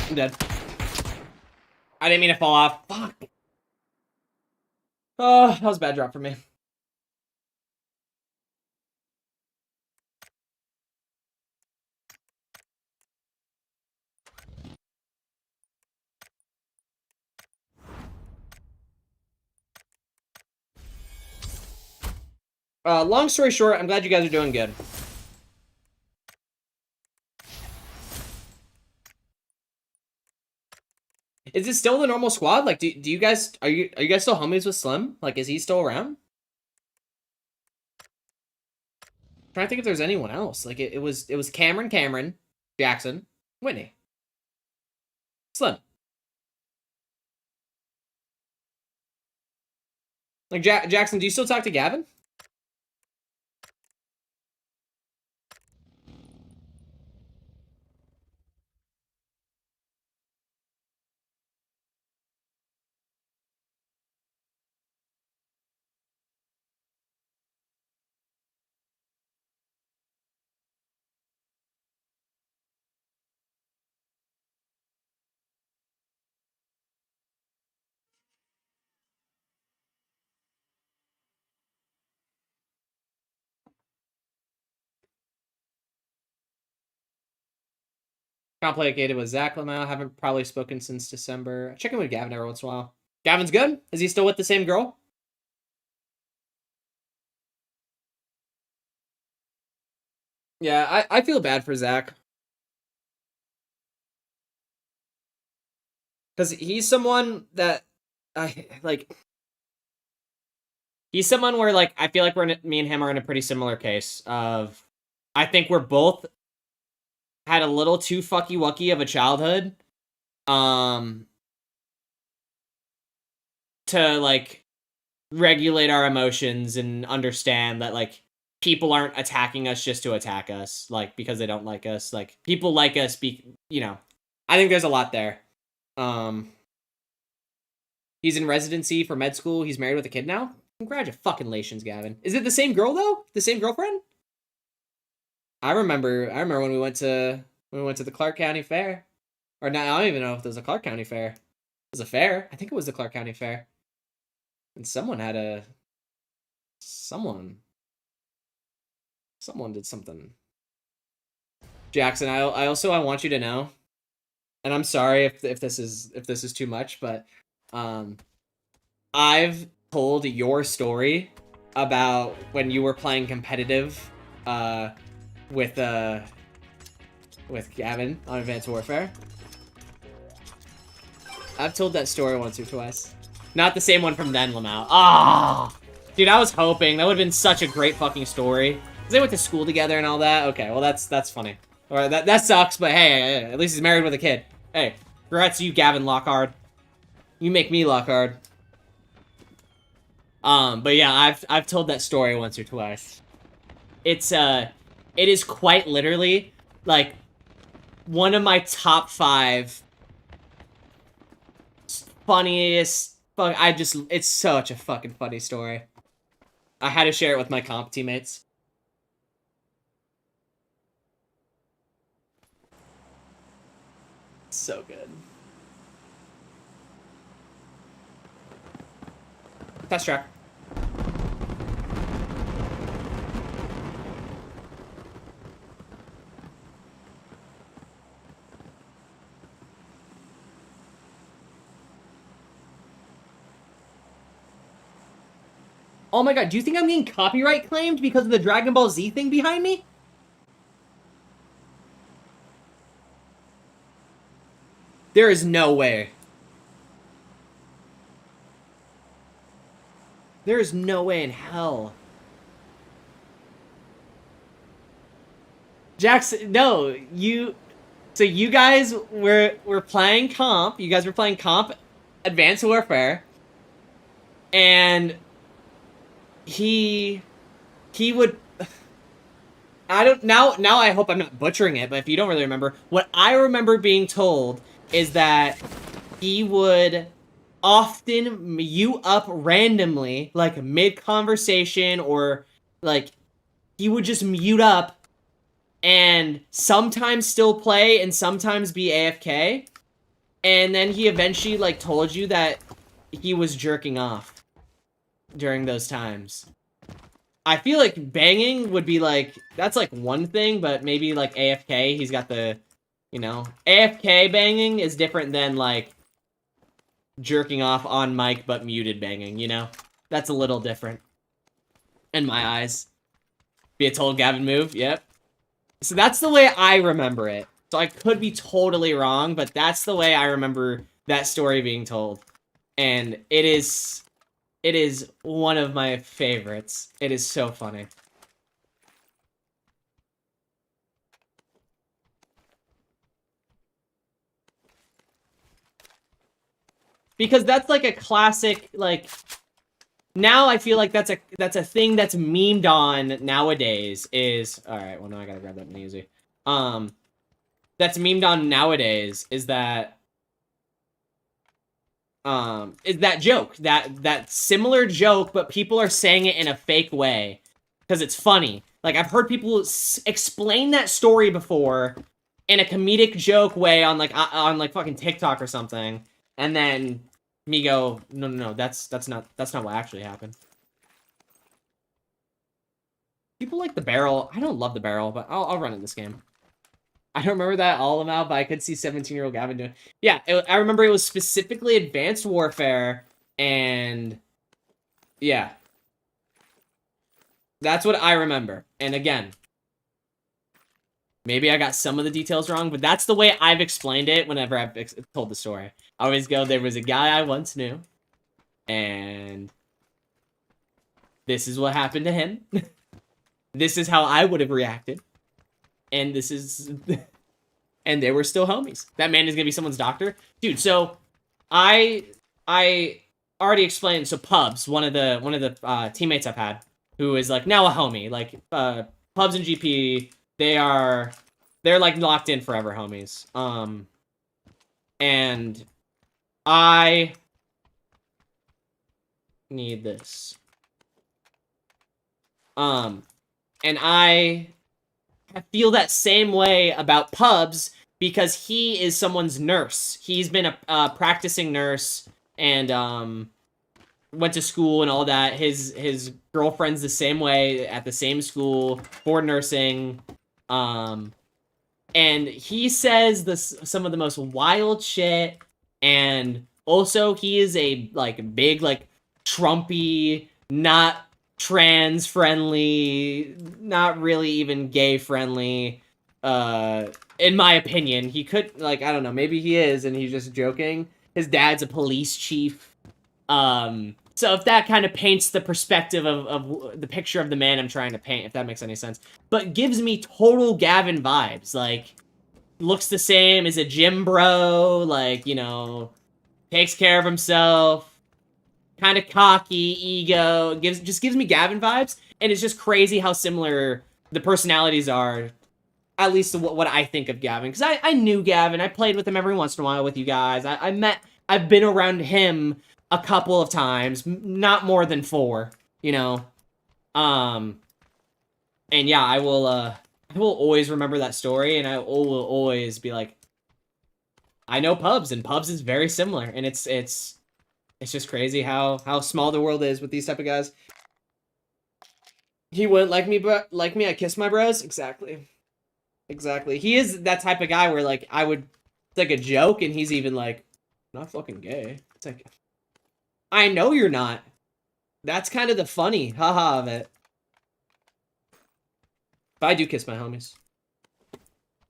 Speaker 1: I'm dead. I didn't mean to fall off. Fuck. Oh, that was a bad drop for me. Long story short, I'm glad you guys are doing good. Is it still the normal squad? Like, do you guys are you guys still homies with Slim? Like, is he still around? I'm trying to think if there's anyone else. Like, it was Cameron, Jackson, Whitney, Slim. Like, Jackson, do you still talk to Gavin? Complicated with Zach Lamau. Haven't probably spoken since December. I check in with Gavin every once in a while. Gavin's good? Is he still with the same girl? Yeah, I feel bad for Zach. Because he's someone that he's someone where, like, I feel like me and him are in a pretty similar case of, I think we're both had a little too fucky-wucky of a childhood. to like regulate our emotions and understand that like people aren't attacking us just to attack us, like because they don't like us. Like people like us, I think there's a lot there. He's in residency for med school. He's married with a kid now. Congratulations, Gavin. Is it the same girl though? The same girlfriend? I remember when we went to the Clark County Fair. Or now I don't even know if it was a Clark County Fair. It was a fair. I think it was the Clark County Fair. And someone did something. Jackson, I want you to know, and I'm sorry if this is too much, but I've told your story about when you were playing competitive with Gavin on Advanced Warfare. I've told that story once or twice. Not the same one from then, Lamau. Ah, dude, I was hoping that would have been such a great fucking story. 'Cause they went to school together and all that. Okay, well that's funny. All right, that sucks, but hey, at least he's married with a kid. Hey, congrats to you, Gavin Lockhart. You make me Lockhart. But yeah, I've told that story once or twice. It is quite literally like one of my top 5 funniest. It's such a fucking funny story. I had to share it with my comp teammates. So good. Test track. Oh my god, do you think I'm getting copyright claimed because of the Dragon Ball Z thing behind me? There is no way. There is no way in hell. Jackson, no, so you guys were playing comp. You guys were playing comp Advanced Warfare. And he would, now I hope I'm not butchering it, but if you don't really remember, what I remember being told is that he would often mute up randomly, like mid-conversation, or like he would just mute up and sometimes still play and sometimes be AFK. And then he eventually like told you that he was jerking off during those times. I feel like banging would be like, that's like one thing, but maybe like AFK, he's got the, AFK banging is different than like jerking off on mic but muted banging, That's a little different in my eyes. Be a total Gavin move, yep. So that's the way I remember it. So I could be totally wrong, but that's the way I remember that story being told. And it is one of my favorites. It is so funny. Because that's like a classic, like, now I feel like that's a thing that's memed on nowadays is, alright, well now I gotta grab that one easy. That's memed on nowadays is that joke, that similar joke, but people are saying it in a fake way because it's funny. Like I've heard people explain that story before in a comedic joke way on like fucking TikTok or something, and then me go, no, that's not what actually happened. People like the barrel. I don't love the barrel, but I'll run in this game. I don't remember that all out, but I could see 17-year-old Gavin doing. Yeah, I remember it was specifically Advanced Warfare, and yeah, that's what I remember. And again, maybe I got some of the details wrong, but that's the way I've explained it whenever I've told the story. I always go, there was a guy I once knew, and this is what happened to him. This is how I would have reacted. And this is... and they were still homies. That man is gonna be someone's doctor. Dude, so... I already explained. So Pubs, one of the teammates I've had, who is like now a homie. Like Pubs and GP, they're like locked in forever homies. And I need this. And I feel that same way about Pubs because he is someone's nurse. He's been a practicing nurse and went to school and all that. His girlfriend's the same way at the same school for nursing. And he says some of the most wild shit. And also he is a like big like Trumpy, not trans friendly, not really even gay friendly. In my opinion, he could like I don't know, maybe he is and he's just joking. His dad's a police chief. So if that kind of paints the perspective of the picture of the man I'm trying to paint, if that makes any sense. But gives me total Gavin vibes. Like, looks the same, is a gym bro, like, you know, takes care of himself, kind of cocky, ego, just gives me Gavin vibes, and it's just crazy how similar the personalities are, at least to what I think of Gavin. Because I knew Gavin, I played with him every once in a while with you guys, I've been around him a couple of times, not more than 4, you know. And yeah, I will always remember that story, and I will always be like, I know Pubs, and Pubs is very similar, and it's just crazy how small the world is with these type of guys. He wouldn't like me, I kiss my bros? Exactly. He is that type of guy where, like, it's like a joke, and he's even like, not fucking gay. It's like, I know you're not. That's kind of the funny haha of it. But I do kiss my homies.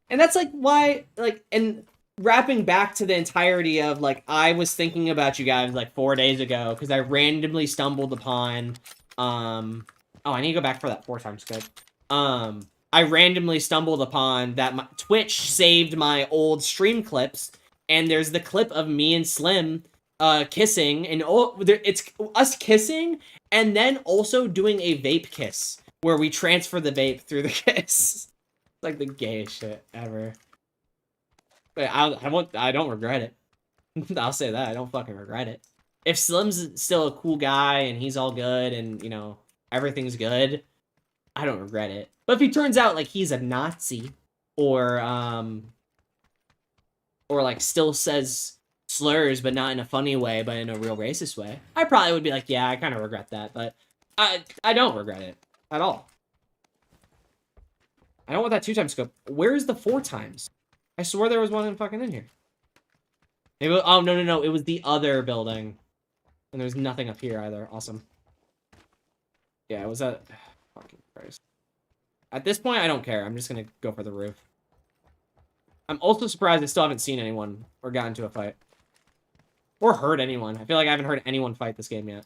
Speaker 1: And that's, like, why, like, and wrapping back to the entirety of, like, I was thinking about you guys, like, 4 days ago, because I randomly stumbled upon, oh, I need to go back for that 4 times scope. I randomly stumbled upon that Twitch saved my old stream clips, and there's the clip of me and Slim kissing, and it's us kissing, and then also doing a vape kiss, where we transfer the vape through the kiss. It's like the gayest shit ever. But I don't regret it. I'll say that, I don't fucking regret it. If Slim's still a cool guy, and he's all good, and, you know, everything's good, I don't regret it. But if he turns out, like, he's a Nazi, or like, still says slurs, but not in a funny way, but in a real racist way, I probably would be like, yeah, I kind of regret that, but I don't regret it at all. I don't want that 2 times scope. Where's the 4 times? I swore there was one fucking in here. Maybe, oh, no, it was the other building. And there's nothing up here either. Awesome. Yeah, it was that. Fucking Christ. At this point, I don't care. I'm just gonna go for the roof. I'm also surprised I still haven't seen anyone or gotten into a fight. Or heard anyone. I feel like I haven't heard anyone fight this game yet.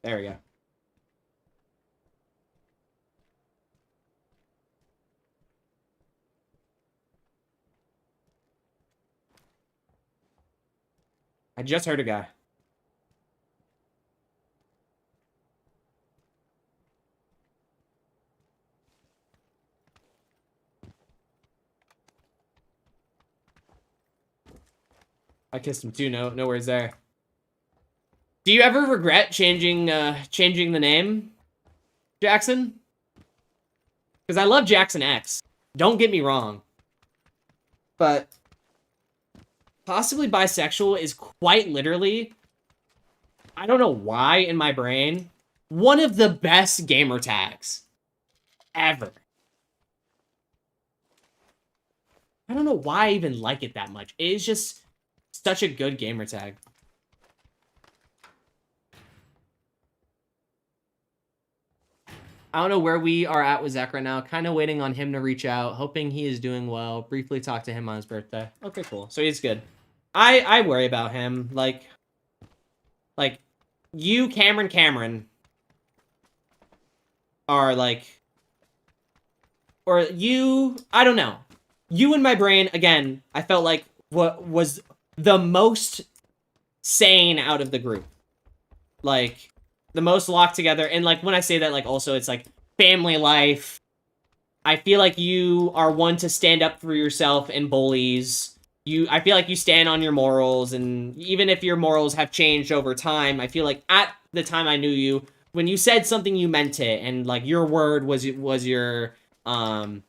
Speaker 1: There we go. I just heard a guy. I kissed him too. No worries there. Do you ever regret changing the name, Jackson? Because I love Jackson X. Don't get me wrong. But possibly bisexual is quite literally, I don't know why in my brain, one of the best gamer tags ever. I don't know why I even like it that much. It is just such a good gamer tag. I don't know where we are at with Zach right now. Kind of waiting on him to reach out. Hoping he is doing well. Briefly talk to him on his birthday. Okay, cool. So he's good. I worry about him. Like you, Cameron, are like or you, I don't know. You in my brain, again, I felt like what was the most sane out of the group. Like, the most locked together. And, like, when I say that, like, also, it's, like, family life. I feel like you are one to stand up for yourself and bullies. I feel like you stand on your morals, and even if your morals have changed over time, I feel like at the time I knew you, when you said something, you meant it, and, like, your word was your bound.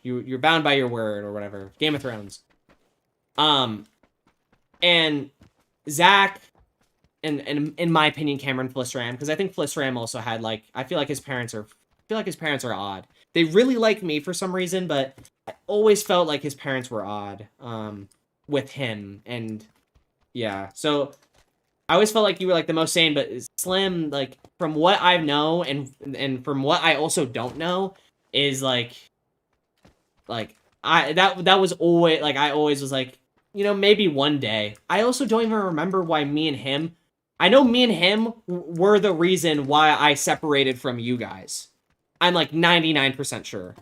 Speaker 1: You're bound by your word, or whatever. Game of Thrones. And Zach, and in my opinion, Cameron Flissram, because I think Flissram also had, like, I feel like his parents are odd. They really like me for some reason, but I always felt like his parents were odd, with him, and yeah, so I always felt like you were, like, the most sane, but Slim, like, from what I know, and from what I also don't know, is, that was always, like, I always was like, you know, maybe one day. I also don't even remember why I know me and him were the reason why I separated from you guys. I'm, like, 99% sure.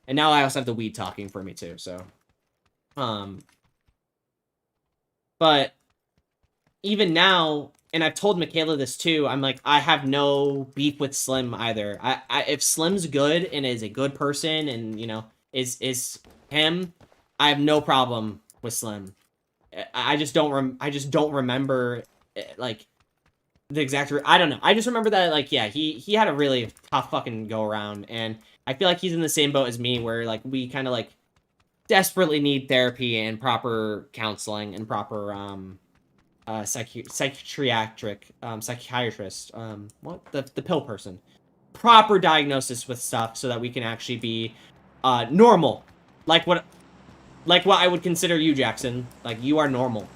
Speaker 1: And now I also have the weed talking for me, too, so. But even now, and I've told Michaela this, too, I'm like, I have no beef with Slim either. If Slim's good and is a good person and, you know, is him, I have no problem with Slim. I just don't remember, like, the exact, I don't know. I just remember that, like, yeah, he had a really tough fucking go around, and I feel like he's in the same boat as me, where, like, we kind of, like, desperately need therapy and proper counseling and proper, psychiatrist, the pill person. Proper diagnosis with stuff so that we can actually be, normal. Like what I would consider you, Jackson. Like, you are normal.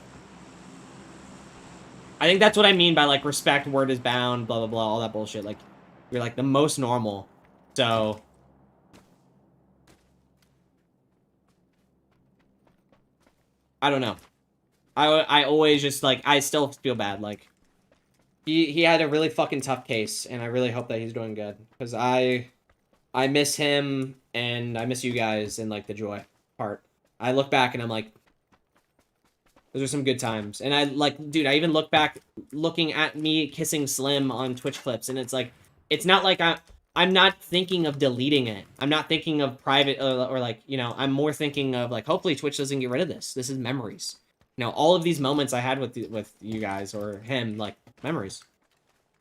Speaker 1: I think that's what I mean by, like, respect, word is bound, blah, blah, blah, all that bullshit. Like, you're, like, the most normal. So, I don't know. I always just, like, I still feel bad. Like, he had a really fucking tough case, and I really hope that he's doing good. Because I miss him, and I miss you guys, and, like, the joy part. I look back, and I'm like, those are some good times. And I, like, dude, I even look back, looking at me kissing Slim on Twitch clips, and it's like, it's not like I'm not thinking of deleting it. I'm not thinking of private, or like, you know, I'm more thinking of, like, hopefully Twitch doesn't get rid of this. This is memories. You know, all of these moments I had with you guys, or him, like, memories.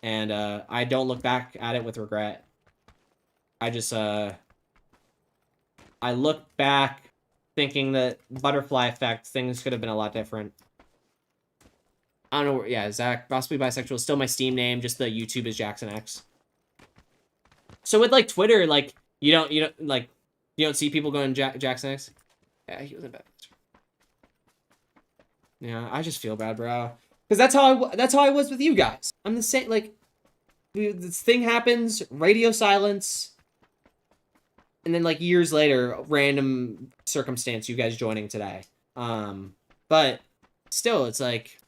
Speaker 1: And, I don't look back at it with regret. I just, I look back thinking that butterfly effect, things could have been a lot different. I don't know. Yeah, Zach, possibly bisexual, still my Steam name. Just the YouTube is Jackson X. So with, like, Twitter, like, you don't see people going Jackson X. Yeah, he wasn't bad. Yeah, I just feel bad, bro. Because that's how I was with you guys. I'm the same. Like, this thing happens, radio silence. And then, like, years later, random circumstance, you guys joining today. But still, it's like,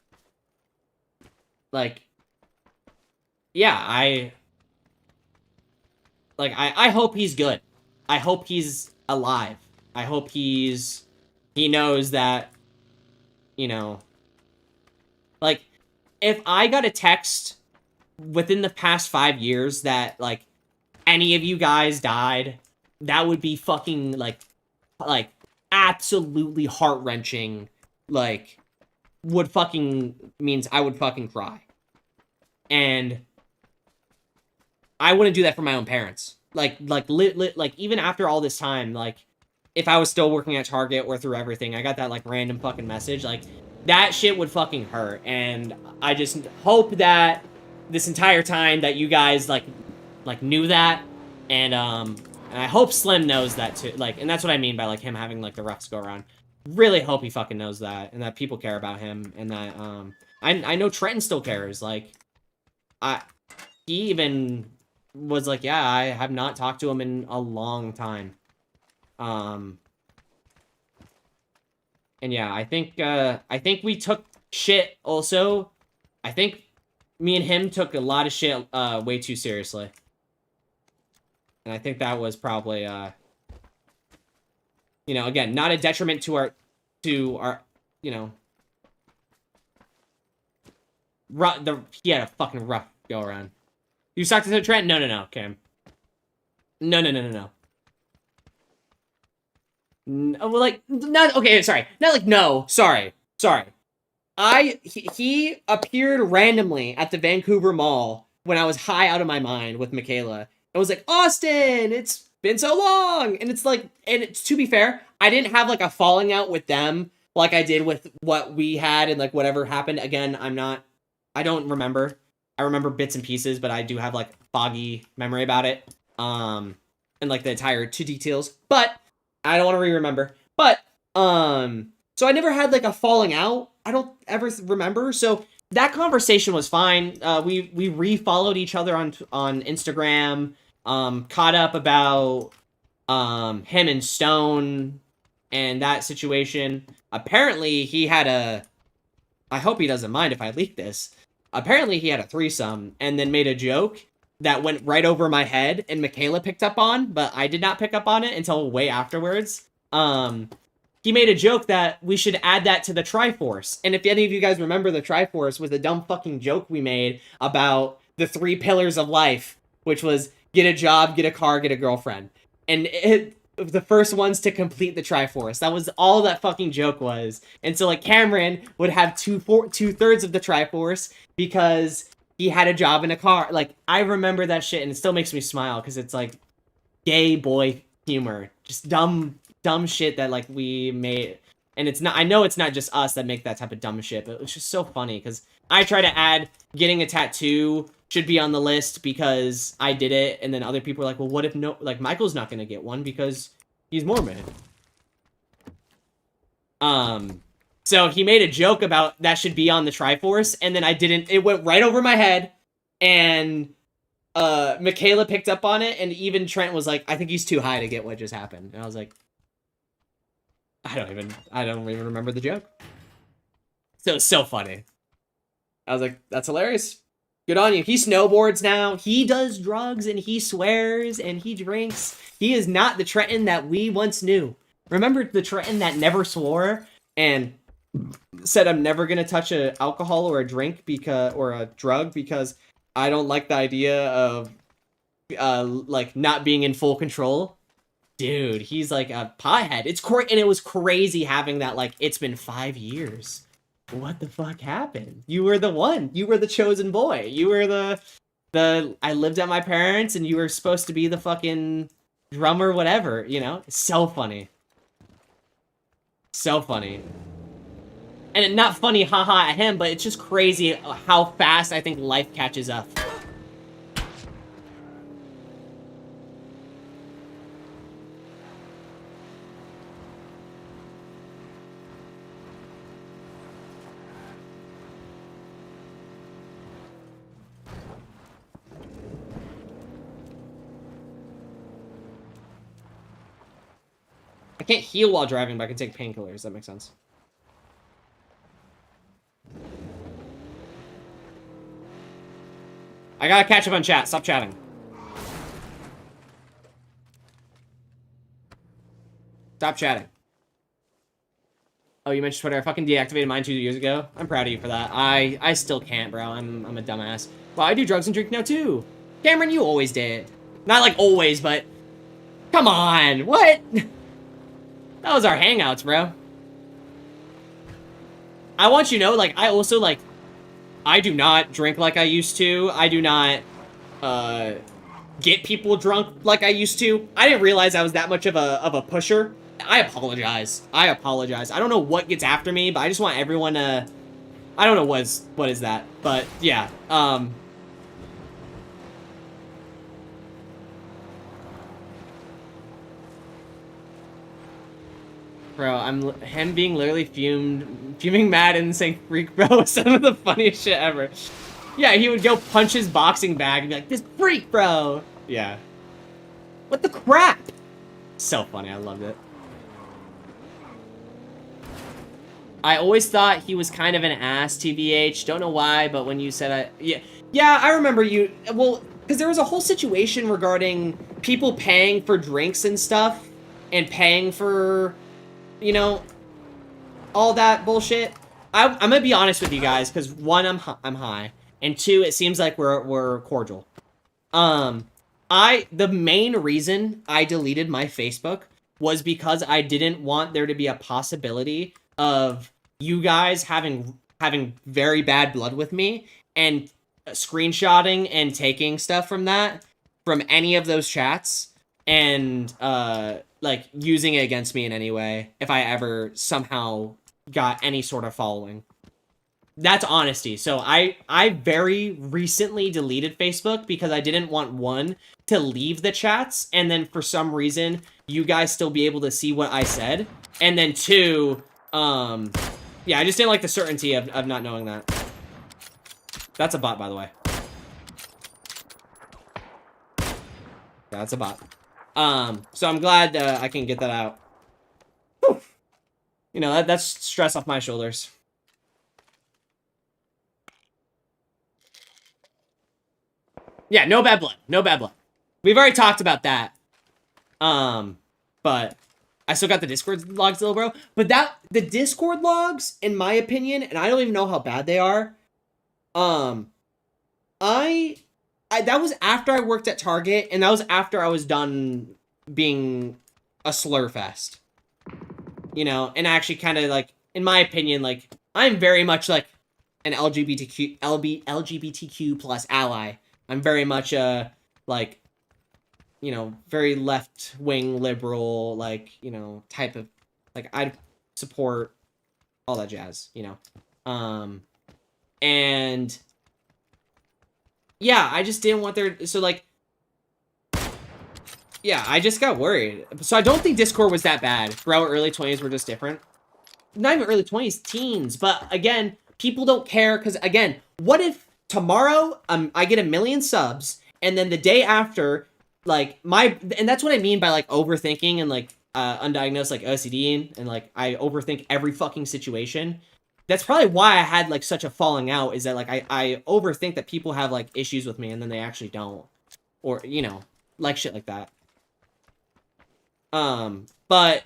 Speaker 1: yeah, I hope he's good. I hope he's alive. I hope he knows that, you know, like, if I got a text within the past 5 years that, like, any of you guys died, that would be fucking, like, absolutely heart-wrenching, like, means I would fucking cry. And I wouldn't do that for my own parents. Like, even after all this time, like, if I was still working at Target or through everything, I got that, like, random fucking message, like, that shit would fucking hurt. And I just hope that this entire time that you guys, like, knew that, and I hope Slim knows that too. Like, and that's what I mean by, like, him having, like, the roughs go around. Really hope he fucking knows that, and that people care about him, and that, I know Trenton still cares. Like, he even was like, yeah, I have not talked to him in a long time. And yeah, I think we took shit also. I think me and him took a lot of shit, way too seriously. And I think that was probably, you know, again, not a detriment to our, you know, he had a fucking rough go around. You sucked to Trent? No, Cam. No. Well, like, not, okay, sorry. Not like, no, sorry. He appeared randomly at the Vancouver Mall when I was high out of my mind with Michaela. I was like, Austin, it's been so long. And it's like, and it's, to be fair, I didn't have like a falling out with them like I did with what we had and like whatever happened. Again, I don't remember. I remember bits and pieces, but I do have like foggy memory about it. And like the entire two details, but I don't want to re-remember. But, so I never had like a falling out. I don't ever remember. So that conversation was fine. We re-followed each other on Instagram, caught up about, him and Stone and that situation. Apparently he had I hope he doesn't mind if I leak this. Apparently he had a threesome and then made a joke that went right over my head and Michaela picked up on, but I did not pick up on it until way afterwards. He made a joke that we should add that to the Triforce. And if any of you guys remember, the Triforce was a dumb fucking joke we made about the 3 pillars of life, which was get a job, get a car, get a girlfriend. And the first ones to complete the Triforce. That was all that fucking joke was. And so like Cameron would have 2/3 of the Triforce because he had a job in a car. Like, I remember that shit and it still makes me smile because it's like gay boy humor. Just dumb shit that like we made. And it's not, I know it's not just us that make that type of dumb shit, but it's just so funny because I try to add getting a tattoo should be on the list because I did it, and then other people are like, well, what if no, like Michael's not gonna get one because he's Mormon. So he made a joke about that should be on the Triforce, and then I didn't, it went right over my head, and Michaela picked up on it, and even Trent was like, I think he's too high to get what just happened. And I was like, I don't even remember the joke. So it's so funny. I was like, that's hilarious. Good on you. He snowboards now. He does drugs and he swears and he drinks. He is not the Trenton that we once knew. Remember the Trenton that never swore and said, I'm never going to touch an alcohol or a drink or a drug because I don't like the idea of like not being in full control. Dude, he's like a pothead. And it was crazy having that, like, it's been 5 years. What the fuck happened? You were the one. You were the chosen boy. You were the I lived at my parents and you were supposed to be the fucking drummer, whatever, you know? It's so funny. So funny. And not funny, haha, at him, but it's just crazy how fast I think life catches up. I can't heal while driving, but I can take painkillers. That makes sense. I gotta catch up on chat. Stop chatting. Stop chatting. Oh, you mentioned Twitter. I fucking deactivated mine 2 years ago. I'm proud of you for that. I still can't, bro. I'm a dumbass. Well, I do drugs and drink now, too. Cameron, you always did. Not like always, but... Come on. What? That was our hangouts, bro. I want you to know, like, I also, like, I do not drink like I used to. I do not, get people drunk like I used to. I didn't realize I was that much of a pusher. I apologize. I apologize. I don't know what gets after me, but I just want everyone to... I don't know what is that, but, yeah, Bro, him being literally fuming mad and saying freak, bro, was some of the funniest shit ever. Yeah, he would go punch his boxing bag and be like, this freak, bro. Yeah. What the crap? So funny, I loved it. I always thought he was kind of an ass, TBH. Don't know why, but when you said yeah, I remember you, well, because there was a whole situation regarding people paying for drinks and stuff and paying for, you know, all that bullshit. I'm gonna be honest with you guys, because one, I'm high, and two, it seems like we're cordial. The main reason I deleted my Facebook was because I didn't want there to be a possibility of you guys having very bad blood with me and screenshotting and taking stuff from any of those chats and like using it against me in any way if I ever somehow got any sort of following. That's honesty. So I very recently deleted Facebook because I didn't want, one, to leave the chats, and then for some reason you guys still be able to see what I said, and then two, yeah, I just didn't like the certainty of not knowing that. That's a bot, by the way. Yeah, that's a bot. So I'm glad I can get that out. Whew. You know, that's stress off my shoulders. Yeah, no bad blood. No bad blood. We've already talked about that. But I still got the Discord logs though, bro. But the Discord logs, in my opinion, and I don't even know how bad they are. That was after I worked at Target, and that was after I was done being a slur fest. You know, and actually kind of like, in my opinion, like, I'm very much like an LGBTQ plus ally. I'm very much like, you know, very left-wing liberal, like, you know, type of, like, I support all that jazz, you know. And yeah, I just didn't want there, so like, yeah, I just got worried. So I don't think Discord was that bad. For our early 20s were just different. Not even early 20s, teens. But again, people don't care, because again, what if tomorrow I get 1 million subs, and then the day after, like, and that's what I mean by like overthinking and like undiagnosed like OCD, and like I overthink every fucking situation. That's probably why I had like such a falling out, is that like I overthink that people have like issues with me and then they actually don't, or, you know, like shit like that. But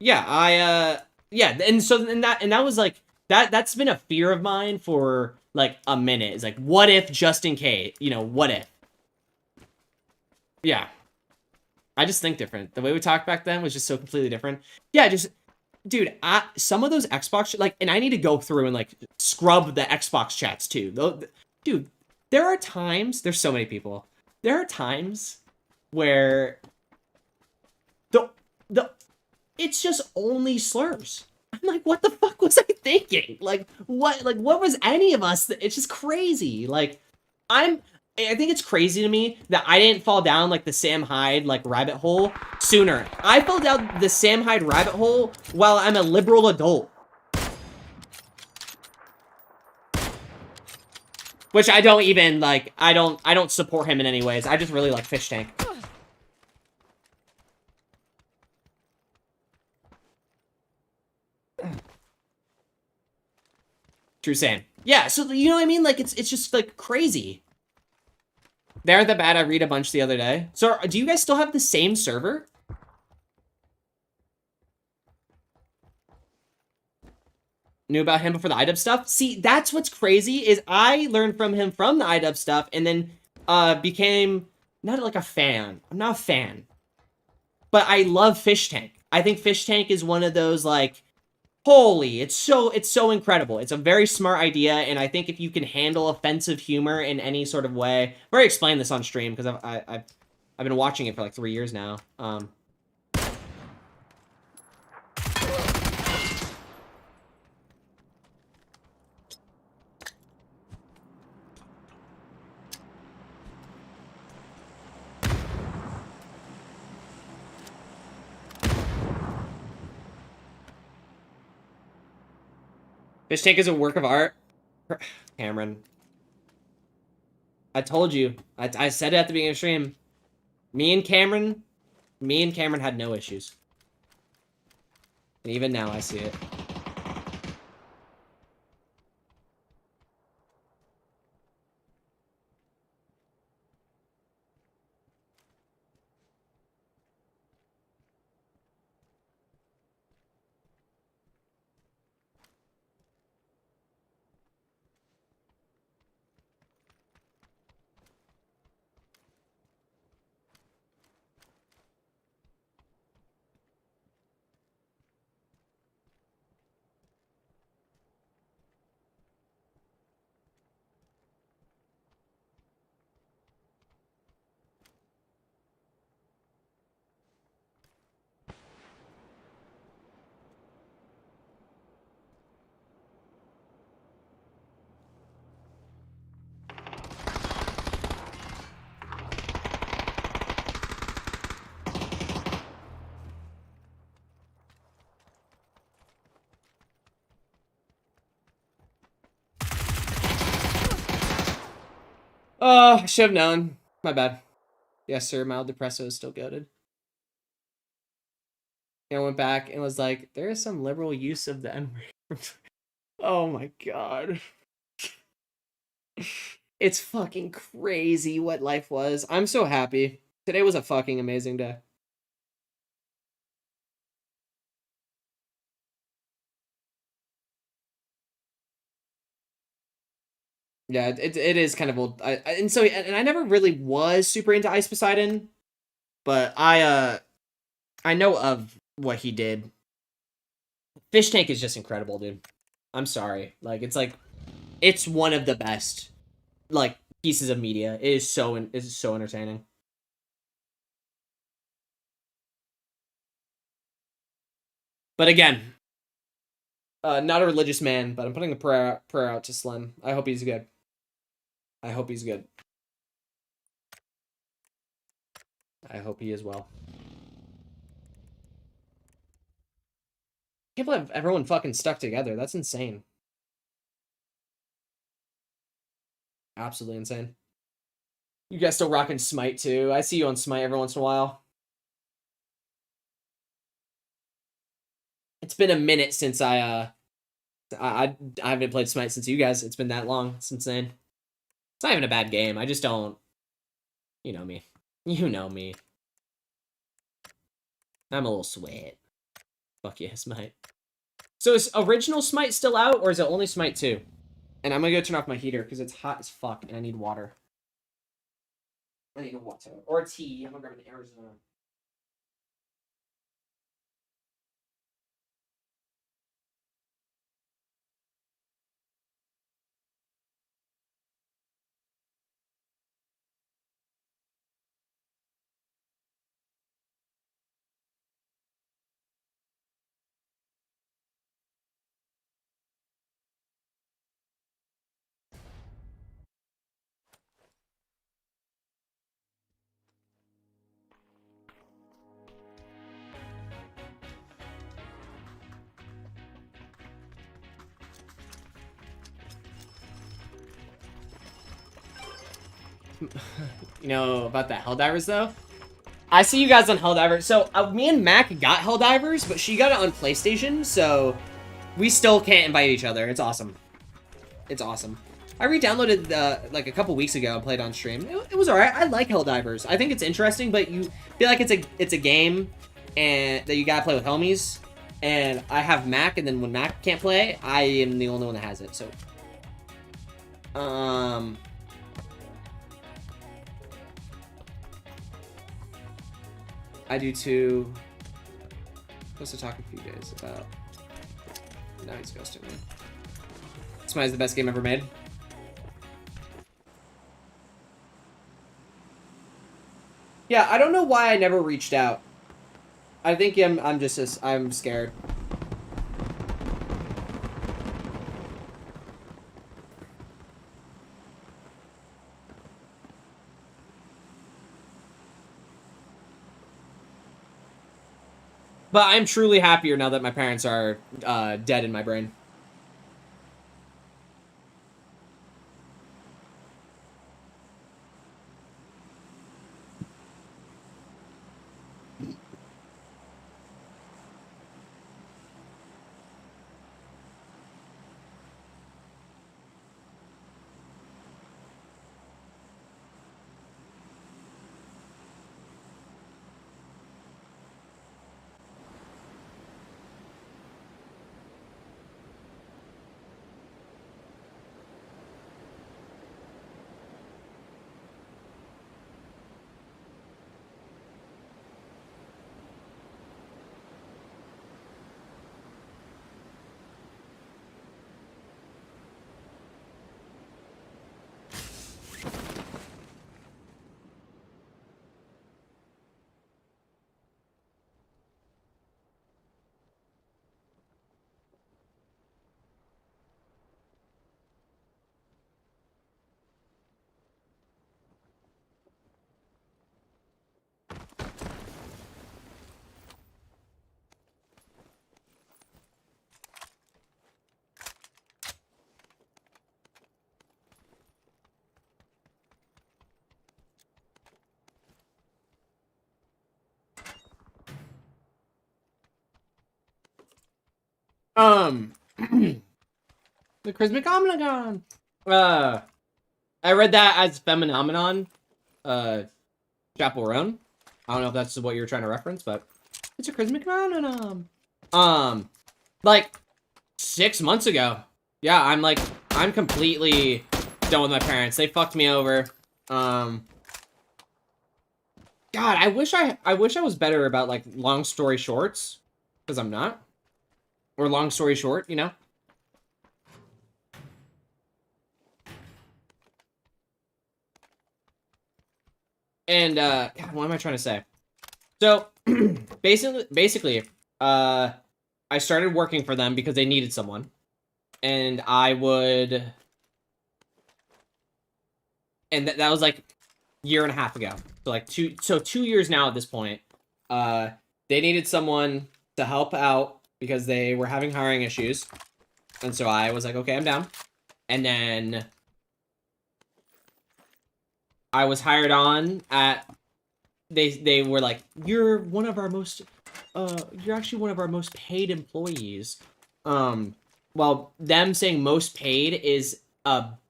Speaker 1: yeah, yeah, and so that was like that's been a fear of mine for like a minute. It's like, what if, just in case, you know, what if? Yeah, I just think different. The way we talked back then was just so completely different. Yeah, just, dude, some of those Xbox, like, and I need to go through and like scrub the Xbox chats too. Though, dude, there are times, there's so many people. There are times where it's just only slurs. I'm like, what the fuck was I thinking? Like, what was any of us? It's just crazy. Like, I think it's crazy to me that I didn't fall down like the Sam Hyde like rabbit hole sooner. I fell down the Sam Hyde rabbit hole while I'm a liberal adult. Which I don't even like, I don't support him in any ways. I just really like Fish Tank. True saying. Yeah, so you know what I mean? Like, it's just like crazy. They aren't that bad. I read a bunch the other day. So do you guys still have the same server? Knew about him before the IDub stuff? See, that's what's crazy, is I learned from him from the IDub stuff and then became not like a fan. I'm not a fan. But I love Fish Tank. I think Fish Tank is one of those like, holy, it's so incredible. It's a very smart idea, and I think if you can handle offensive humor in any sort of way, I've already explained this on stream because I've been watching it for like 3 years now. Fish Tank is a work of art. Cameron. I told you. I said it at the beginning of the stream. Me and Cameron had no issues. And even now I see it. Oh, I should have known. My bad. Yes, sir. Mild depresso is still goated. And I went back and was like, there is some liberal use of the N-word. Oh my god. It's fucking crazy what life was. I'm so happy. Today was a fucking amazing day. Yeah, it is kind of old. And I never really was super into Ice Poseidon, but I know of what he did. Fish Tank is just incredible, dude. I'm sorry. Like it's one of the best like pieces of media. It is so entertaining. But again, not a religious man, but I'm putting a prayer out to Slim. I hope he's good. I hope he's good. I hope he is well. I can't believe everyone fucking stuck together. That's insane. Absolutely insane. You guys still rocking Smite too? I see you on Smite every once in a while. It's been a minute since I haven't played Smite since you guys. It's been that long. It's insane. It's not even a bad game. I just don't. You know me. You know me. I'm a little sweat. Fuck yeah, Smite. So is original Smite still out, or is it only Smite 2? And I'm gonna go turn off my heater because it's hot as fuck and I need water. I need a water. Or a tea. I'm gonna grab an Arizona. You know about the Helldivers though? I see you guys on Helldivers. So me and Mac got Helldivers, but she got it on PlayStation, so we still can't invite each other. It's awesome. It's awesome. I re-downloaded like a couple weeks ago and played on stream. It was alright. I like Helldivers. I think it's interesting, but you feel like it's a game and that you gotta play with homies. And I have Mac, and then when Mac can't play, I am the only one that has it. So, I do too. Supposed to talk a few days about. Now he's ghosting me. Smite's the best game ever made. Yeah, I don't know why I never reached out. I think I'm scared. But I'm truly happier now that my parents are dead in my brain. The Crismic Omnigon. I read that as Phenomenon, Chaperone. I don't know if that's what you're trying to reference, but it's a Crismic Phenomenon. Like 6 months ago. Yeah, I'm completely done with my parents. They fucked me over. God, I wish I was better about like long story shorts, because I'm not. Or long story short, you know. And God, what am I trying to say? So basically, I started working for them because they needed someone, and I would, and that was like year and a half ago. So like 2 years now at this point. They needed someone to help out because they were having hiring issues, and so I was like, okay, I'm down. And then I was hired on at. They were like, you're one of our most, you're actually one of our most paid employees. Well, them saying most paid is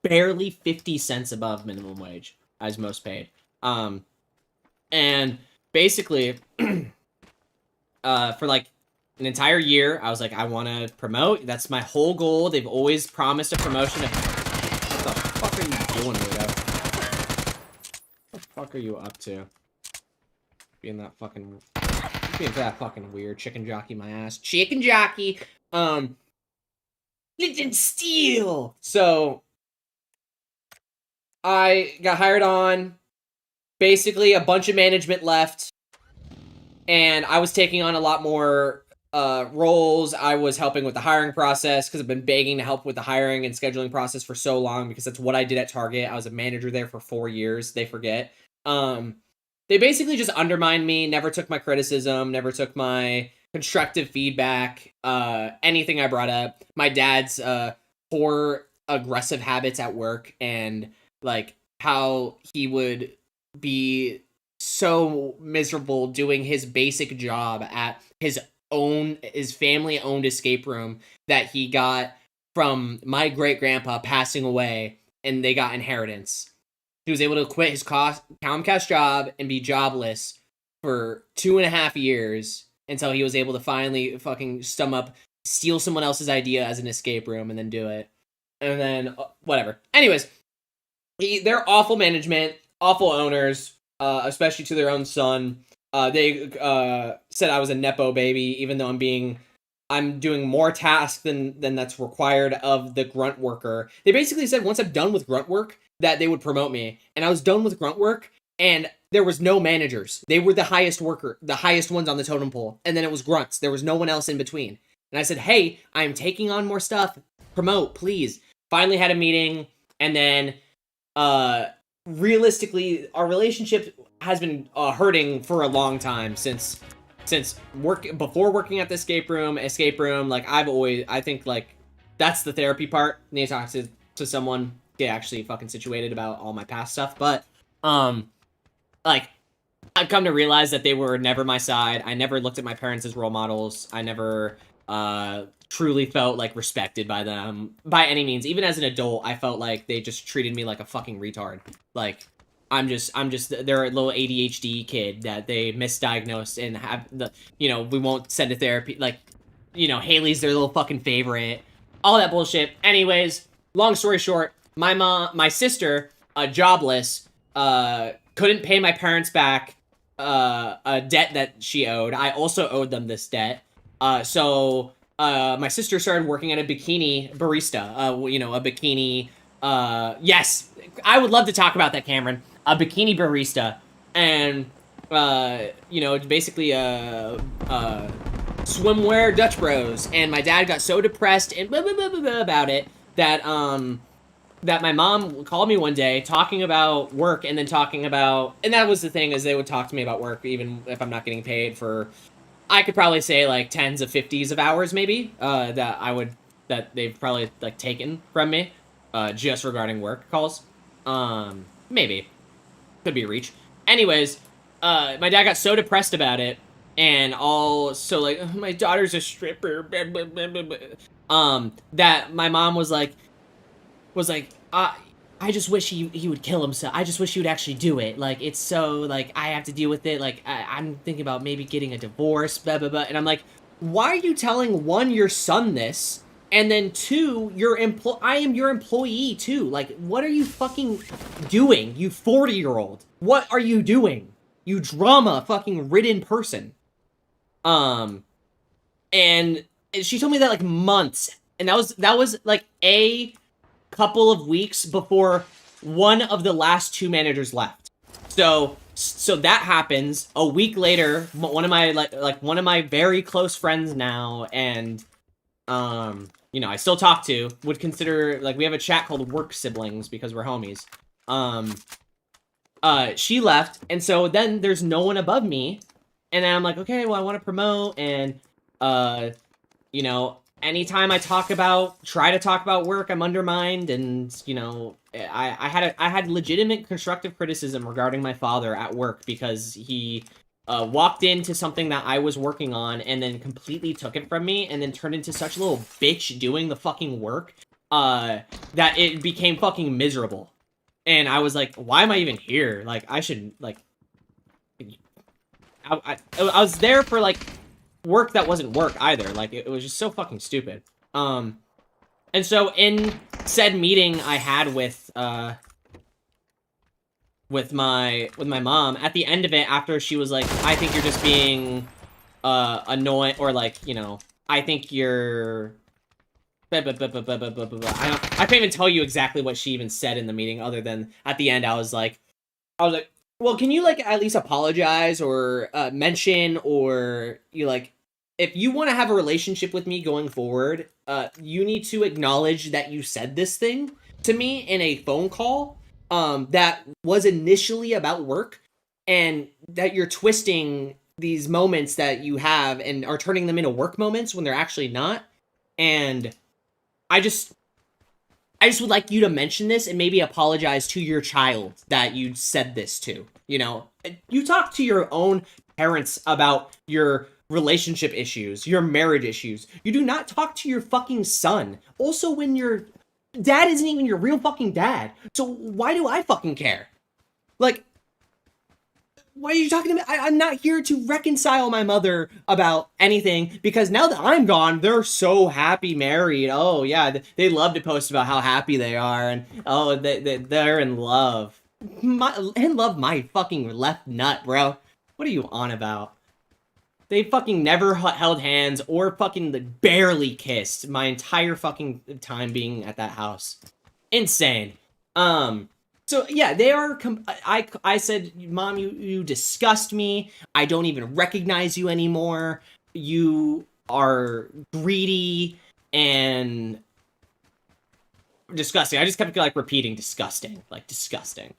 Speaker 1: barely 50 cents above minimum wage as most paid. And basically, for like an entire year, I was like, I want to promote. That's my whole goal. They've always promised a promotion. What the fuck are you doing, weirdo? What the fuck are you up to? Being that fucking weird chicken jockey my ass. Chicken jockey. Legend Steel. So I got hired on. Basically, a bunch of management left, and I was taking on a lot more roles. I was helping with the hiring process because I've been begging to help with the hiring and scheduling process for so long because that's what I did at Target. I was a manager there for 4 years. They forget. They basically just undermined me, never took my criticism, never took my constructive feedback, anything I brought up. My dad's poor aggressive habits at work and like how he would be so miserable doing his basic job at his family-owned escape room that he got from my great-grandpa passing away, and they got inheritance. He was able to quit his Comcast job and be jobless for 2.5 years until he was able to finally fucking steal someone else's idea as an escape room and then do it. And then, whatever. Anyways, they're awful management, awful owners, especially to their own son. They said I was a Nepo baby, even though I'm doing more tasks than that's required of the grunt worker. They basically said once I'm done with grunt work, that they would promote me. And I was done with grunt work, and there was no managers. They were the highest ones on the totem pole. And then it was grunts. There was no one else in between. And I said, hey, I'm taking on more stuff. Promote, please. Finally had a meeting, and then realistically, our relationship has been hurting for a long time since before working at the escape room, like I think like that's the therapy part. You need to talk to someone, get actually fucking situated about all my past stuff. But like I've come to realize that they were never my side. I never looked at my parents as role models. I never truly felt like respected by them by any means. Even as an adult, I felt like they just treated me like a fucking retard. Like I'm just they're a little ADHD kid that they misdiagnosed and have we won't send to therapy. Like, Haley's their little fucking favorite. All that bullshit. Anyways, long story short, my sister, jobless, couldn't pay my parents back a debt that she owed. I also owed them this debt. So my sister started working at a bikini barista. A bikini. Yes, I would love to talk about that, Cameron. A bikini barista, and basically swimwear Dutch Bros. And my dad got so depressed and blah, blah, blah, blah, blah about it that that my mom called me one day talking about work, and then and that was the thing, is they would talk to me about work even if I'm not getting paid for, I could probably say like tens of 50s of hours maybe, that they've probably like taken from me, just regarding work calls. Maybe. Could be a reach. Anyways, my dad got so depressed about it and also like, "Oh, my daughter's a stripper, blah, blah, blah, blah, blah." That my mom was like, I just wish he would kill himself. I just wish he would actually do it. Like, it's so, like, I have to deal with it. Like, I'm thinking about maybe getting a divorce, blah, blah, blah. And I'm like, why are you telling, one, your son this, and then two, I am your employee, too. Like, what are you fucking doing, you 40-year-old? What are you doing? You drama fucking ridden person. And she told me that, like, months. And that was like, a couple of weeks before one of the last two managers left. So that happens. A week later, one of my one of my very close friends now, and you know, I still talk to, would consider, like, we have a chat called Work Siblings because we're homies. She left, and so then there's no one above me, and I'm like, okay, well, I want to promote, and you know, anytime I try to talk about work, I'm undermined, and, you know, I had legitimate constructive criticism regarding my father at work because he walked into something that I was working on and then completely took it from me and then turned into such a little bitch doing the fucking work that it became fucking miserable. And I was like, why am I even here? Like, I should, like, I was there for, like, work that wasn't work either. Like, it was just so fucking stupid. And so in said meeting I had with my mom, at the end of it, after she was like, I think you're just being annoying, or, like, you know, I think you're I can't even tell you exactly what she even said in the meeting, other than at the end I was like, well, can you, like, at least apologize or mention, or you, like, if you want to have a relationship with me going forward, you need to acknowledge that you said this thing to me in a phone call that was initially about work, and that you're twisting these moments that you have and are turning them into work moments when they're actually not. And I just would like you to mention this and maybe apologize to your child that you said this to. You know, you talk to your own parents about your relationship issues, your marriage issues. You do not talk to your fucking son. Also, when your dad isn't even your real fucking dad. So why do I fucking care? Like, why are you talking to me? I'm not here to reconcile my mother about anything, because now that I'm gone, they're so happy married. Oh, yeah, they love to post about how happy they are, and oh, they're in love. My fucking left nut, bro. What are you on about? They fucking never held hands or fucking barely kissed my entire fucking time being at that house. Insane. So yeah, they are. I said, Mom, you disgust me. I don't even recognize you anymore. You are greedy and disgusting. I just kept, like, repeating disgusting, like disgusting.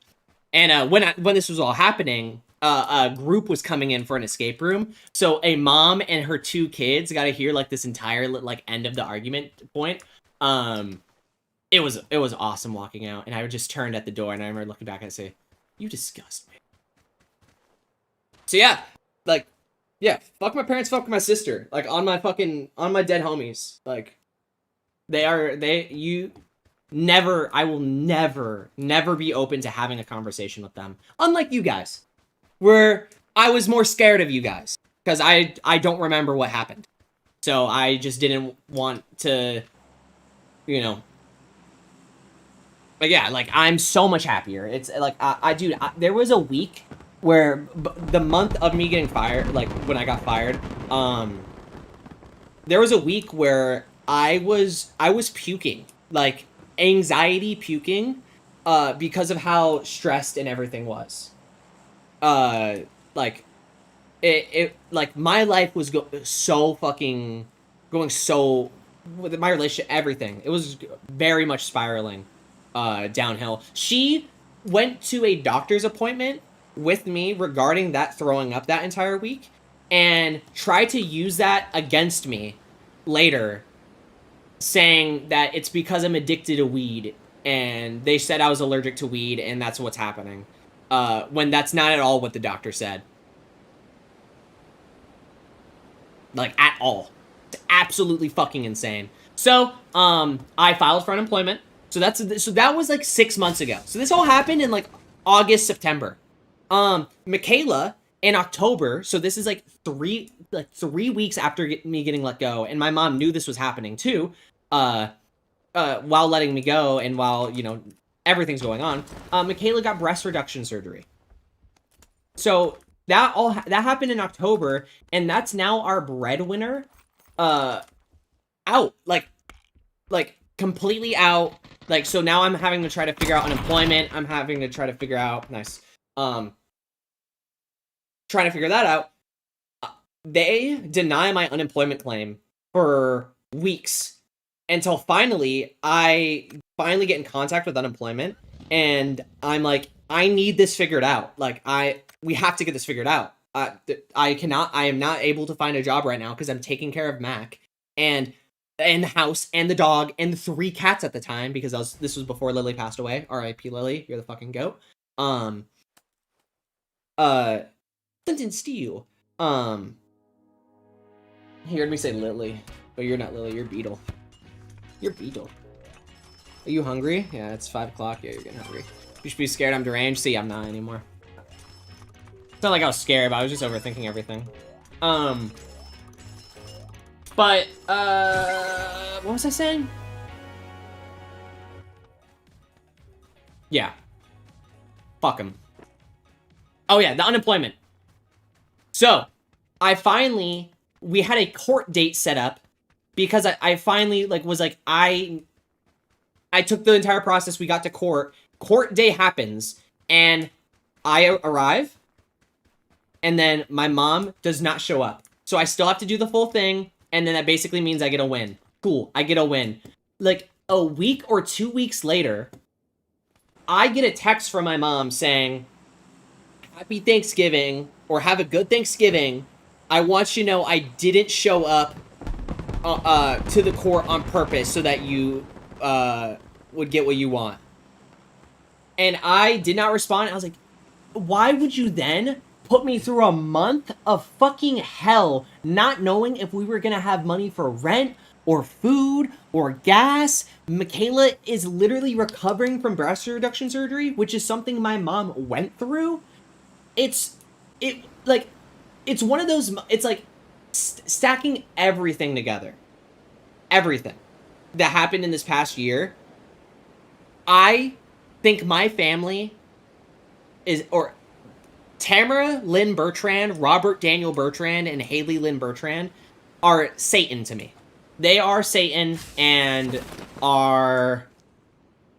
Speaker 1: And when this was all happening, a group was coming in for an escape room. So a mom and her two kids got to hear, like, this entire, like, end of the argument point. It was awesome walking out, and I just turned at the door, and I remember looking back and say, "You disgust me." So yeah, like, yeah, fuck my parents, fuck my sister, like, on my dead homies. Like, I will never be open to having a conversation with them. Unlike you guys, where I was more scared of you guys, because I don't remember what happened. So I just didn't want to, you know. But yeah, like, I'm so much happier. It's like, there was a week where the month of me getting fired, like, when I got fired, there was a week where I was puking, like, anxiety puking, because of how stressed and everything was. Like, like, my life was going so, with my relationship, everything. It was very much spiraling downhill. She went to a doctor's appointment with me regarding that throwing up that entire week, and tried to use that against me later, saying that it's because I'm addicted to weed, and they said I was allergic to weed, and that's what's happening. When that's not at all what the doctor said. like at all. It's absolutely fucking insane. So, I filed for unemployment. So that was like 6 months ago. So this all happened in like August, September. Michaela in October. So this is like three weeks after me getting let go, and my mom knew this was happening too. While letting me go and while everything's going on, Michaela got breast reduction surgery. So that happened in October, and that's now our breadwinner, out, like completely out. Like, so now I'm having to try to figure out unemployment. I'm having to try to figure out, nice, trying to figure that out. They deny my unemployment claim for weeks until finally I get in contact with unemployment, and I'm like, I need this figured out. Like, we have to get this figured out. I am not able to find a job right now because I'm taking care of Mac and the house and the dog and the 3 cats at the time, because this was before Lily passed away. R.I.P. Lily, you're the fucking goat. Clinton Steele. He heard me say Lily, but you're not Lily, you're Beetle. You're Beetle. Are you hungry? Yeah, it's 5 o'clock. Yeah, you're getting hungry. You should be scared I'm deranged. See, I'm not anymore. It's not like I was scared, but I was just overthinking everything. But, what was I saying? Yeah. Fuck him. Oh yeah, the unemployment. So, we had a court date set up because I finally, was like, I took the entire process, we got to court. Court day happens, and I arrive, and then my mom does not show up. So I still have to do the full thing, and then that basically means I get a win. Cool, I get a win. Like, a week or 2 weeks later, I get a text from my mom saying, Happy Thanksgiving, or have a good Thanksgiving. I want you to know I didn't show up to the court on purpose so that you would get what you want. And I did not respond. I was like, why would you then put me through a month of fucking hell not knowing if we were gonna have money for rent or food or gas? Michaela is literally recovering from breast reduction surgery, which is something my mom went through. It's one of those, it's like stacking everything together. Everything that happened in this past year. I think my family or Tamara Lynn Bertrand, Robert Daniel Bertrand, and Haley Lynn Bertrand are Satan to me. They are Satan and are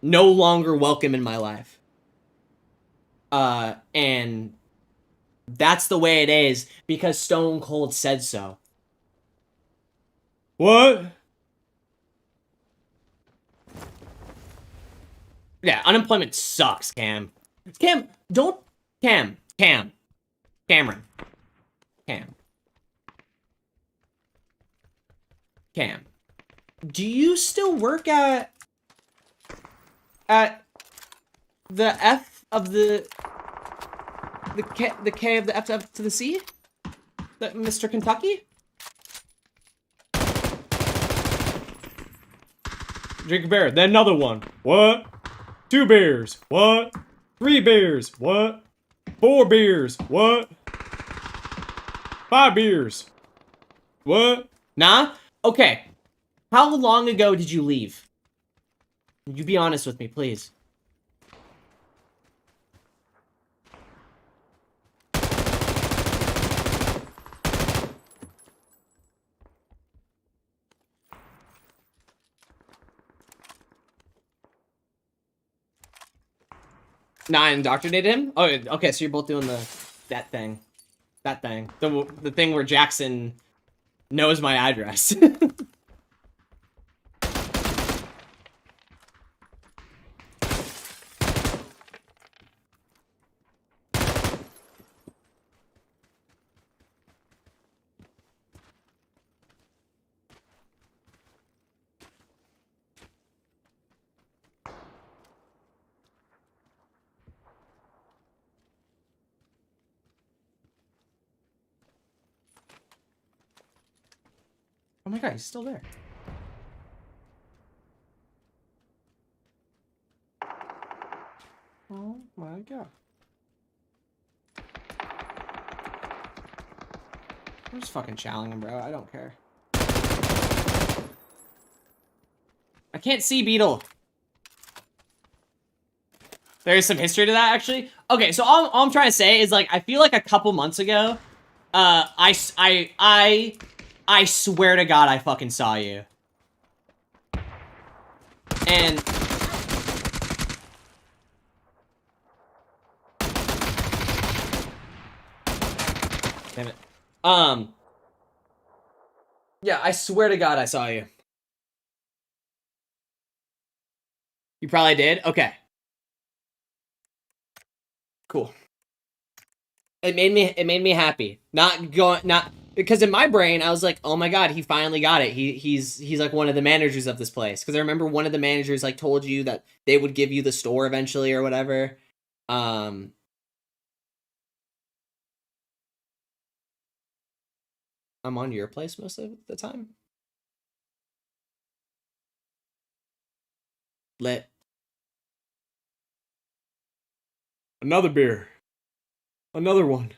Speaker 1: no longer welcome in my life. And that's the way it is because Stone Cold said so. What? Yeah, unemployment sucks, Cam. Cameron. Cam. Do you still work at the F of the K of the F to the C? Mr. Kentucky? Drink a beer, then another one. What? 2 beers. What? 3 beers. What? 4 beers. What? 5 beers. What? Nah? Okay. How long ago did you leave? You be honest with me, please. Nah, I indoctrinated him? Oh, okay, so you're both doing that thing. That thing. The thing where Jackson knows my address. Oh my god, he's still there. Oh my god. I'm just fucking challenging him, bro. I don't care. I can't see Beetle. There's some history to that, actually. Okay, so all I'm trying to say is, like, I feel like a couple months ago, I swear to God I fucking saw you. And... Damn it. Yeah, I swear to God I saw you. You probably did? Okay. Cool. It made me happy. Not because in my brain I was like, oh my god, he finally got it. He's like one of the managers of this place. Because I remember one of the managers like told you that they would give you the store eventually or whatever. I'm on your place most of the time. Lit. Another beer. Another one.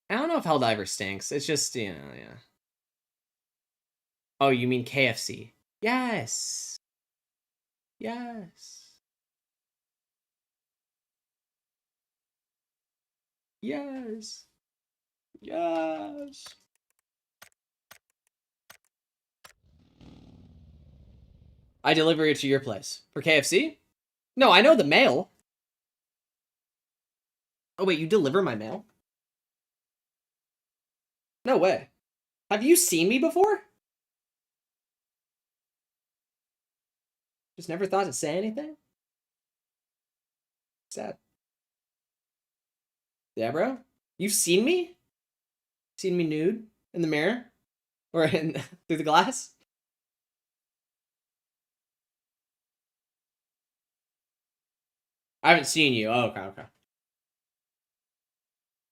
Speaker 1: I don't know if Helldiver stinks. It's just, you know, yeah. Oh, you mean KFC? Yes. Yes. Yes. Yes. I deliver it to your place. For KFC? No, I know the mail. Oh, wait, you deliver my mail? No way. Have you seen me before? Just never thought to say anything? Sad. Yeah, bro? You've seen me? Seen me nude? In the mirror? Or in through the glass? I haven't seen you. Oh, okay.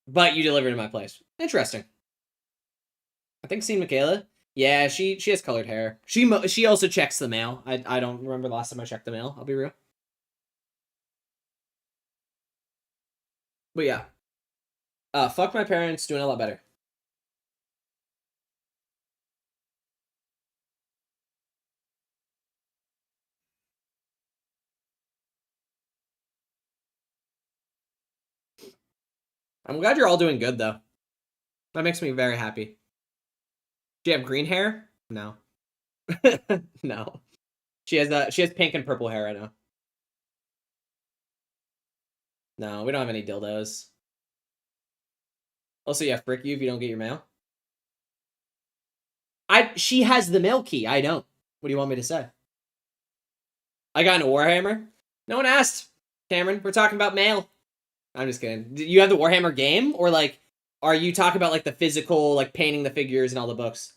Speaker 1: But you delivered to my place. Interesting. I think seen Michaela. Yeah, she has colored hair. She also checks the mail. I don't remember the last time I checked the mail. I'll be real. But yeah. Fuck my parents, doing a lot better. I'm glad you're all doing good though. That makes me very happy. Do you have green hair? No. No. She has pink and purple hair right now. No, we don't have any dildos. Also, yeah, frick you if you don't get your mail. She has the mail key. I don't. What do you want me to say? I got an Warhammer. No one asked, Cameron. We're talking about mail. I'm just kidding. Do you have the Warhammer game? Or, like, are you talking about, like, the physical, like, painting the figures and all the books?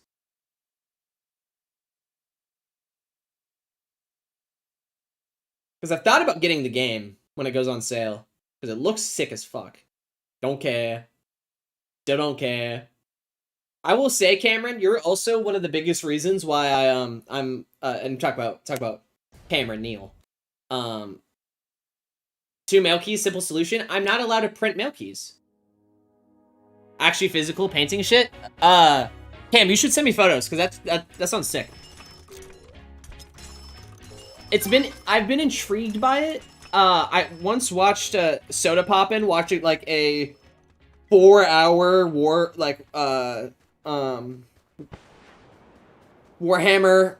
Speaker 1: Because I've thought about getting the game when it goes on sale. Because it looks sick as fuck. Don't care. Don't care. I will say, Cameron, you're also one of the biggest reasons why I'm and talk about Cameron Neal. 2 mail keys, simple solution. I'm not allowed to print mail keys. Actually, physical painting shit. Cam, you should send me photos because that sounds sick. I've been intrigued by it. I once watched Soda Poppin' watching like a 4-hour Warhammer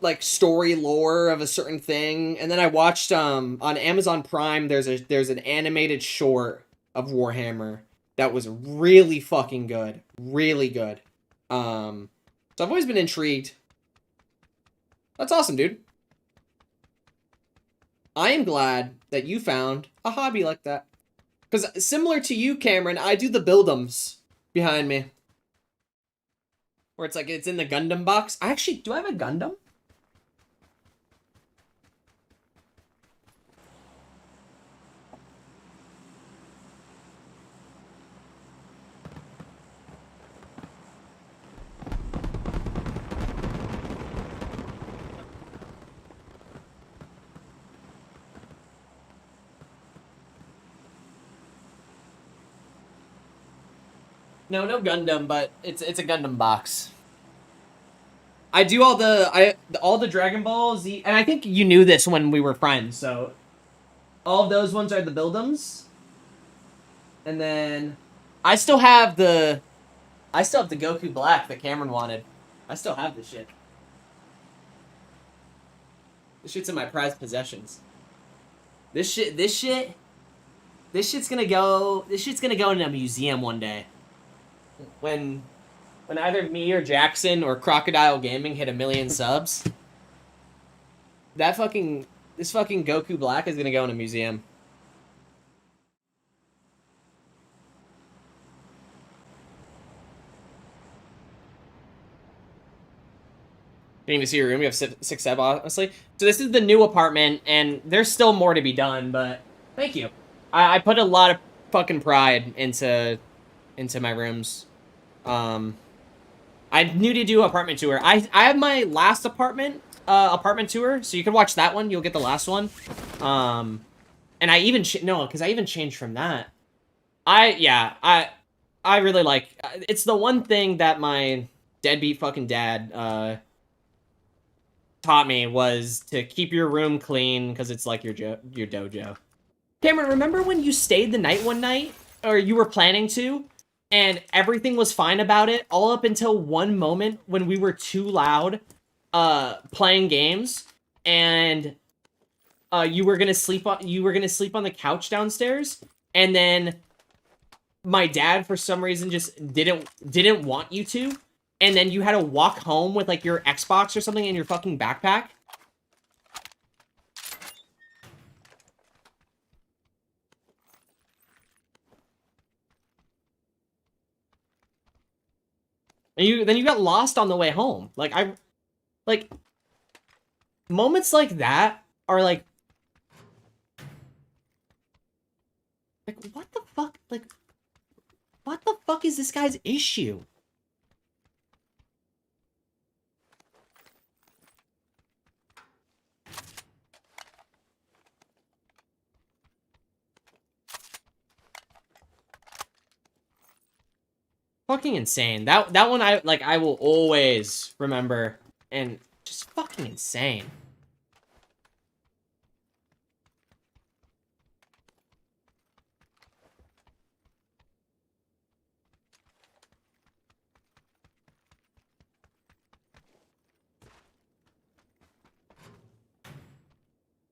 Speaker 1: like story lore of a certain thing, and then I watched on Amazon Prime there's an animated short of Warhammer that was really fucking good. Really good. So I've always been intrigued. That's awesome, dude. I am glad that you found a hobby like that. Because similar to you, Cameron, I do the build-ems behind me. Where it's like, it's in the Gundam box. Do I have a Gundam? No Gundam, but it's a Gundam box. I do all the Dragon Ball Z, and I think you knew this when we were friends. So all of those ones are the Buildums, and then I still have the Goku Black that Cameron wanted. I still have this shit. This shit's in my prized possessions. This shit's gonna go in a museum one day. When either me or Jackson or Crocodile Gaming hit 1 million subs, this fucking Goku Black is gonna go in a museum. Didn't even see your room. You have 6 honestly. So this is the new apartment, and there's still more to be done, but thank you. I put a lot of fucking pride into my rooms. I knew to do apartment tour. I have my last apartment tour, so you can watch that one. You'll get the last one. And I even because I even changed from that. I really like. It's the one thing that my deadbeat fucking dad taught me was to keep your room clean because it's like your dojo. Cameron, remember when you stayed the night one night, or you were planning to, and everything was fine about it, all up until one moment when we were too loud playing games, and you were gonna sleep on the couch downstairs, and then my dad for some reason just didn't want you to, and then you had to walk home with like your Xbox or something in your fucking backpack. And then you got lost on the way home. Like moments like that are like what the fuck? Like what the fuck is this guy's issue? Fucking insane. That one I will always remember, and just fucking insane.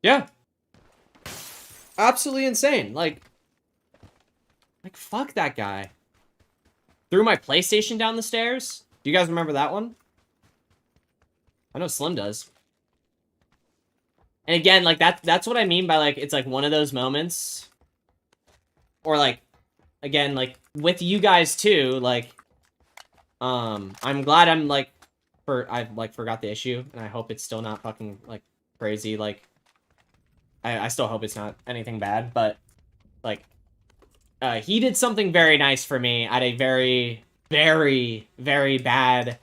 Speaker 1: Yeah. Absolutely insane. Like fuck that guy. Threw my PlayStation down the stairs. Do you guys remember that one? I know Slim does. And again, like that's what I mean by like it's like one of those moments. Or like again, like with you guys too, like I'm glad I'm like I've like forgot the issue, and I hope it's still not fucking like crazy. Like I still hope it's not anything bad, but like he did something very nice for me at a very, very, very bad,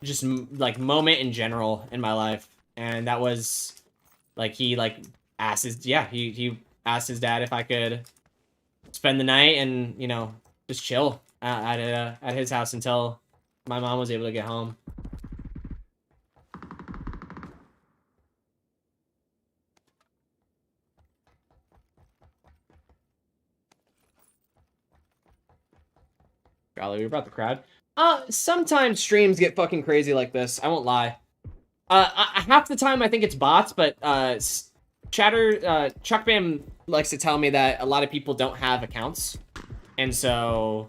Speaker 1: just like moment in general in my life, and that was like he asked his he asked his dad if I could spend the night and just chill at his house until my mom was able to get home. Golly, we brought the crowd. Sometimes streams get fucking crazy like this. I won't lie. Half the time I think it's bots, but Chuck Bam likes to tell me that a lot of people don't have accounts, and so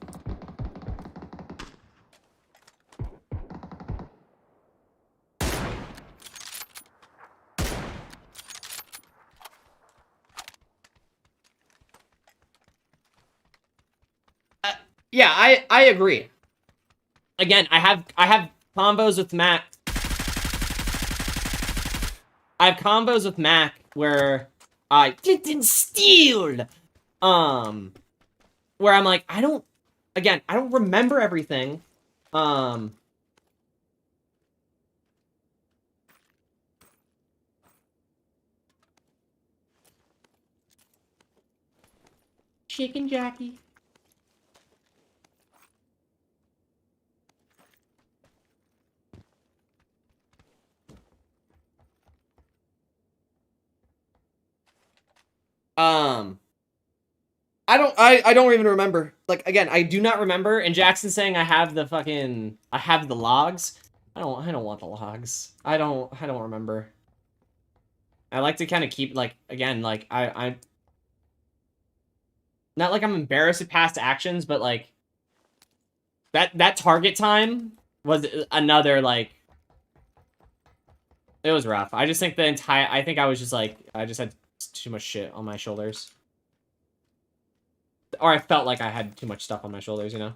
Speaker 1: yeah, I agree. Again, I have combos with Mac. I have combos with Mac where I didn't steal. Where I'm like, I don't remember everything. Chicken Jackie. I don't even remember. Like, again, I do not remember. And Jackson saying I have the logs. I don't want the logs. I don't remember. I like to kind of keep, like, again, like, I not like I'm embarrassed at past actions, but, like, that target time was another, like, it was rough. I just think I think I was just, like, I just had too much shit on my shoulders. Or I felt like I had too much stuff on my shoulders, you know?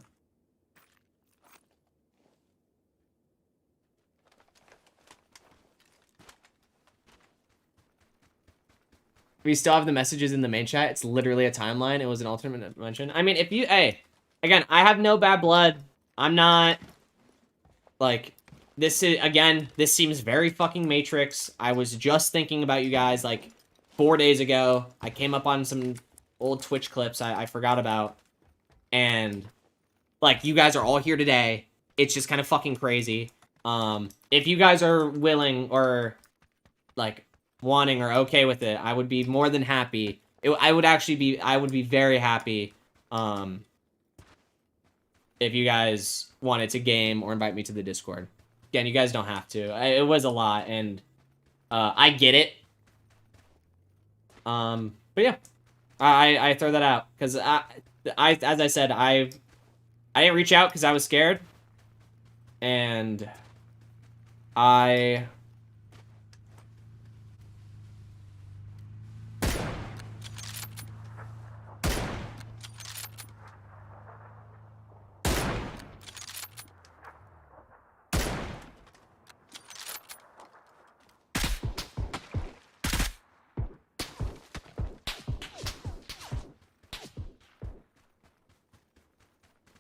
Speaker 1: We still have the messages in the main chat. It's literally a timeline. It was an alternate dimension. I mean, if you... Hey, again, I have no bad blood. I'm not... Like, this is... Again, this seems very fucking Matrix. I was just thinking about you guys, like, 4 days ago. I came up on some old Twitch clips I forgot about. And, like, you guys are all here today. It's just kind of fucking crazy. If you guys are willing or, like... wanting or okay with it, I would be more than happy. I would be very happy if you guys wanted to game or invite me to the Discord. Again, you guys don't have to. It was a lot, and I get it. But yeah, I throw that out because as I said, I didn't reach out because I was scared, and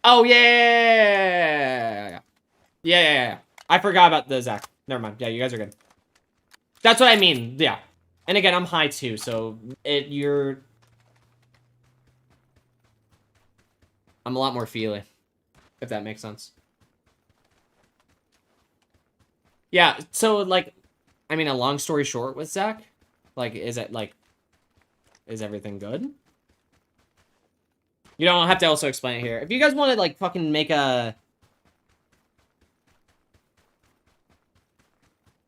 Speaker 1: oh, yeah. I forgot about the Zach. Never mind. Yeah, you guys are good. That's what I mean. Yeah. And again, I'm high too, so I'm a lot more feely, if that makes sense. Yeah, so, like, I mean, a long story short with Zach, like, is everything good? You don't have to also explain it here. If you guys want to, like, fucking make a...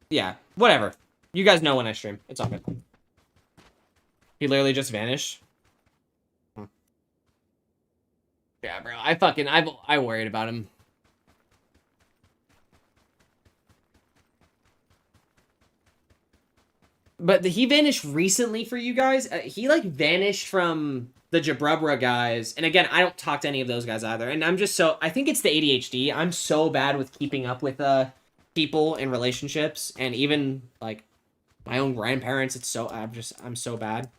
Speaker 1: Yeah, whatever. You guys know when I stream. It's all good. He literally just vanished. Yeah, bro. I worried about him. But he vanished recently for you guys. He, like, vanished from the Jabrubra guys. And again, I don't talk to any of those guys either. And I'm just so... I think it's the ADHD. I'm so bad with keeping up with people in relationships. And even, like, my own grandparents. It's so... I'm so bad.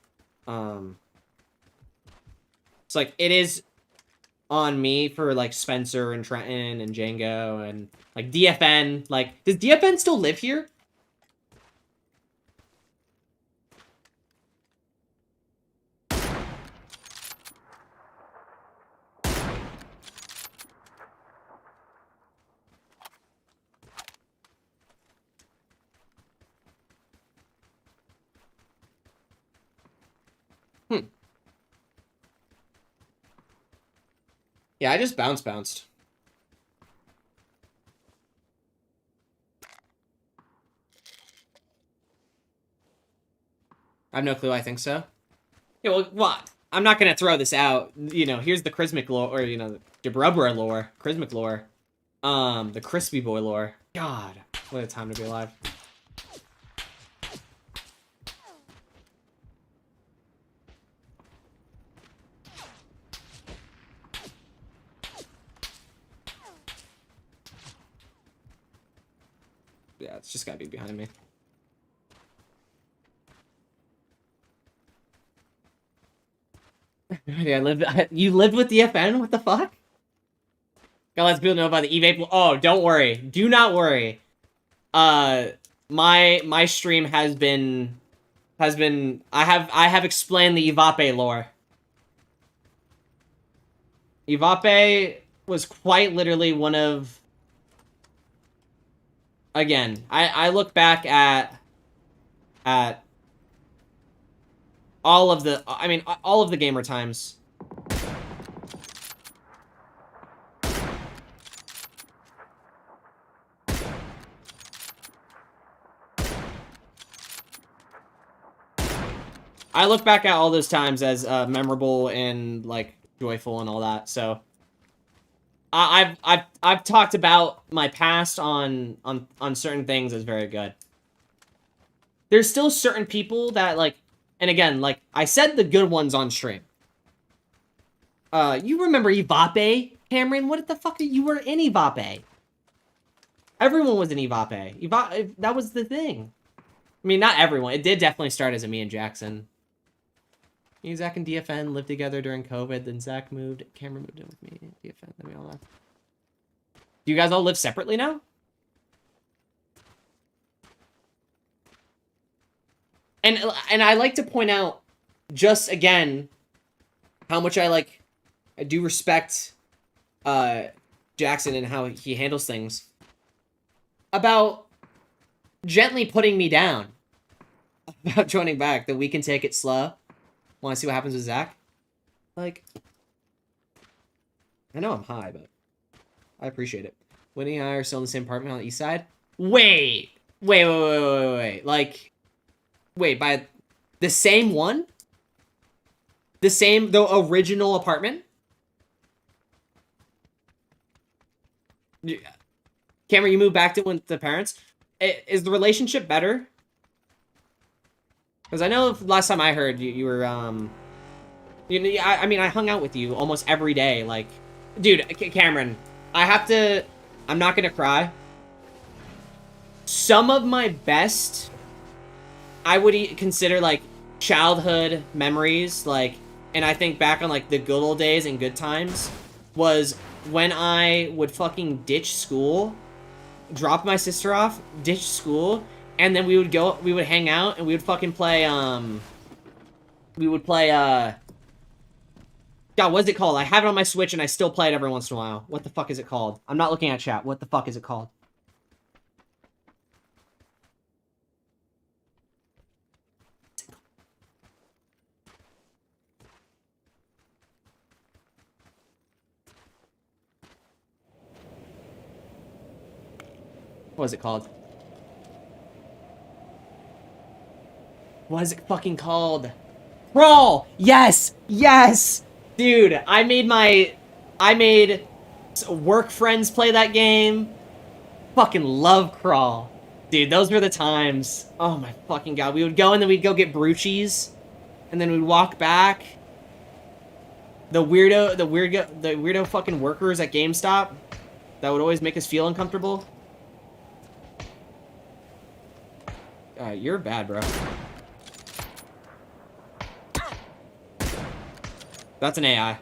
Speaker 1: It's like, it is on me for, like, Spencer and Trenton and Django and, like, DFN. Like, does DFN still live here? Yeah, I just bounced. I have no clue. I think so. Yeah, well, what? I'm not gonna throw this out. You know, here's the Crismic lore, or, you know, the Jabrubra lore, Crismic lore, the Crispy Boy lore. God, what a time to be alive. Yeah, it's just gotta be behind me. Yeah, you lived with DFN? What the fuck? Gotta let people know about the e-vape. Oh, don't worry. Do not worry. My stream has been I have explained the Ivape lore. Ivape was quite literally one of... Again, I look back at all of the... I mean, all of the gamer times. I look back at all those times as memorable and like joyful and all that. So I've talked about my past on certain things as very good. There's still certain people that like, and again, like I said, the good ones on stream. You remember Ivape, Cameron? What the fuck? You were in Ivape. Everyone was in Ivape. That was the thing. I mean, not everyone. It did definitely start as a me and Jackson. Me and Zach and DFN lived together during COVID. Then Zach moved. Cameron moved in with me. DFN. Then we all left. Do you guys all live separately now? And I like to point out, just again, how much I do respect Jackson and how he handles things. About gently putting me down about joining back, that we can take it slow. Want to see what happens with Zach? Like, I know I'm high, but I appreciate it. Winnie and I are still in the same apartment on the east side. Wait. Like, wait, by the same one? The original apartment? Cameron, you moved back to with the parents? Is the relationship better? Because I know last time I heard you were, I mean, I hung out with you almost every day. Like, dude, Cameron, I'm not gonna cry. Some of my best, I would consider, like, childhood memories, like, and I think back on, like, the good old days and good times, was when I would fucking ditch school, drop my sister off, ditch school, and then we would hang out, and we would fucking play, God, what's it called? I have it on my Switch, and I still play it every once in a while. What the fuck is it called? I'm not looking at chat. What the fuck is it called? What is it called? What is it fucking called? Crawl! Yes! Yes! Dude, I made work friends play that game. Fucking love Crawl. Dude, those were the times. Oh my fucking god. We would go and then we'd go get broochies. And then we'd walk back. The weirdo fucking workers at GameStop that would always make us feel uncomfortable. You're bad, bro. That's an AI.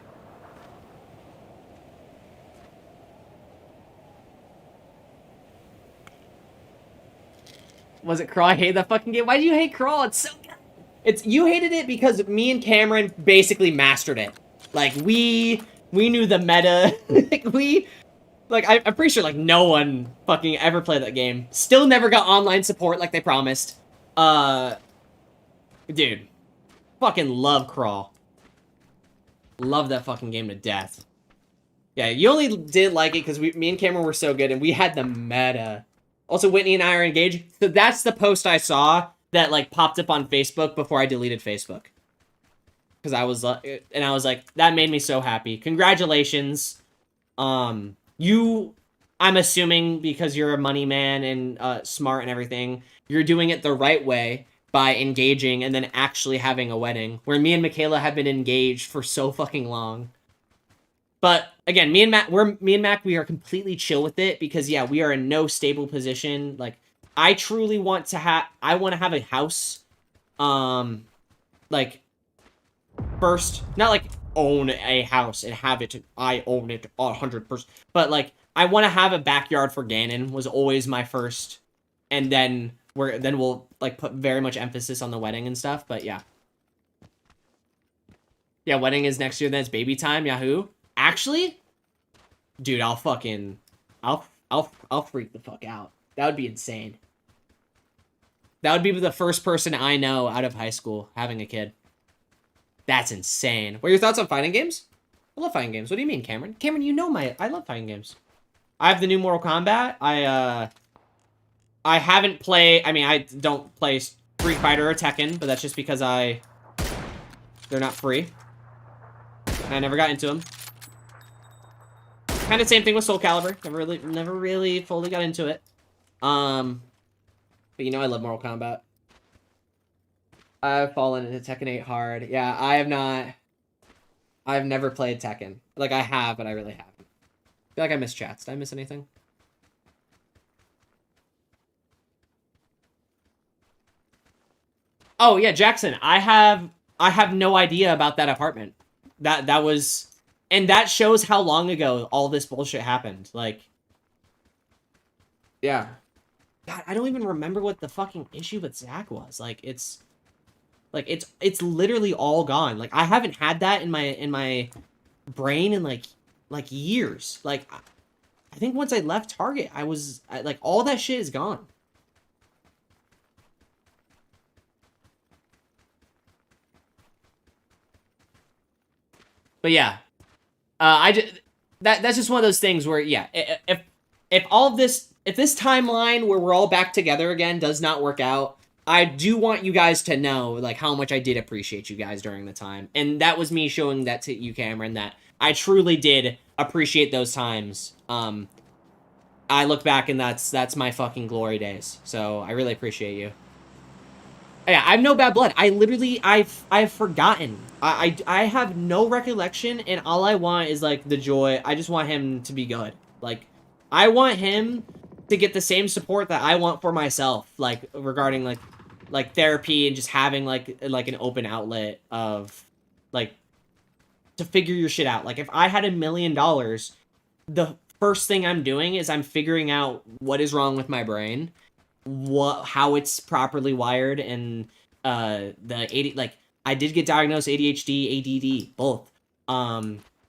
Speaker 1: Was it Crawl? I hate that fucking game. Why do you hate Crawl? It's so good. You hated it because me and Cameron basically mastered it. Like, we knew the meta. I'm pretty sure, like, no one fucking ever played that game. Still never got online support like they promised. Dude. Fucking love Crawl. Love that fucking game to death. Yeah, you only didn't like it because me and Cameron were so good, and we had the meta. Also, Whitney and I are engaged. So that's the post I saw that, like, popped up on Facebook before I deleted Facebook. Because I was like, that made me so happy. Congratulations. I'm assuming because you're a money man and smart and everything, you're doing it the right way by engaging and then actually having a wedding. Where me and Michaela have been engaged for so fucking long. But again, me and Mac, we are completely chill with it because yeah, we are in no stable position. Like, I truly want to have a house, like, first, not like own a house and have it. I own it 100%, but like, I want to have a backyard for Ganon was always my first, and then we'll like put very much emphasis on the wedding and stuff. But yeah, wedding is next year. Then it's baby time. Yahoo! Actually, dude, I'll freak the fuck out. That would be insane. That would be the first person I know out of high school having a kid. That's insane. What are your thoughts on fighting games? I love fighting games. What do you mean, Cameron? Cameron, you know I love fighting games. I have the new Mortal Kombat. I haven't played... I mean, I don't play Street Fighter or Tekken, but that's just because I They're not free. I never got into them. Kind of same thing with Soul Calibur. Never really fully got into it. But you know I love Mortal Kombat. I've fallen into Tekken 8 hard. Yeah, I have not. I've never played Tekken. Like, I have, but I really haven't. I feel like I missed chats. Did I miss anything? Oh, yeah, Jackson. I have no idea about that apartment. That was... And that shows how long ago all this bullshit happened. Like... Yeah. God, I don't even remember what the fucking issue with Zach was. Like, it's... Like, it's literally all gone. Like, I haven't had that in my brain in, like years. Like, I think once I left Target, like, all that shit is gone. But yeah. That's just one of those things where, yeah, if all of this... If this timeline where we're all back together again does not work out, I do want you guys to know, like, how much I did appreciate you guys during the time. And that was me showing that to you, Cameron, that I truly did appreciate those times. I look back and that's my fucking glory days. So I really appreciate you. Yeah, I have no bad blood. I've forgotten. I have no recollection, and all I want is, like, the joy. I just want him to be good. Like, I want him to get the same support that I want for myself, like, regarding, like therapy and just having, like an open outlet of, like, to figure your shit out. Like, if I had $1 million, the first thing I'm doing is I'm figuring out what is wrong with my brain, how it's properly wired, and, I did get diagnosed ADHD, ADD, both.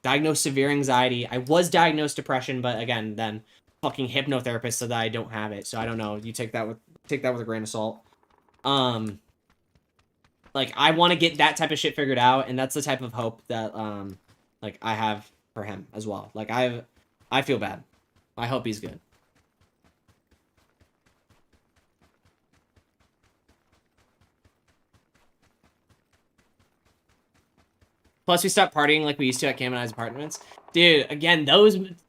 Speaker 1: Diagnosed severe anxiety. I was diagnosed depression, but again, then fucking hypnotherapist said that I don't have it, so I don't know. You take that with a grain of salt. Like, I want to get that type of shit figured out, and that's the type of hope that like, I have for him as well. Like, I feel bad. I hope he's good. Plus, we stopped partying like we used to at Cam and I's apartments. Dude, again,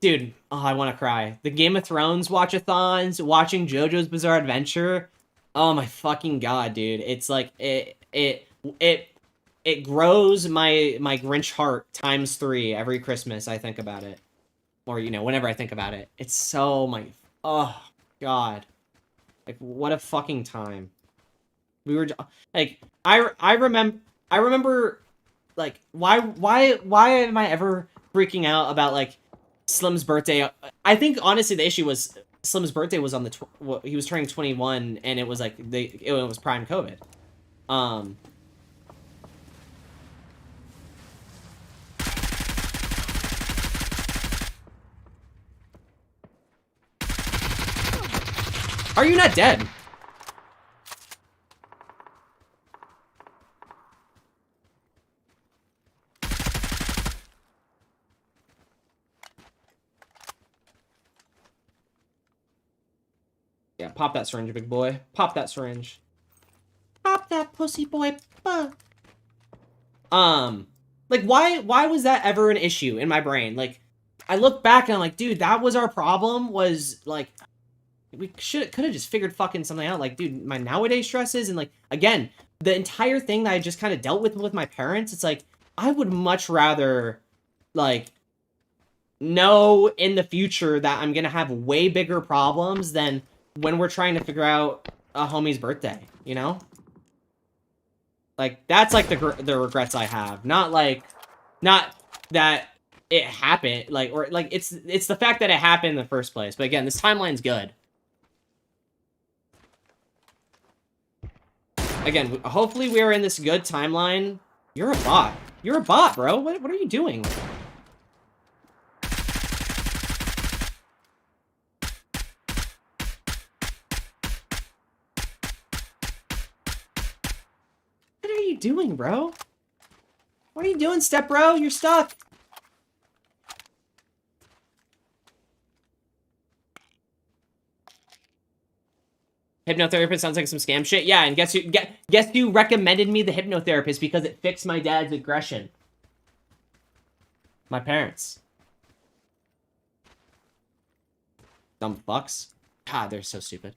Speaker 1: dude, oh, I want to cry. The Game of Thrones watch-a-thons, watching JoJo's Bizarre Adventure. Oh my fucking god, dude. It's like, it grows my Grinch heart ×3 every Christmas I think about it. Or, you know, whenever I think about it. It's so oh, god. Like, what a fucking time. We were, like, I remember, like, why am I ever freaking out about, like, Slim's birthday? I think, honestly, the issue was Slim's birthday was on he was turning 21, and it was, like, it was prime COVID. Are you not dead? Yeah, pop that syringe, big boy. Pop that syringe. Pop that pussy boy. Like, why was that ever an issue in my brain? Like, I look back and I'm like, dude, that was our problem, was, like, we could have just figured fucking something out. Like, dude, my nowadays stresses, and, like, again, the entire thing that I just kind of dealt with my parents, it's like, I would much rather, like, know in the future that I'm gonna have way bigger problems than when we're trying to figure out a homie's birthday, you know? Like, that's, like, the regrets I have. Not that it happened, like, or, like, it's the fact that it happened in the first place. But again, this timeline's good. Again, hopefully we are in this good timeline. You're a bot. You're a bot, bro. What are you doing? What are you doing, bro? What are you doing, step bro? You're stuck. Hypnotherapist sounds like some scam shit. Yeah, and guess who recommended me the hypnotherapist because it fixed my dad's aggression? My parents. Dumb fucks. God, they're so stupid.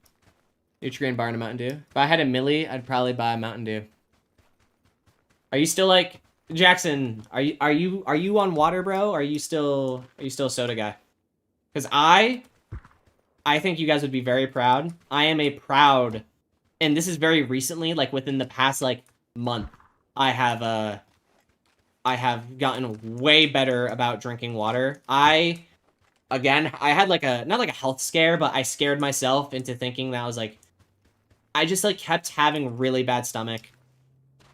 Speaker 1: Nutrient bar and a Mountain Dew. If I had a milli, I'd probably buy a Mountain Dew. Are you still like Jackson? Are you on water, bro? Are you still a soda guy? Because I think you guys would be very proud. I am a proud, and this is very recently, like within the past like month, I have gotten way better about drinking water. I had like not like a health scare, but I scared myself into thinking that I was like, I just like kept having really bad stomach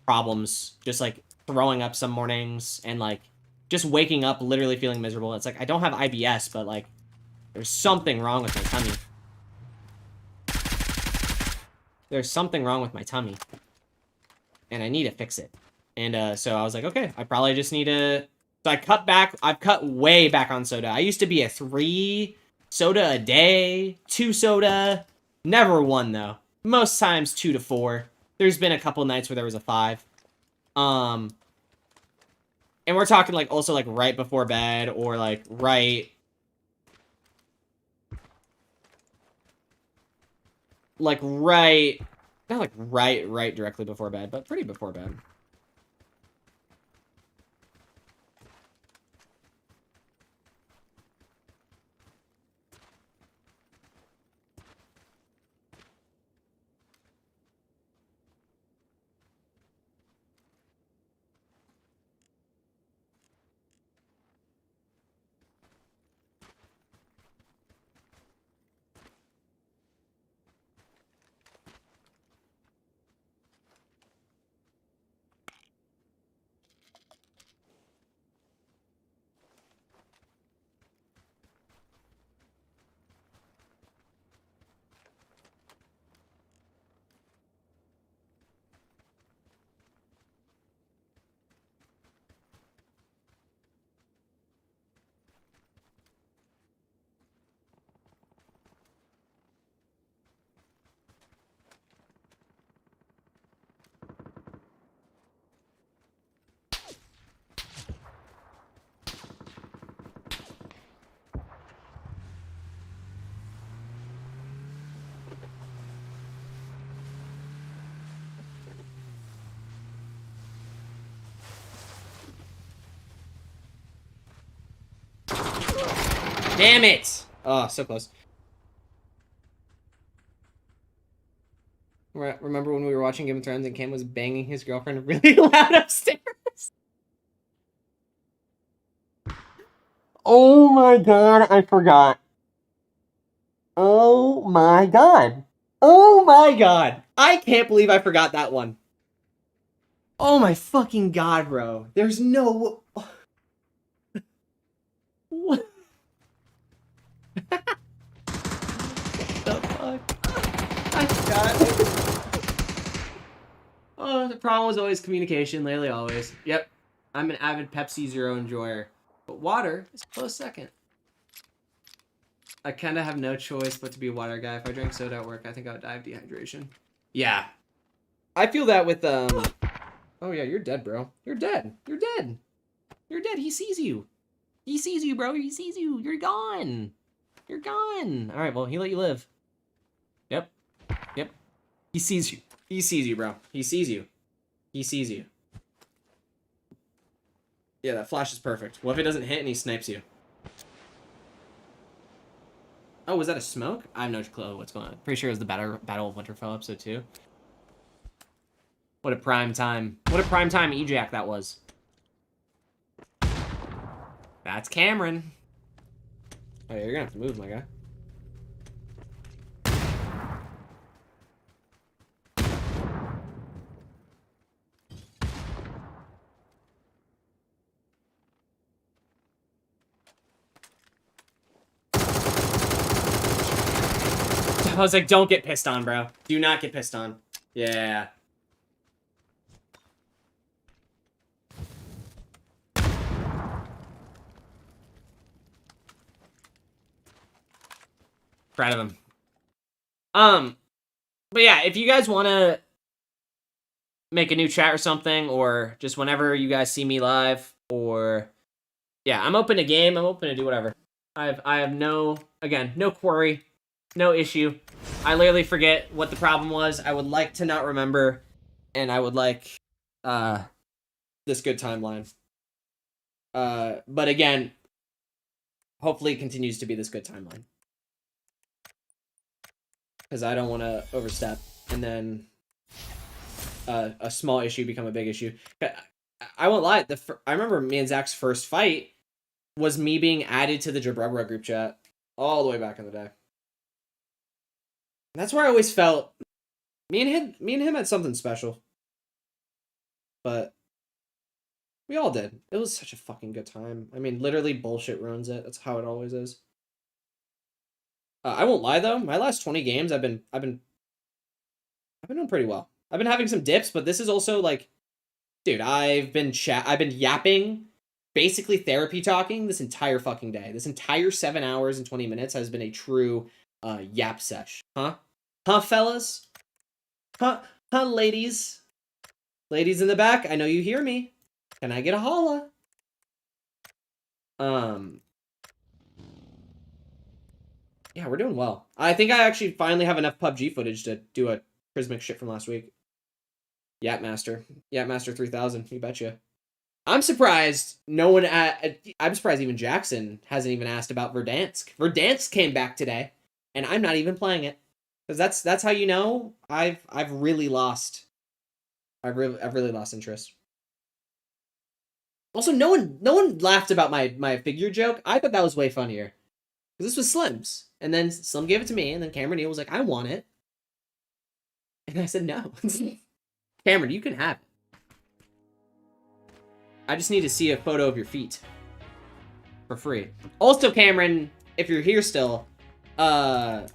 Speaker 1: problems, just like throwing up some mornings and like just waking up literally feeling miserable. It's like I don't have IBS, but like there's something wrong with my tummy. There's something wrong with my tummy. And I need to fix it. And so I was like, okay, I probably just need to... So I cut back. I've cut way back on soda. I used to be a 3 soda a day, 2 soda. Never 1, though. Most times 2 to 4. There's been a couple nights where there was a 5. And we're talking, like, also, like, right before bed or, like, right... Like, right... Not, like, right directly before bed, but pretty before bed. Damn it! Oh, so close. Remember when we were watching Game of Thrones and Cam was banging his girlfriend really loud upstairs? Oh my god, I forgot. Oh my god. Oh my god. I can't believe I forgot that one. Oh my fucking god, bro. There's no... What? The fuck? I forgot. Oh, the problem was always communication. Lately, always. Yep. I'm an avid Pepsi Zero enjoyer. But water is a close second. I kind of have no choice but to be a water guy. If I drank soda at work, I think I would die of dehydration. Yeah. I feel that with, Oh, yeah, you're dead, bro. You're dead. You're dead. You're dead. He sees you. He sees you, bro. He sees you. You're gone. You're gone. All right, well, he let you live. Yep. Yep. He sees you. He sees you, bro. He sees you. He sees you. Yeah, that flash is perfect. What if it doesn't hit and he snipes you? Oh, was that a smoke? I have no clue what's going on. Pretty sure it was the Battle of Winterfell episode 2. What a prime time. What a prime time ejac that was. That's Cameron. Oh, yeah, you're gonna have to move, my guy. I was like, don't get pissed on, bro. Do not get pissed on. Yeah. Proud of him. But yeah, if you guys want to make a new chat or something, or just whenever you guys see me live, or yeah, I'm open to game. I'm open to do whatever. I have no query, no issue. I literally forget what the problem was. I would like to not remember, and I would like this good timeline. But again, hopefully it continues to be this good timeline. Because I don't want to overstep and then a small issue become a big issue. I won't lie. I remember me and Zach's first fight was me being added to the Jabrubra group chat all the way back in the day. That's where I always felt me and him had something special. But we all did. It was such a fucking good time. I mean, literally bullshit ruins it. That's how it always is. I won't lie though. My last 20 games, I've been doing pretty well. I've been having some dips, but this is also like, dude, I've been yapping, basically therapy talking this entire fucking day. This entire 7 hours and 20 minutes has been a true yap sesh. Huh? Huh, fellas? Huh, ladies? Ladies in the back, I know you hear me. Can I get a holla? Yeah, we're doing well. I think I actually finally have enough PUBG footage to do a Crismic shit from last week. Yapmaster 3000, you betcha. I'm surprised I'm surprised even Jackson hasn't even asked about Verdansk. Verdansk came back today, and I'm not even playing it. Because that's how you know I've really lost interest. Also, no one laughed about my figure joke. I thought that was way funnier. Because this was Slim's. And then Slim gave it to me, and then Cameron Neal was like, I want it. And I said, no. Cameron, you can have it. I just need to see a photo of your feet. For free. Also, Cameron, if you're here still, I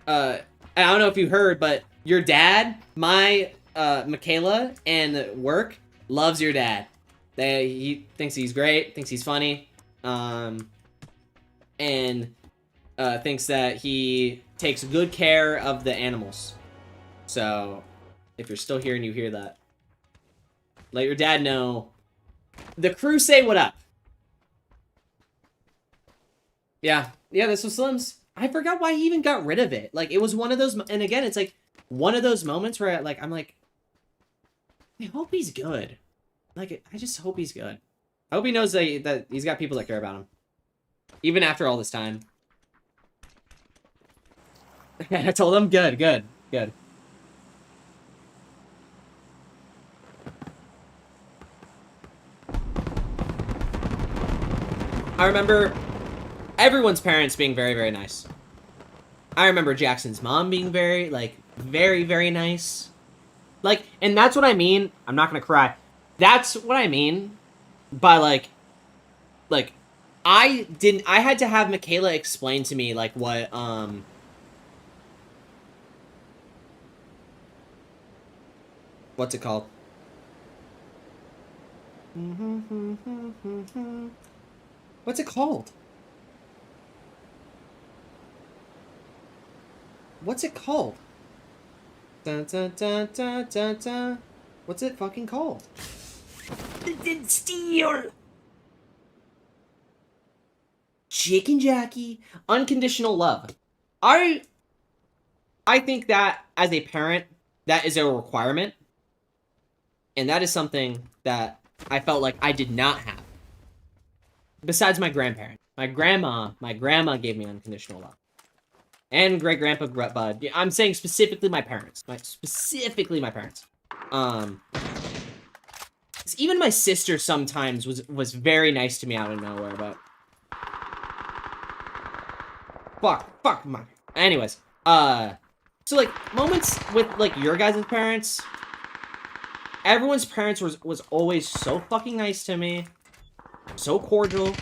Speaker 1: don't know if you heard, but your dad, Michaela, and work loves your dad. He thinks he's great, thinks he's funny, and thinks that he takes good care of the animals. So, if you're still here and you hear that, let your dad know. The crew say what up. Yeah, this was Slim's. I forgot why he even got rid of it. Like, it was one of those, and again, it's like one of those moments where I'm like, I hope he's good. Like, I just hope he's good. I hope he knows that he's got people that care about him. Even after all this time. I told him, good. I remember everyone's parents being very, very nice. I remember Jackson's mom being very, very nice. Like, and that's what I mean. I'm not gonna cry. That's what I mean by, like, I had to have Michaela explain to me, like, what, what's it called? What's it called? What's it called? Dun, dun, dun, dun, dun, dun. What's it fucking called? Steal! Chicken Jackie. Unconditional love. I think that, as a parent, that is a requirement. And that is something that I felt like I did not have. Besides my grandparents. My grandma gave me unconditional love. And great-grandpa Bud. I'm saying specifically my parents. Specifically my parents. Even my sister sometimes was very nice to me out of nowhere, but... Fuck my... Anyways. So, like, moments with, like, your guys' parents... Everyone's parents was always so fucking nice to me. So cordial.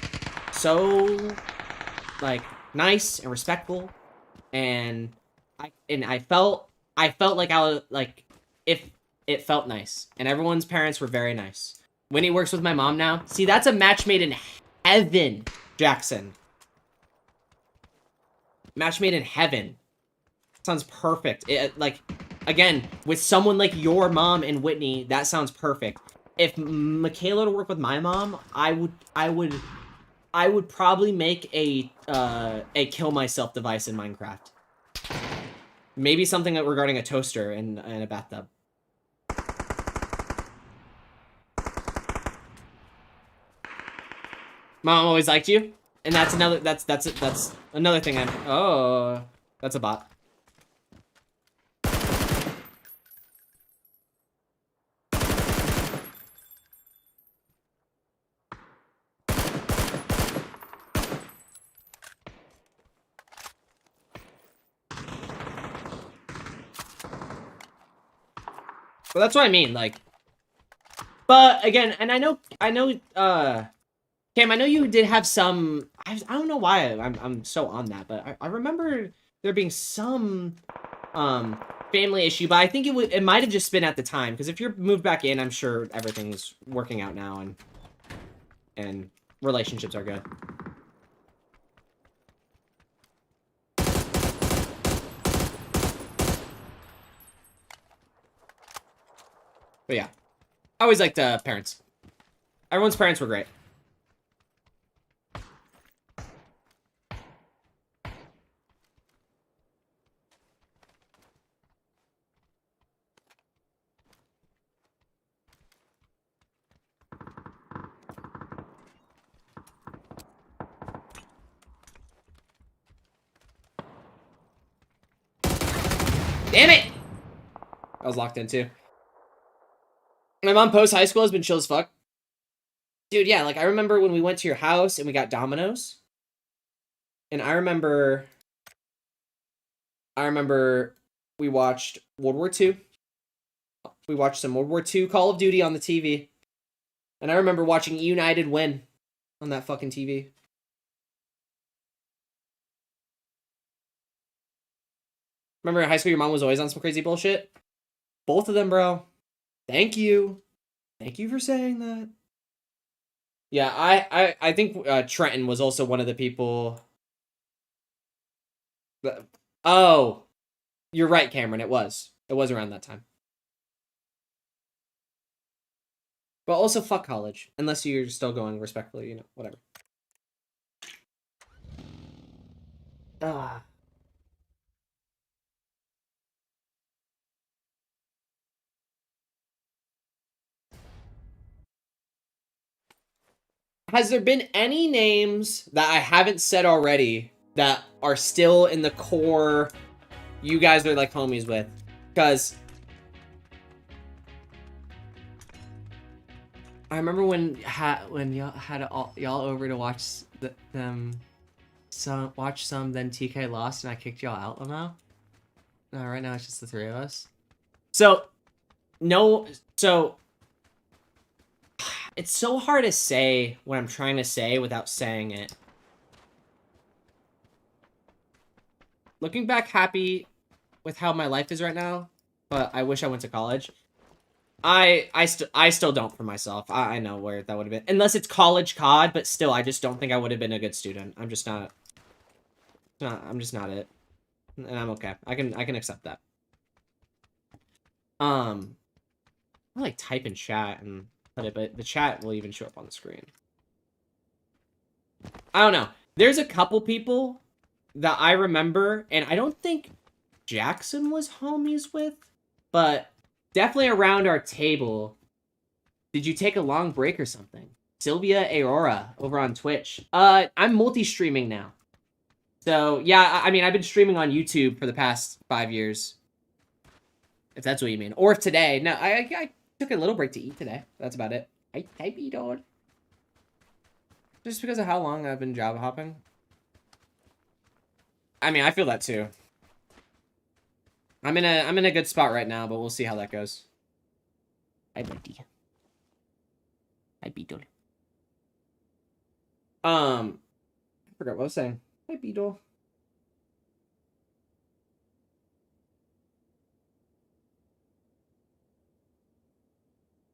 Speaker 1: So, like, nice and respectful. And I felt like I was, like, if it felt nice. And everyone's parents were very nice. Winnie works with my mom now. See, that's a match made in heaven, Jackson. Match made in heaven. Sounds perfect. Like, again, with someone like your mom and Whitney, that sounds perfect. If Michaela were to work with my mom, I would probably make a kill myself device in Minecraft. Maybe something regarding a toaster and a bathtub. Mom always liked you, and that's another thing. Oh, that's a bot. Well, that's what I mean, like. But again, and I know, Cam, I know you did have some. I don't know why I'm so on that, but I remember there being some family issue, but I think it might have just been at the time, because if you're moved back in, I'm sure everything's working out now and relationships are good. But yeah, I always liked parents. Everyone's parents were great. Damn it! I was locked in too. My mom post high school has been chill as fuck. Dude, yeah, like I remember when we went to your house and we got Domino's. And I remember we watched World War II. We watched some World War II Call of Duty on the TV. And I remember watching United win on that fucking TV. Remember in high school your mom was always on some crazy bullshit? Both of them, bro. Thank you. Thank you for saying that. Yeah, I think Trenton was also one of the people. Oh, you're right, Cameron. It was around that time. But also, fuck college, unless you're still going respectfully, you know, whatever. Has there been any names that I haven't said already that are still in the core you guys are like homies with? Because I remember when y'all had y'all over to watch watch some, then TK lost and I kicked y'all out, Lamau. No, right now it's just the three of us. So it's so hard to say what I'm trying to say without saying it. Looking back, happy with how my life is right now, but I wish I went to college. I still don't for myself. I know where that would have been. Unless it's college COD, but still, I just don't think I would have been a good student. I'm just not it. And I'm okay. I can accept that. I like type in chat and put it, but the chat will even show up on the screen. I don't know. There's a couple people that I remember, and I don't think Jackson was homies with, but definitely around our table. Did you take a long break or something? Sylvia Aurora over on Twitch. I'm multi-streaming now. So, yeah, I mean, I've been streaming on YouTube for the past 5 years. If that's what you mean. Or if today. No, I took a little break to eat today. That's about it. I beat on. Just because of how long I've been job hopping. I mean, I feel that too. I'm in a good spot right now, but we'll see how that goes. I beat on. I forgot what I was saying. Hi, Beetle.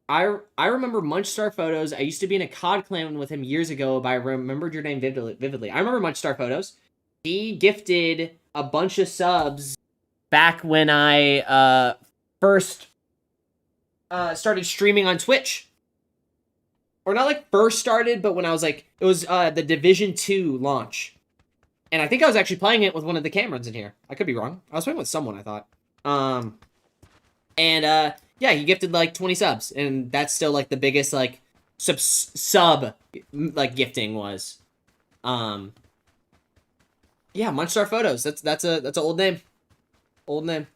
Speaker 1: I remember Munchstar photos. I used to be in a COD clan with him years ago, but I remembered your name vividly. I remember Munchstar photos. He gifted a bunch of subs back when I first started streaming on Twitch. Or not like first started, but when I was like, it was the Division 2 launch. And I think I was actually playing it with one of the Camerons in here. I could be wrong. I was playing with someone, I thought. Yeah, he gifted like 20 subs. And that's still like the biggest like sub like gifting was. Yeah, Munchstar Photos. That's an old name. Old name.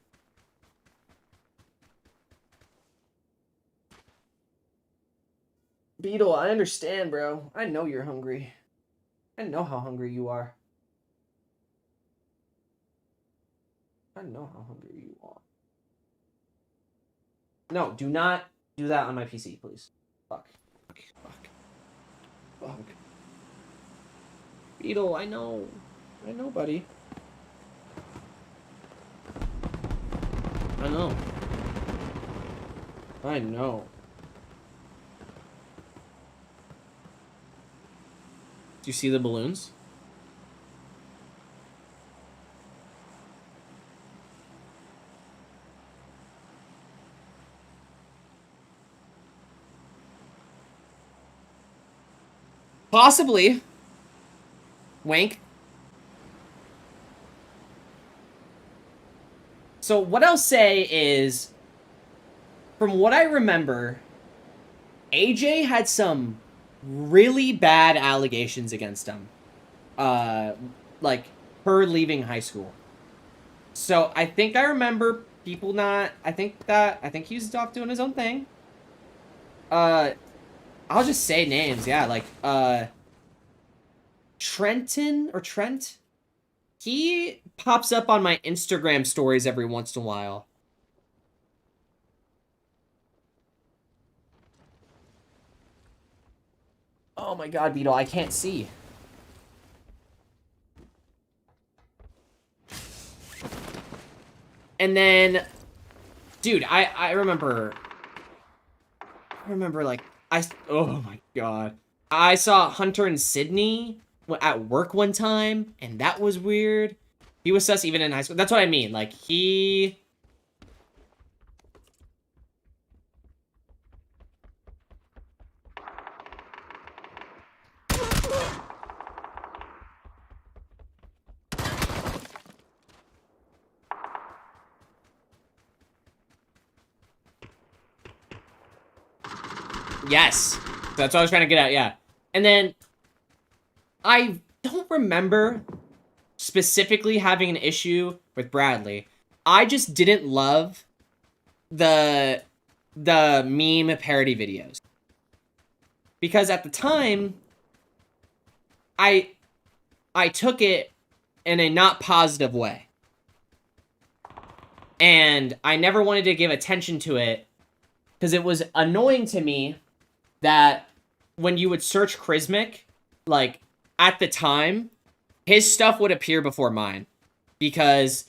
Speaker 1: Beetle, I understand, bro. I know you're hungry. I know how hungry you are. I know how hungry you are. No, do not do that on my PC, please. Fuck. Fuck. Beetle, I know. I know, buddy. I know. I know. Do you see the balloons? Possibly. Wank. So what I'll say is, from what I remember, AJ had some really bad allegations against him. Like, her leaving high school. So I think I remember people not... I think he was off doing his own thing. I'll just say names, yeah, like, Trenton, or Trent? He pops up on my Instagram stories every once in a while. Oh my god, Beetle, I can't see. And then, dude, I remember, like, oh my god. I saw Hunter and Sydney at work one time, and that was weird. He was sus even in high school. That's what I mean. Like, he... Yes. That's what I was trying to get at, yeah. And then, I don't remember specifically having an issue with Bradley. I just didn't love the meme parody videos. Because at the time, I took it in a not positive way. And I never wanted to give attention to it because it was annoying to me that when you would search Crismic, like, at the time, his stuff would appear before mine. Just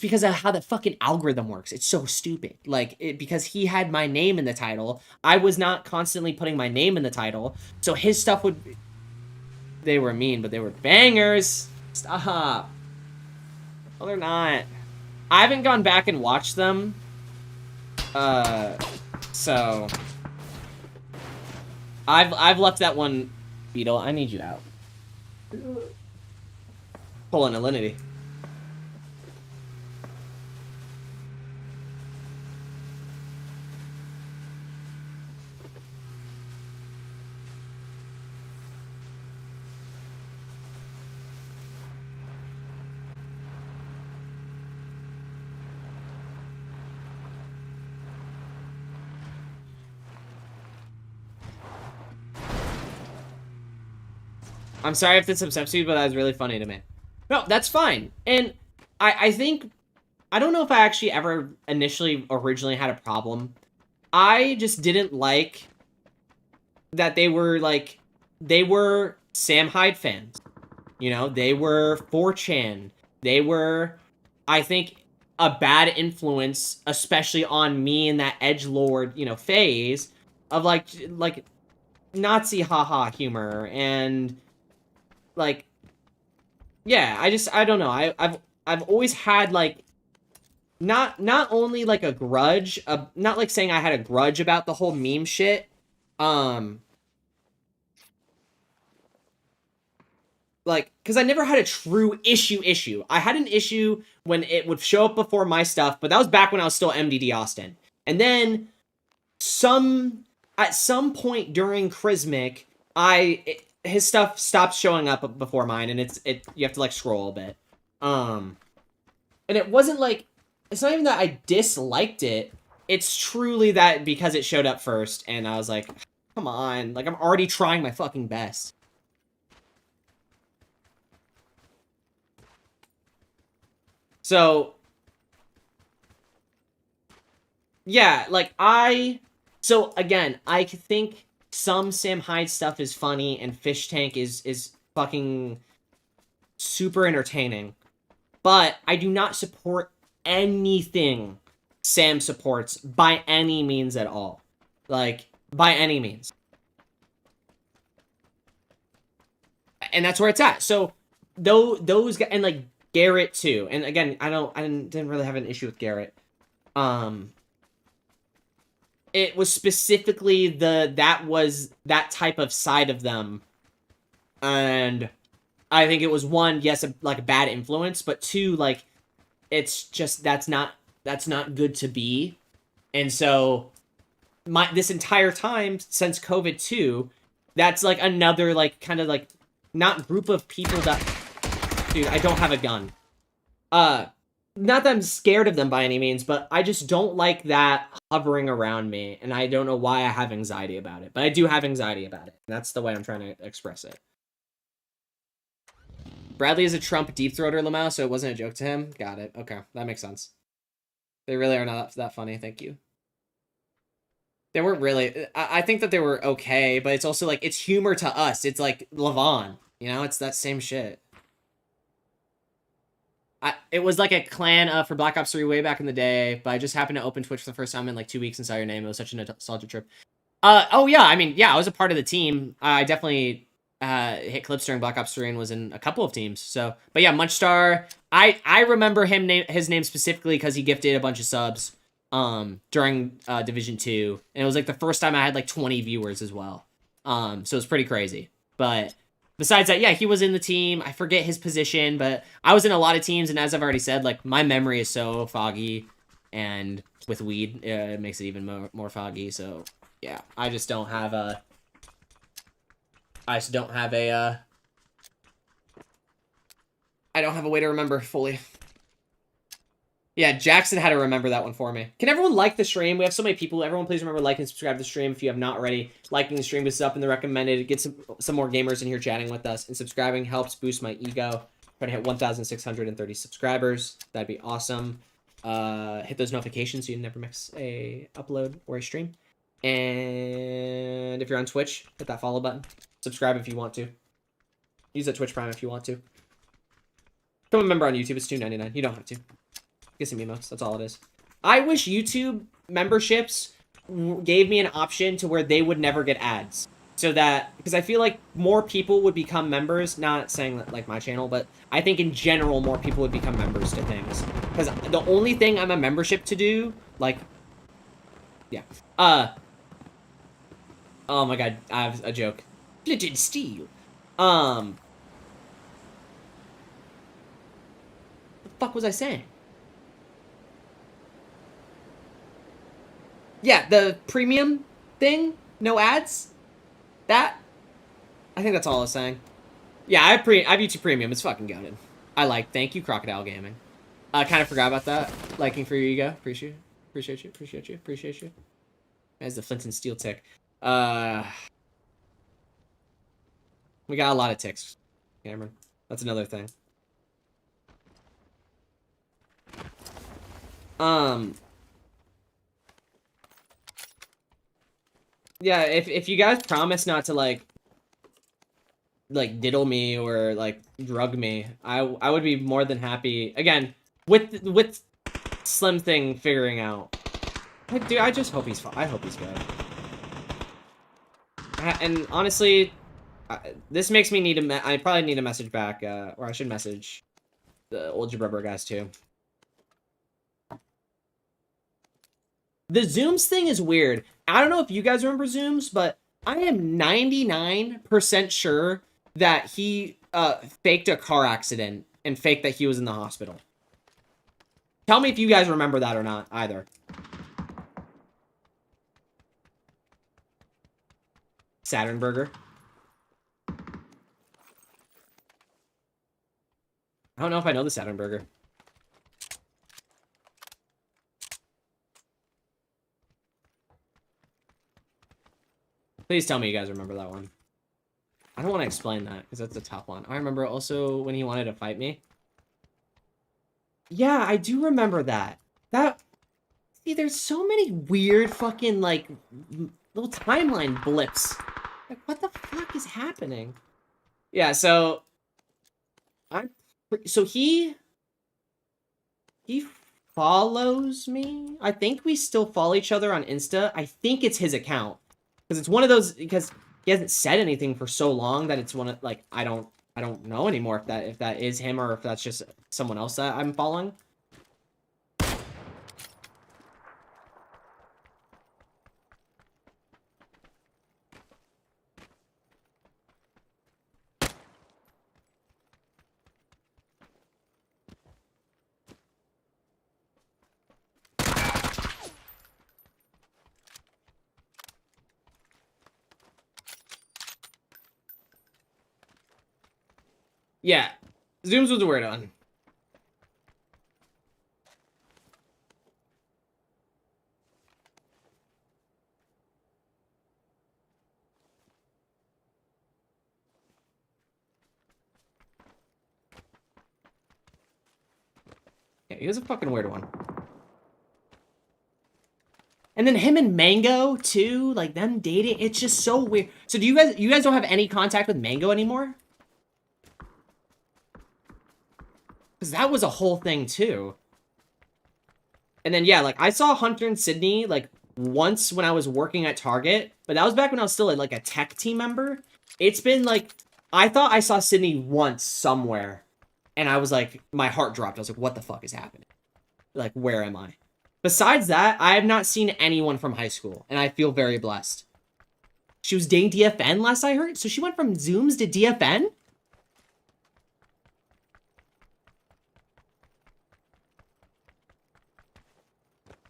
Speaker 1: because of how the fucking algorithm works. It's so stupid. Like, because he had my name in the title, I was not constantly putting my name in the title, so his stuff would... They were mean, but they were bangers. Stop. No, they're not. I haven't gone back and watched them. So... I've left that one... Beetle, I need you out. Pull on Alinity. I'm sorry if this upsets you, but that was really funny to me. No, that's fine. And I think... I don't know if I actually ever originally had a problem. I just didn't like that they were, like... They were Sam Hyde fans. You know? They were 4chan. They were, I think, a bad influence, especially on me in that edgelord, you know, phase of, like Nazi haha humor and... Like, yeah, I don't know. I've always had like not only like a grudge, not like saying I had a grudge about the whole meme shit. Like, because I never had a true issue. I had an issue when it would show up before my stuff, but that was back when I was still MDD Austin. And then at some point during Crismic, his stuff stopped showing up before mine, and you have to like scroll a bit. And it wasn't like, it's not even that I disliked it. It's truly that because it showed up first, and I was like, come on, like I'm already trying my fucking best. So, yeah, like so again, I think some Sam Hyde stuff is funny and Fish Tank is fucking super entertaining. But I do not support anything Sam supports by any means at all. Like, by any means. And that's where it's at. So, those guys, and like Garrett too. And again, I didn't really have an issue with Garrett. It was specifically that type of side of them. And I think it was one, yes, like a bad influence, but two, like it's just that's not good to be. And so this entire time since COVID too, that's like another like kind of like not group of people that, dude, I don't have a gun. Not that I'm scared of them by any means, but I just don't like that hovering around me, and I don't know why I have anxiety about it, but I do have anxiety about it. And that's the way I'm trying to express it. Bradley is a Trump deep throater, Lamau, so it wasn't a joke to him. Got it. Okay, that makes sense. They really are not that funny. Thank you. They weren't really. I think that they were okay, but it's also like it's humor to us. It's like Levon, you know. It's that same shit. It was like a clan for Black Ops 3 way back in the day, but I just happened to open Twitch for the first time in like 2 weeks and saw your name. It was such a nostalgic trip. Oh yeah, I mean, yeah, I was a part of the team. I definitely hit clips during Black Ops 3 and was in a couple of teams. So, but yeah, Munchstar. I remember his name specifically because he gifted a bunch of subs during Division 2, and it was like the first time I had like 20 viewers as well. So it was pretty crazy. But besides that, yeah, he was in the team. I forget his position, but I was in a lot of teams, and as I've already said, like, my memory is so foggy, and with weed, it makes it even more foggy, so, yeah. I just don't have a... I don't have a way to remember fully. Yeah, Jackson had to remember that one for me. Can everyone like the stream? We have so many people. Everyone please remember like and subscribe to the stream if you have not already. Liking the stream is up in the recommended. Get some more gamers in here chatting with us. And subscribing helps boost my ego. Trying to hit 1,630 subscribers. That'd be awesome. Hit those notifications so you never miss a upload or a stream. And if you're on Twitch, hit that follow button. Subscribe if you want to. Use that Twitch Prime if you want to. Become a member on YouTube. It's $2.99. You don't have to. Get some emotes. That's all it is. I wish YouTube memberships gave me an option to where they would never get ads. So that, because I feel like more people would become members, not saying that like my channel, but I think in general more people would become members to things. Because the only thing I'm a membership to do, like, yeah. Oh my god, I have a joke. Splintered steel. What the fuck was I saying? Yeah, the premium thing, no ads. That, I think that's all I was saying. Yeah, I have YouTube Premium. It's fucking goated. Thank you, Crocodile Gaming. I kind of forgot about that. Liking for your ego. Appreciate you. As the Flint and Steel tick. We got a lot of ticks, Cameron. That's another thing. Yeah, if you guys promise not to like diddle me or like drug me, I would be more than happy. Again, with Slim Thing figuring out. Dude, I just hope he's fine. I hope he's good. And honestly, this makes me need I probably need a message back, or I should message the old Jabber guys too. The Zooms thing is weird. I don't know if you guys remember Zooms, but I am 99% sure that he faked a car accident and faked that he was in the hospital. Tell me if you guys remember that or not, either. Saturn Burger. I don't know if I know the Saturn Burger. Please tell me you guys remember that one. I don't want to explain that, because that's a tough one. I remember also when he wanted to fight me. Yeah, I do remember that. See, there's so many weird fucking, like, little timeline blips. Like, what the fuck is happening? Yeah, so... he follows me? I think we still follow each other on Insta. I think it's his account. Because it's one of those... Because he hasn't said anything for so long that it's one of... Like, I don't know anymore if that is him or if that's just someone else that I'm following. Yeah, Zooms was a weird one. Yeah, he was a fucking weird one. And then him and Mango too, like them dating, it's just so weird. So do you guys don't have any contact with Mango anymore? Because that was a whole thing, too. And then, yeah, like, I saw Hunter and Sydney, like, once when I was working at Target. But that was back when I was still, like, a tech team member. It's been, like... I thought I saw Sydney once somewhere. And I was, like... My heart dropped. I was like, what the fuck is happening? Like, where am I? Besides that, I have not seen anyone from high school. And I feel very blessed. She was dating DFN last I heard? So she went from Zooms to DFN?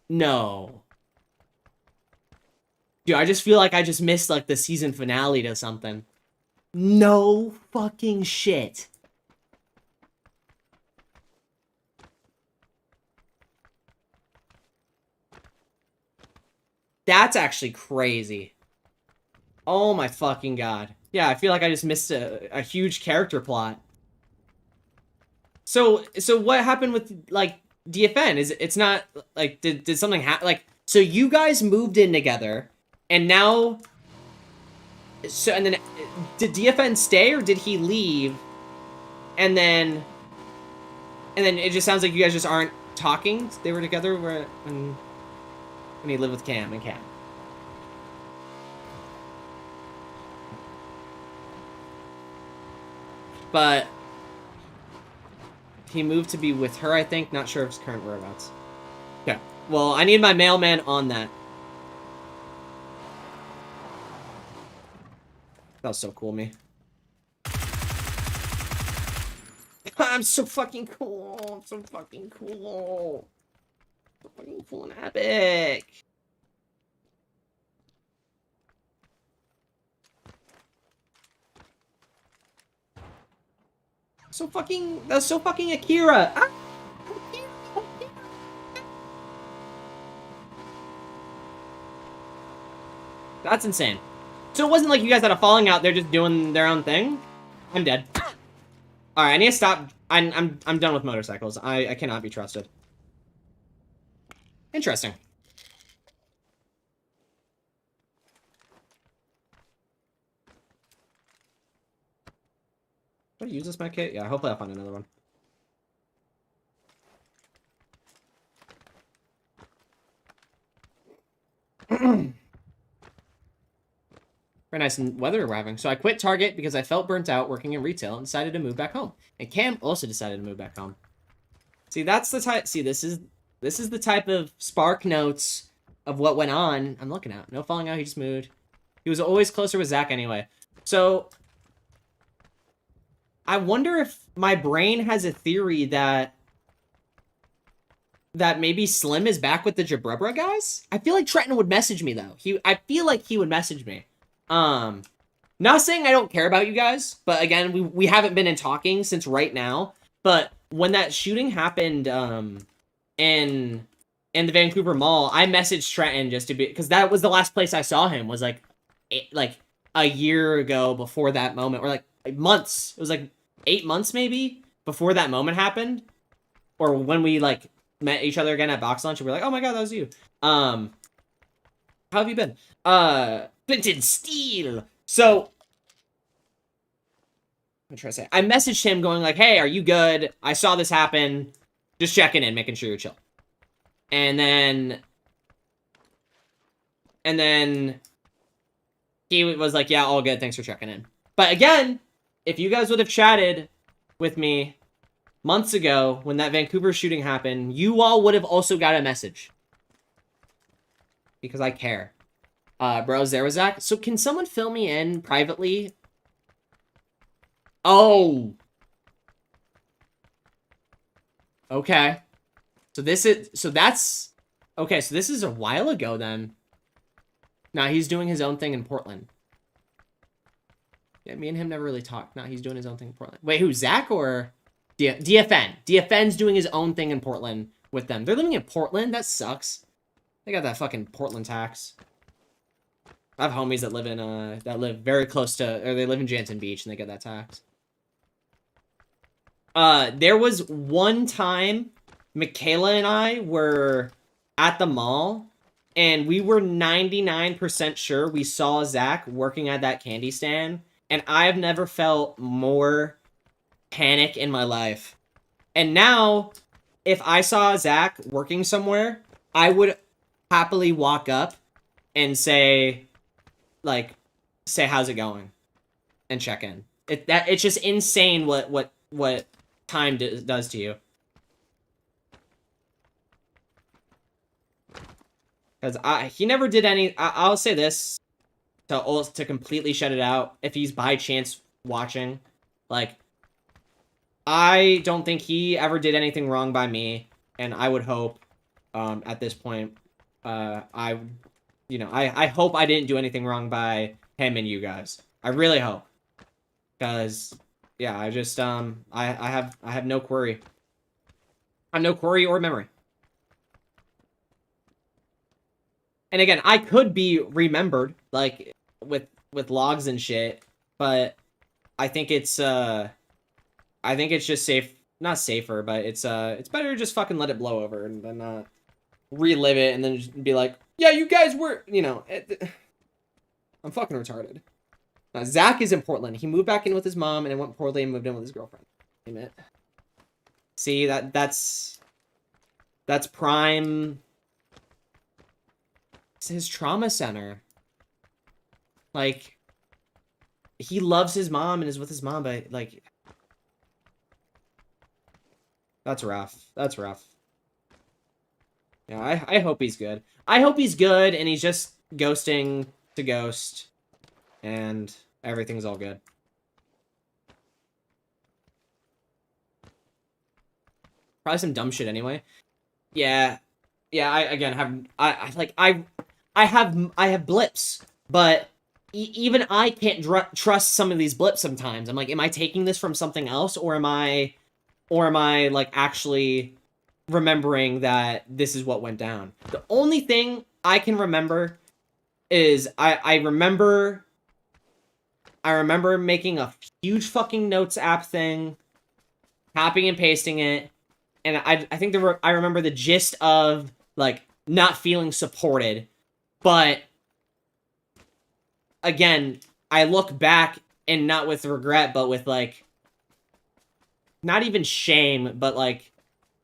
Speaker 1: No. Dude, I just feel like I just missed, like, the season finale to something. No fucking shit. That's actually crazy. Oh my fucking god. Yeah, I feel like I just missed a huge character plot. So what happened with, like, DFN? It's not, like, did something happen? Like, so you guys moved in together, and now... So, and then, did DFN stay, or did he leave? And then it just sounds like you guys just aren't talking? They were together when he lived with Cam and Cam. But... he moved to be with her, I think. Not sure of his current whereabouts. Okay. Well, I need my mailman on that. That was so cool, me. I'm so fucking cool. I'm so fucking cool. So fucking cool and epic. So fucking... That's so fucking Akira. Ah! That's insane. So it wasn't like you guys had a falling out, they're just doing their own thing? I'm dead. Alright, I need to stop. I'm done with motorcycles. I cannot be trusted. Interesting. Did I use this med kit? Yeah, hopefully I'll find another one. Very nice weather we're having. So I quit Target because I felt burnt out working in retail and decided to move back home. And Cam also decided to move back home. See, that's the type. See, this is the type of spark notes of what went on. I'm looking at no falling out. He just moved. He was always closer with Zach anyway. So I wonder if my brain has a theory that maybe Slim is back with the Jabrubra guys. I feel like Trenton would message me though. I feel like he would message me. Not saying I don't care about you guys, but again, we haven't been in talking since right now. But when that shooting happened, in the Vancouver Mall, I messaged Trenton just to be, because that was the last place I saw him, was like a year ago before that moment, or like months. It was like 8 months maybe before that moment happened, or when we like met each other again at box lunch and we are like, oh my god, that was you. How have you been? Clinton Steel. So I'm trying to say, I messaged him going like, hey, are you good? I saw this happen. Just checking in, making sure you're chill. And then he was like, yeah, all good. Thanks for checking in. But again, if you guys would have chatted with me months ago when that Vancouver shooting happened, you all would have also got a message. Because I care. Bro, Zerazak. So can someone fill me in privately? Oh. Okay. So this is a while ago then. Nah, he's doing his own thing in Portland. Yeah, me and him never really talked. Nah, he's doing his own thing in Portland. Wait, who, Zach or DFN? DFN's doing his own thing in Portland with them. They're living in Portland? That sucks. They got that fucking Portland tax. I have homies that live in, that live very close to, or they live in Janton Beach and they get that tax. There was one time Michaela and I were at the mall and we were 99% sure we saw Zach working at that candy stand, and I've never felt more panic in my life. And now, if I saw Zach working somewhere, I would happily walk up and say, how's it going? And check in. It's just insane what time does to you. Because he never did any. I'll say this to completely shut it out. If he's by chance watching, like, I don't think he ever did anything wrong by me, and I would hope, at this point, I hope I didn't do anything wrong by him and you guys. I really hope, because yeah, I just I have no query. I have no query or memory. And again, I could be remembered, like, with logs and shit, but I think it's just not safer, but it's better to just fucking let it blow over and then not relive it and then just be like, yeah, you guys were, I'm fucking retarded. Now, Zach is in Portland. He moved back in with his mom and it went poorly and moved in with his girlfriend. Damn it. See, that's prime. It's his trauma center. Like, he loves his mom and is with his mom, but, like, that's rough. That's rough. Yeah, I hope he's good. I hope he's good and he's just ghosting to ghost and everything's all good. Probably some dumb shit anyway. Yeah. Yeah, I have blips, but even I can't trust some of these blips sometimes. I'm like, am I taking this from something else, or am I like actually remembering that this is what went down? The only thing I can remember is I remember making a huge fucking notes app thing, copying and pasting it, and I think I remember the gist of, like, not feeling supported. But again, I look back and not with regret, but with, like, not even shame, but, like,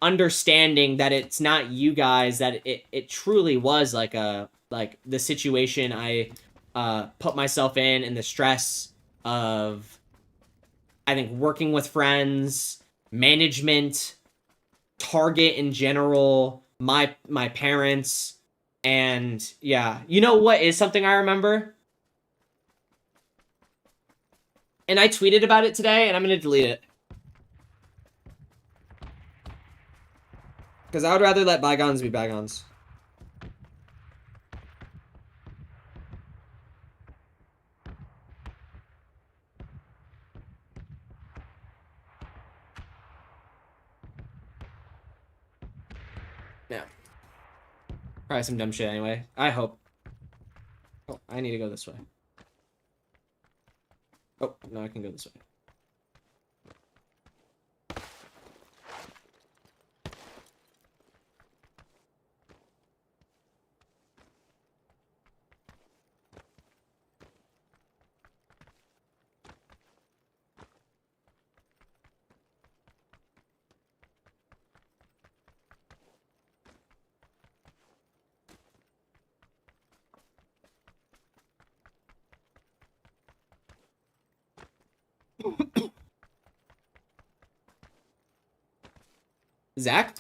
Speaker 1: understanding that it's not you guys, that it truly was like the situation I put myself in, and the stress of, I think, working with friends, management, Target in general, my parents, and yeah. You know what is something I remember? And I tweeted about it today, and I'm gonna delete it. Because I would rather let bygones be bygones. Yeah. Probably some dumb shit anyway. I hope. Oh, I need to go this way. Oh, no, I can go this way. Zach?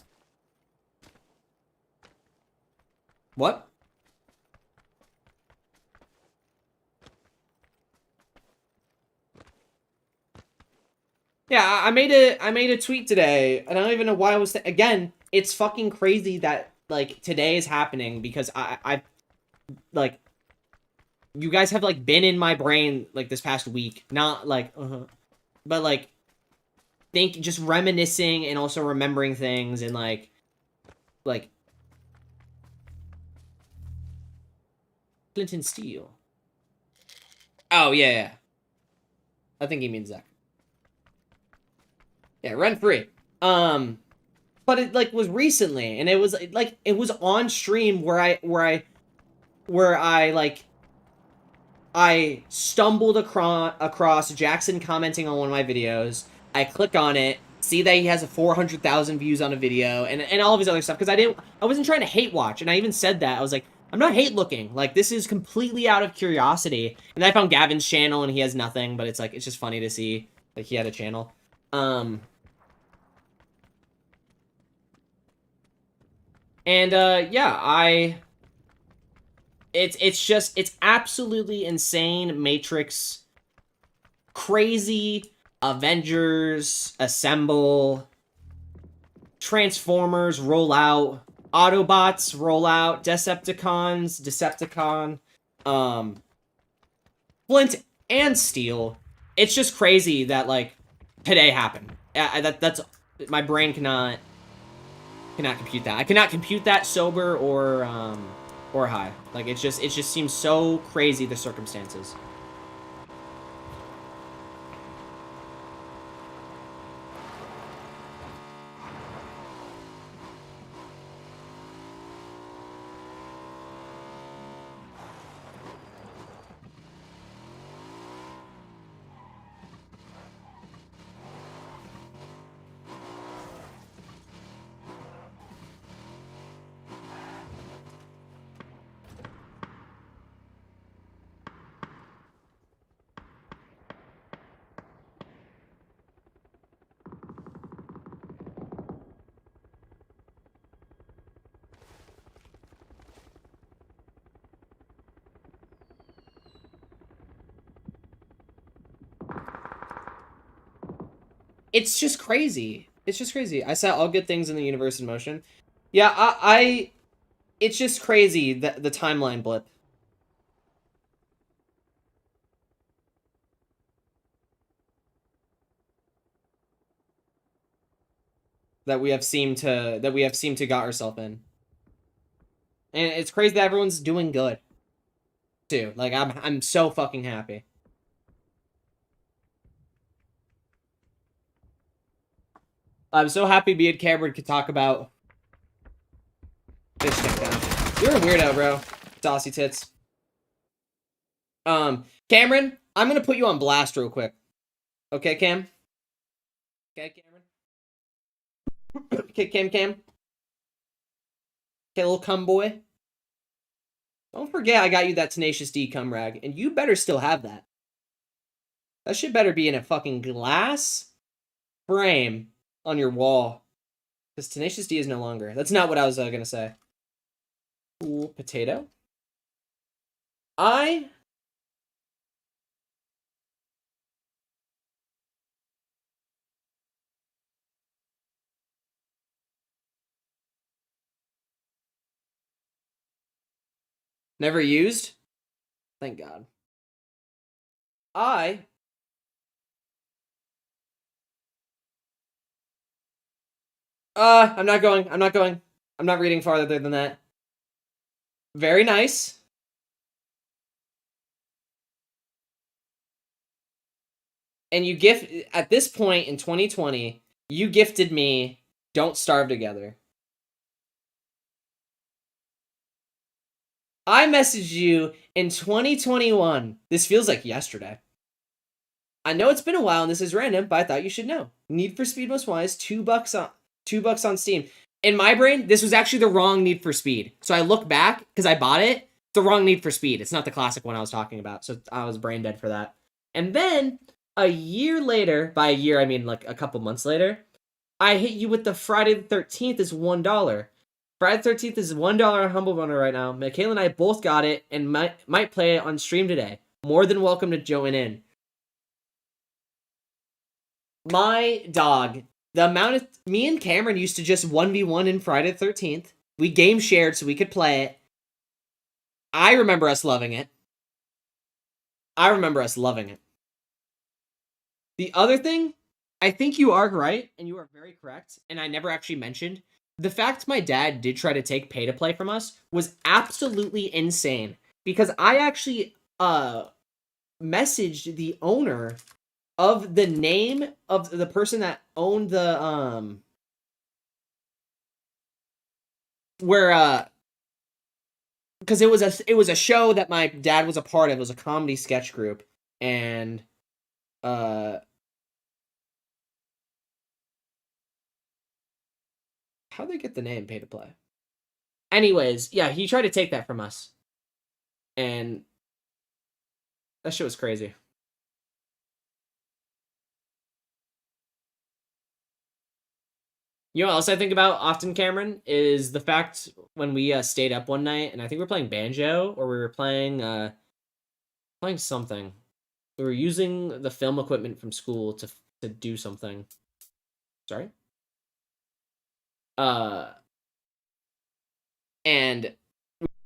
Speaker 1: What? Yeah, I made a tweet today, and I don't even know why I was again, it's fucking crazy that like today is happening because I like you guys have like been in my brain like this past week, not like but like just reminiscing and also remembering things and like Clinton Steele. Oh yeah. I think he means Zach. Yeah, rent free. But it like was recently, and it was like it was on stream where I stumbled across Jackson commenting on one of my videos. I click on it, see that he has 400,000 views on a video, and all of his other stuff. Because I wasn't trying to hate watch, and I even said that. I was like, I'm not hate looking. Like, this is completely out of curiosity. And I found Gavin's channel, and he has nothing, but it's like, it's just funny to see like he had a channel. Yeah, it's absolutely insane. Matrix, crazy, Avengers, Assemble, Transformers, roll out, Autobots, roll out, Decepticon, Flint, and Steel. It's just crazy that, like, today happened. That's my brain cannot compute that. I cannot compute that sober or high. Like, it just seems so crazy, the circumstances. It's just crazy. It's just crazy. I set all good things in the universe in motion. Yeah, it's just crazy, the timeline blip. That we have seemed to got ourselves in. And it's crazy that everyone's doing good. Too. Like, I'm so fucking happy. I'm so happy me and Cameron could talk about fish tank down. You're a weirdo, bro. Saucy tits. Cameron, I'm gonna put you on blast real quick. Okay, Cam? Okay, Cameron? Okay, Cam? Okay, little cum boy? Don't forget I got you that Tenacious D cum rag, and you better still have that. That shit better be in a fucking glass frame on your wall. Because Tenacious D is no longer. That's not what I was gonna say. Ooh, potato. Never used? Thank God. I'm not going. I'm not going. I'm not reading farther than that. Very nice. And you at this point in 2020, you gifted me Don't Starve Together. I messaged you in 2021. This feels like yesterday. I know it's been a while and this is random, but I thought you should know. Need for Speed Most Wise, $2 on Steam. In my brain, this was actually the wrong Need for Speed. So I look back, because I bought it, it's the wrong Need for Speed. It's not the classic one I was talking about. So I was brain dead for that. And then, a year later, by a year I mean like a couple months later, I hit you with the Friday the 13th is $1. Friday the 13th is $1 on Humble Bundle right now. Michaela and I both got it and might play it on stream today. More than welcome to join in. My dog, the amount of... Me and Cameron used to just 1v1 in Friday the 13th. We game shared so we could play it. I remember us loving it. The other thing, I think you are right, and you are very correct, and I never actually mentioned, the fact my dad did try to take pay-to-play from us was absolutely insane. Because I actually messaged the owner of the name of the person that owned the because it was a show that my dad was a part of. It was a comedy sketch group, and how'd they get the name Pay to Play? Anyways, yeah, he tried to take that from us, and that shit was crazy. You know what else I think about often, Cameron, is the fact when we stayed up one night, and I think we were playing banjo, or we were playing something. We were using the film equipment from school to do something. Sorry? And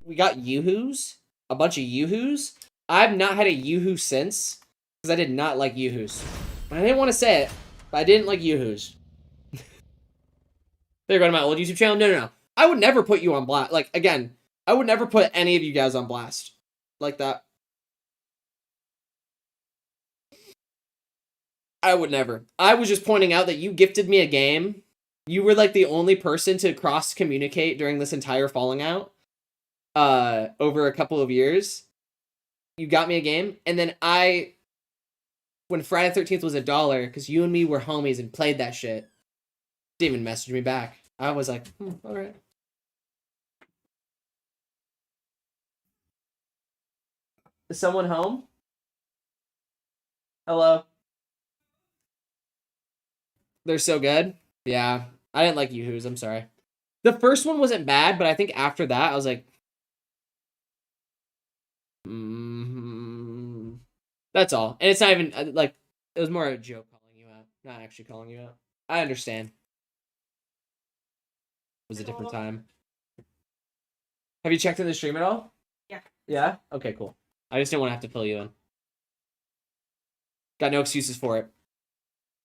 Speaker 1: we got Yoo-Hoos, a bunch of Yoo-Hoos. I've not had a Yoo-Hoo since, because I did not like Yoo-Hoos. I didn't want to say it, but I didn't like Yoo-Hoos. They're going to my old YouTube channel. No. I would never put you on blast. Like, again, I would never put any of you guys on blast like that. I would never. I was just pointing out that you gifted me a game. You were like the only person to cross-communicate during this entire falling out over a couple of years. You got me a game, and then when Friday the 13th was $1, because you and me were homies and played that shit, didn't even message me back. I was like, alright. Is someone home? Hello? They're so good? Yeah. I didn't like Yoo-Hoos, I'm sorry. The first one wasn't bad, but I think after that, I was like... That's all. And it's not even, like, it was more a joke calling you out. Not actually calling you out. I understand. It was a different time. Have you checked in the stream at all?
Speaker 11: Yeah.
Speaker 1: Yeah? Okay, cool. I just didn't want to have to fill you in. Got no excuses for it.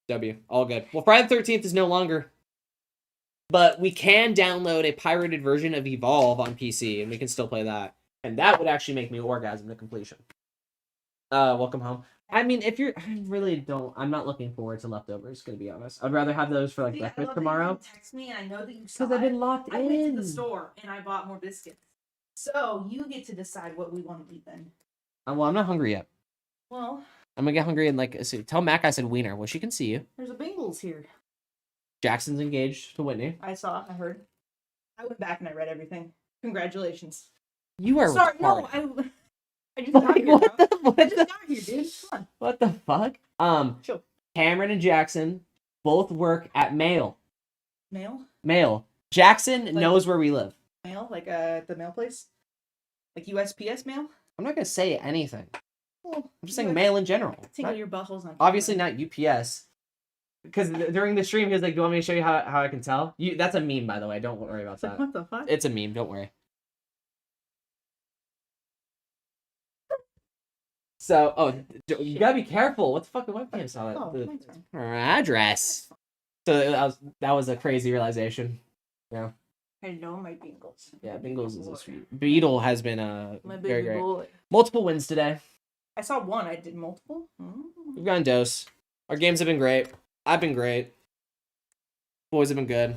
Speaker 1: W. All good. Well, Friday the 13th is no longer. But we can download a pirated version of Evolve on PC, and we can still play that. And that would actually make me orgasm to completion. Welcome home. I mean, if you're... I'm not looking forward to leftovers, gonna be honest. I'd rather have those for, like, breakfast tomorrow.
Speaker 11: Text me, and I know that you saw
Speaker 1: Because I've been locked in.
Speaker 11: I went to the store, and I bought more biscuits. So, you get to decide what we want to eat then.
Speaker 1: Well, I'm not hungry yet.
Speaker 11: Well...
Speaker 1: I'm gonna get hungry and, like, tell Mac I said wiener. Well, she can see you.
Speaker 11: There's a Bengals here.
Speaker 1: Jackson's engaged to Whitney.
Speaker 11: I heard. I went back and I read everything. Congratulations.
Speaker 1: You are
Speaker 11: sorry.
Speaker 1: retarded.
Speaker 11: No, I just got here. I just got here, dude. Come on.
Speaker 1: What the fuck?
Speaker 11: Sure.
Speaker 1: Cameron and Jackson both work at Mail.
Speaker 11: Mail?
Speaker 1: Mail. Jackson
Speaker 11: Like-
Speaker 1: knows where we live.
Speaker 11: Mail, like the mail place, like USPS mail.
Speaker 1: I'm not gonna say anything.
Speaker 11: Well,
Speaker 1: I'm just saying mail in general.
Speaker 11: Tickle
Speaker 1: Not-
Speaker 11: your buttholes on.
Speaker 1: obviously not UPS. Because during the stream, he was like, "Do you want me to show you how I can tell?" That's a meme, by the way. Don't worry about
Speaker 11: It's like,
Speaker 1: that.
Speaker 11: what the fuck?
Speaker 1: It's a meme. Don't worry. So, you gotta be careful. What the fuck? Webcam saw that.
Speaker 11: Oh,
Speaker 1: The
Speaker 11: thanks, man.
Speaker 1: her address. So that was a crazy realization. Yeah.
Speaker 11: Hello, my Bengals.
Speaker 1: Yeah, Bengals is a sweet. Beetle has been
Speaker 11: My
Speaker 1: very
Speaker 11: baby
Speaker 1: great.
Speaker 11: boy.
Speaker 1: Multiple wins today.
Speaker 11: I saw one. I did multiple.
Speaker 1: We've gotten dose. Our games have been great. I've been great. Boys have been good.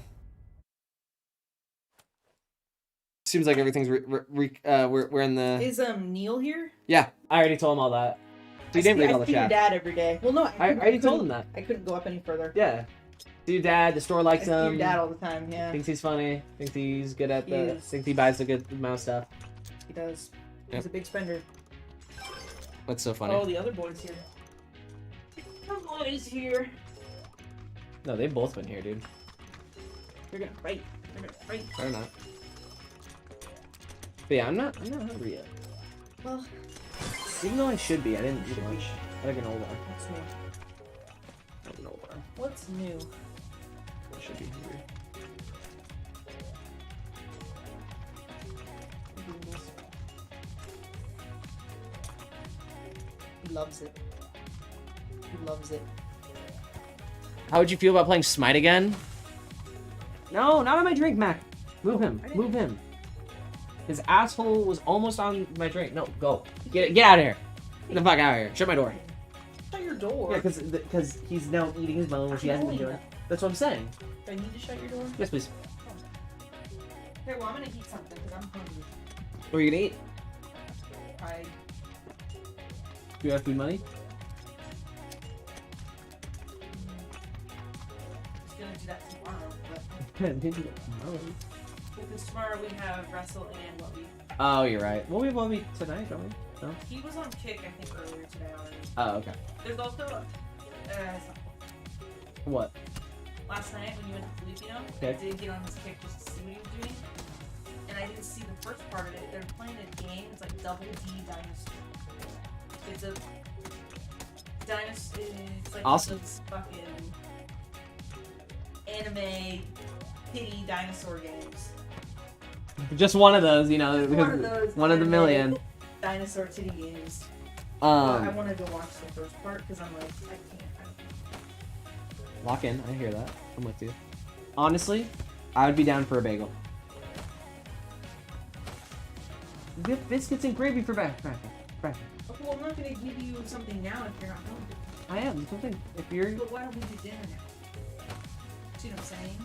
Speaker 1: Seems like everything's we're in the.
Speaker 11: Is Neil here?
Speaker 1: Yeah, I already told him all that. So you didn't read all the
Speaker 11: I see your
Speaker 1: chat.
Speaker 11: dad every day. Well, no,
Speaker 1: I already told him
Speaker 11: couldn't-
Speaker 1: that.
Speaker 11: I couldn't go up any further.
Speaker 1: Yeah. See your dad. The store likes
Speaker 11: I see
Speaker 1: him.
Speaker 11: your dad all the time. Yeah,
Speaker 1: Thinks he's funny. Thinks he's good at
Speaker 11: He
Speaker 1: the.
Speaker 11: is.
Speaker 1: Thinks he buys the good amount of stuff.
Speaker 11: he does.
Speaker 1: Yep.
Speaker 11: He's a big spender.
Speaker 1: That's so funny.
Speaker 11: Oh, the other boy's here. The boy's here.
Speaker 1: No, they've both been here, dude.
Speaker 11: They're gonna fight. They're gonna fight.
Speaker 1: They're not. But yeah, I'm not hungry yet.
Speaker 11: Well,
Speaker 1: Even though I should be, I didn't eat
Speaker 11: Should be.
Speaker 1: much. I like an old bar.
Speaker 11: what's new?
Speaker 1: An old bar.
Speaker 11: What's new?
Speaker 1: I should be hungry.
Speaker 11: He loves it. He loves it.
Speaker 1: How would you feel about playing Smite again? No, not on my drink, Mac. Move him.
Speaker 11: I didn't-
Speaker 1: Move him. His asshole was almost on my drink. No, go. Get out of here. Get the fuck out of here. Shut my door.
Speaker 11: Shut your door.
Speaker 1: Yeah, because he's now eating his bone, which he hasn't been doing. That's what I'm saying.
Speaker 11: Do I need to shut your door?
Speaker 1: Yes, please.
Speaker 11: Okay, well, I'm gonna eat something because I'm hungry.
Speaker 1: What are you gonna eat?
Speaker 11: I
Speaker 1: Do you have food money?
Speaker 11: was gonna do that tomorrow, but because tomorrow we have wrestle and what we.
Speaker 1: Oh, you're right. Well, we have one week tonight, don't we? No?
Speaker 11: He was on kick, I think, earlier today already.
Speaker 1: Oh, okay.
Speaker 11: There's also
Speaker 1: What?
Speaker 11: last night when you went to Filipino,
Speaker 1: Okay.
Speaker 11: I did get on his kick just to see what he was doing, and I didn't see the first part of it. They're playing a game. It's like Double D Dinosaur. It's a dinosaur. It's like
Speaker 1: Awesome.
Speaker 11: those fucking anime kitty dinosaur games.
Speaker 1: Just one of those, you know.
Speaker 11: One of those
Speaker 1: One of the
Speaker 11: anime
Speaker 1: million.
Speaker 11: dinosaur titty games. I
Speaker 1: Um,
Speaker 11: want to go watch the first part because I'm like, I can't.
Speaker 1: lock in. I hear that. I'm with you. Honestly, I would be down for a bagel. We have biscuits and gravy for breakfast.
Speaker 11: Okay, well, I'm not gonna give you something now if you're not hungry.
Speaker 1: I am. That's something. If you're,
Speaker 11: But why don't we do dinner now? See what I'm saying?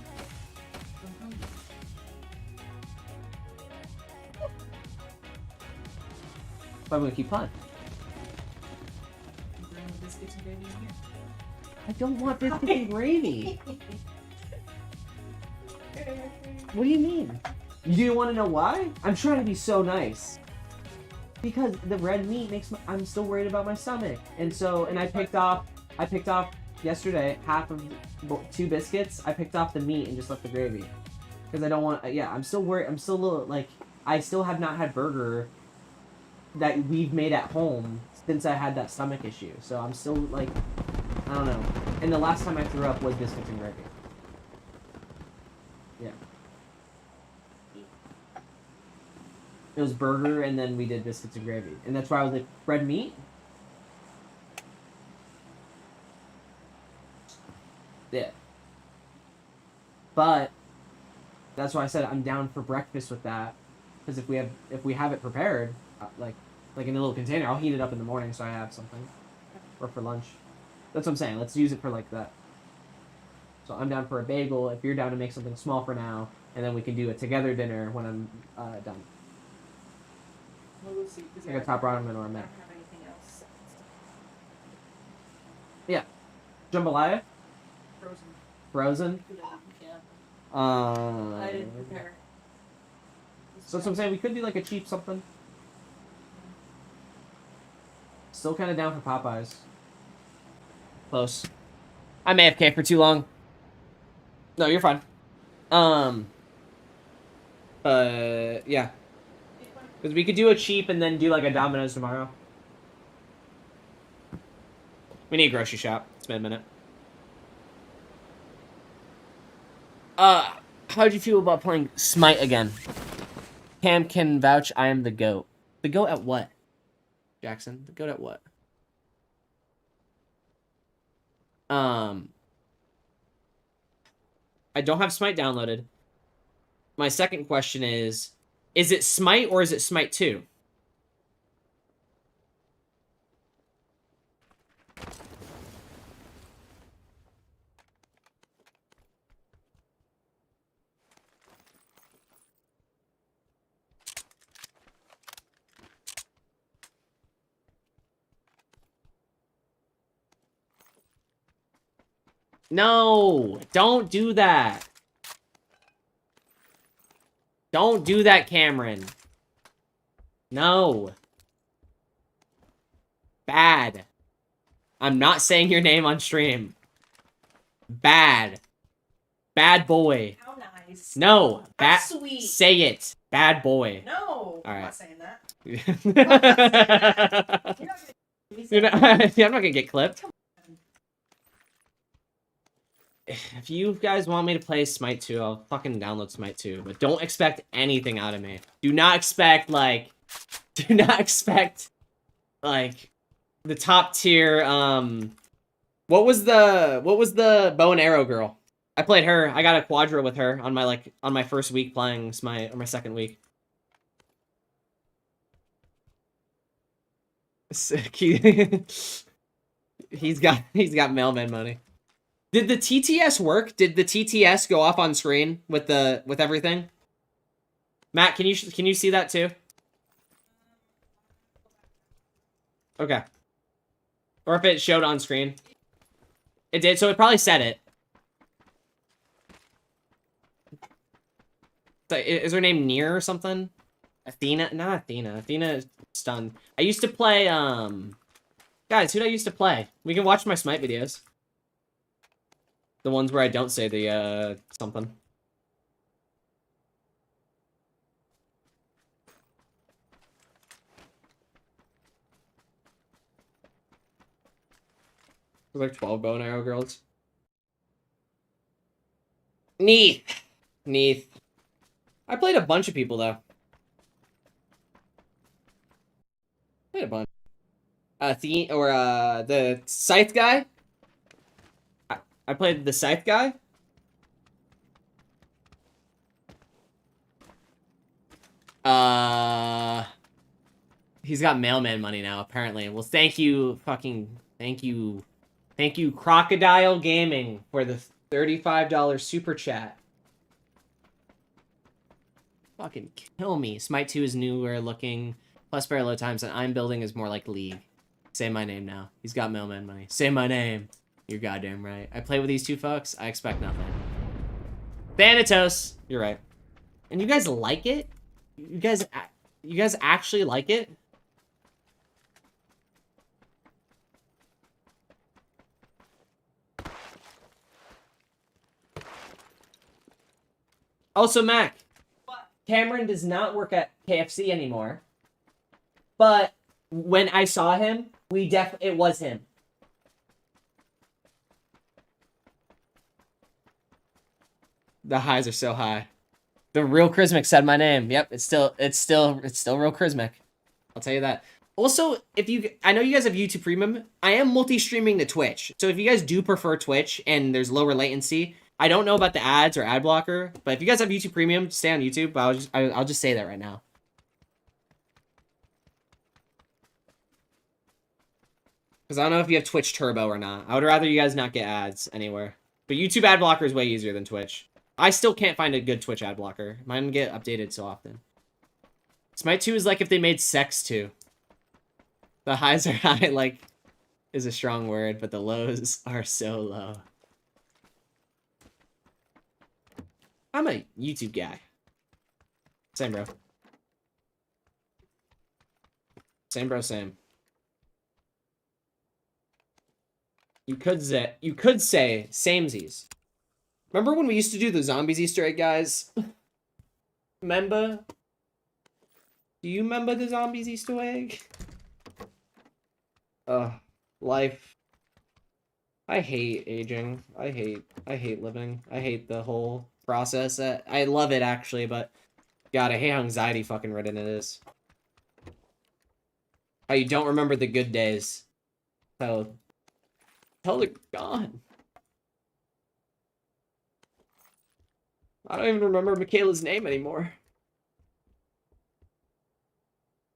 Speaker 11: I'm hungry.
Speaker 1: I'm gonna keep playing.
Speaker 11: You bring the biscuits and gravy in here.
Speaker 1: I don't want biscuits and gravy. What do you mean? You do want to know why? I'm trying to be so nice. Because the red meat makes I'm still worried about my stomach, and I picked off yesterday half of 2 biscuits. I picked off the meat and just left the gravy because I don't want. Yeah, I'm still worried. I'm still a little like I still have not had burger that we've made at home since I had that stomach issue. So I'm still like I don't know. And the last time I threw up was biscuits and gravy. Yeah. It was burger, and then we did biscuits and gravy. And that's why I was like, red meat? Yeah. But, that's why I said I'm down for breakfast with that. Because if we have it prepared, like in a little container, I'll heat it up in the morning so I have something. Or for lunch. That's what I'm saying. Let's use it for like that. So I'm down for a bagel. If you're down to make something small for now, and then we can do a together dinner when I'm done.
Speaker 11: Well, we'll see. 'Cause
Speaker 1: Like a top ramen or a
Speaker 11: I don't
Speaker 1: mac.
Speaker 11: have anything else.
Speaker 1: Yeah. Jambalaya?
Speaker 11: Frozen.
Speaker 1: Frozen?
Speaker 11: Yeah.
Speaker 1: I
Speaker 11: I didn't prepare.
Speaker 1: So that's what I'm saying. We could do like a cheap something. Still kind of down for Popeyes. Close. I'm AFK for too long. No, you're fine. Yeah. Because we could do a cheap and then do like a Domino's tomorrow. We need a grocery shop. It's been a minute. How'd you feel about playing Smite again? Cam can vouch I am the GOAT. The GOAT at what? Jackson, the GOAT at what? I don't have Smite downloaded. My second question is it Smite or is it Smite 2? No, don't do that. Don't do that, Cameron. No. Bad. I'm not saying your name on stream. Bad. Bad boy.
Speaker 11: How nice.
Speaker 1: No.
Speaker 11: How sweet.
Speaker 1: Say it. Bad boy.
Speaker 11: No.
Speaker 1: All
Speaker 11: I'm
Speaker 1: right.
Speaker 11: not saying that.
Speaker 1: You're not gonna yeah, I'm not gonna get clipped. If you guys want me to play Smite 2, I'll fucking download Smite 2. But don't expect anything out of me. Do not expect, like... Do not expect, like, the top tier, What was the bow and arrow girl? I played her. I got a quadra with her on my first week playing Smite, or my second week. He's got mailman money. Did the TTS work? Did the TTS go off on screen with everything? Matt, can you see that too? Okay. Or if it showed on screen. It did, so it probably said it. Is her name Near or something? Athena? Not Athena. Athena is stunned. I used to play, Guys, who'd I used to play? We can watch my Smite videos. The ones where I don't say the, something. There's like 12 bow and arrow girls. Neath. I played a bunch of people, though. Played a bunch. The Scythe guy. I played the Scythe guy. He's got mailman money now, apparently. Well, thank you, Crocodile Gaming, for the $35 super chat. Fucking kill me. Smite 2 is newer looking, plus very low times, and I'm building is more like League. Say my name now. He's got mailman money. Say my name. You're goddamn right. I play with these two fucks. I expect nothing. Thanatos. You're right. And you guys like it? You guys actually like it? Also, Mac. What? Cameron does not work at KFC anymore. But when I saw him, it was him. The highs are so high. The RealCrismic said my name. Yep, it's still RealCrismic. I'll tell you that. Also, I know you guys have YouTube Premium. I am multi-streaming to Twitch. So if you guys do prefer Twitch and there's lower latency, I don't know about the ads or ad blocker, but if you guys have YouTube Premium, stay on YouTube. But I'll just say that right now. Because I don't know if you have Twitch Turbo or not. I would rather you guys not get ads anywhere. But YouTube ad blocker is way easier than Twitch. I still can't find a good Twitch ad blocker. Mine get updated so often. Smite 2 is like if they made Sex 2. The highs are high, like, is a strong word, but the lows are so low. I'm a YouTube guy. Same, bro. Same, bro, same. You could say samesies. Remember when we used to do the zombies Easter egg, guys? Remember? Do you remember the zombies Easter egg? Life. I hate aging. I hate living. I hate the whole process. I love it, actually, but God, I hate how anxiety fucking ridden it is. How you don't remember the good days. How they're gone. I don't even remember Michaela's name anymore.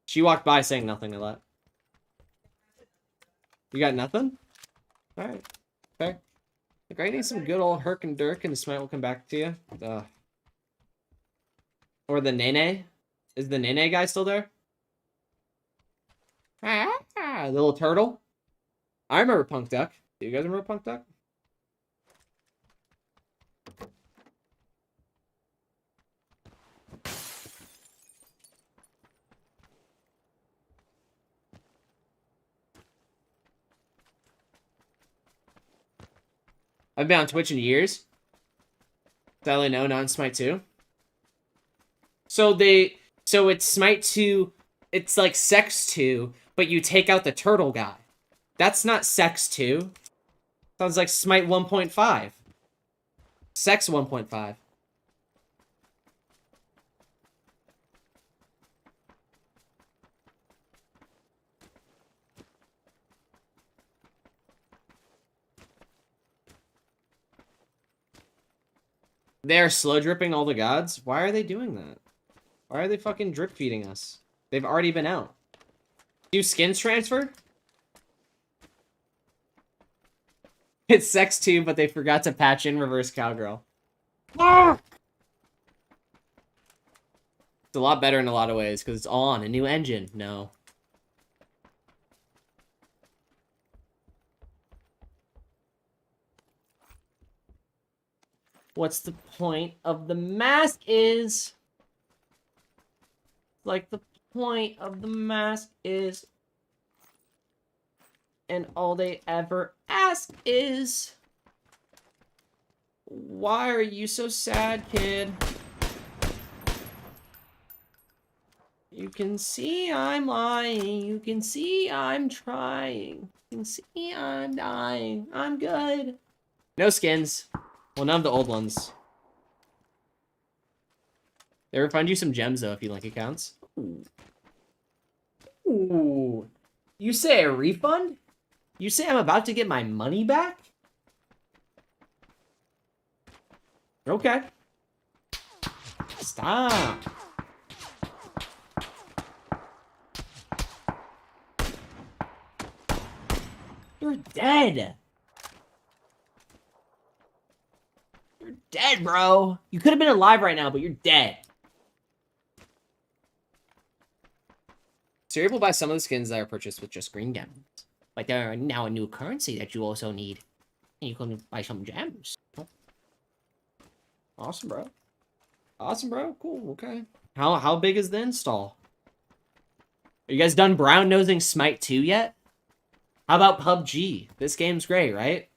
Speaker 1: She walked by saying nothing a lot. You got nothing? Alright. Okay. Like, I need some good old Herc and Dirk, and the Smite will come back to you. Or the Nene. Is the Nene guy still there? Ah, the little turtle. I remember Punk Duck. Do you guys remember Punk Duck? I've been on Twitch in years. Sadly, no, not in Smite 2. So it's Smite 2, it's like Sex 2, but you take out the turtle guy. That's not Sex 2. Sounds like Smite 1.5. Sex 1.5. They're slow dripping all the gods? Why are they doing that? Why are they fucking drip feeding us? They've already been out. Do skins transfer? It's Sex 2, but they forgot to patch in Reverse Cowgirl. Ah! It's a lot better in a lot of ways, because it's all on a new engine. No. What's the point of the mask is... Like, the point of the mask is... And all they ever ask is... Why are you so sad, kid? You can see I'm lying. You can see I'm trying. You can see I'm dying. I'm good. No skins. Well, none of the old ones. They refund you some gems, though, if you link accounts. Ooh. Ooh. You say a refund? You say I'm about to get my money back? Okay. Stop. You're dead. You're dead, bro. You could have been alive right now, but you're dead. So you're able to buy some of the skins that are purchased with just green gems. But there are now a new currency that you also need. And you can buy some gems. Awesome, bro. Awesome, bro. Cool, okay. How big is the install? Are you guys done brown-nosing Smite 2 yet? How about PUBG? This game's great, right?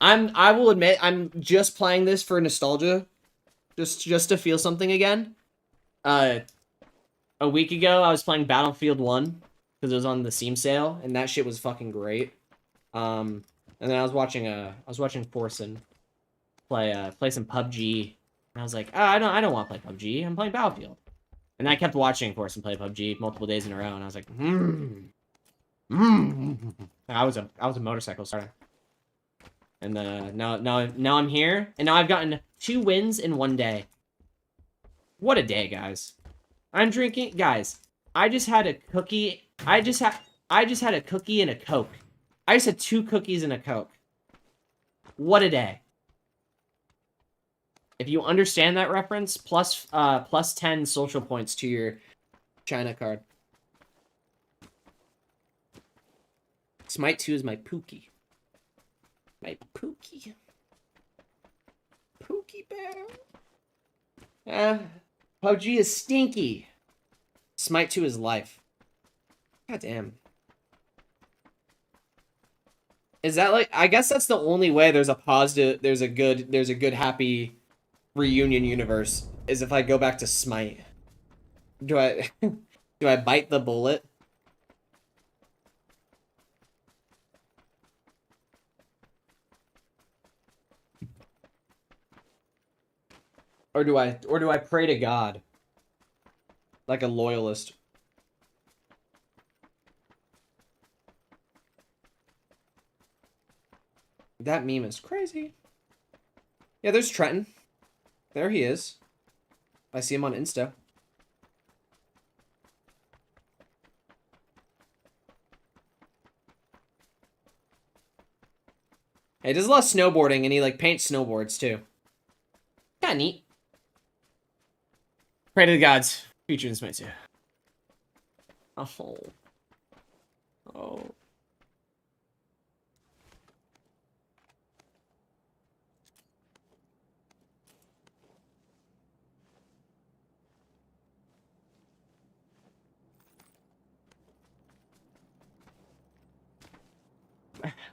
Speaker 1: I will admit, I'm just playing this for nostalgia. Just to feel something again. A week ago, I was playing Battlefield 1 because it was on the Steam sale, and that shit was fucking great. And then I was watching Forsen play some PUBG, and I was like, oh, I don't want to play PUBG. I'm playing Battlefield. And I kept watching Forsen play PUBG multiple days in a row, and I was like, I was a motorcycle starter. And now I'm here, and now I've gotten 2 wins in 1 day. What a day, guys. I'm drinking, guys. I just had a cookie. I just had a cookie and a Coke. I just had 2 cookies and a Coke. What a day. If you understand that reference, plus 10 social points to your China card. Smite 2 is my Pookie. My Pookie. Pookie bear. PUBG is stinky. Smite 2 is life. God damn. Is that like, I guess that's the only way there's a positive, there's a good happy reunion universe, is if I go back to Smite. Do I do I bite the bullet? Or do I pray to God? Like a loyalist. That meme is crazy. Yeah, there's Trenton. There he is. I see him on Insta. Hey, he does a lot of snowboarding, and he, like, paints snowboards, too. Kinda neat. Pray to the gods. Future in Smite 2. Oh. Oh.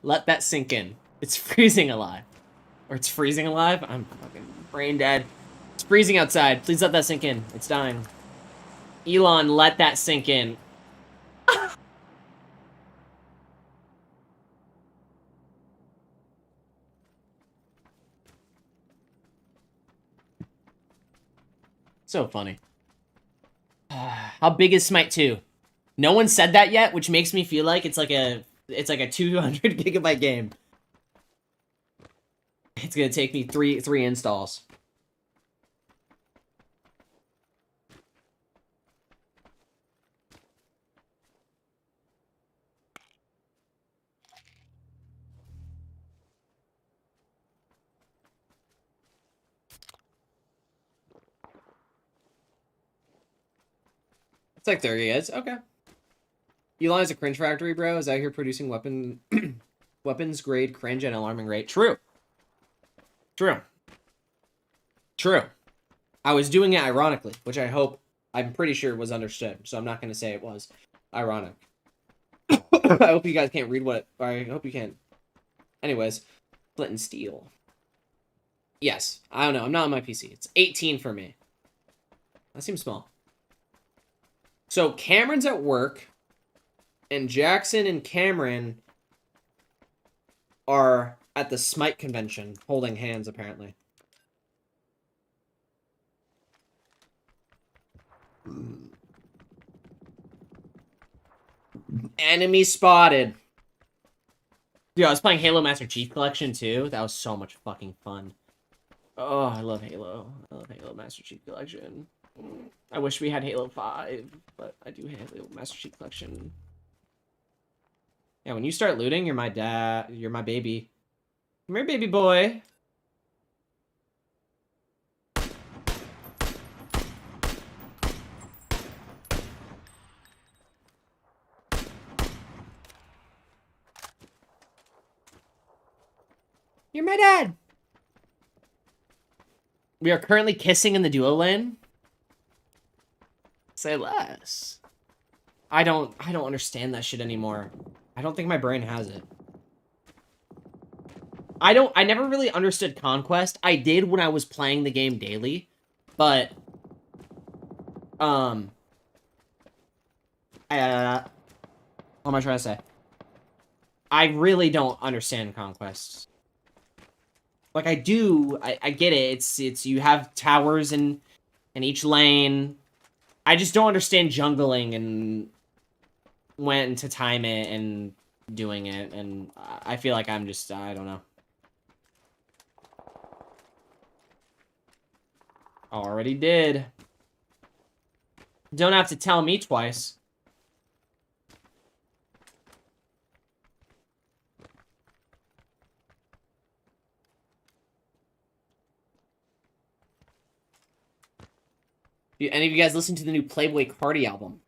Speaker 1: Let that sink in. It's freezing alive. Or it's freezing alive? I'm fucking brain dead. It's freezing outside. Please let that sink in. It's dying. Elon, let that sink in. So funny. How big is Smite 2? No one said that yet, which makes me feel like it's like a 200 gigabyte game. It's gonna take me three installs. It's like 30 is. Okay. Elon is a cringe factory, bro. Is out here producing weapons grade cringe at an alarming rate. True. True. True. I was doing it ironically, which I'm pretty sure was understood. So I'm not going to say it was ironic. I hope you guys can't read I hope you can't. Anyways, Flint and Steel. Yes. I don't know. I'm not on my PC. It's 18 for me. That seems small. So Cameron's at work, and Jackson and Cameron are at the Smite convention, holding hands, apparently. Enemy spotted. Dude, I was playing Halo Master Chief Collection, too. That was so much fucking fun. Oh, I love Halo. I love Halo Master Chief Collection. I wish we had Halo 5, but I do have Halo Master Chief Collection. Yeah, when you start looting, you're my dad. You're my baby. Come here, baby boy. You're my dad. We are currently kissing in the duo lane. Say less. I don't understand that shit anymore. I don't think my brain has it. I never really understood Conquest. I did when I was playing the game daily, but what am I trying to say? I really don't understand Conquest. Like I do, I get it. It's you have towers in each lane. I just don't understand jungling and when to time it and doing it, and I feel like I'm just, I don't know. Already did. Don't have to tell me twice. Any of you guys listen to the new Playboy Cardi album?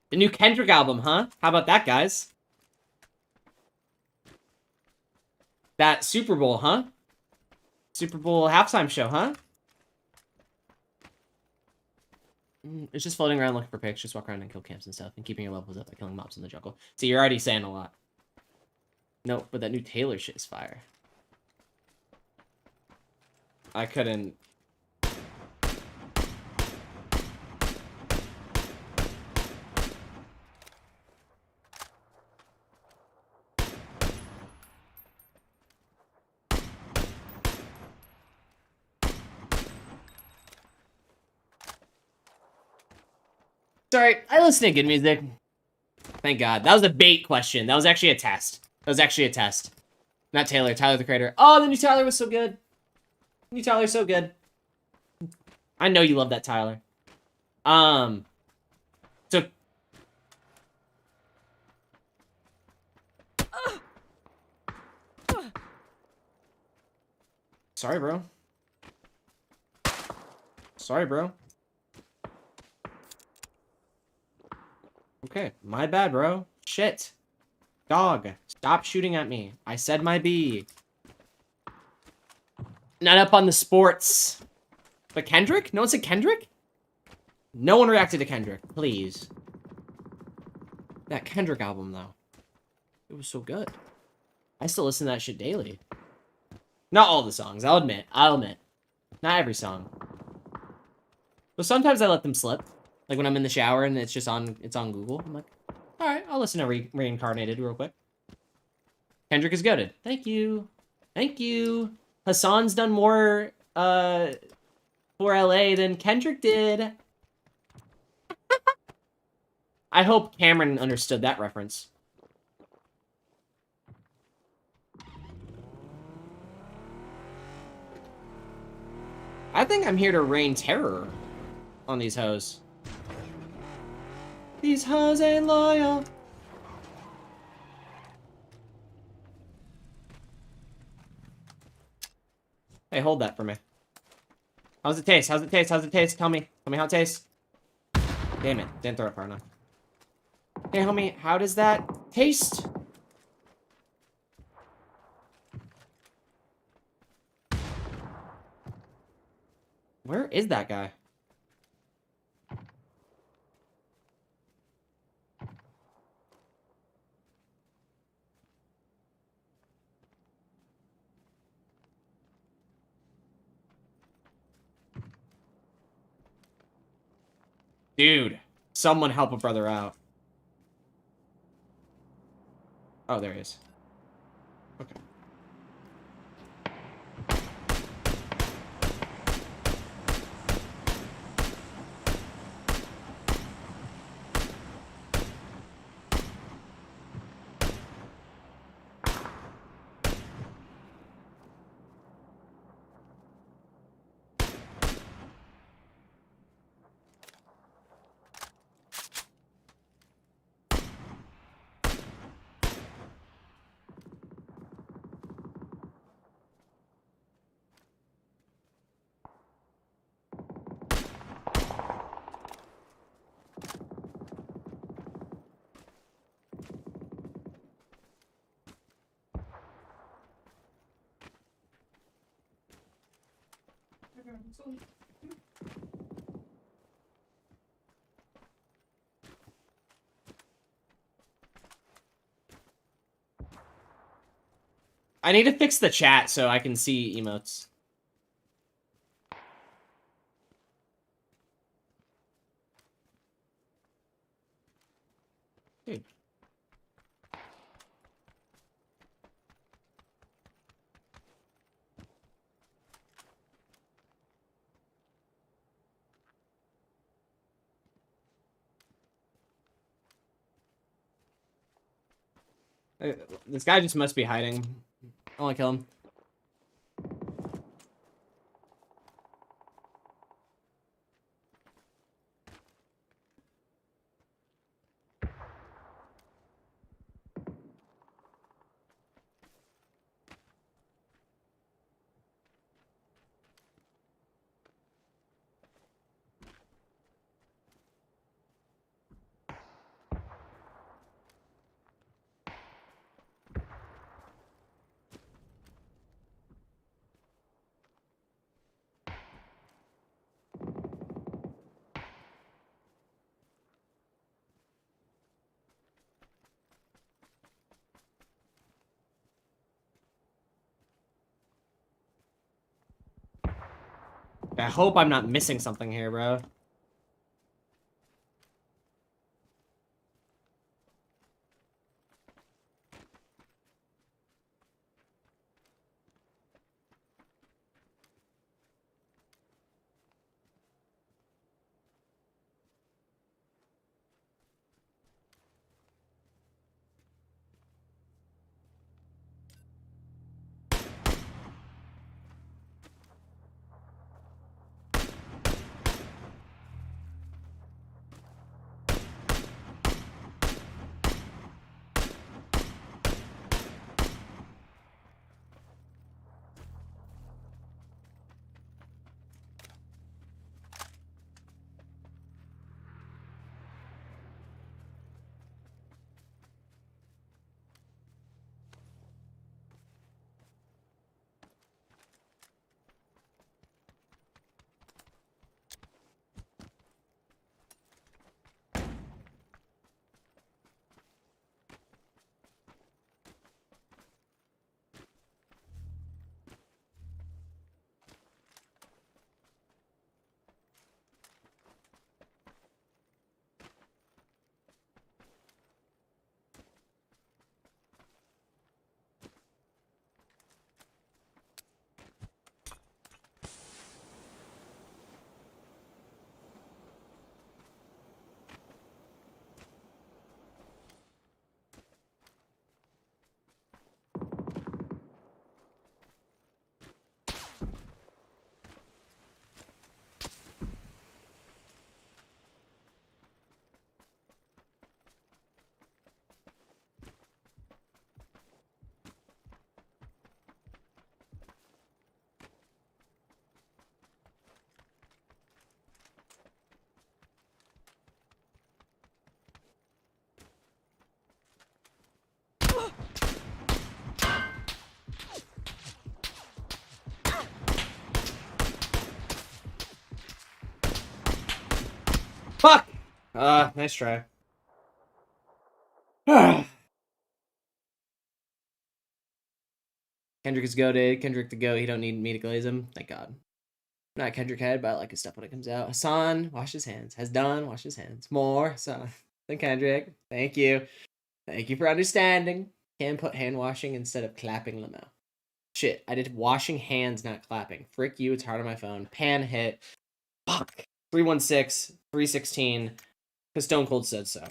Speaker 1: The new Kendrick album, huh? How about that, guys? That Super Bowl, huh? Super Bowl halftime show, huh? It's just floating around looking for pics. Just walk around and kill camps and stuff, and keeping your levels up by killing mobs in the jungle. See, you're already saying a lot. No, but that new Taylor shit is fire. I couldn't. Sorry, I listen to good music. Thank God. That was a bait question. That was actually a test. That was actually a test. Not Taylor. Tyler, the creator. Oh, the new Tyler was so good. The new Tyler's so good. I know you love that Tyler. So... Sorry, bro. Sorry, bro. Okay, my bad, bro. Shit. Dog, stop shooting at me. I said my B. Not up on the sports. But Kendrick? No one said Kendrick? No one reacted to Kendrick, please. That Kendrick album, though. It was so good. I still listen to that shit daily. Not all the songs, I'll admit. I'll admit. Not every song. But sometimes I let them slip. Like when I'm in the shower and it's just on, it's on Google. I'm like, alright, I'll listen to Reincarnated real quick. Kendrick is goated. Thank you. Thank you. Hassan's done more, for LA than Kendrick did. I hope Cameron understood that reference. I think I'm here to rain terror on these hoes. These hoes ain't loyal. Hey, hold that for me. How's it taste? How's it taste? How's it taste? Tell me. Tell me how it tastes. Damn it. Didn't throw it far enough. Hey, homie, how does that taste? Where is that guy? Dude, someone help a brother out. Oh, there he is. Okay. I need to fix the chat so I can see emotes. Dude. This guy just must be hiding. I want to kill him. I hope I'm not missing something here, bro. Fuck! Nice try. Kendrick is goated. Kendrick the goat. He don't need me to glaze him. Thank God. I'm not Kendrick head, but I like his stuff when it comes out. Hassan, wash his hands. Has done, wash his hands. More Hassan than Kendrick. Thank you. Thank you for understanding. Can put hand washing instead of clapping Lamo. Shit, I did washing hands, not clapping. Frick you, it's hard on my phone. Pan hit. Fuck. 316, 316. Because Stone Cold said so.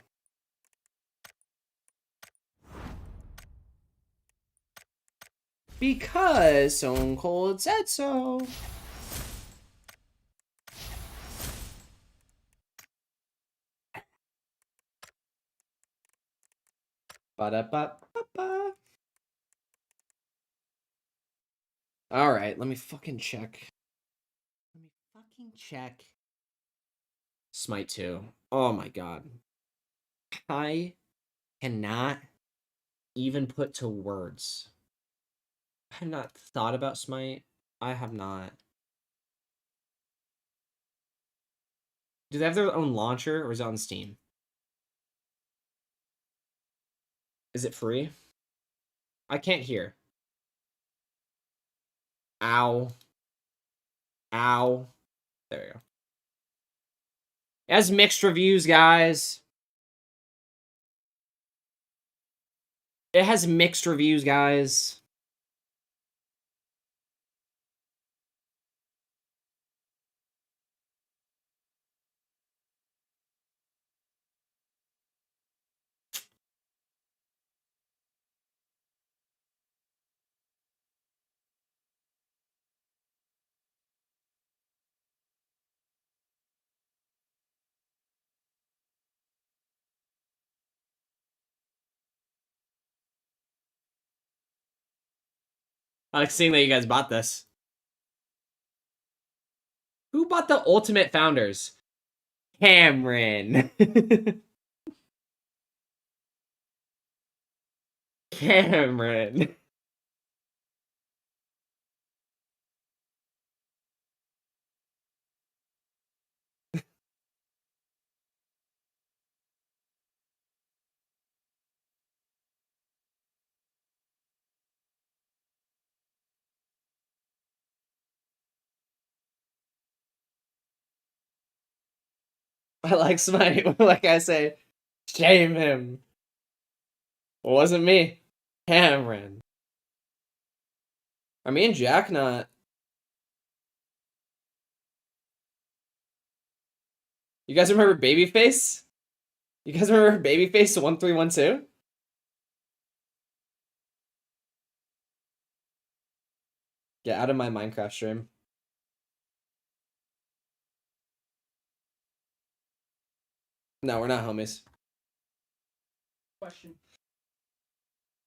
Speaker 1: Because Stone Cold said so. Ba-da-ba-ba-ba. Alright, let me fucking check. Let me fucking check. Smite 2. Oh my god. I cannot even put to words. I have not thought about Smite. I have not. Do they have their own launcher, or is it on Steam? Is it free? I can't hear. Ow. Ow. There we go. It has mixed reviews, guys. It has mixed reviews, guys. I like seeing that you guys bought this. Who bought the Ultimate Founders? Cameron. Cameron. I like Smite. Like I say, shame him. It wasn't me. Cameron. Are me and Jack not? You guys remember Babyface? You guys remember Babyface 1312? Get out of my Minecraft stream. No, we're not homies.
Speaker 11: Question.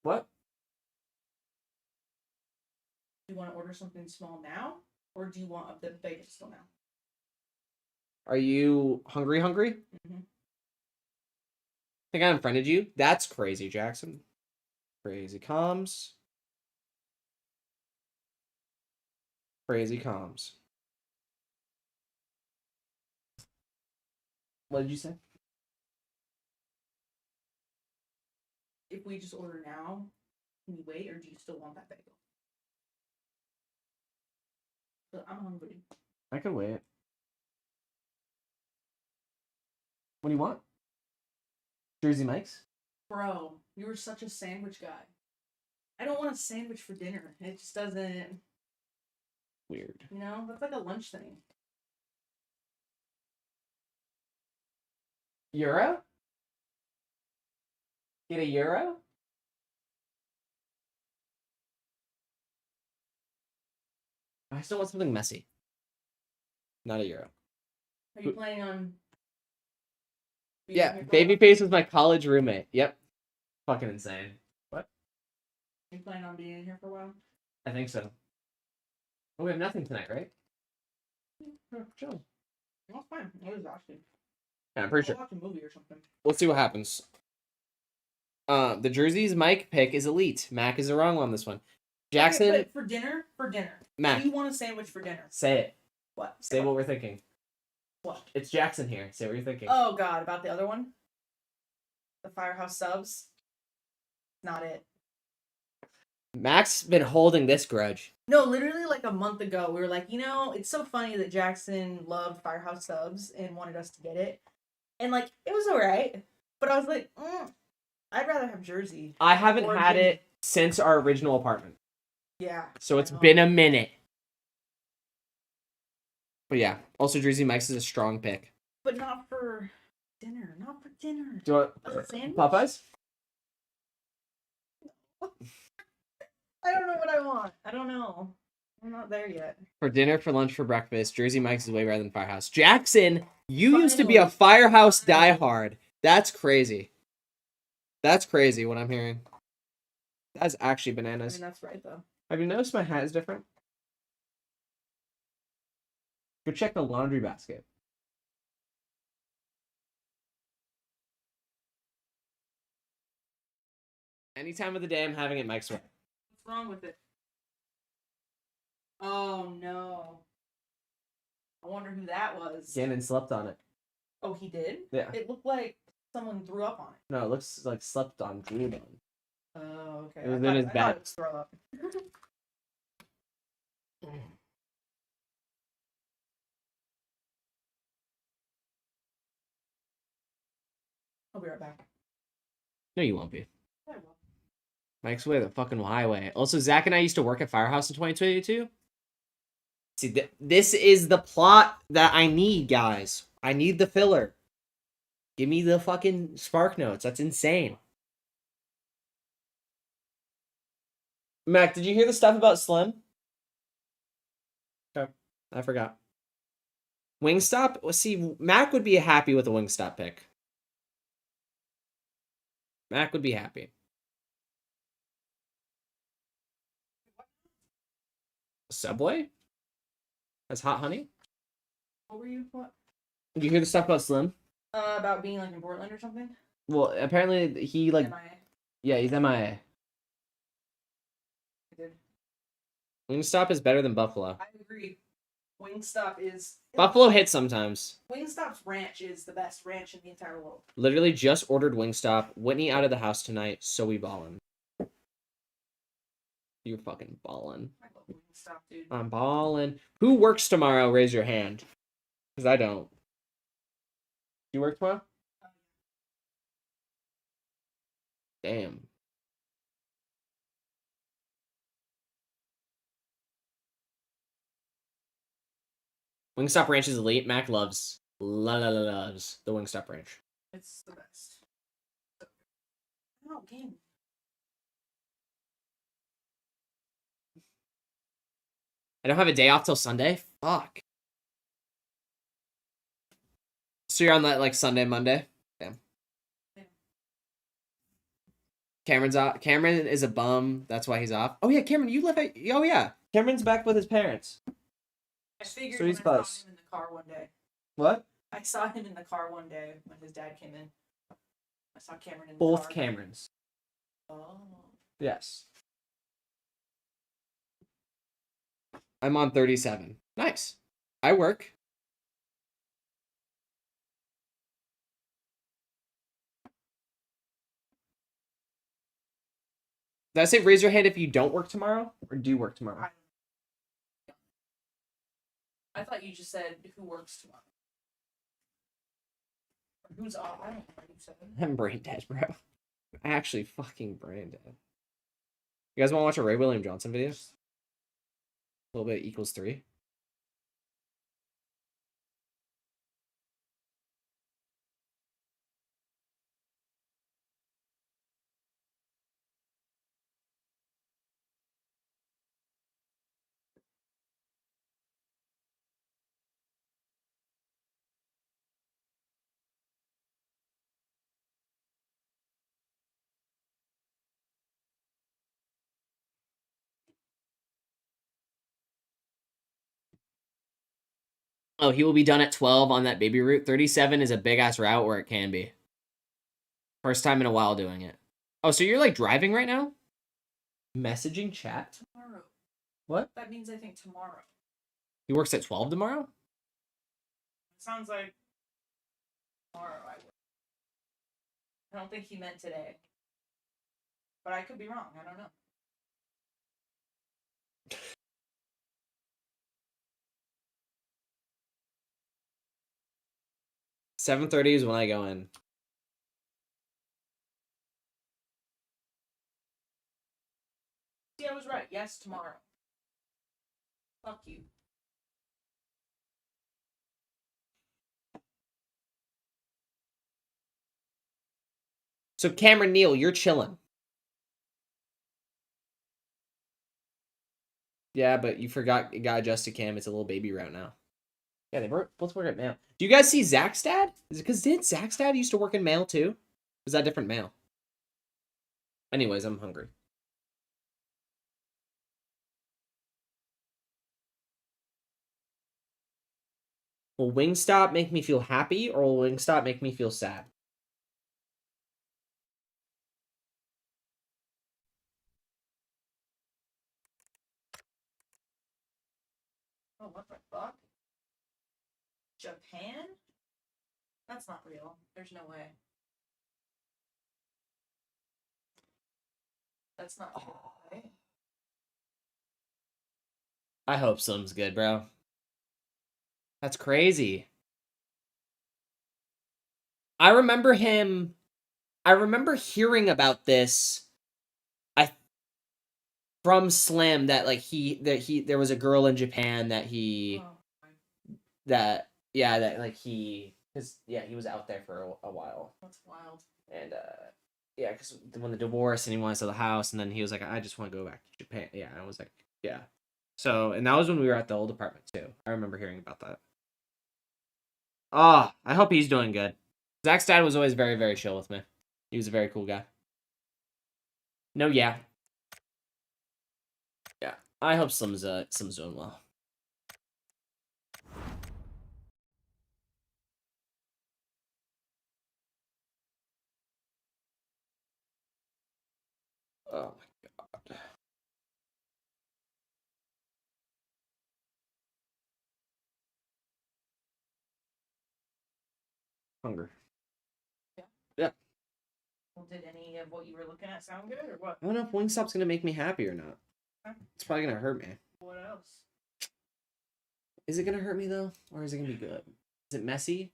Speaker 1: What?
Speaker 11: Do you want to order something small now? Or do you want a bit bigger still now?
Speaker 1: Are you hungry?
Speaker 11: Mm-hmm.
Speaker 1: Think I unfriended you? That's crazy, Jackson. Crazy comms. Crazy comms. What did you say?
Speaker 11: If we just order now, can you wait, or do you still want that bagel? But I'm hungry.
Speaker 1: I could wait. What do you want? Jersey Mike's?
Speaker 11: Bro, you were such a sandwich guy. I don't want a sandwich for dinner. It just doesn't...
Speaker 1: Weird.
Speaker 11: You know, that's like a lunch thing.
Speaker 1: Euro? Get a euro? I still want something messy. Not a euro.
Speaker 11: Are you planning on... being
Speaker 1: Yeah,
Speaker 11: here for a while?
Speaker 1: Babyface was my college roommate. Yep. Fucking insane. What?
Speaker 11: You planning on being in here for a while?
Speaker 1: I think so. Oh, we have nothing tonight, right? Yeah, chill.
Speaker 11: That's fine. What is asking?
Speaker 1: Yeah, I'm pretty
Speaker 11: We'll
Speaker 1: sure.
Speaker 11: watch a movie or something.
Speaker 1: Let's see what happens. The jerseys Mike pick is elite. Mac is the wrong one on this one. Jackson,
Speaker 11: Okay, but for dinner.
Speaker 1: Mac.
Speaker 11: Do you want a sandwich for dinner?
Speaker 1: Say it.
Speaker 11: What?
Speaker 1: Say what we're thinking.
Speaker 11: What?
Speaker 1: It's Jackson here. Say what you're thinking.
Speaker 11: Oh god, about the other one? The Firehouse subs? Not it.
Speaker 1: Mac's been holding this grudge.
Speaker 11: No, literally like a month ago, we were like, you know, it's so funny that Jackson loved Firehouse subs and wanted us to get it. And like, it was alright. But I was like, I'd rather have Jersey.
Speaker 1: I haven't
Speaker 11: Or
Speaker 1: had
Speaker 11: Jersey.
Speaker 1: it since our original apartment.
Speaker 11: Yeah.
Speaker 1: So it's
Speaker 11: I know.
Speaker 1: been a minute. But yeah, also Jersey Mike's is a strong pick.
Speaker 11: But not for dinner. Not for dinner.
Speaker 1: Do you want
Speaker 11: A sandwich?
Speaker 1: Popeyes?
Speaker 11: I don't know what I want. I don't know. I'm not there yet.
Speaker 1: For dinner, for lunch, for breakfast, Jersey Mike's is way better than Firehouse. Jackson, you used to be a Firehouse diehard. That's crazy. That's crazy what I'm hearing. That's actually
Speaker 11: I
Speaker 1: bananas.
Speaker 11: mean, that's right, though.
Speaker 1: Have you noticed my hat is different? Go check the laundry basket. Any time of the day, I'm having it Mike's way.
Speaker 11: What's wrong with it? Oh, no. I wonder who that was.
Speaker 1: Gannon slept on it.
Speaker 11: Oh, he did?
Speaker 1: Yeah.
Speaker 11: It looked like someone threw up on it.
Speaker 1: No, it looks like slept on, dreamed on.
Speaker 11: Oh, okay.
Speaker 1: It was
Speaker 11: I
Speaker 1: in his
Speaker 11: thought
Speaker 1: bed.
Speaker 11: it was throw up. I'll be right back.
Speaker 1: No, you won't be.
Speaker 11: I will.
Speaker 1: Mike's way, the fucking highway. Also, Zach and I used to work at Firehouse in 2022. See, this is the plot that I need, guys. I need the filler. Give me the fucking spark notes. That's insane. Mac, did you hear the stuff about Slim? Okay, I forgot. Wingstop? Well, see, Mac would be happy with a Wingstop pick. Mac would be happy. Subway? That's hot honey?
Speaker 11: What were you? What?
Speaker 1: Did you hear the stuff about Slim?
Speaker 11: About being like in Portland or something?
Speaker 1: Well, apparently he like
Speaker 11: MIA.
Speaker 1: yeah, he's MIA.
Speaker 11: I did.
Speaker 1: Wingstop is better than Buffalo.
Speaker 11: I agree. Wingstop is...
Speaker 1: Buffalo hits sometimes.
Speaker 11: Wingstop's ranch is the best ranch in the entire world.
Speaker 1: Literally just ordered Wingstop. Whitney out of the house tonight, so we ballin'. You're fucking ballin'.
Speaker 11: I love Wingstop, dude.
Speaker 1: I'm ballin'. Who works tomorrow? Raise your hand. Because I don't. you work tomorrow? Damn. Wingstop Ranch is elite. Mac loves the Wingstop Ranch.
Speaker 11: It's the best. Oh, game.
Speaker 1: I don't have a day off till Sunday. Fuck. So you're on that like Sunday, Monday? Damn.
Speaker 11: Yeah.
Speaker 1: Cameron's off. Cameron is a bum. That's why he's off. Oh yeah, Cameron, you live at. Oh yeah, Cameron's back with his parents.
Speaker 11: I figured
Speaker 1: So
Speaker 11: when
Speaker 1: he's
Speaker 11: I saw
Speaker 1: close.
Speaker 11: him in the car one day.
Speaker 1: What?
Speaker 11: I saw him in the car one day when his dad came in. I saw Cameron in the
Speaker 1: Both
Speaker 11: car.
Speaker 1: Camerons.
Speaker 11: Oh.
Speaker 1: Yes. I'm on 37. Nice. I work. Did I say raise your hand if you don't work tomorrow? Or do you work tomorrow?
Speaker 11: I thought you just said who works tomorrow. Or who's off? I don't know what you said.
Speaker 1: I'm brain dead, bro. Actually fucking brain dead. You guys want to watch a Ray William Johnson video? A little bit equals 3. Oh, he will be done at 12 on that baby route. 37 is a big ass route where it can be. First time in a while doing it. Oh, so you're like driving right now? Messaging chat?
Speaker 11: Tomorrow.
Speaker 1: What?
Speaker 11: That means I think tomorrow.
Speaker 1: He works at 12 tomorrow?
Speaker 11: It sounds like tomorrow I work. I don't think he meant today. But I could be wrong. I don't know.
Speaker 1: $7:30 is when I go in.
Speaker 11: See, I was right. Yes, tomorrow. Fuck you.
Speaker 1: So Cameron Neal, you're chilling. Yeah, but you forgot it got adjusted, Cam. It's a little baby route now. Yeah, they both work at mail. Do you guys see Zach's dad? Is it because didn't Zach's dad used to work in mail too? Or is that different mail? Anyways, I'm hungry. Will Wingstop make me feel happy or will Wingstop make me feel sad?
Speaker 11: Oh, what the fuck? Japan? That's not real. There's no way. That's not real, right?
Speaker 1: I hope something's good, bro. That's crazy. I remember hearing about this from Slim that there was a girl in Japan that he he was out there for a while.
Speaker 11: That's wild.
Speaker 1: And yeah, because when the divorce and he wanted to sell the house, and then he was like, I just want to go back to Japan. Yeah, I was like, yeah. So, and that was when we were at the old apartment too. I remember hearing about that. Ah, I hope he's doing good. Zach's dad was always very, very chill with me. He was a very cool guy. No, yeah. Yeah, I hope Slim's doing well. Oh my god. Hunger. Yeah.
Speaker 11: Well, did any of what you were looking at sound good or what?
Speaker 1: I don't know if Wingstop's gonna make me happy or not. It's probably gonna hurt me.
Speaker 11: What else?
Speaker 1: Is it gonna hurt me though? Or is it gonna be good? Is it messy?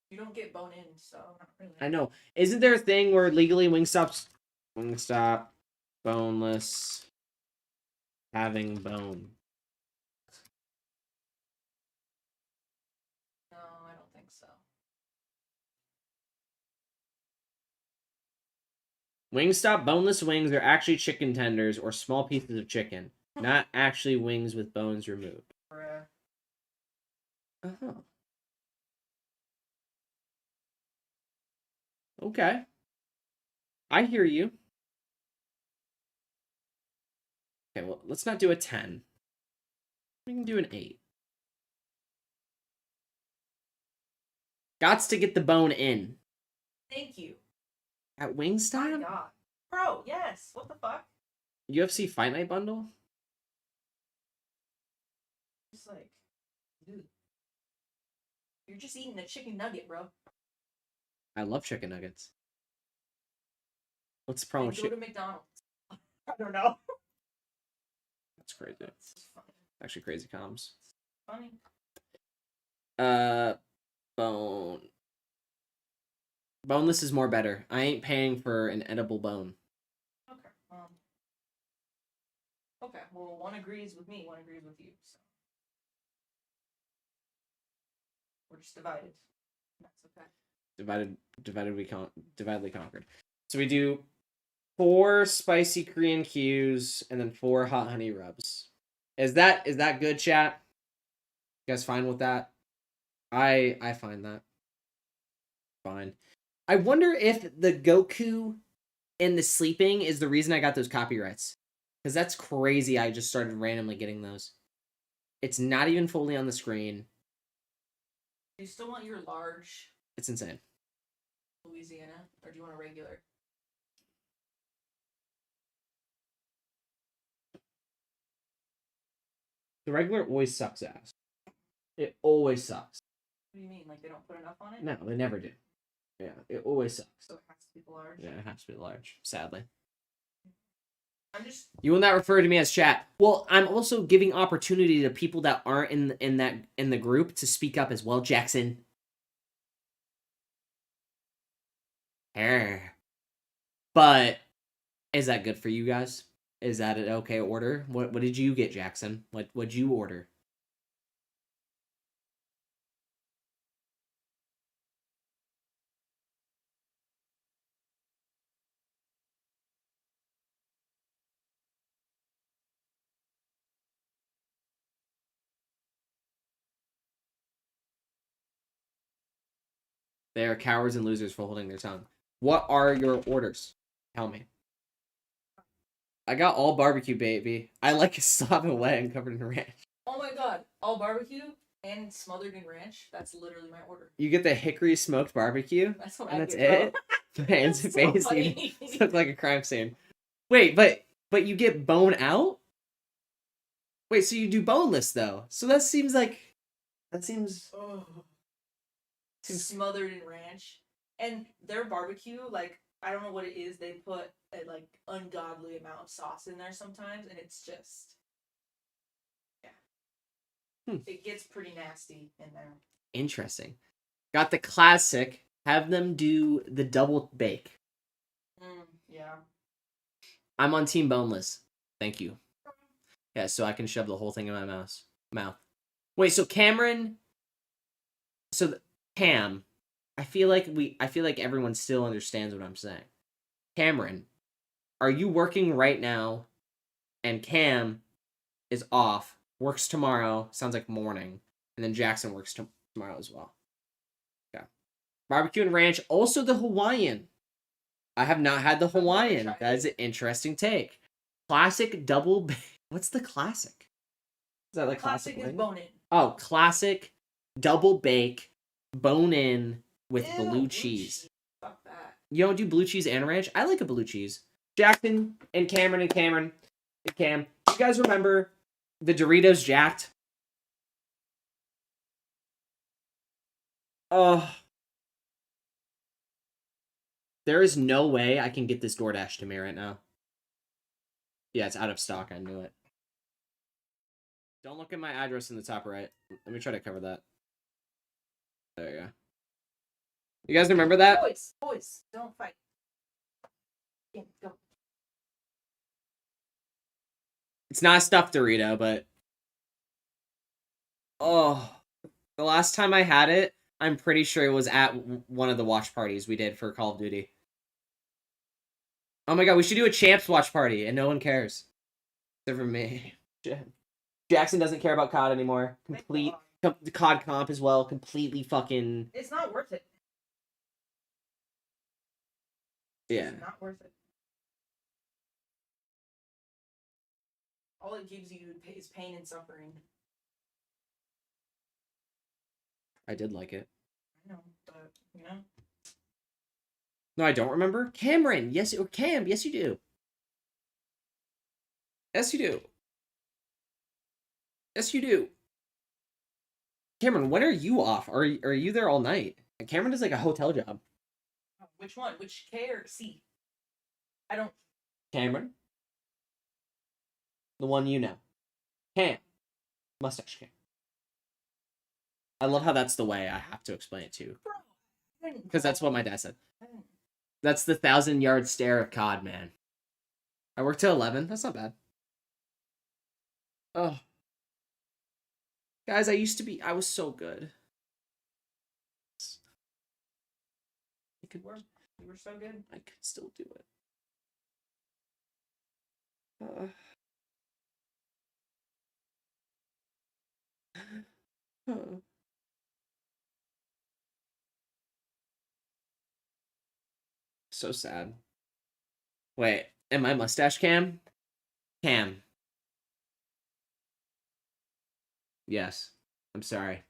Speaker 11: You don't get bone in, so not really.
Speaker 1: I know. Isn't there a thing where legally Wingstop, boneless, having bone?
Speaker 11: No, I don't think so.
Speaker 1: Wingstop boneless wings are actually chicken tenders or small pieces of chicken, not actually wings with bones removed.
Speaker 11: Bruh.
Speaker 1: Uh-huh. Okay. I hear you. Okay, well, let's not do a 10. We can do an 8. Gots to get the bone in.
Speaker 11: Thank you.
Speaker 1: At
Speaker 11: My
Speaker 1: Wingstop?
Speaker 11: God. Bro, yes. What the fuck?
Speaker 1: UFC Fight Night bundle?
Speaker 11: Just like, dude. You're just eating a chicken nugget, bro.
Speaker 1: I love chicken nuggets. What's the problem with
Speaker 11: Go
Speaker 1: chicken?
Speaker 11: to McDonald's. I don't know.
Speaker 1: That's crazy.
Speaker 11: It's just funny.
Speaker 1: Actually, crazy comms.
Speaker 11: Funny.
Speaker 1: Bone. Boneless is more better. I ain't paying for an edible bone.
Speaker 11: Okay. Okay. Well, one agrees with me. One agrees with you. So we're just divided. That's okay.
Speaker 1: Dividedly conquered. So we do 4 spicy Korean cues and then 4 hot honey rubs. Is that good, chat? You guys fine with that? I find that fine. I wonder if the Goku and the sleeping is the reason I got those copyrights. Because that's crazy. I just started randomly getting those. It's not even fully on the screen.
Speaker 11: Do you still want your large
Speaker 1: It's insane.
Speaker 11: Louisiana, or do you want a regular?
Speaker 1: The regular always sucks ass. It always sucks.
Speaker 11: What do you mean? Like they don't put enough on it?
Speaker 1: No, they never do. Yeah, it always sucks.
Speaker 11: So it has to be large.
Speaker 1: Yeah, it has to be large, sadly.
Speaker 11: I'm just.
Speaker 1: You will not refer to me as chat. Well, I'm also giving opportunity to people that aren't in the group to speak up as well, Jackson. But is that good for you guys? Is that an okay order? What did you get, Jackson? What'd you order? They are cowards and losers for holding their tongue. What are your orders? Tell me. I got all barbecue, baby. I like it soft and wet and covered in ranch.
Speaker 11: Oh my god! All barbecue and smothered in ranch. That's literally my order.
Speaker 1: You get the hickory smoked barbecue,
Speaker 11: That's what
Speaker 1: and
Speaker 11: I
Speaker 1: that's
Speaker 11: get,
Speaker 1: it.
Speaker 11: bro.
Speaker 1: Hands and
Speaker 11: That's so
Speaker 1: face
Speaker 11: funny.
Speaker 1: look like a crime scene. Wait, but you get bone out? Wait, so you do boneless though? So that seems.
Speaker 11: Oh. Smothered in ranch, and their barbecue, like I don't know what it is. They put a like ungodly amount of sauce in there sometimes, and it's just it gets pretty nasty in there.
Speaker 1: Interesting. Got the classic. Have them do the double bake.
Speaker 11: Yeah.
Speaker 1: I'm on team boneless. Thank you. Yeah, so I can shove the whole thing in my mouth. Wait, so Cameron. Cam, I feel like everyone still understands what I'm saying. Cameron, are you working right now? And Cam is off, works tomorrow, sounds like morning, and then Jackson works tomorrow as well. Okay. Barbecue and ranch, also the Hawaiian. I have not had the Hawaiian. That is an interesting take. Classic double what's the classic? Is that like classic
Speaker 11: is bone in.
Speaker 1: Oh, classic double bake. Bone in with
Speaker 11: Ew,
Speaker 1: blue cheese.
Speaker 11: Fuck that.
Speaker 1: You don't do blue cheese and ranch? I like a blue cheese. Jackson and Cam. You guys remember the Doritos Jacked? Oh. There is no way I can get this DoorDash to me right now. Yeah, it's out of stock. I knew it. Don't look at my address in the top right. Let me try to cover that. There you go. You guys remember that?
Speaker 11: Boys, don't fight. Yeah, go.
Speaker 1: It's not a stuffed Dorito, but oh, the last time I had it, I'm pretty sure it was at one of the watch parties we did for Call of Duty. Oh my god, we should do a champs watch party, and no one cares. Except for me. Jackson doesn't care about COD anymore. The COD comp as well. Completely fucking...
Speaker 11: It's not worth it.
Speaker 1: Yeah.
Speaker 11: It's not worth it. All it gives you is pain and suffering.
Speaker 1: I did like it.
Speaker 11: I know, but, you know.
Speaker 1: No, I don't remember. Cameron, yes, or Cam, yes you do. Yes you do. Yes you do. Cameron, when are you off? Are you there all night? Cameron does like a hotel job.
Speaker 11: Which one? Which K or C? I don't...
Speaker 1: Cameron? The one you know. Cam. Mustache Cam. I love how that's the way I have to explain it to you. Because that's what my dad said. That's the 1,000-yard stare of COD, man. I worked till 11. That's not bad. Oh. Guys, I was so good.
Speaker 11: You were so good.
Speaker 1: I could still do it. So sad. Wait, am I mustache Cam? Cam. Yes. I'm sorry.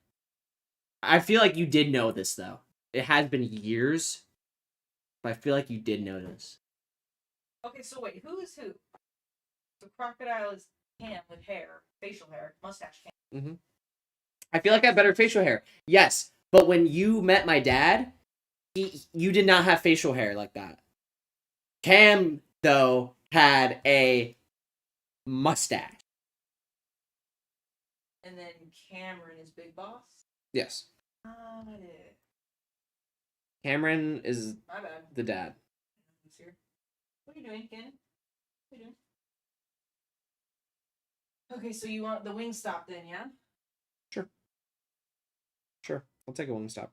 Speaker 1: I feel like you did know this, though. It has been years, but I feel like you did know this.
Speaker 11: Okay, so wait, who is who? So Crocodile is Cam with hair, facial hair, mustache Cam.
Speaker 1: Mm-hmm. I feel like I have better facial hair. Yes, but when you met my dad, you did not have facial hair like that. Cam, though, had a mustache.
Speaker 11: And then Cameron is Big Boss?
Speaker 1: Yes.
Speaker 11: Got it.
Speaker 1: Cameron is
Speaker 11: My bad.
Speaker 1: the dad.
Speaker 11: What are you doing, Ken? What are you doing? Okay, so you want the Wingstop then, yeah?
Speaker 1: Sure. I'll take a Wingstop.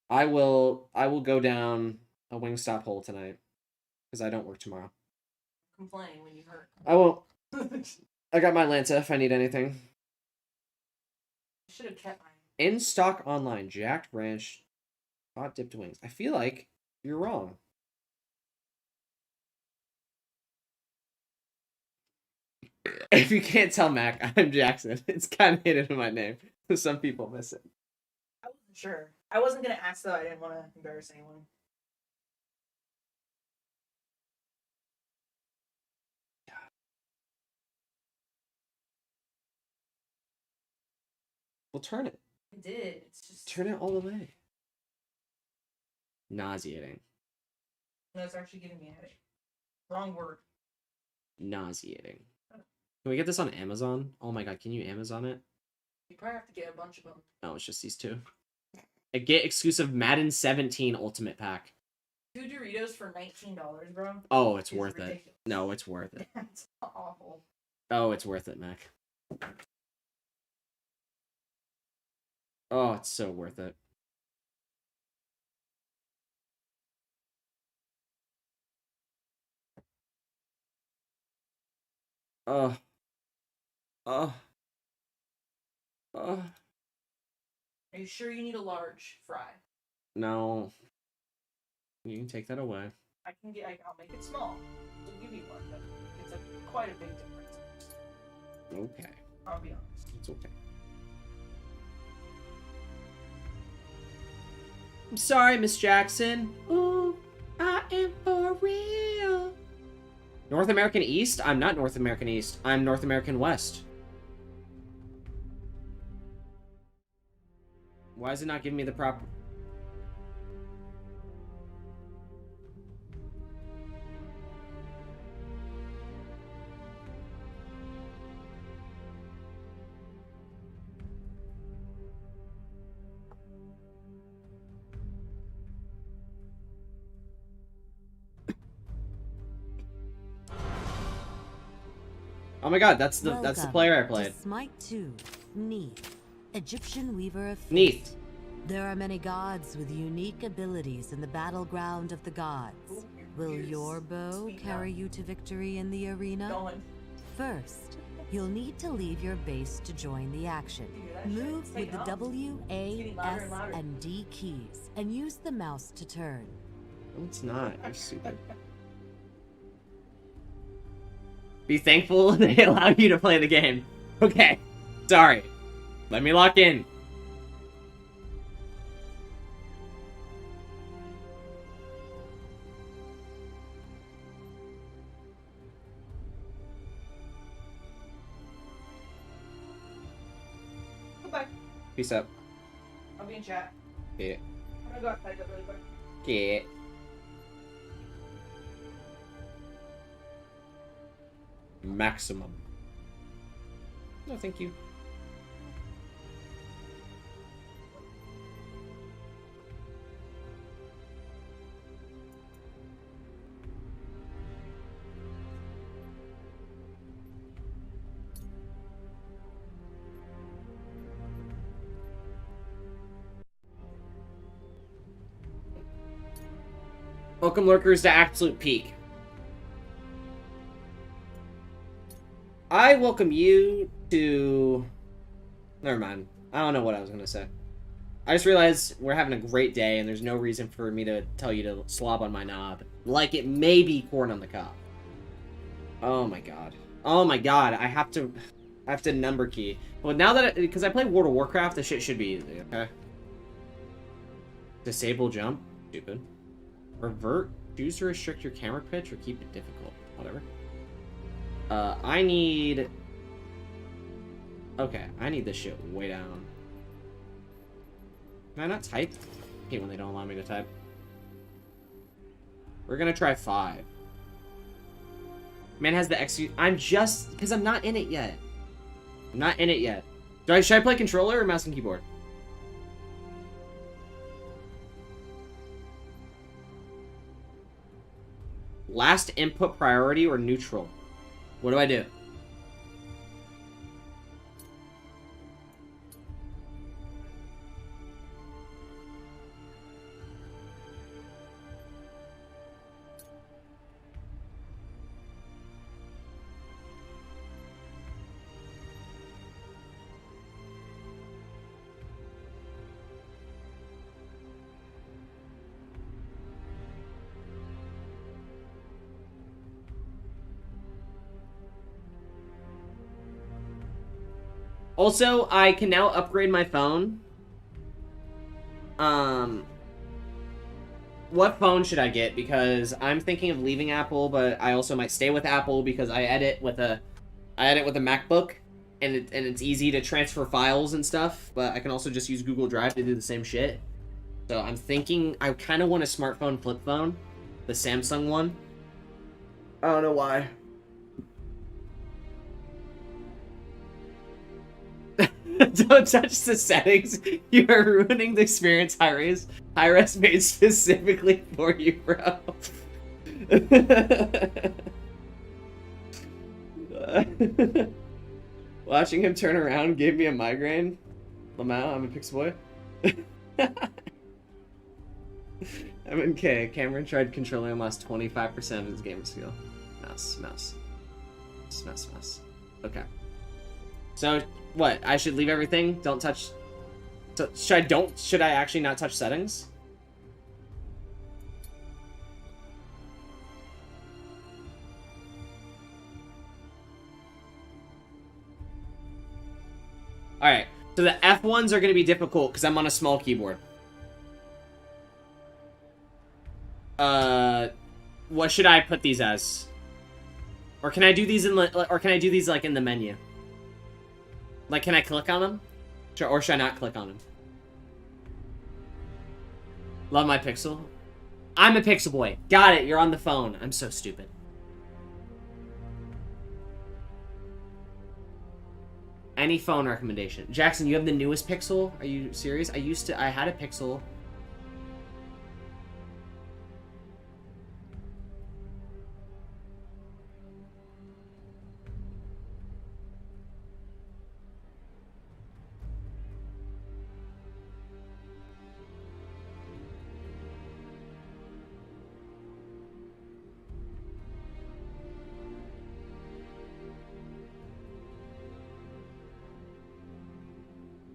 Speaker 1: I will go down a Wingstop hole tonight. Because I don't work tomorrow.
Speaker 11: Complain when you hurt.
Speaker 1: I won't. I got my Lanta if I need anything.
Speaker 11: Should have kept mine.
Speaker 1: In stock online, jacked ranch, hot dipped wings. I feel like you're wrong. If you can't tell, Mac, I'm Jackson. It's kind of hidden in my name. Some people miss it.
Speaker 11: I wasn't sure. I wasn't going to ask, though. I didn't want to embarrass anyone.
Speaker 1: Well, turn it.
Speaker 11: I did. It's just...
Speaker 1: Turn it all the way. Nauseating.
Speaker 11: No, it's actually giving me a headache. Wrong word.
Speaker 1: Nauseating. Can we get this on Amazon? Oh my god, can you Amazon it?
Speaker 11: You probably have to get a bunch of them.
Speaker 1: No, it's just these two. A get exclusive Madden 17 Ultimate Pack.
Speaker 11: 2 Doritos for $19, bro.
Speaker 1: Oh, it's worth it. No, it's worth it.
Speaker 11: That's awful.
Speaker 1: Oh, it's worth it, Mac. Oh, it's so worth it. Oh. Oh. Oh.
Speaker 11: Are you sure you need a large fry?
Speaker 1: No. You can take that away.
Speaker 11: I'll make it small. We'll give you one, but it's quite a big difference.
Speaker 1: Okay.
Speaker 11: I'll be honest.
Speaker 1: It's okay. I'm sorry, Miss Jackson. Ooh, I am for real. North American East? I'm not North American East. I'm North American West. Why is it not giving me the proper... Oh my god, that's the player I played.
Speaker 12: Smite 2, Neith, Egyptian Weaver of Fate.
Speaker 1: Neith.
Speaker 12: There are many gods with unique abilities in the battleground of the gods. Will your bow carry you to victory in the arena? First, you'll need to leave your base to join the action. Move with the W, A, S, and D keys, and use the mouse to turn.
Speaker 1: No, it's not. You're stupid. Be thankful they allow you to play the game. Okay. Sorry. Let me lock in.
Speaker 11: Goodbye.
Speaker 1: Peace out.
Speaker 11: I'll be in chat.
Speaker 1: Yeah.
Speaker 11: I'm gonna go outside really quick.
Speaker 1: Yeah. Maximum. No, thank you. Welcome, lurkers, to Absolute Peak. I welcome you to... Never mind. I don't know what I was going to say. I just realized we're having a great day, and there's no reason for me to tell you to slob on my knob. Like it may be corn on the cob. Oh my god. Oh my god, I have to number key. Well, now that... Because I play World of Warcraft, this shit should be easy, okay? Disable jump. Stupid. Revert. Choose to restrict your camera pitch or keep it difficult. Whatever. I need... Okay, I need this shit way down. Can I not type? I hate when they don't allow me to type. We're gonna try 5. Man has the X... I'm just... Because I'm not in it yet. I'm not in it yet. Should I play controller or mouse and keyboard? Last input priority or neutral? What do I do? Also, I can now upgrade my phone. What phone should I get? Because I'm thinking of leaving Apple, but I also might stay with Apple because I edit with a MacBook, and it's easy to transfer files and stuff. But I can also just use Google Drive to do the same shit. So I'm thinking I kind of want a smartphone flip phone, the Samsung one. I don't know why. Don't touch the settings. You are ruining the experience Hi-Res made specifically for you, bro. Watching him turn around gave me a migraine. Lamau, I'm a pixel boy. I'm in K. Cameron tried controlling and lost 25% of his gamer skill. Mouse. Okay. So, what? I should leave everything? Don't touch... So, should I actually not touch settings? Alright. So the F1s are going to be difficult because I'm on a small keyboard. What should I put these as? Or can I do these in like in the menu? Like, can I click on them? Or should I not click on them? Love my Pixel. I'm a Pixel boy. Got it. You're on the phone. I'm so stupid. Any phone recommendation? Jackson, you have the newest Pixel? Are you serious? I had a Pixel.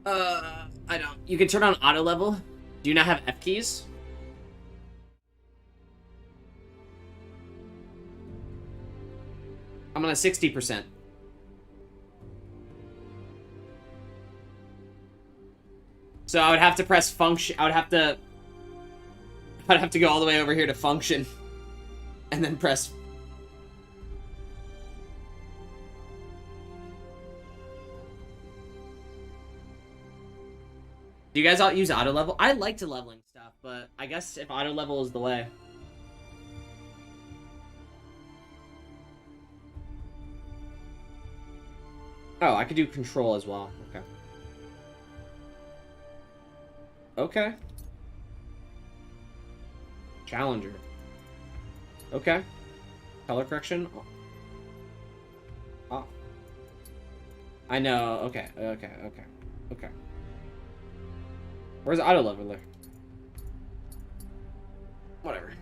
Speaker 1: I don't. You can turn on auto level. Do you not have F keys? I'm on a 60%. So I would have to press function. I'd have to go all the way over here to function, and then press. Do you guys all use auto level? I like to leveling stuff, but I guess if auto level is the way. Oh, I could do control as well. Okay. Okay. Challenger. Okay. Color correction. Oh. I know. Okay. Okay. Okay. Okay. Where's the auto leveler? Whatever.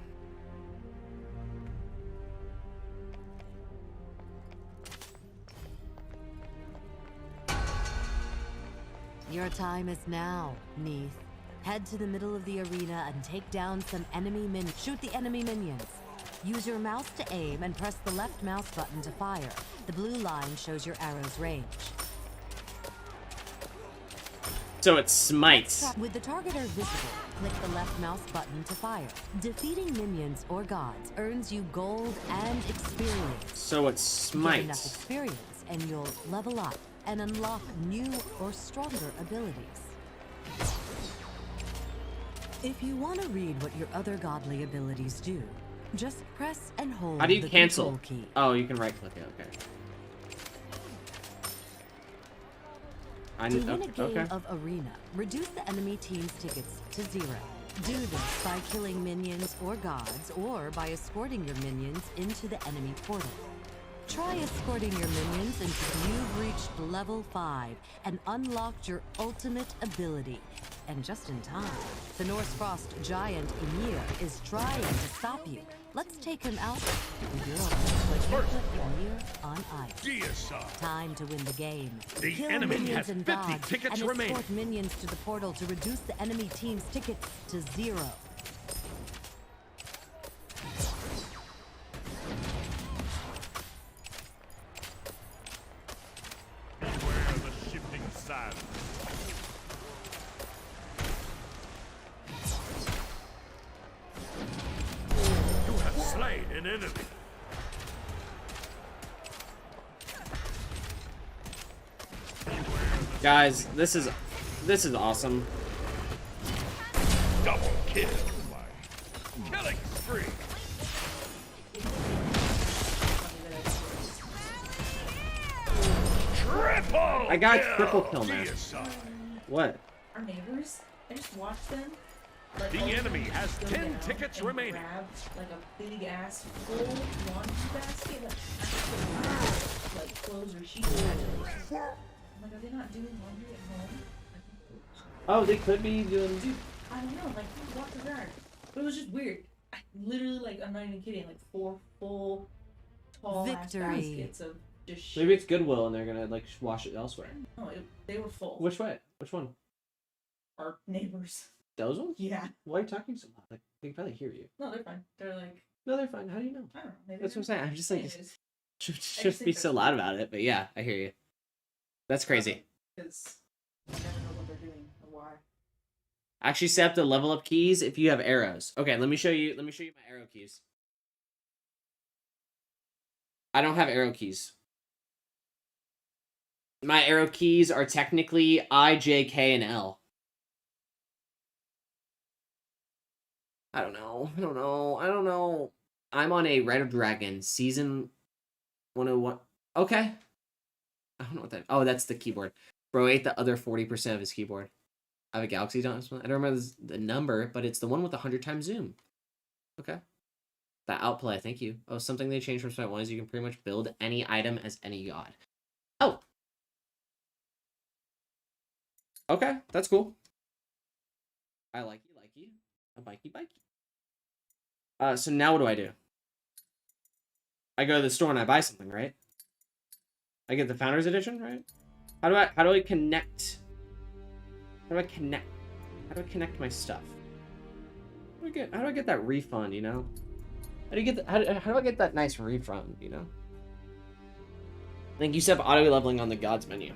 Speaker 12: Your time is now, Neith. Head to the middle of the arena and take down some enemy minions. Shoot the enemy minions. Use your mouse to aim and press the left mouse button to fire. The blue line shows your arrow's range.
Speaker 1: So it smites.
Speaker 12: With the targeter visible, click the left mouse button to fire. Defeating minions or gods earns you gold and experience.
Speaker 1: So it
Speaker 12: Get
Speaker 1: smites.
Speaker 12: enough experience and you'll level up and unlock new or stronger abilities. If you want to read what your other godly abilities do, just press and hold
Speaker 1: How do you
Speaker 12: the
Speaker 1: cancel?
Speaker 12: control key.
Speaker 1: Oh, you can right click it. Okay.
Speaker 12: To win a game of Arena, reduce the enemy team's tickets to 0. Do this by killing minions or gods, or by escorting your minions into the enemy portal. Try escorting your minions until you've reached level 5 and unlocked your ultimate ability. And just in time, the Norse Frost giant Ymir is trying to stop you. Let's take him out with your ultimate. Put Ymir on ice. Time to win the game.
Speaker 10: The
Speaker 12: Kill
Speaker 10: enemy
Speaker 12: minions
Speaker 10: has
Speaker 12: and
Speaker 10: 50
Speaker 12: gods
Speaker 10: tickets
Speaker 12: and
Speaker 10: remaining.
Speaker 12: escort minions to the portal to reduce the enemy team's tickets to 0.
Speaker 10: Beware the shifting sand. You have slain an enemy.
Speaker 1: Guys, this is awesome.
Speaker 10: Double kill. Killing spree. Triple.
Speaker 1: I got triple kill now.
Speaker 10: Deicide.
Speaker 1: What?
Speaker 11: Our neighbors, I just watched them. Like,
Speaker 10: The
Speaker 11: all the
Speaker 10: enemy
Speaker 11: neighbors
Speaker 10: has
Speaker 11: go
Speaker 10: 10
Speaker 11: down
Speaker 10: tickets
Speaker 11: and
Speaker 10: remaining.
Speaker 11: grab, like a big ass full laundry basket, like clothes or sheets. I'm like, are they not doing laundry at home?
Speaker 1: Oh, they could be doing.
Speaker 11: Dude, I don't know. Like, who walked the yard? But it was just weird. I literally, like, I'm not even kidding. Like 4 full tall ass
Speaker 12: Victory.
Speaker 11: baskets of just shit.
Speaker 1: Maybe it's Goodwill and they're gonna like wash it elsewhere.
Speaker 11: No, they were full.
Speaker 1: Which way? Which one?
Speaker 11: Our neighbors.
Speaker 1: Those ones?
Speaker 11: Yeah.
Speaker 1: Why are you talking so loud? Like they can probably hear you.
Speaker 11: No, they're fine. They're like,
Speaker 1: No, they're fine. How do you know?
Speaker 11: I don't know. Maybe
Speaker 1: That's what I'm
Speaker 11: they're-
Speaker 1: saying. I'm just like
Speaker 11: Anyways,
Speaker 1: should be so loud about it, but yeah, I hear you. That's crazy.
Speaker 11: because I never know what they're doing or why.
Speaker 1: Actually set up the level up keys if you have arrows. Okay, let me show you my arrow keys. I don't have arrow keys. My arrow keys are technically I, J, K, and L. I don't know. I'm on a Red Dragon season 101. Okay. I don't know what that. Oh, that's the keyboard. Bro ate the other 40% of his keyboard. I have a Galaxy. I don't remember the number, but it's the one with the 100 times zoom. Okay. That outplay, thank you. Oh, something they changed from Smite 1 is you can pretty much build any item as any god. Oh. Okay, that's cool. I like you. A bikey. So now what do? I go to the store and I buy something, right? I get the Founders Edition, right? How do I connect How do I connect? How do I connect my stuff? How do I get that refund, you know? How do you get how do I get that nice refund, you know? I think you said auto leveling on the gods menu.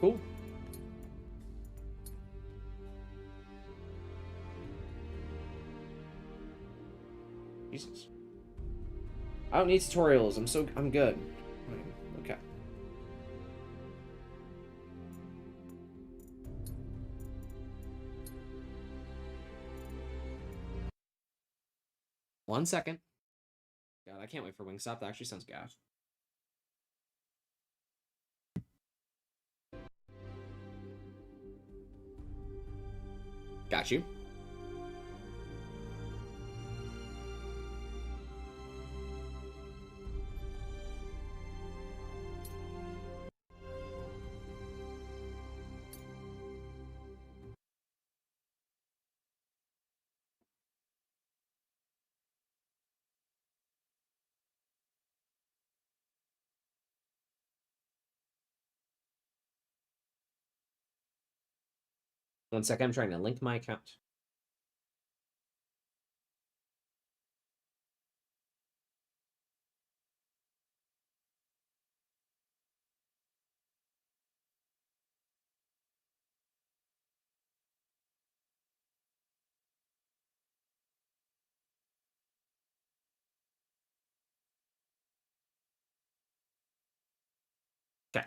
Speaker 1: Cool. Jesus. I don't need tutorials. I'm good. Okay. One second. God, I can't wait for Wingstop. That actually sounds gas. Got you. One second, I'm trying to link my account. Okay.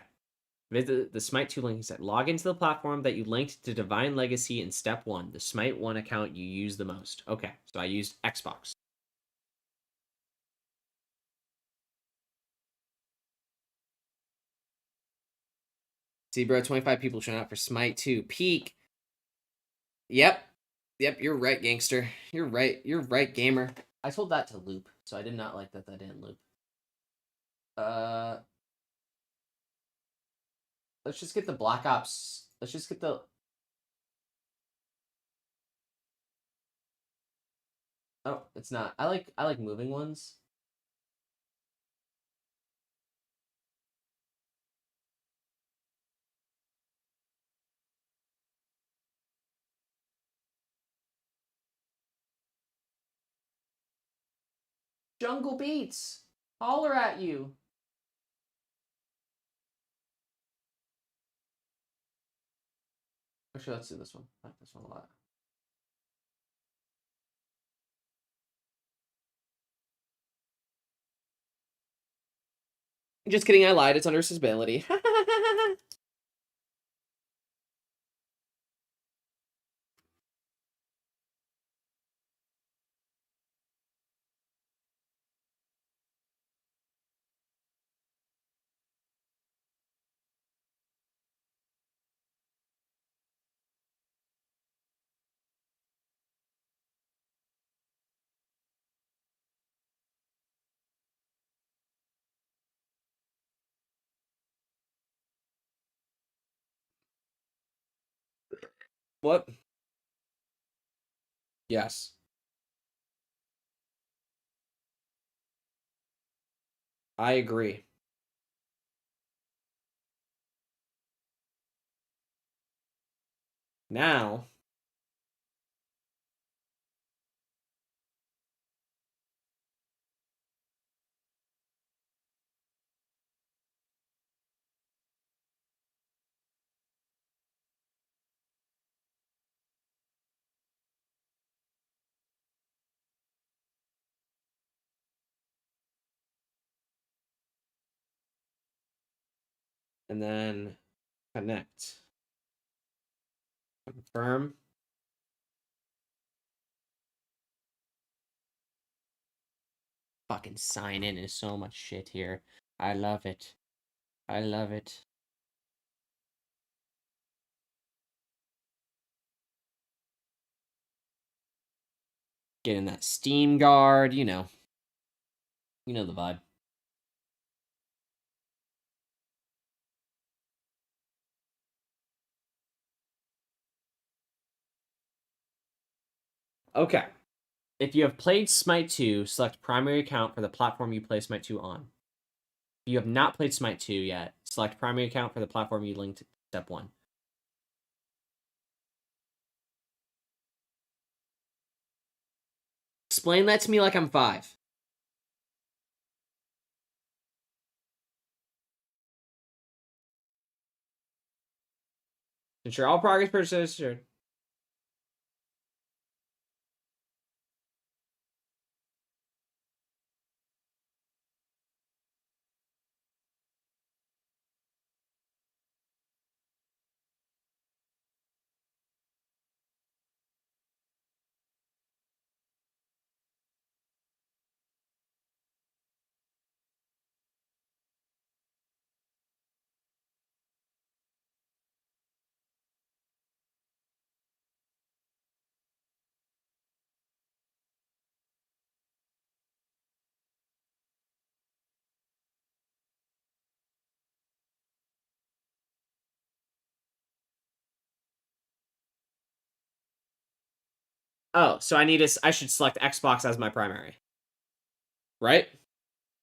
Speaker 1: Visit the Smite 2 link set. Log into the platform that you linked to Divine Legacy in step 1. The Smite 1 account you use the most. Okay, so I used Xbox. See, bro, 25 people showing up for Smite 2. Peak. Yep. Yep, you're right, gangster. You're right. You're right, gamer. I told that to loop, so I did not like that didn't loop. Let's just get the Black Ops. Let's just get the... Oh, it's not. I like moving ones. Jungle Beats. Holler at you. Actually, let's do this one. I like this one a lot. Just kidding, I lied. It's under accessibility. What? Yes. I agree. Now... And then connect. Confirm. Fucking sign in is so much shit here. I love it. I love it. Getting that Steam guard, you know. You know the vibe. Okay. If you have played Smite 2, select primary account for the platform you play Smite 2 on. If you have not played Smite 2 yet, select primary account for the platform you linked step 1. Explain that to me like I'm 5. Ensure all progress persisted. Oh, so I should select Xbox as my primary. Right?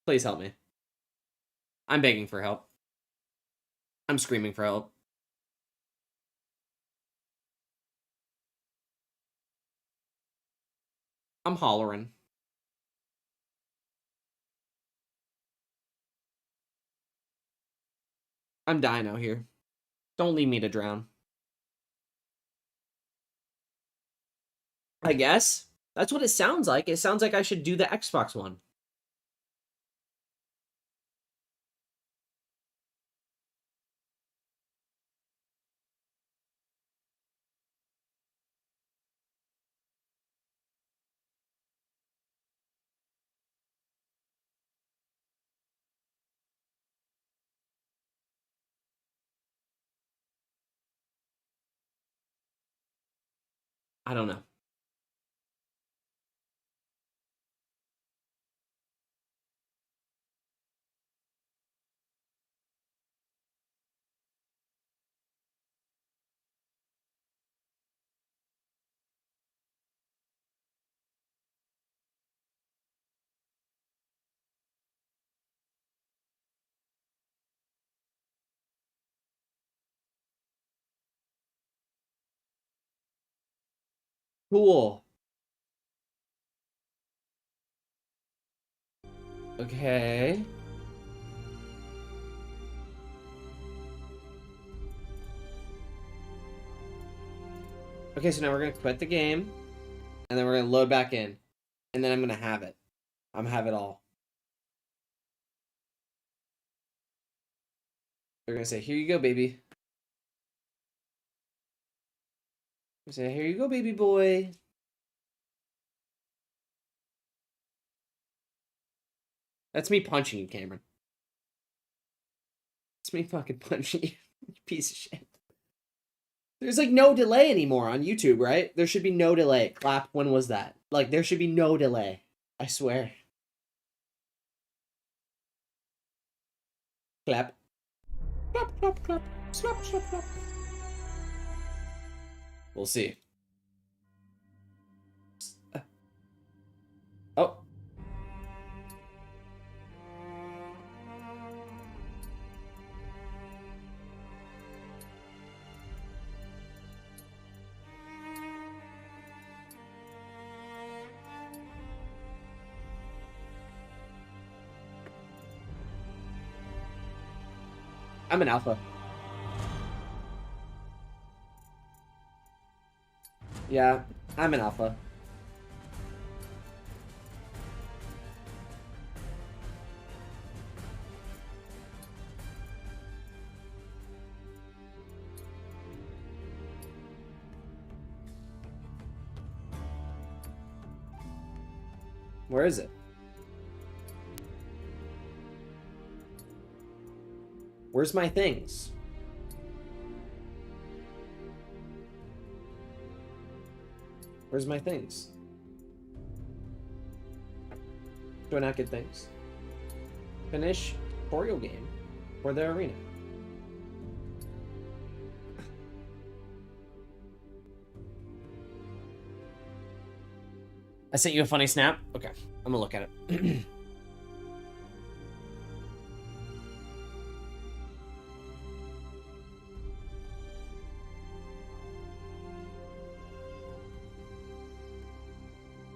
Speaker 1: Please help me. I'm begging for help. I'm screaming for help. I'm hollering. I'm dying out here. Don't leave me to drown. I guess. That's what it sounds like. It sounds like I should do the Xbox one. I don't know. Cool. Okay. Okay, so now we're going to quit the game. And then we're going to load back in. And then I'm going to have it. I'm going to have it all. They're going to say, here you go, baby. Say, here you go, baby boy. That's me punching you, Cameron. It's me fucking punching you. You piece of shit. There's like no delay anymore on YouTube, right? There should be no delay. Clap, when was that? Like, there should be no delay. I swear. Clap. Clap, clap, clap. Slap, slap, slap. We'll see. Oh. I'm an alpha. Yeah, I'm an alpha. Where is it? Where's my things? Where's my things? Do I not get things? Finish tutorial game for the arena. I sent you a funny snap? Okay, I'm gonna look at it.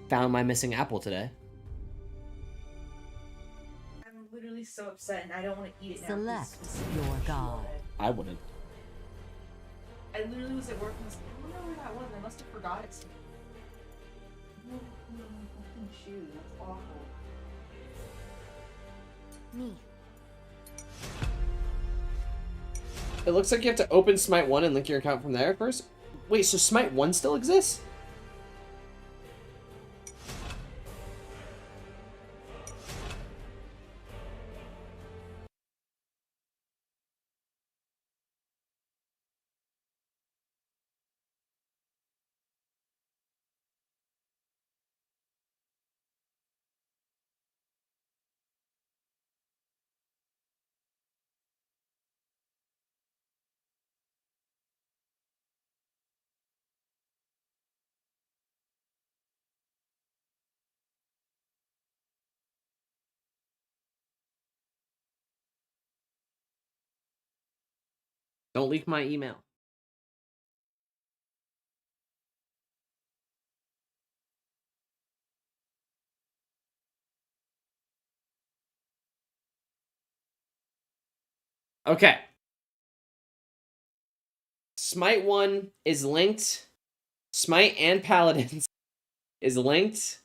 Speaker 1: Found my missing apple today.
Speaker 11: I'm literally so upset and I don't want to eat it now.
Speaker 12: Select your god.
Speaker 1: I wouldn't.
Speaker 11: I literally was at work and was like, I wonder where that was. I must have forgot it. No, fucking shoe. That's awful.
Speaker 12: Me.
Speaker 1: It looks like you have to open Smite 1 and link your account from there first. Wait, so Smite 1 still exists? Don't leak my email. Okay. Smite 1 is linked. Smite and Paladins is linked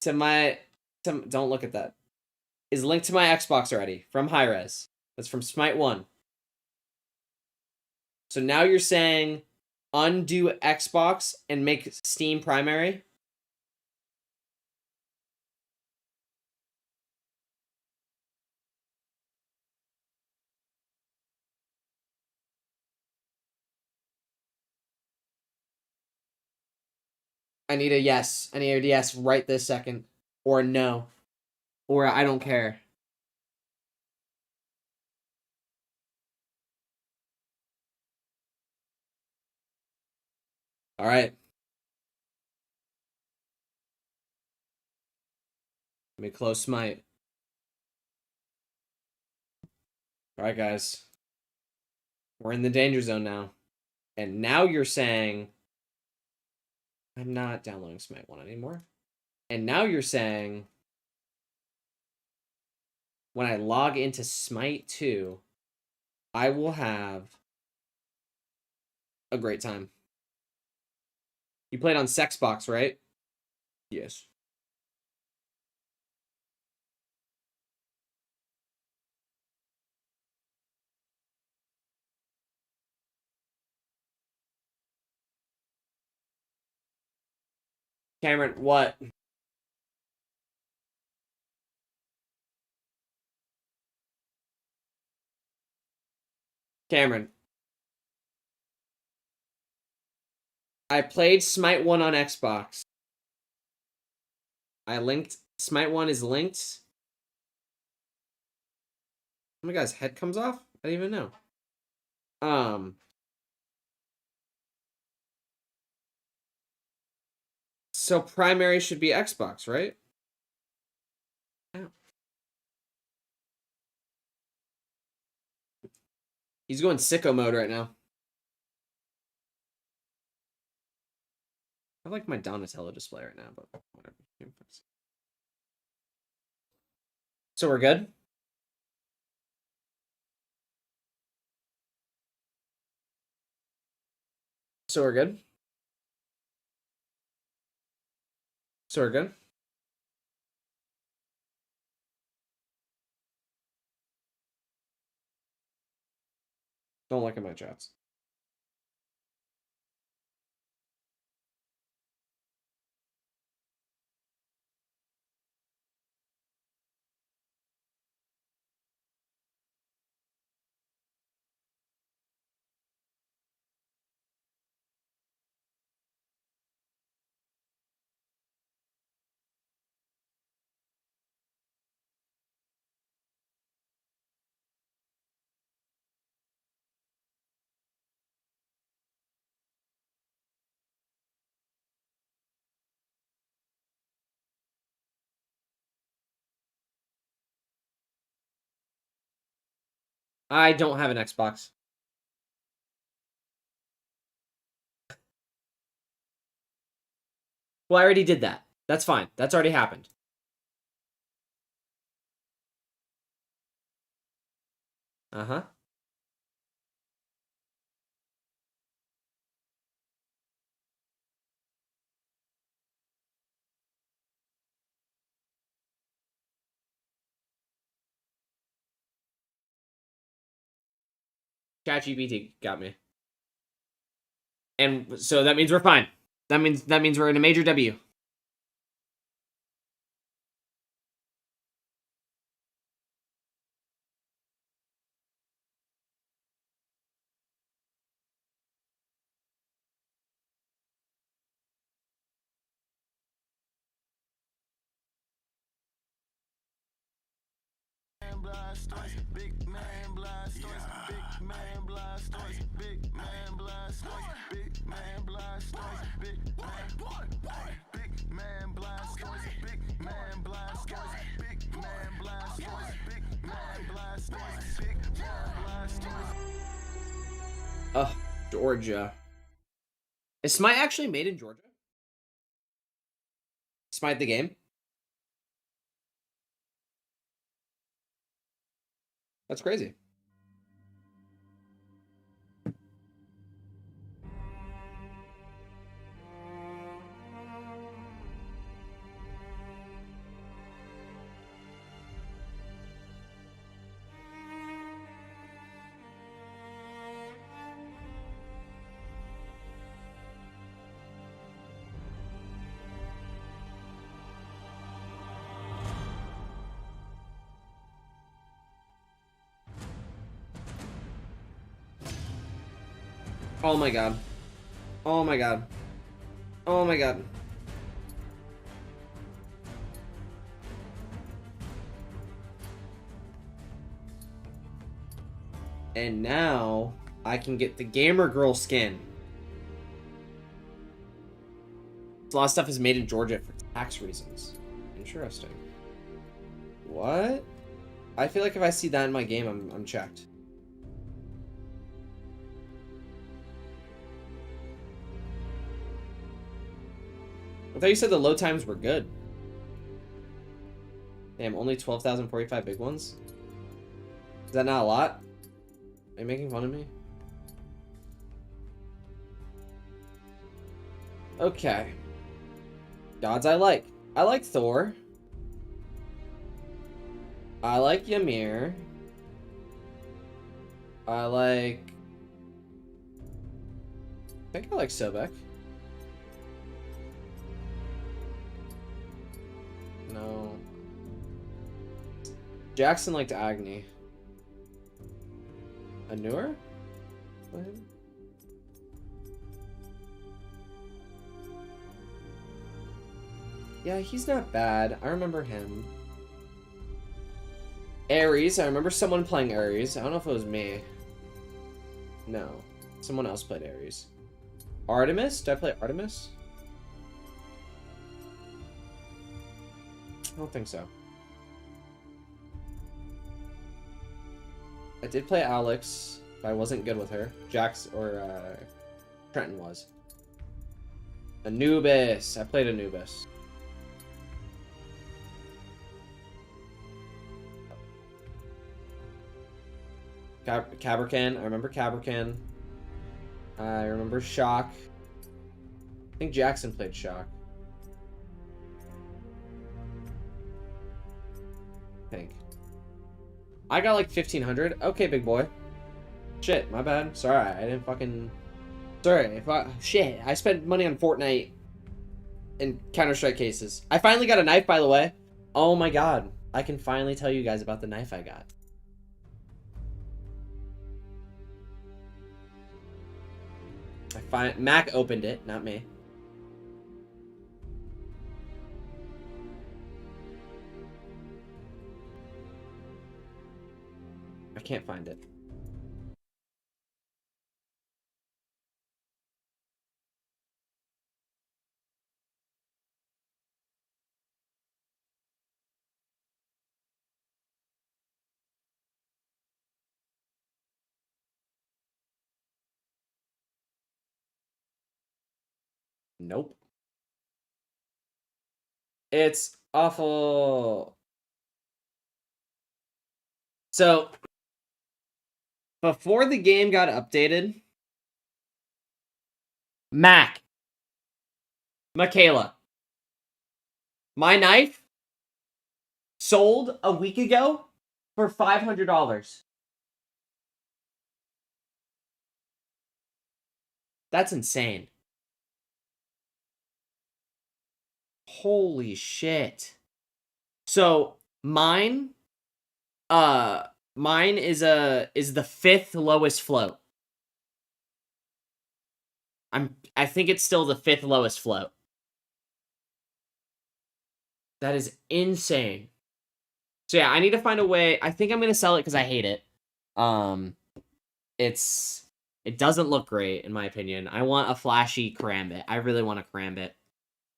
Speaker 1: to my... don't look at that. Is linked to my Xbox already from Hi-Rez. That's from Smite 1. So now you're saying undo Xbox and make Steam primary? I need a yes. I need a yes right this second. Or a no. Or I don't care. All right. Let me close Smite. All right, guys. We're in the danger zone now. And now you're saying... I'm not downloading Smite 1 anymore. And now you're saying... when I log into Smite 2, I will have a great time. You played on Sexbox, right? Yes. Cameron, what? Cameron. I played Smite 1 on Xbox. I linked... Smite 1 is linked. Oh my god, his head comes off? I didn't even know. So primary should be Xbox, right? Ow. He's going sicko mode right now. I like my Donatello display right now, but whatever. So we're good? So we're good? So we're good? Don't look at my chats. I don't have an Xbox. Well, I already did that. That's fine. That's already happened. Uh-huh. ChatGPT got me. And so that means we're fine. That means we're in a major W. Ugh, Georgia. Is Smite actually made in Georgia? Smite the game? That's crazy. Oh my god. Oh my god. Oh my god. And now I can get the gamer girl skin. A lot of stuff is made in Georgia for tax reasons. Interesting. What? I feel like if I see that in my game, I'm checked. I thought you said the load times were good. Damn, only 12,045 big ones? Is that not a lot? Are you making fun of me? Okay. Gods I like. I like Thor. I like Ymir. I think I like Sobek. No. Jackson liked Agni. Anur? Yeah, he's not bad. I remember him. Ares. I remember someone playing Ares. I don't know if it was me. No. Someone else played Ares. Artemis? Did I play Artemis? I don't think so. I did play Alex, but I wasn't good with her. Jax or Trenton was. Anubis. I played Anubis. Cabrican. I remember Cabrican. I remember Shock. I think Jackson played Shock. I think. I got like 1,500. Okay, big boy. Shit, my bad. Sorry, I didn't fucking... Sorry. Shit, I spent money on Fortnite and Counter-Strike cases. I finally got a knife, by the way. Oh my god. I can finally tell you guys about the knife I got. Mac opened it, not me. I can't find it. Nope. It's awful. So, before the game got updated, Mac, Michaela, my knife sold a week ago for $500. That's insane. Holy shit. So, mine is the 5th lowest float. I think it's still the 5th lowest float. That is insane. So yeah, I need to find a way. I think I'm gonna sell it because I hate it. It doesn't look great in my opinion. I want a flashy Karambit. I really want a Karambit.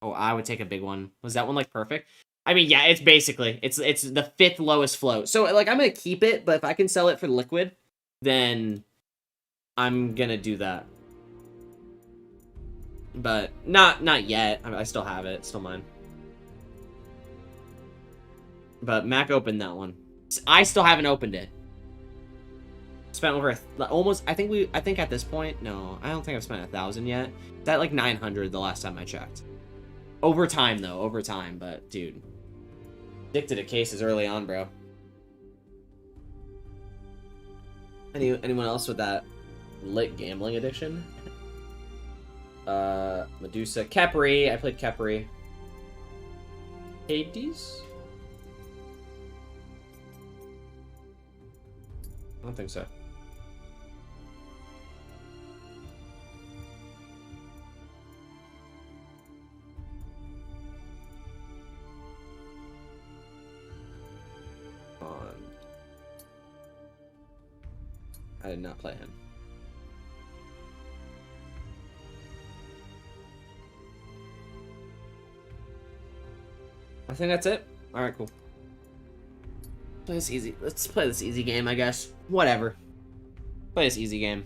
Speaker 1: Oh, I would take a big one. Was that one like perfect? I mean, yeah, it's basically it's the 5th lowest float. So like I'm gonna keep it, but if I can sell it for liquid, then I'm gonna do that. But not yet. I still have it. It's still mine. But Mac opened that one. I still haven't opened it. Spent over almost. I think at this point, no, I don't think I've spent 1,000 yet. It's at like 900 the last time I checked. Over time though, over time. But dude, addicted to cases early on, bro. Anyone else with that lit gambling addiction? Medusa, Kepri. I played Kepri. Hades. I don't think so. I did not play him. I think that's it. Alright, cool. Play this easy. Let's play this easy game, I guess. Whatever. Play this easy game.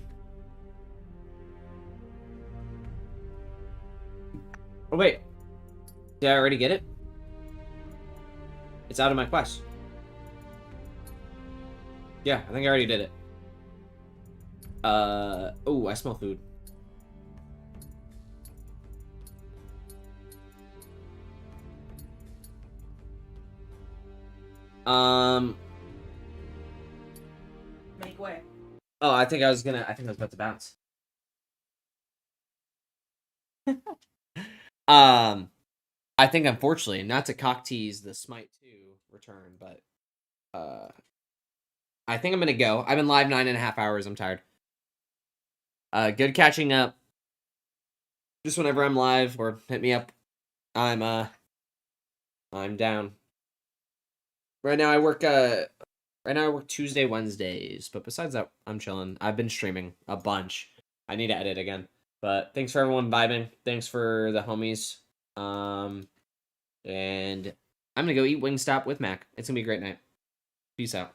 Speaker 1: Oh, wait. Did I already get it? It's out of my quest. Yeah, I think I already did it. Oh, I smell food.
Speaker 11: Make way.
Speaker 1: Oh, I think I was about to bounce. I think unfortunately, not to cock tease the Smite 2 return, but I think I'm gonna go. I've been live 9.5 hours. I'm tired. Good catching up. Just whenever I'm live or hit me up, I'm down. Right now I work Tuesday, Wednesdays, but besides that, I'm chilling. I've been streaming a bunch. I need to edit again. But thanks for everyone vibing. Thanks for the homies. And I'm gonna go eat Wingstop with Mac. It's gonna be a great night. Peace out.